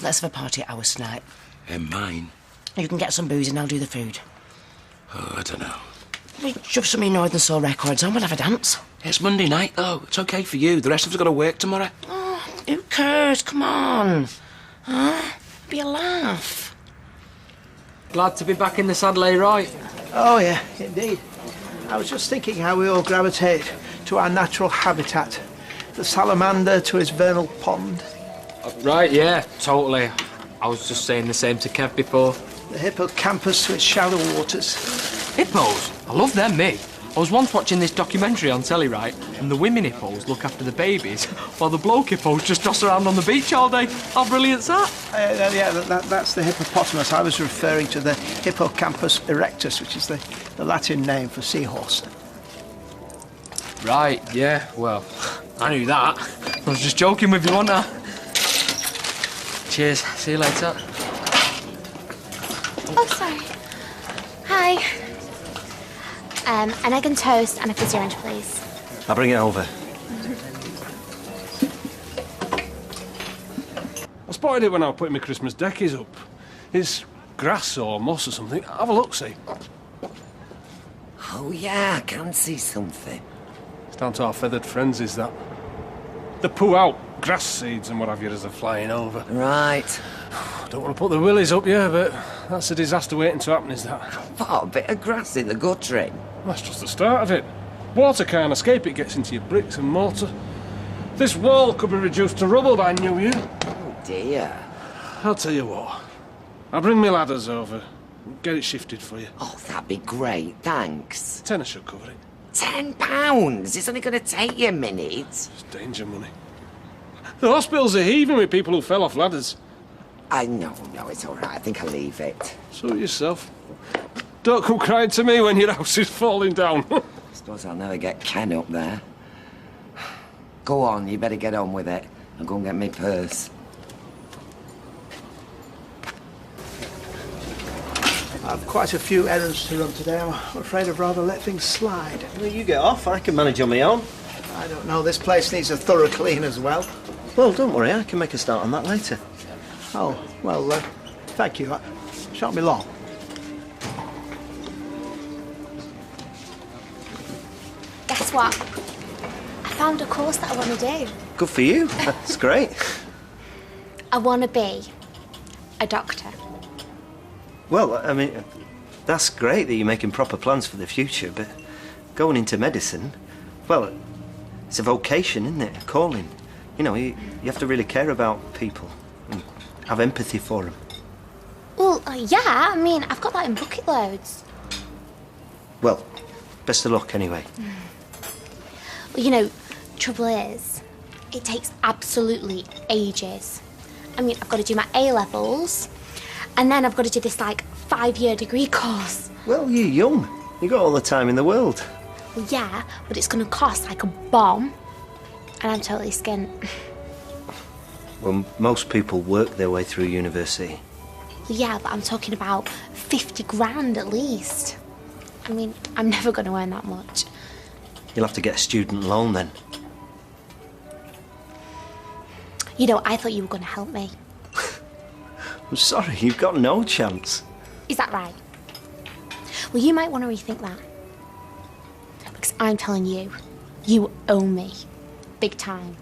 Let's have a party at ours tonight. And mine? You can get some booze and I'll do the food. Oh, I don't know. We shove some Northern Soul records on, we'll have a dance. It's Monday night, though. It's okay for you. The rest of us got to work tomorrow. Oh, who cares? Come on. Huh? Be a laugh. Glad to be back in the saddle, eh, right? Oh, yeah, indeed. I was just thinking how we all gravitate to our natural habitat. The salamander to his vernal pond. Right, yeah, totally. I was just saying the same to Kev before. The hippocampus to its shallow waters. Hippos? I love them, me. I was once watching this documentary on telly, right? And the women hippos look after the babies, while the bloke hippos just toss around on the beach all day. How brilliant's that? Yeah, that's the hippopotamus. I was referring to the hippocampus erectus, which is the Latin name for seahorse. Right, yeah, well, I knew that. I was just joking with you, wasn't I? Cheers, see you later. Oh, sorry. Hi. An egg and toast and a fizzy orange, please. I'll bring it over. I spotted it when I was putting my Christmas deckies up. It's grass or moss or something. Have a look, see. Oh, yeah, I can see something. It's down to our feathered friends, is that? They poo out grass seeds and what have you as they're flying over. Right. Don't want to put the willies up, yeah, but that's a disaster waiting to happen, is that? What, a bit of grass in the guttering? That's just the start of it. Water can't escape, it gets into your bricks and mortar. This wall could be reduced to rubble by New Year. Oh, dear. I'll tell you what. I'll bring my ladders over. Get it shifted for you. Oh, that'd be great, thanks. Tenner should cover it. £10? It's only going to take you a minute. It's danger money. The hospitals are heaving with people who fell off ladders. No, it's all right. I think I'll leave it. Suit yourself. Don't come crying to me when your house is falling down. I suppose I'll never get Ken up there. Go on, you better get on with it. I'll go and get my purse. I've quite a few errands to run today. I'm afraid I've rather let things slide. Well, you get off. I can manage on my own. I don't know. This place needs a thorough clean as well. Well, don't worry. I can make a start on that later. Oh, well, thank you. Shan't be long. Guess what? I found a course that I want to do. Good for you. That's great. I want to be a doctor. Well, I mean, that's great that you're making proper plans for the future, but going into medicine, well, it's a vocation, isn't it? A calling. You know, you have to really care about people and have empathy for them. Well, yeah, I mean, I've got that in bucket loads. Well, best of luck anyway. Well, you know, trouble is, it takes absolutely ages. I mean, I've got to do my A-levels, and then I've got to do this, like, 5-year degree course. Well, you're young. You got all the time in the world. Well, yeah, but it's going to cost like a bomb, and I'm totally skint. Well, most people work their way through university. Well, yeah, but I'm talking about 50 grand at least. I mean, I'm never going to earn that much. You'll have to get a student loan then. You know, I thought you were going to help me. I'm sorry, you've got no chance. Is that right? Well, you might want to rethink that. Because I'm telling you, you owe me. Big time.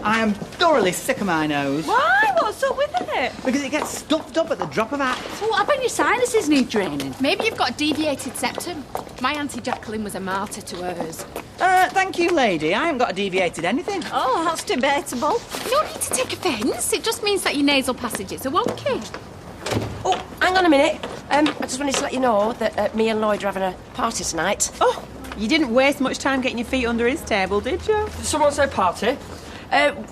I am thoroughly sick of my nose. Why? What's up with it? Because it gets stuffed up at the drop of a hat. So what about your sinuses need draining? Maybe you've got a deviated septum. My Auntie Jacqueline was a martyr to hers. Thank you, lady. I haven't got a deviated anything. Oh, that's debatable. You don't need to take offence. It just means that your nasal passages are wonky. Oh, hang on a minute. I just wanted to let you know that me and Lloyd are having a party tonight. Oh, you didn't waste much time getting your feet under his table, did you? Did someone say party?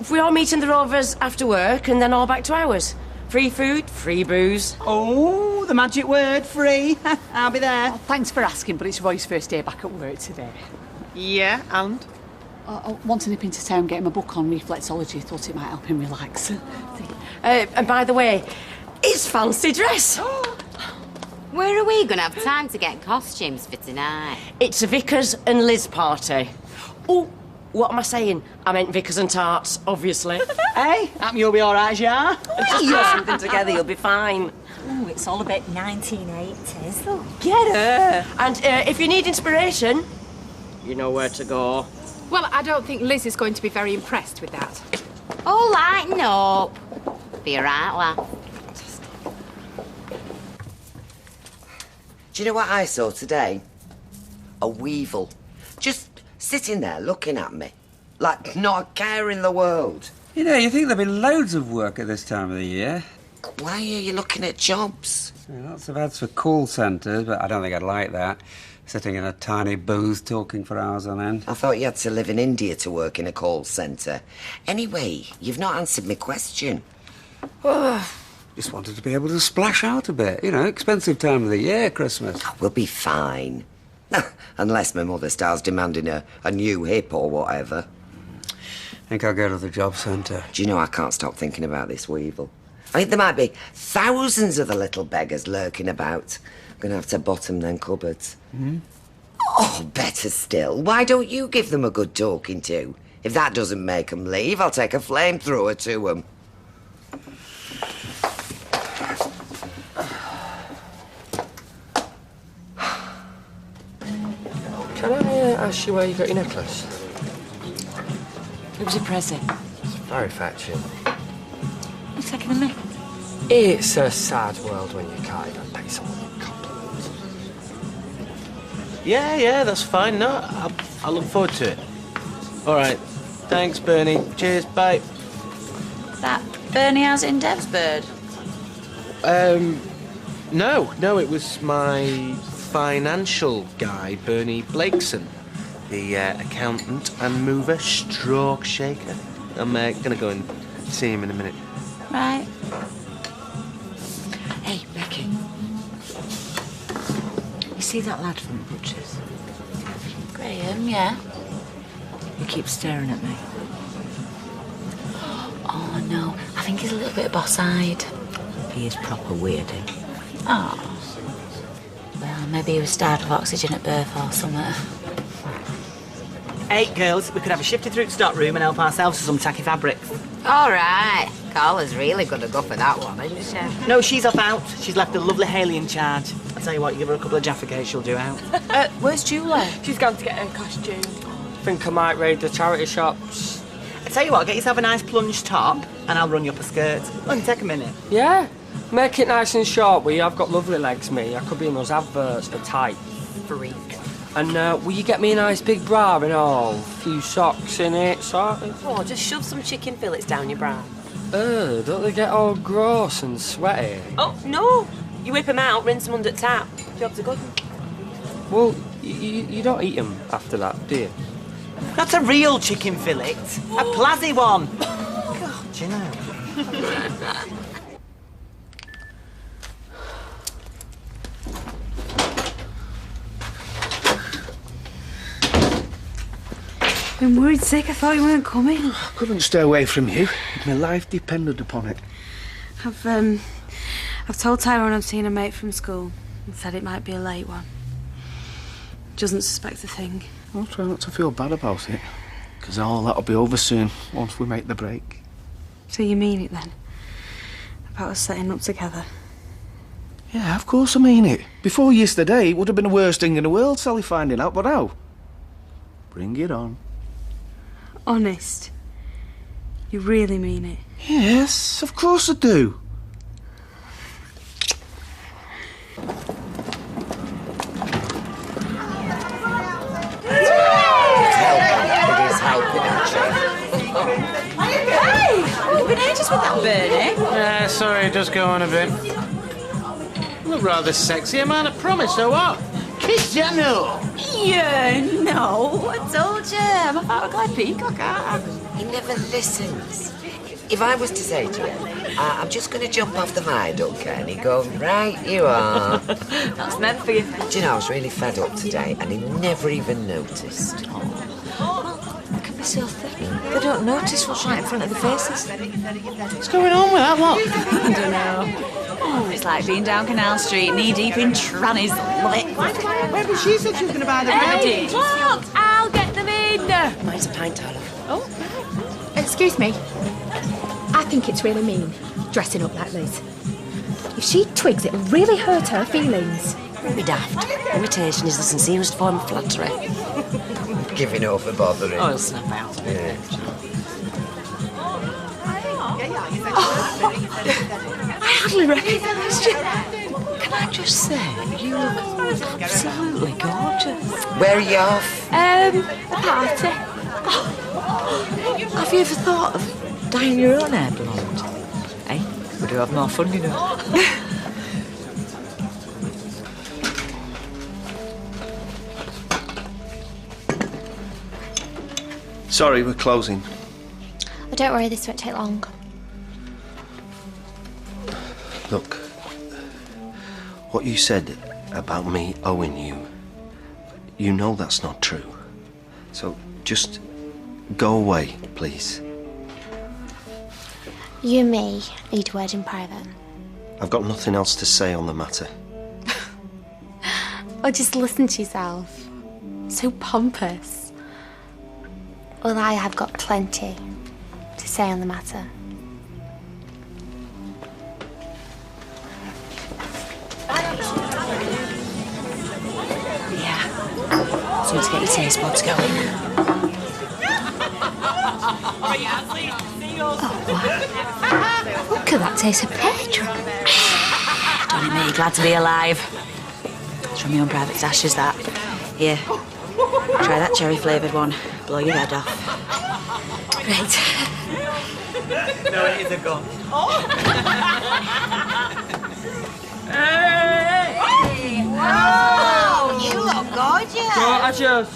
We all meet in the Rovers after work and then all back to ours. Free food, free booze. Oh, the magic word, free. I'll be there. Oh, thanks for asking, but it's Roy's first day back at work today. Yeah, and? I want to nip into town and get him a book on reflexology. Thought it might help him relax. And by the way, his fancy dress. Where are we going to have time to get costumes for tonight? It's a Vickers and Liz party. Oh, what am I saying? I meant Vickers and Tarts, obviously. Hey, happen you'll be all right, as you are. Just put something together, you'll be fine. Ooh, it's all about 1980s. Oh, get her. And if you need inspiration, you know where to go. Well, I don't think Liz is going to be very impressed with that. Oh, lighten up. Be all right, lad. Do you know what I saw today? A weevil. Just sitting there looking at me. Like not a care in the world. You know, you think there'd be loads of work at this time of the year. Why are you looking at jobs? Lots of ads for call centres, but I don't think I'd like that. Sitting in a tiny booth talking for hours on end. I thought you had to live in India to work in a call centre. Anyway, you've not answered my question. Just wanted to be able to splash out a bit. You know, expensive time of the year, Christmas. We'll be fine. Unless my mother starts demanding a new hip or whatever. I think I'll go to the job centre. Do you know, I can't stop thinking about this weevil. I think there might be thousands of the little beggars lurking about. I'm going to have to bottom them cupboards. Mm-hmm. Oh, better still, why don't you give them a good talking to? If that doesn't make them leave, I'll take a flamethrower to them. Can I ask you where you got your necklace? It was a present. It's very fetching. taking the mick? It's a sad world when you can't even pay someone a compliment. Yeah, that's fine. No, I look forward to it. All right. Thanks, Bernie. Cheers. Bye. That Bernie has in Dev's bird. No, it was my financial guy, Bernie Blakeson, the accountant and mover, stroke shaker. I'm gonna go and see him in a minute. Right. Hey, Becky. You see that lad from the butcher's? Graham, yeah. He keeps staring at me. Oh, no. I think he's a little bit boss-eyed. He is proper weird, eh? Oh. Well, maybe he was starved of oxygen at birth or something. Hey, girls, we could have a shifty through the stock room and help ourselves to some tacky fabrics. All right. Carla's really going to go for that one, isn't she? No, she's off out. She's left a lovely Hayley in charge. I'll tell you what, you give her a couple of Jaffa cakes, she'll do out. Where's Julie? She's gone to get her costume. Think I might raid the charity shops. I tell you what, get yourself a nice plunge top and I'll run you up a skirt. Only take a minute. Yeah, make it nice and short, will you? I've got lovely legs, me. I could be in those adverts for tight. Freak. And will you get me a nice big bra and all? A few socks in it, sort of? Oh, just shove some chicken fillets down your bra. Don't they get all gross and sweaty? Oh, no. You whip them out, rinse them under the tap. Job's a good one. Well, you don't eat them after that, do you? Not a real chicken fillet, a plazzy one. God, do you know? Been worried sick. I thought you weren't coming. I couldn't stay away from you. My life depended upon it. I've told Tyrone I've seen a mate from school and said it might be a late one. Doesn't suspect a thing. I'll try not to feel bad about it, because all that'll be over soon once we make the break. So you mean it then? About us setting up together? Yeah, of course I mean it. Before yesterday, it would have been the worst thing in the world, Sally finding out, but how? Bring it on. Honest? You really mean it? Yes, of course I do. It is helping, actually. Hey! Oh, you've been ages with that Bernie. Sorry, just go on a bit. You look rather sexy, man, I promise, so what? Kiss you, no. Yeah, no. I told you. I'm a fat peacock, aren't I? He never listens. If I was to say to him, I'm just going to jump off the viaduct, and he'd go, right, you are. That's meant for you. Do you know, I was really fed up today, and he never even noticed. They can be so thick. They don't notice what's right in front of their faces. What's going on with that lot? I don't know. Oh, it's like being down Canal Street, knee-deep in trannies. Love it. Maybe she said she was going to buy the Hey, remedy. look! I'll get them in! Mine's a pint, darling. Oh, Excuse me. I think it's really mean, dressing up like this. If she twigs, it'll really hurt her feelings. Don't be daft. Imitation is the sincerest form of flattery. Giving over bothering. Oh, he'll snap out. Yeah. I hardly recognised you. Can I just say, you look absolutely gorgeous. Where are you off? A party. Have you ever thought of dyeing your own hair blonde? Hey, we do have more fun, you know. Sorry, we're closing. Oh, don't worry, this won't take long. Look, what you said about me owing you, you know that's not true. So just go away, please. You and me need a word in private. I've got nothing else to say on the matter. Or just listen to yourself. So pompous. Well, I have got plenty to say on the matter. Yeah. So let's get your taste buds going. Oh, wow. Look at that taste of petrol. Don't me, glad to be alive. It's from my own private stashes, that. Here, try that cherry-flavoured one. Blow your head off. Great. No, it is a gun. Hey! Wow, you look gorgeous.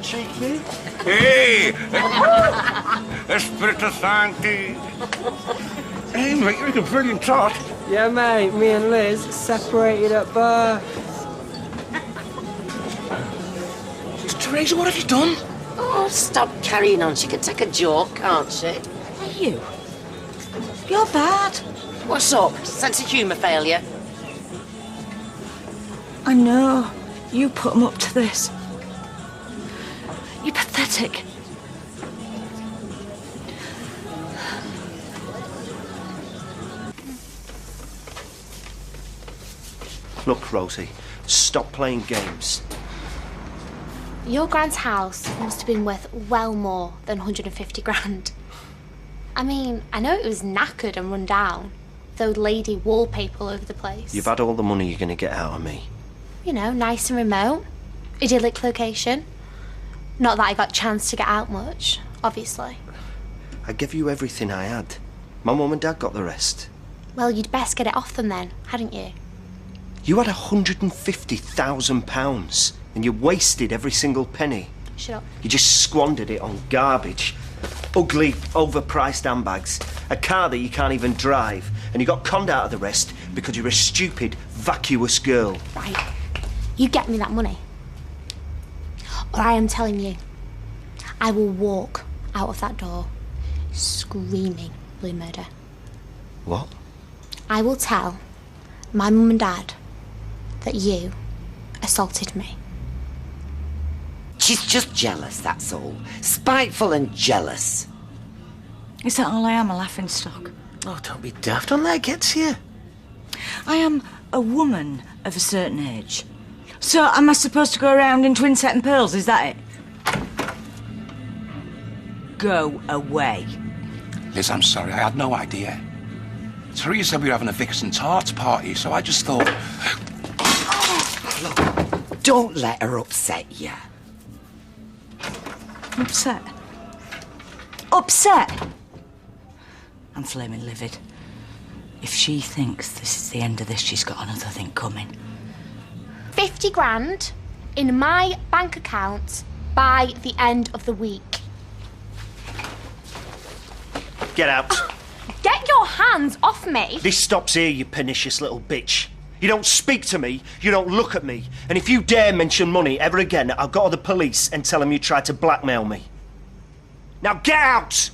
Cheeky. Hey! Espírito Santo. Hey, mate, you're a brilliant tot. Yeah, mate, me and Liz separated at birth. Teresa, what have you done? Oh, stop carrying on. She can take a joke, can't she? You? You're bad. What's up? Sense of humour failure? I know. You put them up to this. You're pathetic. Look, Rosie, stop playing games. Your grand's house must have been worth well more than 150 grand. I mean, I know it was knackered and run down, though lady wallpaper all over the place. You've had all the money you're going to get out of me. You know, nice and remote. Idyllic location. Not that I got a chance to get out much, obviously. I gave you everything I had. My mum and dad got the rest. Well, you'd best get it off them then, hadn't you? You had £150,000 and you wasted every single penny. Shut up. You just squandered it on garbage. Ugly, overpriced handbags. A car that you can't even drive. And you got conned out of the rest because you're a stupid, vacuous girl. Right. You get me that money. Or I am telling you, I will walk out of that door screaming blue murder. What? I will tell my mum and dad that you assaulted me. She's just jealous, that's all. Spiteful and jealous. Is that all I am, a laughing stock? Oh, don't be daft. Don't let it get to you. I am a woman of a certain age. So am I supposed to go around in twin set and pearls, is that it? Go away. Liz, I'm sorry, I had no idea. Teresa said we were having a Vickers and Tarts party, so I just thought... Look, don't let her upset you. Upset? Upset? I'm flaming livid. If she thinks this is the end of this, she's got another thing coming. 50 grand in my bank account by the end of the week. Get out. Get your hands off me! This stops here, you pernicious little bitch. You don't speak to me, you don't look at me, and if you dare mention money ever again, I'll go to the police and tell them you tried to blackmail me. Now get out!